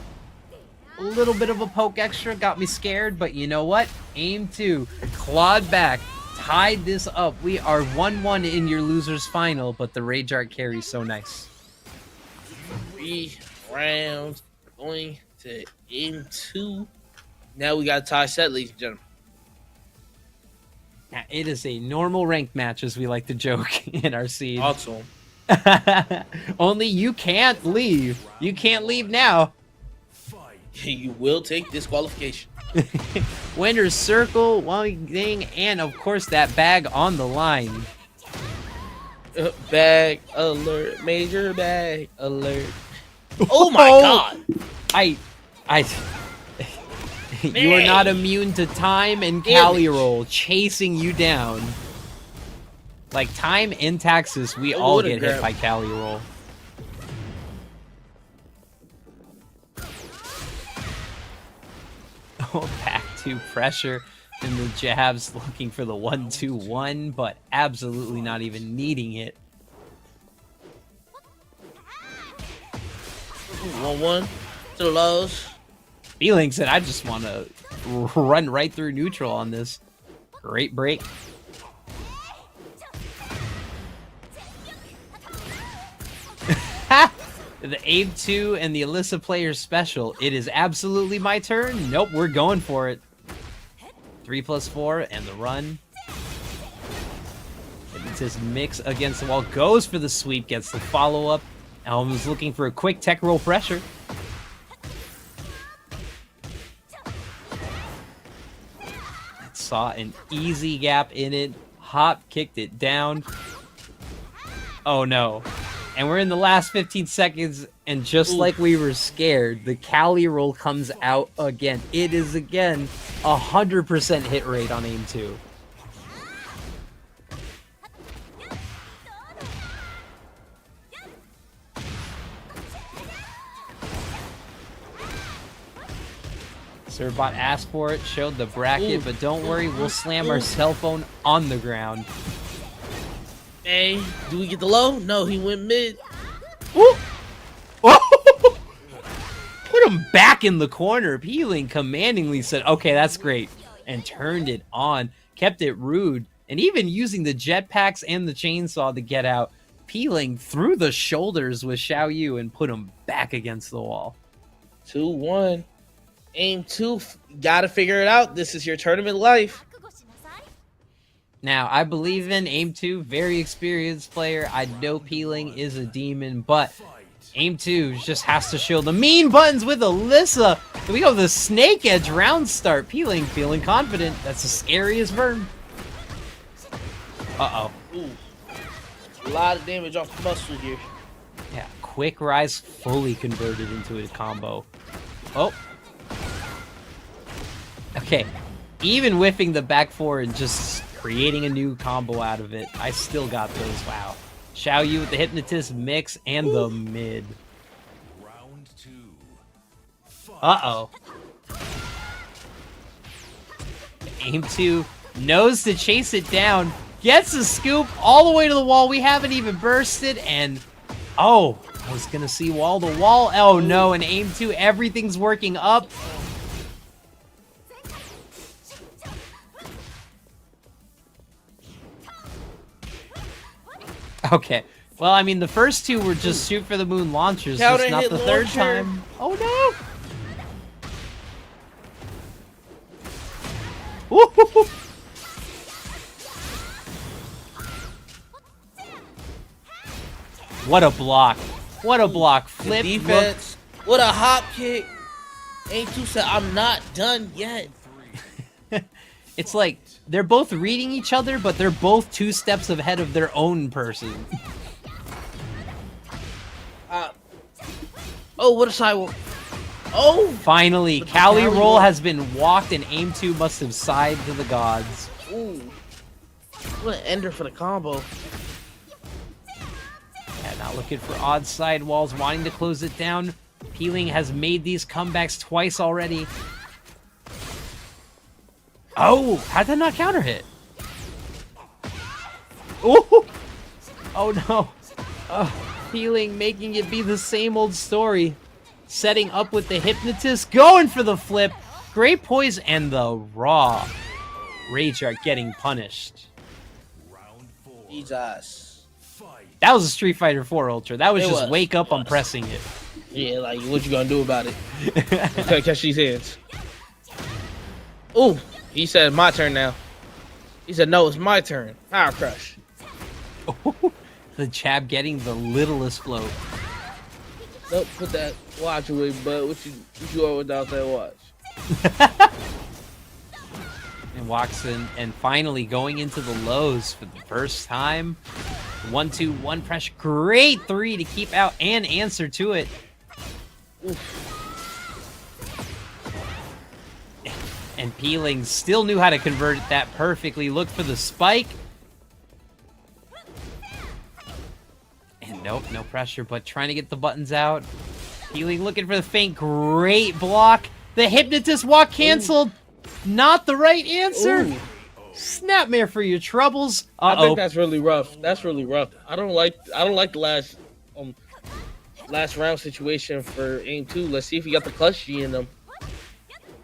S19: A little bit of a poke extra. Got me scared. But you know what? Aim 2. Clawed back. Tied this up. We are 1-1 in your loser's final. But the Rage Art carries so nice.
S3: 3 rounds. Going to aim 2. Now we got a tie set, ladies and gentlemen.
S19: Now, it is a normal ranked match, as we like to joke in our scene.
S3: Awesome.
S19: Only you can't leave. You can't leave now.
S3: You will take disqualification.
S19: Winner's circle, one thing, and of course that bag on the line.
S3: Bag alert, major bag alert. Oh my god!
S19: You are not immune to time and Cali roll chasing you down. Like time and Taxus, we all get hit by Cali roll. Oh, back to pressure and the jabs looking for the 1-2-1, but absolutely not even needing it.
S3: 1-1 to the lows.
S19: Feeling said, I just want to run right through neutral on this. Great break. The Abe 2 and the Alyssa player special. It is absolutely my turn. Nope, we're going for it. 3+4 and the run. Hypnotist mix against the wall. Goes for the sweep, gets the follow-up. Elm is looking for a quick tech roll pressure. Saw an easy gap in it. Hop kicked it down. Oh no. And we're in the last 15 seconds, and just like we were scared, the Cali roll comes out again. It is again 100% hit rate on aim 2. Servbot asked for it, showed the bracket, but don't worry, we'll slam our cell phone on the ground.
S3: Hey, do we get the low? No, he went mid.
S19: Ooh. Put him back in the corner. Peeling commandingly said, okay, that's great. And turned it on. Kept it rude. And even using the jetpacks and the chainsaw to get out. Peeling through the shoulders with Xiao Yu and put him back against the wall.
S3: 2-1. Aim 2. Gotta figure it out. This is your tournament life.
S19: Now, I believe in Aim 2, very experienced player. I know Peeling is a demon, but Aim 2 just has to show the mean buttons with Alyssa. We go the Snake Edge round start. Peeling, feeling confident. That's the scariest verb. Uh-oh.
S3: Ooh. A lot of damage off the muscle here.
S19: Yeah, quick rise fully converted into a combo. Oh. Okay. Even whiffing the back four and just creating a new combo out of it. I still got those. Wow. Xiao Yu with the Hypnotist mix and the mid.
S2: Round 2.
S19: Uh-oh. Aim 2 knows to chase it down. Gets a scoop all the way to the wall. We haven't even bursted. And, oh, I was going to see wall to wall. Oh, no. And Aim 2, everything's working up. Okay. Well, I mean, the first two were just shoot for the moon launchers, just not the third time. Oh, no! Woo-hoo-hoo. What a block. What a block. Flip,
S3: the defense. Look. What a hop kick. Aim 2 said, I'm not done yet.
S19: It's like they're both reading each other, but they're both 2 steps ahead of their own person.
S3: Oh, what a sidewalk. Oh!
S19: Finally,
S3: With the
S19: Cali
S3: Cali
S19: roll
S3: roll.
S19: has been walked and Aim 2 must have sighed to the gods.
S3: Ooh. What an ender for the combo.
S19: Yeah, not looking for odd side walls, wanting to close it down. Peeling has made these comebacks twice already. Oh, how'd that not counter hit? Oh, oh no. Peeling, making it be the same old story. Setting up with the hypnotist, going for the flip. Great poise and the raw. Rage Art getting punished.
S3: Jesus.
S19: That was a Street Fighter 4 Ultra. That was
S3: It
S19: just
S3: was.
S19: wake up, I'm pressing it.
S3: Yeah, like, what you gonna do about it? Gotta catch these hands. Ooh, he said my turn now. He said, no, it's my turn. Power crush.
S19: The Chab getting the littlest float.
S3: Don't put that watch away, but what you are without that watch?
S19: And walks in and finally going into the lows for the first time. 1-2-1 pressure. Great 3 to keep out and answer to it. And Peeling still knew how to convert it that perfectly. Looked for the spike. And nope, no pressure, but trying to get the buttons out. Peeling looking for the feint. Great block. The hypnotist walk canceled. Not the right answer.
S3: Ooh.
S19: Snapmare for your troubles.
S3: I think that's really rough. That's really rough. I don't like the last round situation for Aim 2. Let's see if he got the clutch G in them.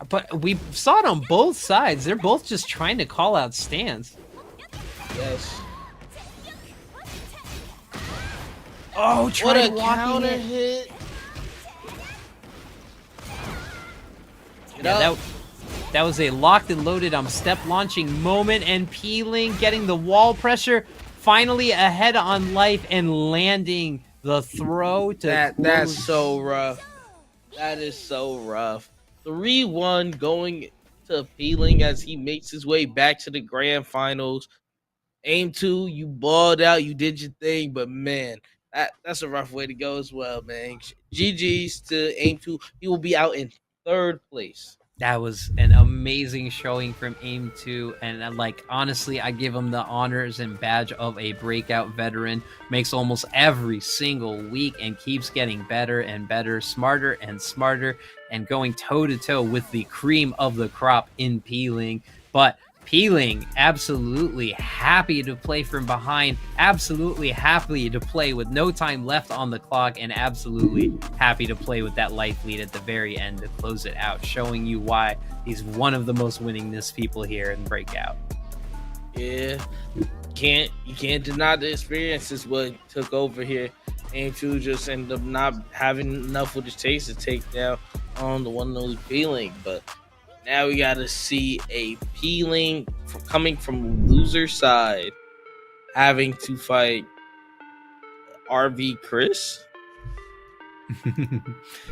S19: But we saw it on both sides. They're both just trying to call out stance.
S3: Yes.
S19: Oh,
S3: What
S19: try
S3: a
S19: walking
S3: counter
S19: it.
S3: hit.
S19: Yeah, that was a locked and loaded step launching moment, and Peeling getting the wall pressure, finally ahead on life and landing the throw to
S3: That's so rough. That is so rough. 3-1 going to Peeling as he makes his way back to the grand finals. Aim 2, you balled out, you did your thing, but man, that's a rough way to go as well, man. GG's to Aim 2. He will be out in 3rd place.
S19: That was an amazing showing from Aim 2, and like honestly, I give him the honors and badge of a breakout veteran. Makes almost every single week and keeps getting better and better, smarter and smarter, and going toe to toe with the cream of the crop in Peeling. But Peeling, absolutely happy to play from behind, absolutely happy to play with no time left on the clock, and absolutely happy to play with that life lead at the very end to close it out, showing you why he's one of the most winningest people here in Breakout.
S3: Yeah, you can't deny the experience is what took over here. Aim 2 just ended up not having enough with his chase to take down on the one and only Peeling, but now we got to see a Peeling coming from loser side, having to fight RV Chris.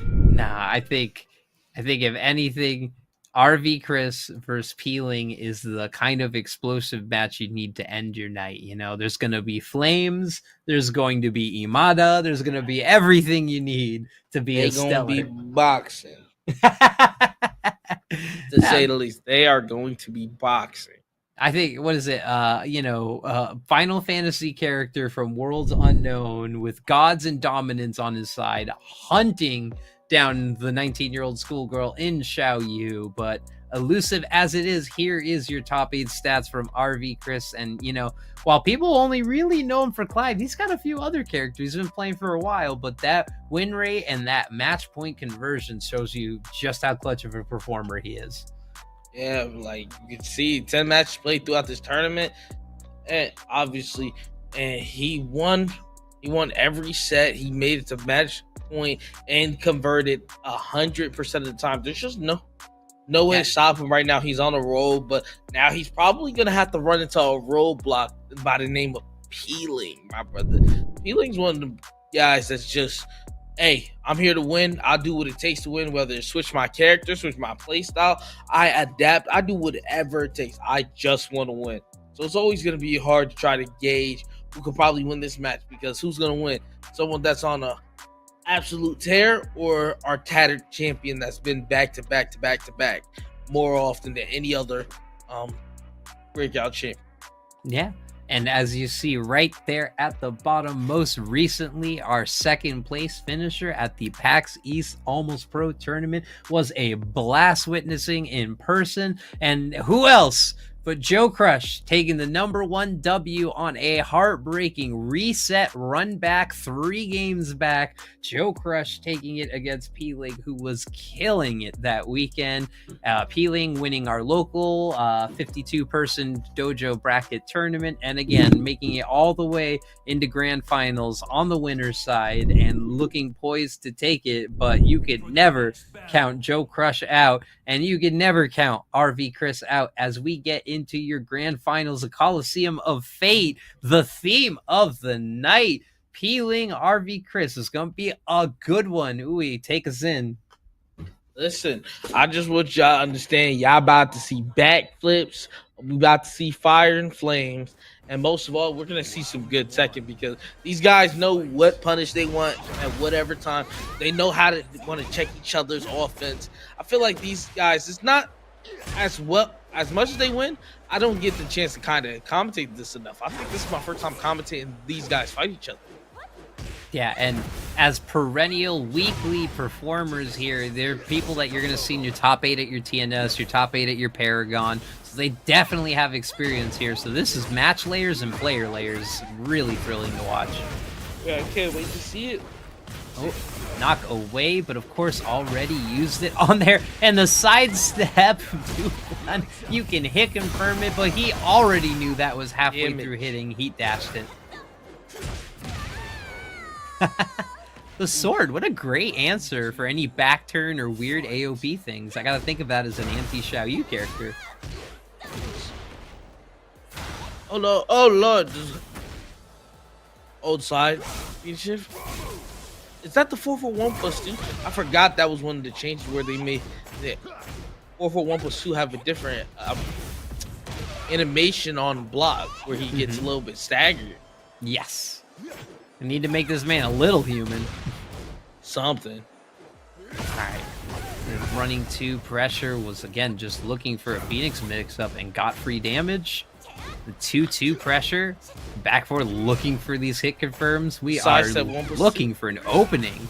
S19: Nah, I think if anything, RV Chris versus Peeling is the kind of explosive match you need to end your night. You know, there's going to be flames, there's going to be Imada, there's going to be everything you need to be a stellar.
S3: They're going to be boxing. To say the least, they are going to be boxing.
S19: I think, what is it? Final Fantasy character from Worlds Unknown with gods and dominance on his side, hunting down the 19-year-old schoolgirl in Xiaoyu. But elusive as it is, here is your top 8 stats from RV Chris. And, while people only really know him for Clive, he's got a few other characters he's been playing for a while. But that win rate and that match point conversion shows you just how clutch of a performer he is.
S3: Yeah, like you can see 10 matches played throughout this tournament, and obviously, and he won every set. He made it to match point and converted 100% of the time. There's just no way to stop him right now. He's on a roll, but now he's probably gonna have to run into a roadblock by the name of Peeling, my brother. Peeling's one of the guys that's just, hey, I'm here to win. I'll do what it takes to win, whether it's switch my character, switch my playstyle. I adapt. I do whatever it takes. I just want to win. So it's always going to be hard to try to gauge who could probably win this match, because who's going to win? Someone that's on a absolute tear, or our tattered champion that's been back to back to back to back more often than any other breakout champion.
S19: Yeah. And as you see right there at the bottom, most recently, our second place finisher at the PAX East Almost Pro tournament was a blast witnessing in person. And who else but Joe Crush taking the #1 W on a heartbreaking reset run back 3 games back. Joe Crush taking it against Peeling, who was killing it that weekend. Peeling winning our local 52-person dojo bracket tournament, and again making it all the way into grand finals on the winner's side and looking poised to take it. But you could never count Joe Crush out, and you could never count RV Chris out as we get into your grand finals, the Coliseum of Fate, the theme of the night. Peeling RV Chris is going to be a good one. Ooh, take us in.
S3: Listen, I just want y'all to understand, y'all about to see backflips, we about to see fire and flames, and most of all, we're going to see some good Tekken, because these guys know what punish they want at whatever time. They know how to want to check each other's offense. I feel like these guys, it's not as much as they win, I don't get the chance to kind of commentate this enough. I think this is my first time commentating these guys fight each other.
S19: Yeah, and as perennial weekly performers here, they're people that you're going to see in your top 8 at your TNS, your top 8 at your Paragon. So they definitely have experience here. So this is match layers and player layers. Really thrilling to watch.
S3: Yeah, I can't wait to see it.
S19: Oh, knock away, but of course already used it on there. And the sidestep, you can hit confirm it, but he already knew that was halfway through hitting. Heat dashed it. The sword, what a great answer for any back turn or weird AOP things. I gotta think of that as an anti-Xiao Yu character.
S3: Oh no, oh lord. Old side speed shift. Is that the 4-for-1+2? I forgot that was one of the changes where they made the 4-for-1+2 have a different animation on block where he gets a little bit staggered.
S19: Yes. I need to make this man a little human.
S3: Something.
S19: Alright. Running 2 pressure was again just looking for a Phoenix mix-up and got free damage. The 2-2 pressure. Back forward looking for these hit confirms. We are looking for an opening.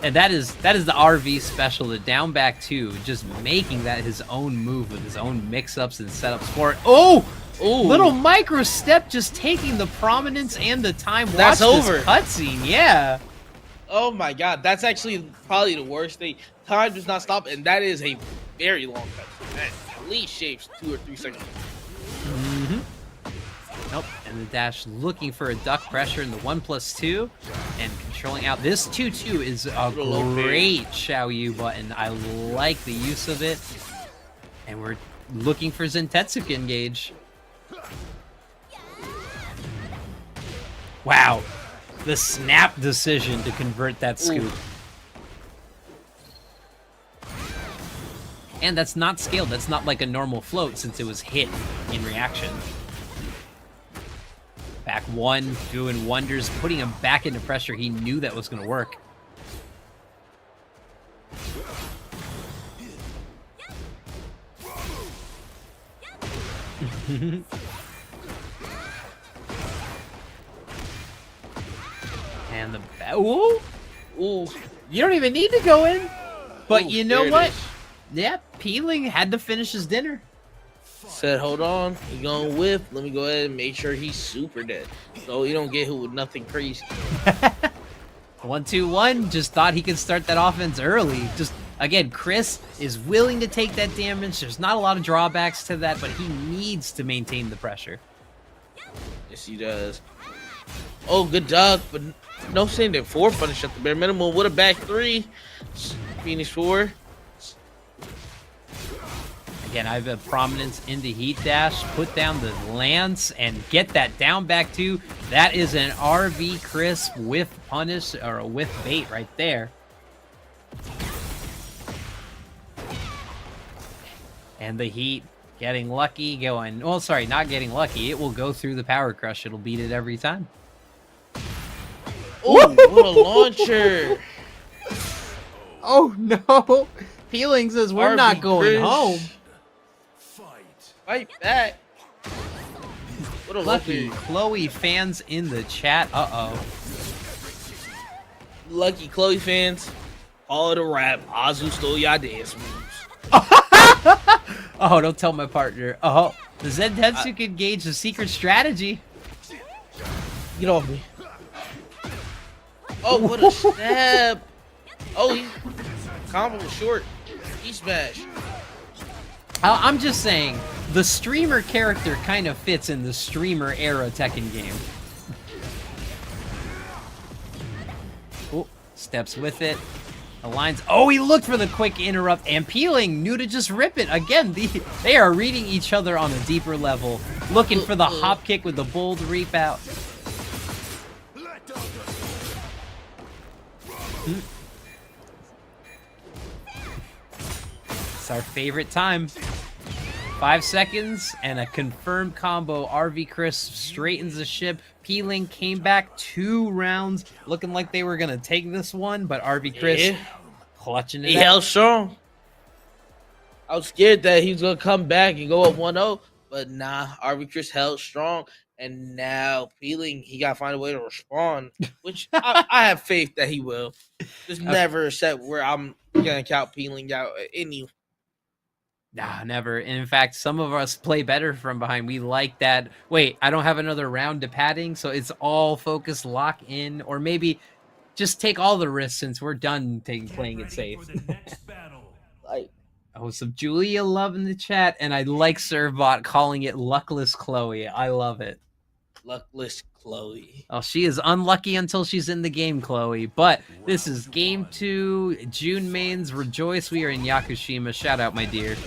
S19: And that is the RV special, the down back 2, just making that his own move with his own mix-ups and setups for it. Oh! Ooh. Little micro step, just taking the prominence and the time.
S3: That's over.
S19: Cutscene, yeah.
S3: Oh my god, that's actually probably the worst thing. Time does not stop, and that is a very long cutscene. That at least shaves 2 or 3 seconds.
S19: Nope, and the dash looking for a duck pressure in the 1+2 and controlling out. This 2-2 is a great Xiao Yu button. I like the use of it. And we're looking for Zentetsuki engage. Wow, the snap decision to convert that scoop. Ooh. And that's not scaled. That's not like a normal float since it was hit in reaction. Back 1, doing wonders, putting him back into pressure. He knew that was going to work. And the ooh, ooh, you don't even need to go in. But ooh, you know what? Yeah, Peeling had to finish his dinner.
S3: Said, hold on, he gonna whip. Let me go ahead and make sure he's super dead, so he don't get hit with nothing crazy.
S19: 1-2-1, just thought he could start that offense early. Just again, Chris is willing to take that damage. There's not a lot of drawbacks to that, but he needs to maintain the pressure.
S3: Yes, he does. Oh, good dog, but no saying that 4 punish at the bare minimum. What a back 3. Phoenix 4.
S19: Again, I have a prominence in the heat dash, put down the lance, and get that down back 2. That is an RV Chris with punish, or with bait right there. And the heat Getting lucky, going. Well, sorry, not getting lucky. It will go through the power crush. It'll beat it every time.
S3: Oh, what a launcher!
S18: Oh no! Peeling says we're not
S3: RV
S18: going
S3: Chris.
S18: home.
S3: Fight back. What a
S19: Lucky
S3: lucky,
S19: Chloe fans in the chat.
S3: lucky Chloe fans. All the rap. Azu stole y'all dance moves.
S19: Oh, don't tell my partner. Oh, the Zentetsu can gauge the secret strategy.
S3: Get off me. Oh, what a stab. Oh, he combo was short. He smashed.
S19: I'm just saying, the streamer character kind of fits in the streamer era Tekken game. Oh, steps with it. Aligns. Oh, he looked for the quick interrupt, and Peeling knew to just rip it. Again, they are reading each other on a deeper level, looking for the hop kick with the bold reap out. It's our favorite time. 5 seconds and a confirmed combo. RV Chris straightens the ship. Peeling came back 2 rounds, looking like they were gonna take this one, but RV Chris clutching it.
S3: He held strong. I was scared that he was gonna come back and go up 1-0, but nah, RV Chris held strong, and now Peeling, he gotta find a way to respond, which I have faith that he will. There's never a set where I'm gonna count Peeling out any.
S19: Nah, never. And in fact, some of us play better from behind. We like that. Wait, I don't have another round to padding, so it's all focus, lock in, or maybe just take all the risks since we're done playing it safe.
S3: Like,
S19: oh, some Julia love in the chat, and I like Servbot calling it Luckless Chloe. I love it.
S3: Luckless Chloe.
S19: Oh, she is unlucky until she's in the game, Chloe. But this is game 2. June mains rejoice. We are in Yakushima. Shout out, my dear.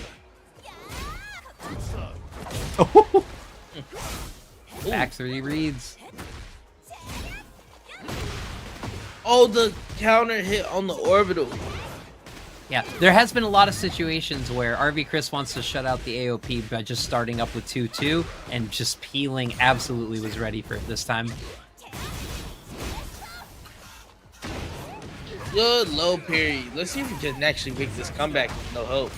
S19: Back 3 reads.
S3: Oh, the counter hit on the orbital.
S19: Yeah, there has been a lot of situations where RV Chris wants to shut out the AOP by just starting up with 2-2, and just Peeling absolutely was ready for it this time.
S3: Good low parry. Let's see if we can actually make this comeback with no hope.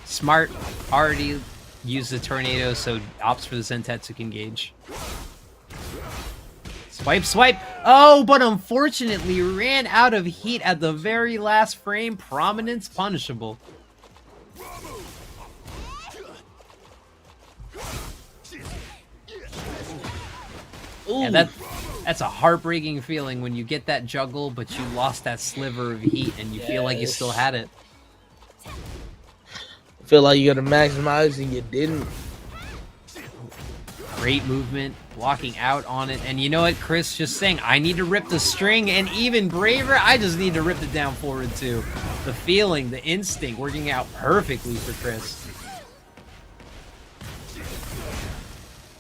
S19: Smart already used the tornado, so opts for the Zentetsu can engage. Swipe, swipe. Oh, but unfortunately ran out of heat at the very last frame. Prominence punishable.
S3: Ooh.
S19: And that's a heartbreaking feeling when you get that juggle, but you lost that sliver of heat and you feel like you still had it.
S3: Feel like you gotta maximize and you didn't.
S19: Great movement, walking out on it, and you know what, Chris just saying, I need to rip the string, and even braver, I just need to rip it down forward too. The feeling, the instinct, working out perfectly for Chris.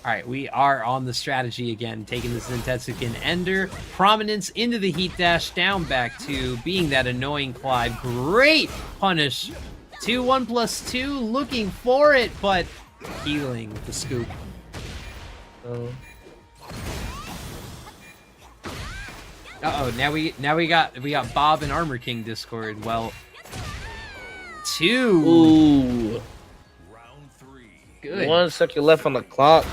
S19: Alright, we are on the strategy again, taking this Zentetsuken Ender. Prominence into the heat dash, down back to being that annoying Clive. Great punish. 2-1+2, looking for it, but healing with the scoop. Uh-oh, now we got Bob and Armor King Discord. Well, 2.
S3: Ooh.
S19: Good.
S3: 1 second left on the clock.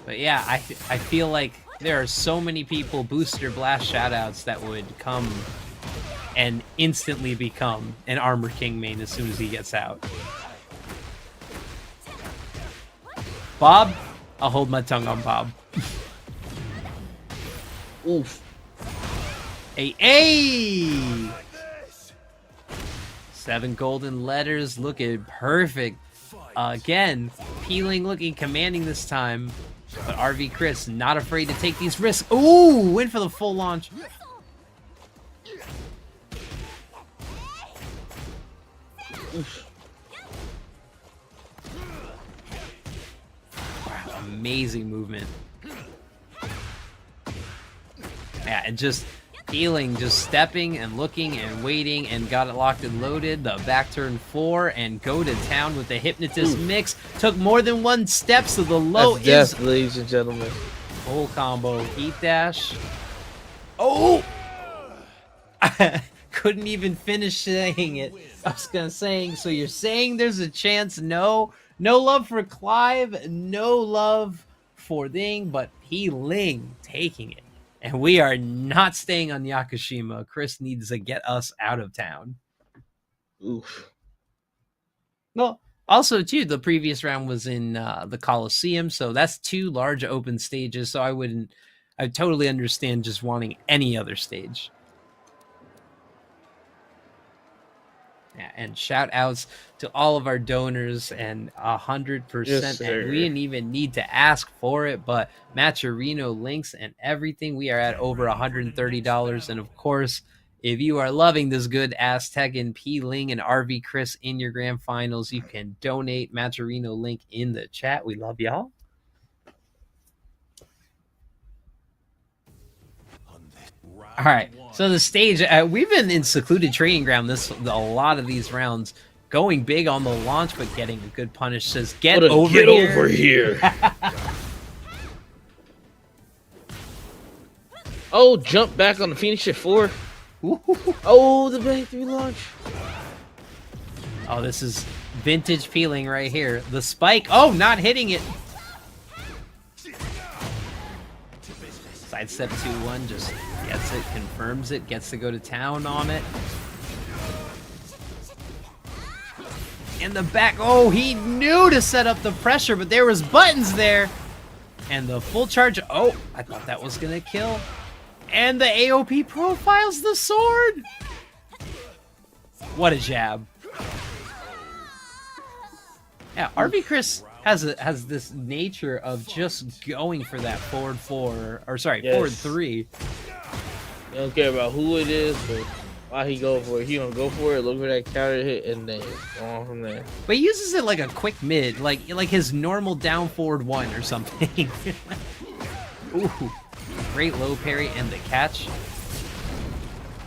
S19: But yeah, I feel like there are so many people, Booster Blast shoutouts, that would come and instantly become an Armor King main as soon as he gets out. Bob? I'll hold my tongue on Bob.
S3: Oof.
S19: Hey! 7 golden letters, looking perfect. Again, Peeling looking commanding this time. But RV Chris not afraid to take these risks. Ooh, win for the full launch. Oof. Wow, amazing movement. Yeah, and just Peeling just stepping and looking and waiting and got it locked and loaded. The back turn 4 and go to town with the hypnotist mix. Took more than one step, so the low
S3: That's
S19: is
S3: death, ladies and gentlemen.
S19: full combo. Heat dash. Oh! Couldn't even finish saying it. I was gonna say, so you're saying there's a chance? No. No love for Clive, no love for Thing, but Peeling taking it. And we are not staying on Yakushima. Chris needs to get us out of town.
S3: Oof.
S19: Well, also, too, the previous round was in the Coliseum, so that's 2 large open stages, so I totally understand just wanting any other stage. Yeah, and shout outs to all of our donors and 100%.
S3: Yes,
S19: And we didn't even need to ask for it, but Matcherino links and everything. We are at over $130. And of course, if you are loving this good ass Tekken, P Ling and RV Chris in your grand finals, you can donate. Matcherino link in the chat. We love y'all. All right, so the stage, we've been in secluded training ground a lot of these rounds, going big on the launch, but getting a good punish. Says, get over here.
S3: Oh, jump back on the Phoenix at 4. Oh, the back 3 launch.
S19: Oh, this is vintage Peeling right here. The spike. Oh, not hitting it. Sidestep 2-1, just gets it, confirms it, gets to go to town on it. In the back, oh, he knew to set up the pressure, but there was buttons there. And the full charge, oh, I thought that was gonna kill. And the AOP profiles the sword. What a jab. Yeah, RV Chris has this nature of just going for that forward 4, or sorry, forward 3.
S3: You don't care about who it is, but why he go for it. He gonna go for it, look for that counter hit, and then go on from there.
S19: But he uses it like a quick mid, like his normal down forward 1 or something. Ooh, great low parry and the catch.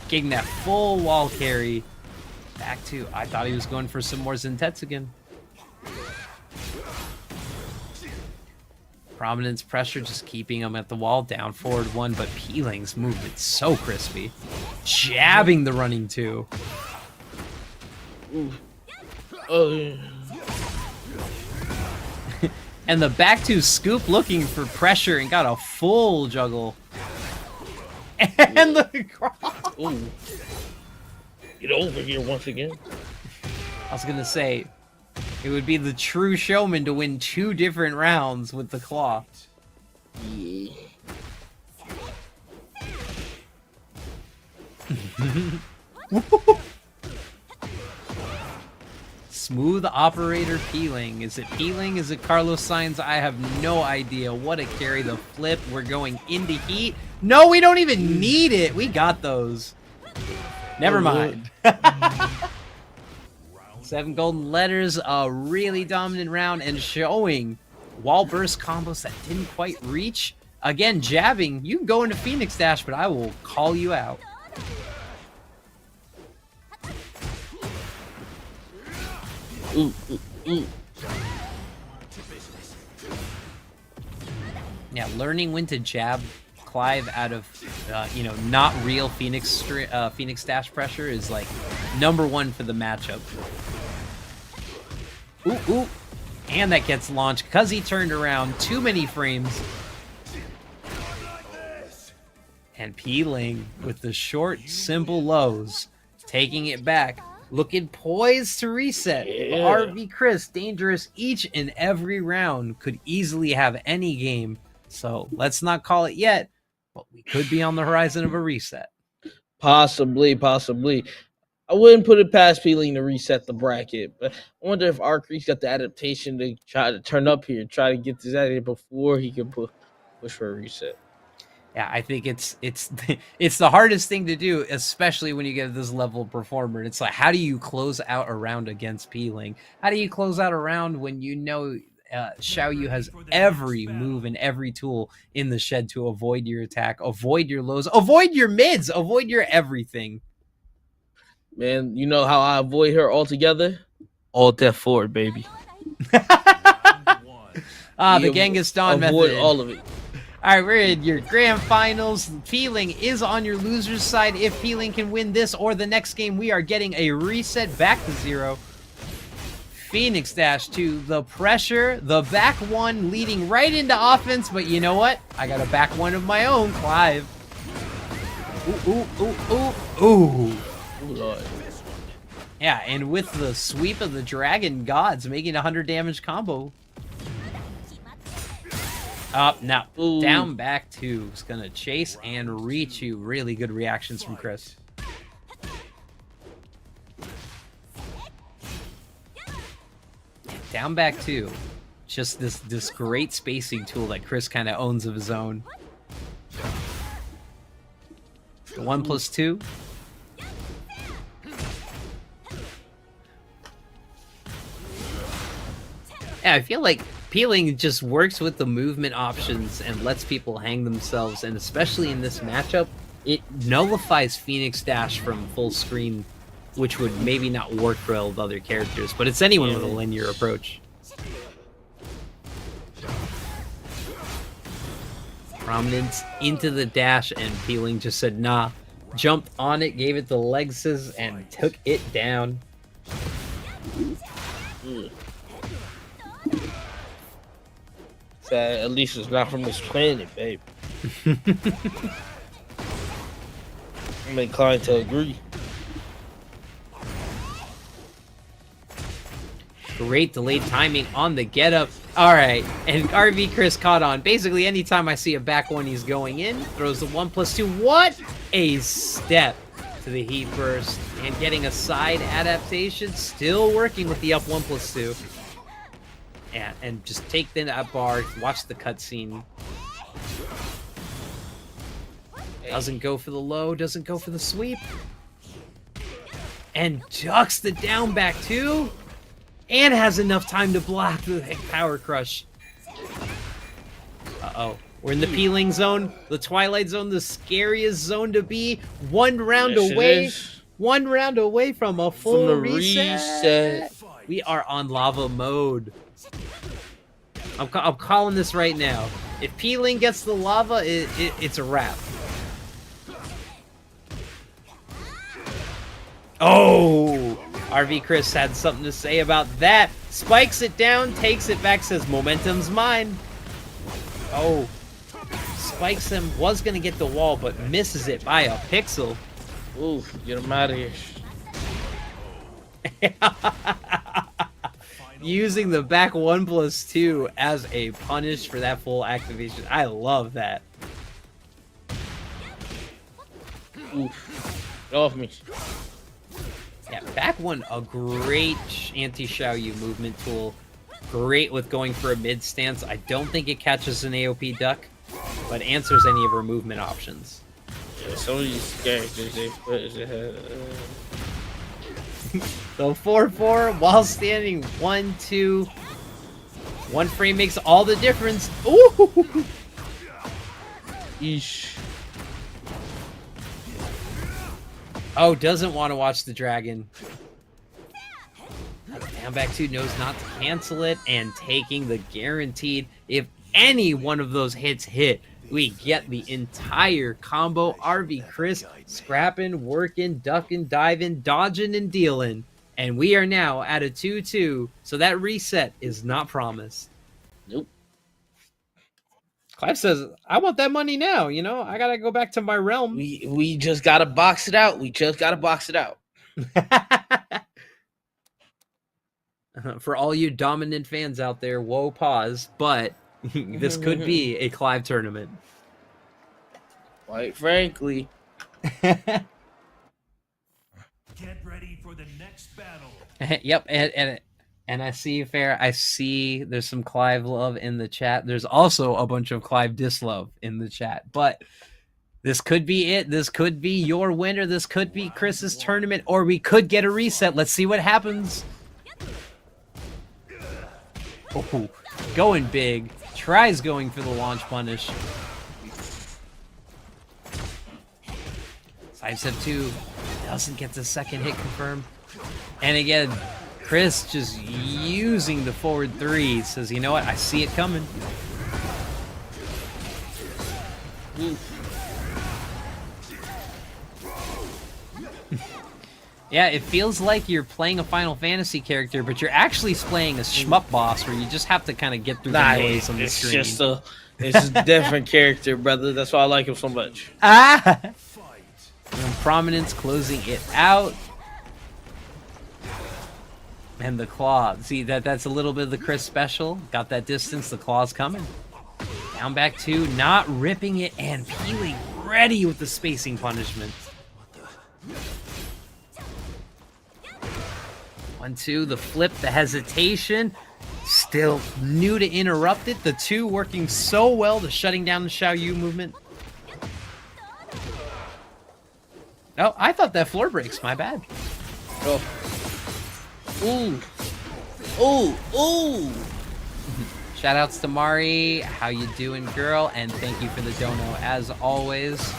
S19: Getting that full wall carry. Back to, I thought he was going for some more Zentetsugen. Prominence pressure, just keeping him at the wall, down forward 1, but Peeling's movement so crispy. Jabbing the running 2.
S3: Oh, yeah.
S19: And the back 2 scoop looking for pressure and got a full juggle. And the
S3: Ooh. Get over here once again.
S19: I was gonna say, it would be the true showman to win 2 different rounds with the claw.
S3: Yeah.
S19: Smooth operator Peeling. Is it Peeling? Is it Carlos Sainz? I have no idea. What a carry. The flip. We're going into heat. No, we don't even need it. We got those. Never mind. 7 golden letters, a really dominant round, and showing wall burst combos that didn't quite reach. Again, jabbing. You can go into Phoenix Dash, but I will call you out.
S3: Ooh, ooh, ooh.
S19: Yeah, learning when to jab Clive out of, not real Phoenix Dash pressure is like #1 for the matchup. Ooh, ooh. And that gets launched because he turned around. Too many frames. And Peeling with the short, simple lows. Taking it back. Looking poised to reset.
S3: Yeah.
S19: RV Chris, dangerous each and every round. Could easily have any game. So let's not call it yet. But we could be on the horizon of a reset.
S3: Possibly. I wouldn't put it past Peeling to reset the bracket, but I wonder if Arcrease got the adaptation to try to turn up here, try to get this out of here before he can push for a reset.
S19: Yeah, I think it's it's the hardest thing to do, especially when you get this level of performer. It's like, how do you close out a round against Peeling? How do you close out a round when you know Xiaoyu has every move and every tool in the shed to avoid your attack, avoid your lows, avoid your mids, avoid your everything.
S3: Man, you know how I avoid her altogether? Alt F4, baby.
S19: The Genghis Dawn
S3: avoid
S19: method.
S3: all of it.
S19: All right, we're in your grand finals. Feeling is on your loser's side. If Feeling can win this or the next game, we are getting a reset back to 0. Phoenix Dash to the pressure, the back one leading right into offense, but you know what? I got a back one of my own, Clive. Ooh.
S3: Lord.
S19: Yeah, and with the sweep of the Dragon Gods making 100 damage combo. Up now, down back 2 is gonna chase and reach you. Really good reactions from Chris. Down back 2, just this great spacing tool that Chris kind of owns of his own. The 1+2. Yeah, I feel like Peeling just works with the movement options and lets people hang themselves, and especially in this matchup, it nullifies Phoenix Dash from full screen, which would maybe not work well with other characters, but it's anyone with a linear approach. Prominence into the dash, and Peeling just said nah, jumped on it, gave it the legses, and took it down.
S3: At least it's not from this planet, babe. I'm inclined to agree.
S19: Great delayed timing on the get up. All right, and RV Chris caught on. Basically, anytime I see a back one, he's going in. Throws the 1+2. What a step to the heat burst, and getting a side adaptation. Still working with the up 1+2. Yeah, and just take the up bar. Watch the cutscene. Doesn't go for the low. Doesn't go for the sweep. And ducks the down back too. And has enough time to block the power crush. Uh-oh. We're in the Peeling zone. The Twilight zone, the scariest zone to be. One round away. One round away from a full reset. We are on lava mode. I'm calling this right now. If Peeling gets the lava, it's a wrap. Oh! RV Chris had something to say about that. Spikes it down, takes it back, says momentum's mine. Oh. Spikes him, was going to get the wall, but misses it by a pixel.
S3: Ooh, get him out of here.
S19: Using the back 1+2 as a punish for that full activation. I love that.
S3: Oof. Get off me.
S19: Yeah, back one, a great anti-Xiaoyu movement tool. Great with going for a mid stance. I don't think it catches an AOP duck, but answers any of her movement options.
S3: Yeah, some of these characters, they put
S19: So 4-4 while standing 1-2. One frame makes all the difference. Ooh!
S3: Eesh.
S19: Oh, doesn't want to watch the dragon. Down back 2 knows not to cancel it, and taking the guaranteed. If any one of those hits hit, we get the entire combo. RV Chris scrapping, working, ducking, diving, dodging, and dealing. And we are now at a 2-2, so that reset is not promised.
S3: Nope.
S19: Clive says, I want that money now, you know? I gotta go back to my realm.
S3: We just gotta box it out. We just gotta box it out.
S19: For all you dominant fans out there, whoa, pause, but this could be a Clive tournament.
S3: Quite frankly.
S11: Get ready for the next battle.
S19: Yep, and I see fair. I see there's some Clive love in the chat. There's also a bunch of Clive dislove in the chat. But this could be it. This could be your winner. This could be Chris's tournament, or we could get a reset. Let's see what happens. Oh, Going big. Tries going for the launch punish. Sidestep 2. Doesn't get the second hit confirmed. And again, Chris just using the forward 3. Says, you know what? I see it coming. Yeah, it feels like you're playing a Final Fantasy character, but you're actually playing a shmup boss where you just have to kind of get through the noise on the screen.
S3: It's a different character, brother. That's why I like him so much.
S19: Ah! And Prominence closing it out. And the claw. See, that's a little bit of the Chris special. Got that distance. The claw's coming. Down back 2. Not ripping it and peeling. Ready with the spacing punishment. 1-2. The flip. The hesitation. Still new to interrupt it. The 2 working so well to shutting down the Xiaoyu movement. Oh, I thought that floor breaks. My bad.
S3: Oh. Ooh. Ooh. Ooh.
S19: Shoutouts to Mari. How you doing, girl? And thank you for the dono, as always.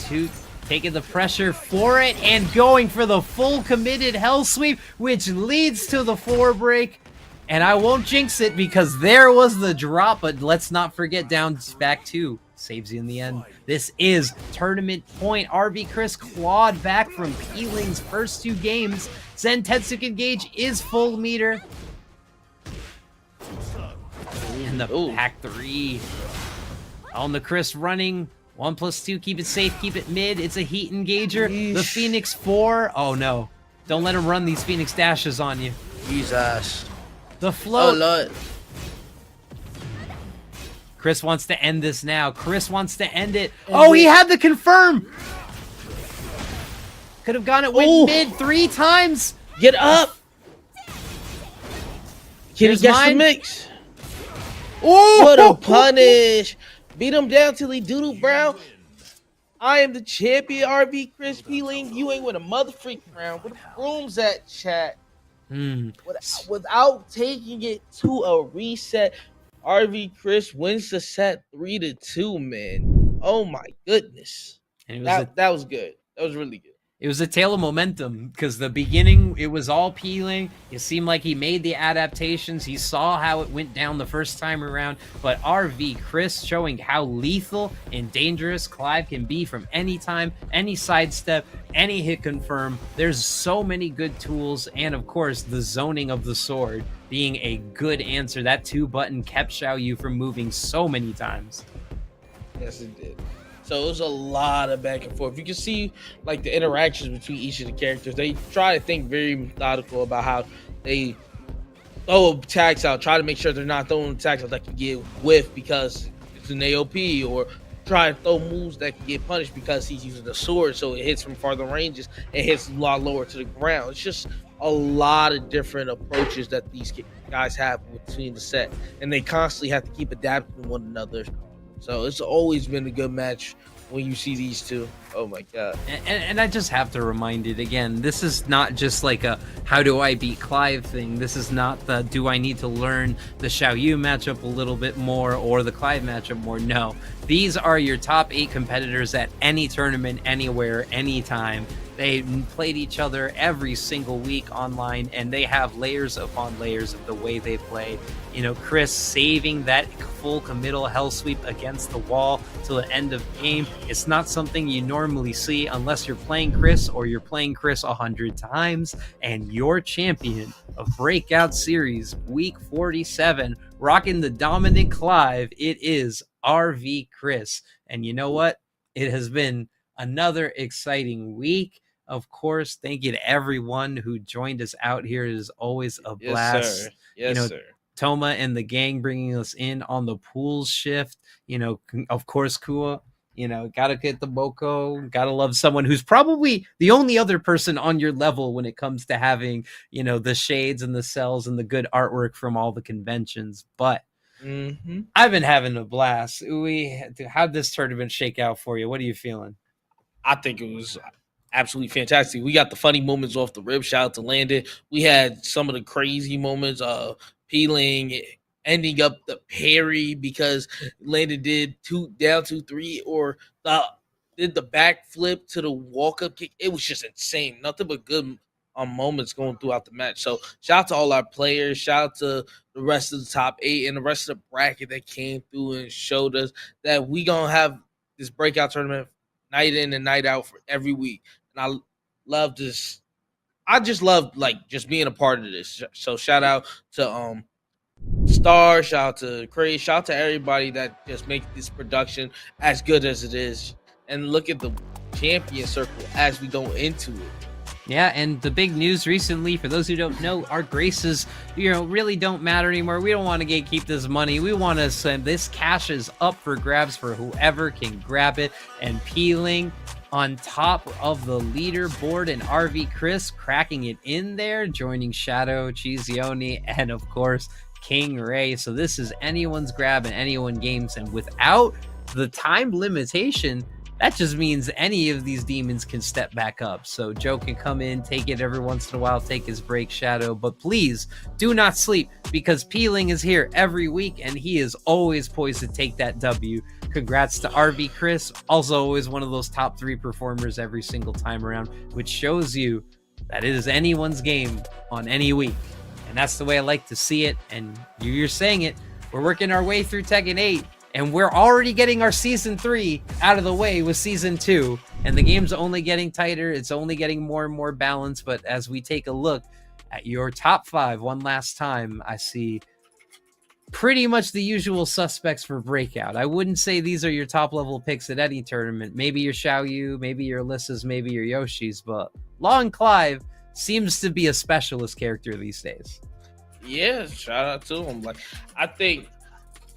S19: 2 taking the pressure for it and going for the full committed hell sweep, which leads to the floor break. And I won't jinx it because there was the drop, but let's not forget down back 2. Saves you in the end. This is tournament point. RV Chris clawed back from Peeling's first 2 games. Zen Tetsuken Gage is full meter. And the pack 3. On the Chris running. 1+2, keep it safe, keep it mid. It's a heat engager.
S3: Yeesh.
S19: The Phoenix 4. Oh no. Don't let him run these Phoenix dashes on you.
S3: Jesus.
S19: The float.
S3: Oh, Lord.
S19: Chris wants to end this now. Chris wants to end it. Oh, he had the confirm. Could have gone it with mid 3 times.
S3: Get up. Kitty gets the mix.
S19: Oh,
S3: what a punish. Beat him down till he doodle brown. I am the champion, RV Chris Peeling. You ain't with a mother freak round. Where the brooms at, chat? Without taking it to a reset, RV Chris wins the set 3-2, man. Oh my goodness.
S19: And
S3: that was good. That was really good.
S19: It was a tale of momentum because the beginning, it was all Peeling. It seemed like he made the adaptations. He saw how it went down the first time around. But RV Chris showing how lethal and dangerous Clive can be from any time, any sidestep, any hit confirm. There's so many good tools. And of course, the zoning of the sword being a good answer. That 2-button kept Xiaoyu from moving so many times.
S3: Yes, it did. So it was a lot of back and forth. You can see like the interactions between each of the characters. They try to think very methodical about how they throw attacks out, try to make sure they're not throwing attacks out that can get whiff because it's an AOP, or try to throw moves that can get punished because he's using the sword, so it hits from farther ranges and hits a lot lower to the ground. It's just a lot of different approaches that these guys have between the set, and they constantly have to keep adapting to one another. So it's always been a good match when you see these two. Oh my god.
S19: And I just have to remind it again, this is not just like a how do I beat Clive thing. This is not the do I need to learn the Xiaoyu matchup a little bit more or the Clive matchup more. No, these are your top 8 competitors at any tournament, anywhere, anytime. They played each other every single week online, and they have layers upon layers of the way they play. You know, Chris saving that full committal hell sweep against the wall till the end of game. It's not something you normally see unless you're playing Chris or you're playing Chris 100 times. And your champion of Breakout Series week 47, rocking the dominant Clive, it is RV Chris. And you know what? It has been another exciting week. Of course, thank you to everyone who joined us out here. It is always a blast.
S3: Yes, sir. Yes, sir.
S19: Toma and the gang bringing us in on the pools shift. You know, of course, Kua. You know, gotta get the Boko. Gotta love someone who's probably the only other person on your level when it comes to having, you know, the shades and the cells and the good artwork from all the conventions. But I've been having a blast. How'd this tournament shake out for you? What are you feeling?
S3: I think it was absolutely fantastic. We got the funny moments off the rib. Shout out to Landon. We had some of the crazy moments. Peeling ending up the parry because Landon did 2-3 or did the backflip to the walk up kick. It was just insane. Nothing but good moments going throughout the match. So shout out to all our players. Shout out to the rest of the top 8 and the rest of the bracket that came through and showed us that we gonna have this breakout tournament night in and night out for every week. And I love this. I just love like just being a part of this. So shout out to Star, shout out to Craig, shout out to everybody that just makes this production as good as it is. And look at the champion circle as we go into it.
S19: Yeah, and the big news recently, for those who don't know, our graces, really don't matter anymore. We don't want to gatekeep this money. We want to send this cash is up for grabs for whoever can grab it. And Peeling on top of the leaderboard, and RV Chris cracking it in there, joining Shadow, Chizioni, and of course King Ray. So this is anyone's grab and anyone games, and without the time limitation, that just means any of these demons can step back up. So Joe can come in, take it every once in a while, take his break, Shadow. But please do not sleep, because Peeling is here every week and he is always poised to take that W. Congrats to RV Chris, also always one of those top 3 performers every single time around, which shows you that it is anyone's game on any week. And that's the way I like to see it. And you're saying it, we're working our way through Tekken 8. And we're already getting our Season 3 out of the way with Season 2. And the game's only getting tighter. It's only getting more and more balanced. But as we take a look at your top 5 one last time, I see pretty much the usual suspects for Breakout. I wouldn't say these are your top level picks at any tournament. Maybe your Xiaoyu, maybe your Alyssa's, maybe your Yoshi's. But Long Clive seems to be a specialist character these days.
S3: Yeah, shout out to him. Like, I think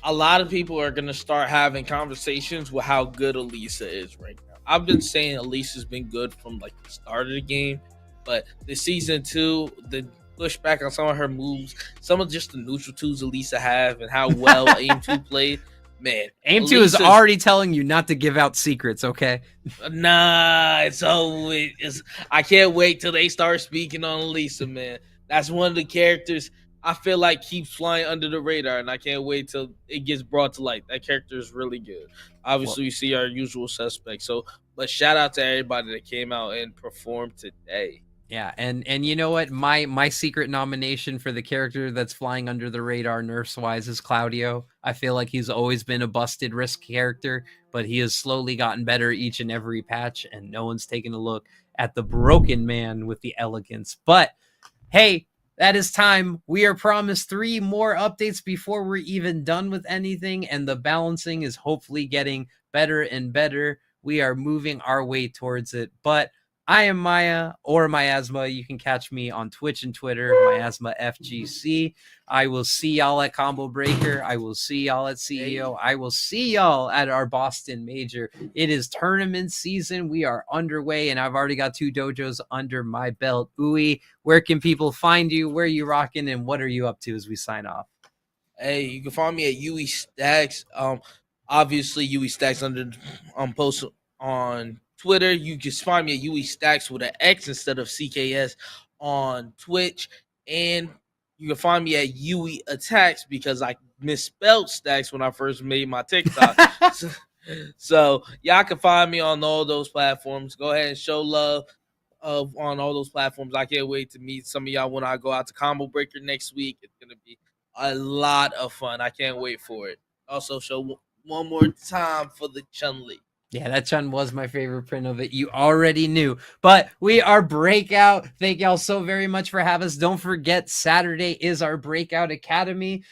S3: a lot of people are going to start having conversations with how good Elisa is right now. I've been saying Elisa's been good from like the start of the game, but the Season 2, the pushback on some of her moves, some of just the neutral twos Elisa have, and how well Aim 2 played, man.
S19: Aim 2 is already telling you not to give out secrets, okay?
S3: Nah, it's always. I can't wait till they start speaking on Elisa, man. That's one of the characters I feel like keeps flying under the radar, and I can't wait till it gets brought to light. That character is really good. Obviously, you see our usual suspects. So, but shout out to everybody that came out and performed today.
S19: Yeah, and you know what? My secret nomination for the character that's flying under the radar nerfs-wise is Claudio. I feel like he's always been a busted risk character, but he has slowly gotten better each and every patch, and no one's taken a look at the broken man with the elegance. But, hey, that is time. We are promised 3 more updates before we're even done with anything, and the balancing is hopefully getting better and better. We are moving our way towards it. But I am Maya, or Miasma. You can catch me on Twitch and Twitter, Miasma FGC. I will see y'all at Combo Breaker. I will see y'all at CEO. I will see y'all at our Boston Major. It is tournament season. We are underway, and I've already got 2 dojos under my belt. Uwe, where can people find you? Where are you rocking, and what are you up to as we sign off?
S3: Hey, you can find me at UE Stacks. Obviously UE Stacks under post on Twitter. You can find me at UE Stacks with an X instead of CKS on Twitch, and you can find me at UE Attacks because I misspelled Stacks when I first made my TikTok. So y'all can find me on all those platforms. Go ahead and show love on all those platforms. I can't wait to meet some of y'all when I go out to Combo Breaker next week. It's gonna be a lot of fun. I can't wait for it. Also, show one more time for the Chun-Li.
S19: Yeah, that Chun was my favorite print of it. You already knew. But we are Breakout. Thank y'all so very much for having us. Don't forget, Saturday is our Breakout Academy.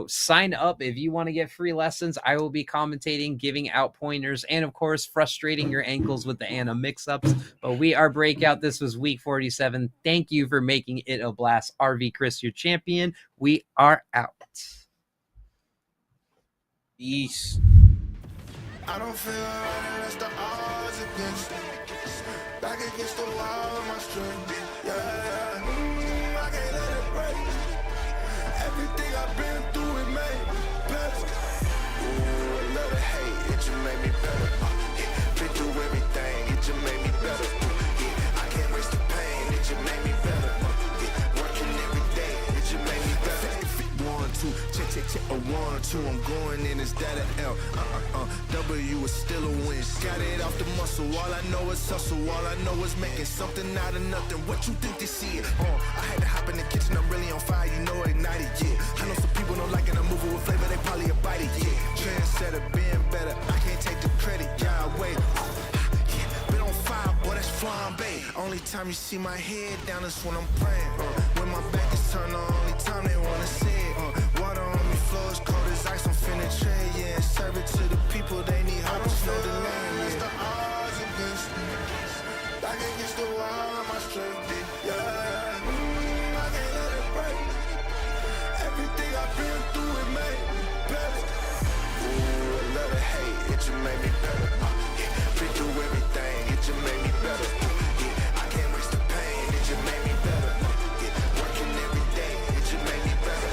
S19: Sign up if you want to get free lessons. I will be commentating, giving out pointers, and of course, frustrating your ankles with the Anna mix-ups. But we are Breakout. This was week 47. Thank you for making it a blast. RV Chris, your champion. We are out.
S3: Peace.
S5: I don't feel right unless the odds against me. Back against the wall of my strength. Yeah, I can't let it break. Everything I've been through, it made me better. Ooh, a little hate, it just made me better. Been through everything, it just made me better. I can't waste the pain, it just made me better. Working every day, it just made me better.
S17: A 1 or 2, I'm going in, is that an L? W is still a win. Got it off the muscle, all I know is hustle. All I know is making something out of nothing. What you think they see it? I had to hop in the kitchen, I'm really on fire, you know, ignited, yeah. I know some people don't like it, I'm moving with flavor, they probably a bite it, yeah. Trendsetter, being better, I can't take the credit, yeah, wait. Been on fire, boy, that's flambe. Only time you see my head down is when I'm praying. When my back is turned, the only time they wanna see it. Water on me, flow as cold as ice, I'm finna trade, yeah. And serve it to the people, they need help, there's no delay, yeah.
S5: The odds against me. Back against the wall, my strength, yeah. I can't let it break. Everything I've been through, it made me better. Ooh, a lot of hate, it just made me better. Been through everything, it just made me better. I can't waste the pain, it just made me better. Working every day, it just made me better.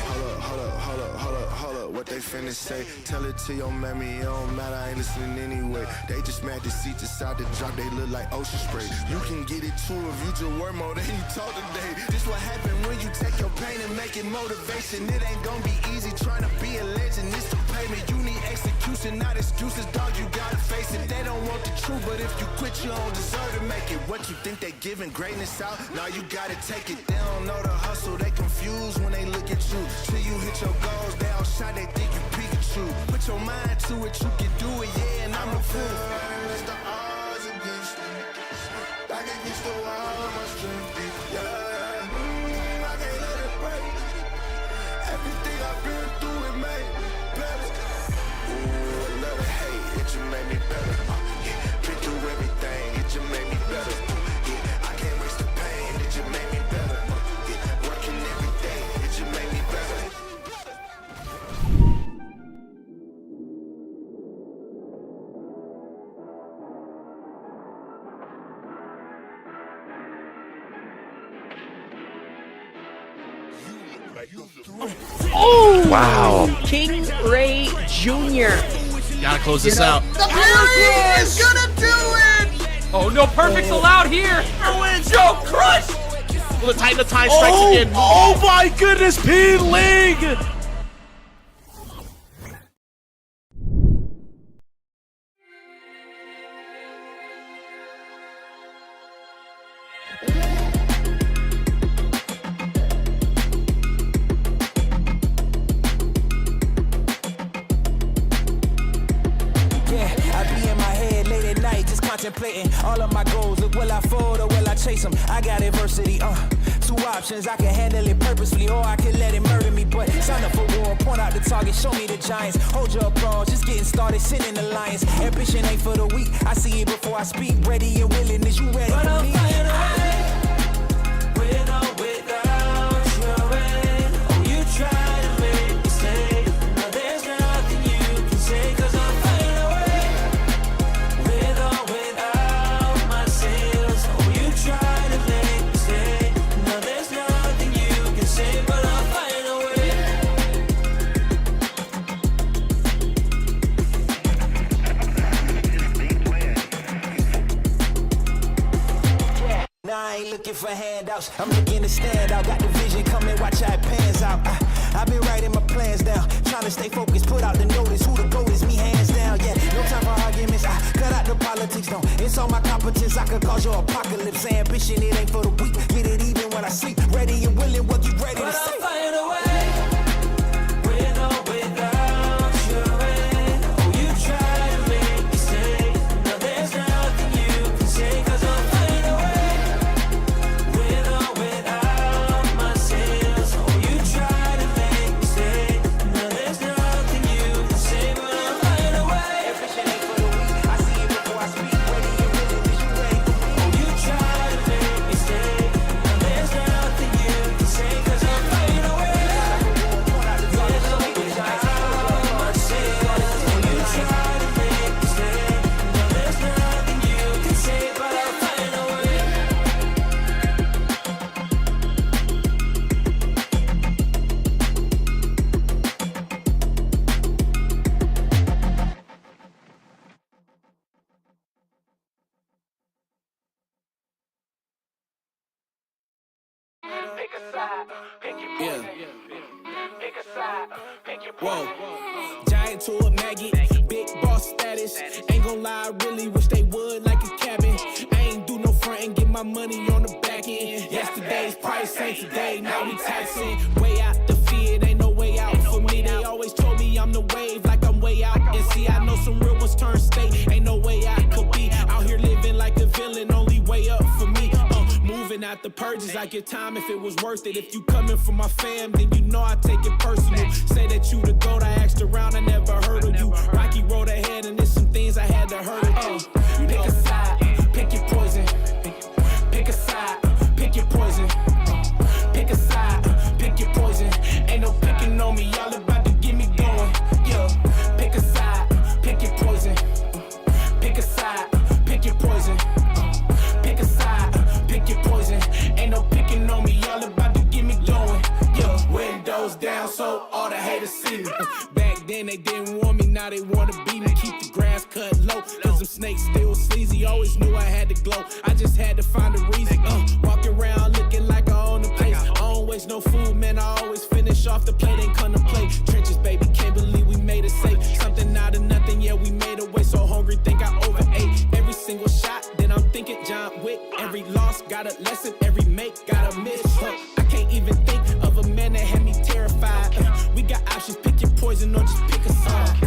S5: Hold up, what they finna say? Tell it to your mammy, it don't matter, I ain't listening anyway. They just mad to see decide to drop, they look like ocean spray. You can get it too if you just work more than you talk today. This what happen when you take your pain and make it motivation. It ain't gonna be easy trying to be a legend, it's the payment. You need execution, not excuses, dog, you gotta face it. They don't want the truth, but if you quit, you don't deserve to make it. What you think they giving greatness out? Now you gotta take it. They don't know the hustle, they confused when they look at you. Till you hit your goals, they all shot, they think you Pikachu. Put your mind to it, you can do it, yeah, and I'm the proof. Unless the odds against me. Back against the wall, my strength, yeah. I can't let it break. Everything I've been through, it made me better. Ooh, a lot of hate, it just made me better. Been through everything, it just made me better. I can't waste the pain, it just made me better. Working every day, it just made me better.
S1: Oh!
S3: Wow.
S1: King Ray Jr.
S3: Gotta close this out.
S4: The parry is gonna do it!
S1: Oh, no perfects allowed here. Joe Crush.
S3: Will it tighten the time strikes again?
S20: Oh my goodness, P-Ling!
S6: I be in my head late at night, just contemplating all of my goals. Look, will I fold or will I chase them? I got adversity, two options. I can handle it purposefully, or I can let it murder me. But sign up for war, point out the target, show me the giants. Hold your applause, just getting started, sending the lions. Ambition ain't for the weak, I see it before I speak. Ready and willing, is you ready for me?
S7: With or without your end. Oh, you try to make me stay. Now there's nothing you can say, 'cause I'm flying away. With or without my sails. Oh, you try to make me stay. Now there's nothing you can say, but I'm flying away.
S6: Now I ain't looking for handouts, I'm looking to stand out. Got the vision coming, watch how it pans out. I've been writing my plans down, trying to stay focused, put out the notice. Who the GOAT is, me hands down, yeah. No time for arguments, I cut out the politics, no. It's all my competence, I could cause your apocalypse. Ambition, it ain't for the weak, get it even when I sleep. Ready and willing, what you ready to say?
S7: I'm flying away. With or without your end. Oh, you try to make me stay. Now there's nothing you can say, 'cause I'm flying away. With or without my sails. Oh, you try to make me stay. Now there's nothing you can say, but I'm flying away.
S6: Ambition ain't for the weak, I see it before I speak. Ready and willing, is you ready for me?
S7: Oh, you try to make me stay.
S8: Whoa. Giant to a maggot, big boss status. Ain't gon' lie, I really wish they would like a cabin. I ain't do no front and get my money on the back end. Yesterday's price ain't today, now we taxing. Way out the fear, ain't no way out for me. They always told me I'm the wave, like I'm way out. And see, I know some real ones turn state, ain't no way I could be out here living like a villain, only way up for me. Moving out the purges, I get time if it was worth it. If you coming from my fam, then you know I take it personal. Say that you the GOAT, I asked around, I never heard of you. Rocky road ahead, and there's some things I had to hurt of. Pick a side, pick your poison. Pick a side, pick your poison. Pick a side, pick your poison. Ain't no picking on me, y'all about to get me going. Yeah, pick a side, pick your poison. Pick a side, pick your poison. Pick a side, pick your poison. Ain't no picking on me, y'all about to get me going. Yeah, windows down so all the haters see me. Back then they didn't want me, now they wanna beat me. Keep the grass cut low, cause them snakes still sleazy. Always knew I had to glow, I just had to find a reason. Walking around looking like I own the place. I don't waste no food, man, I always finish off the plate. Ain't contemplate trenches, baby, can't believe we made it safe. Something out of nothing, yeah, we made a way. So hungry, think I overate. Every single shot, then I'm thinking John Wick. Every loss got a lesson, every make got a miss. I can't even think of a man that had me terrified. We got options, pick your poison or just pick a side.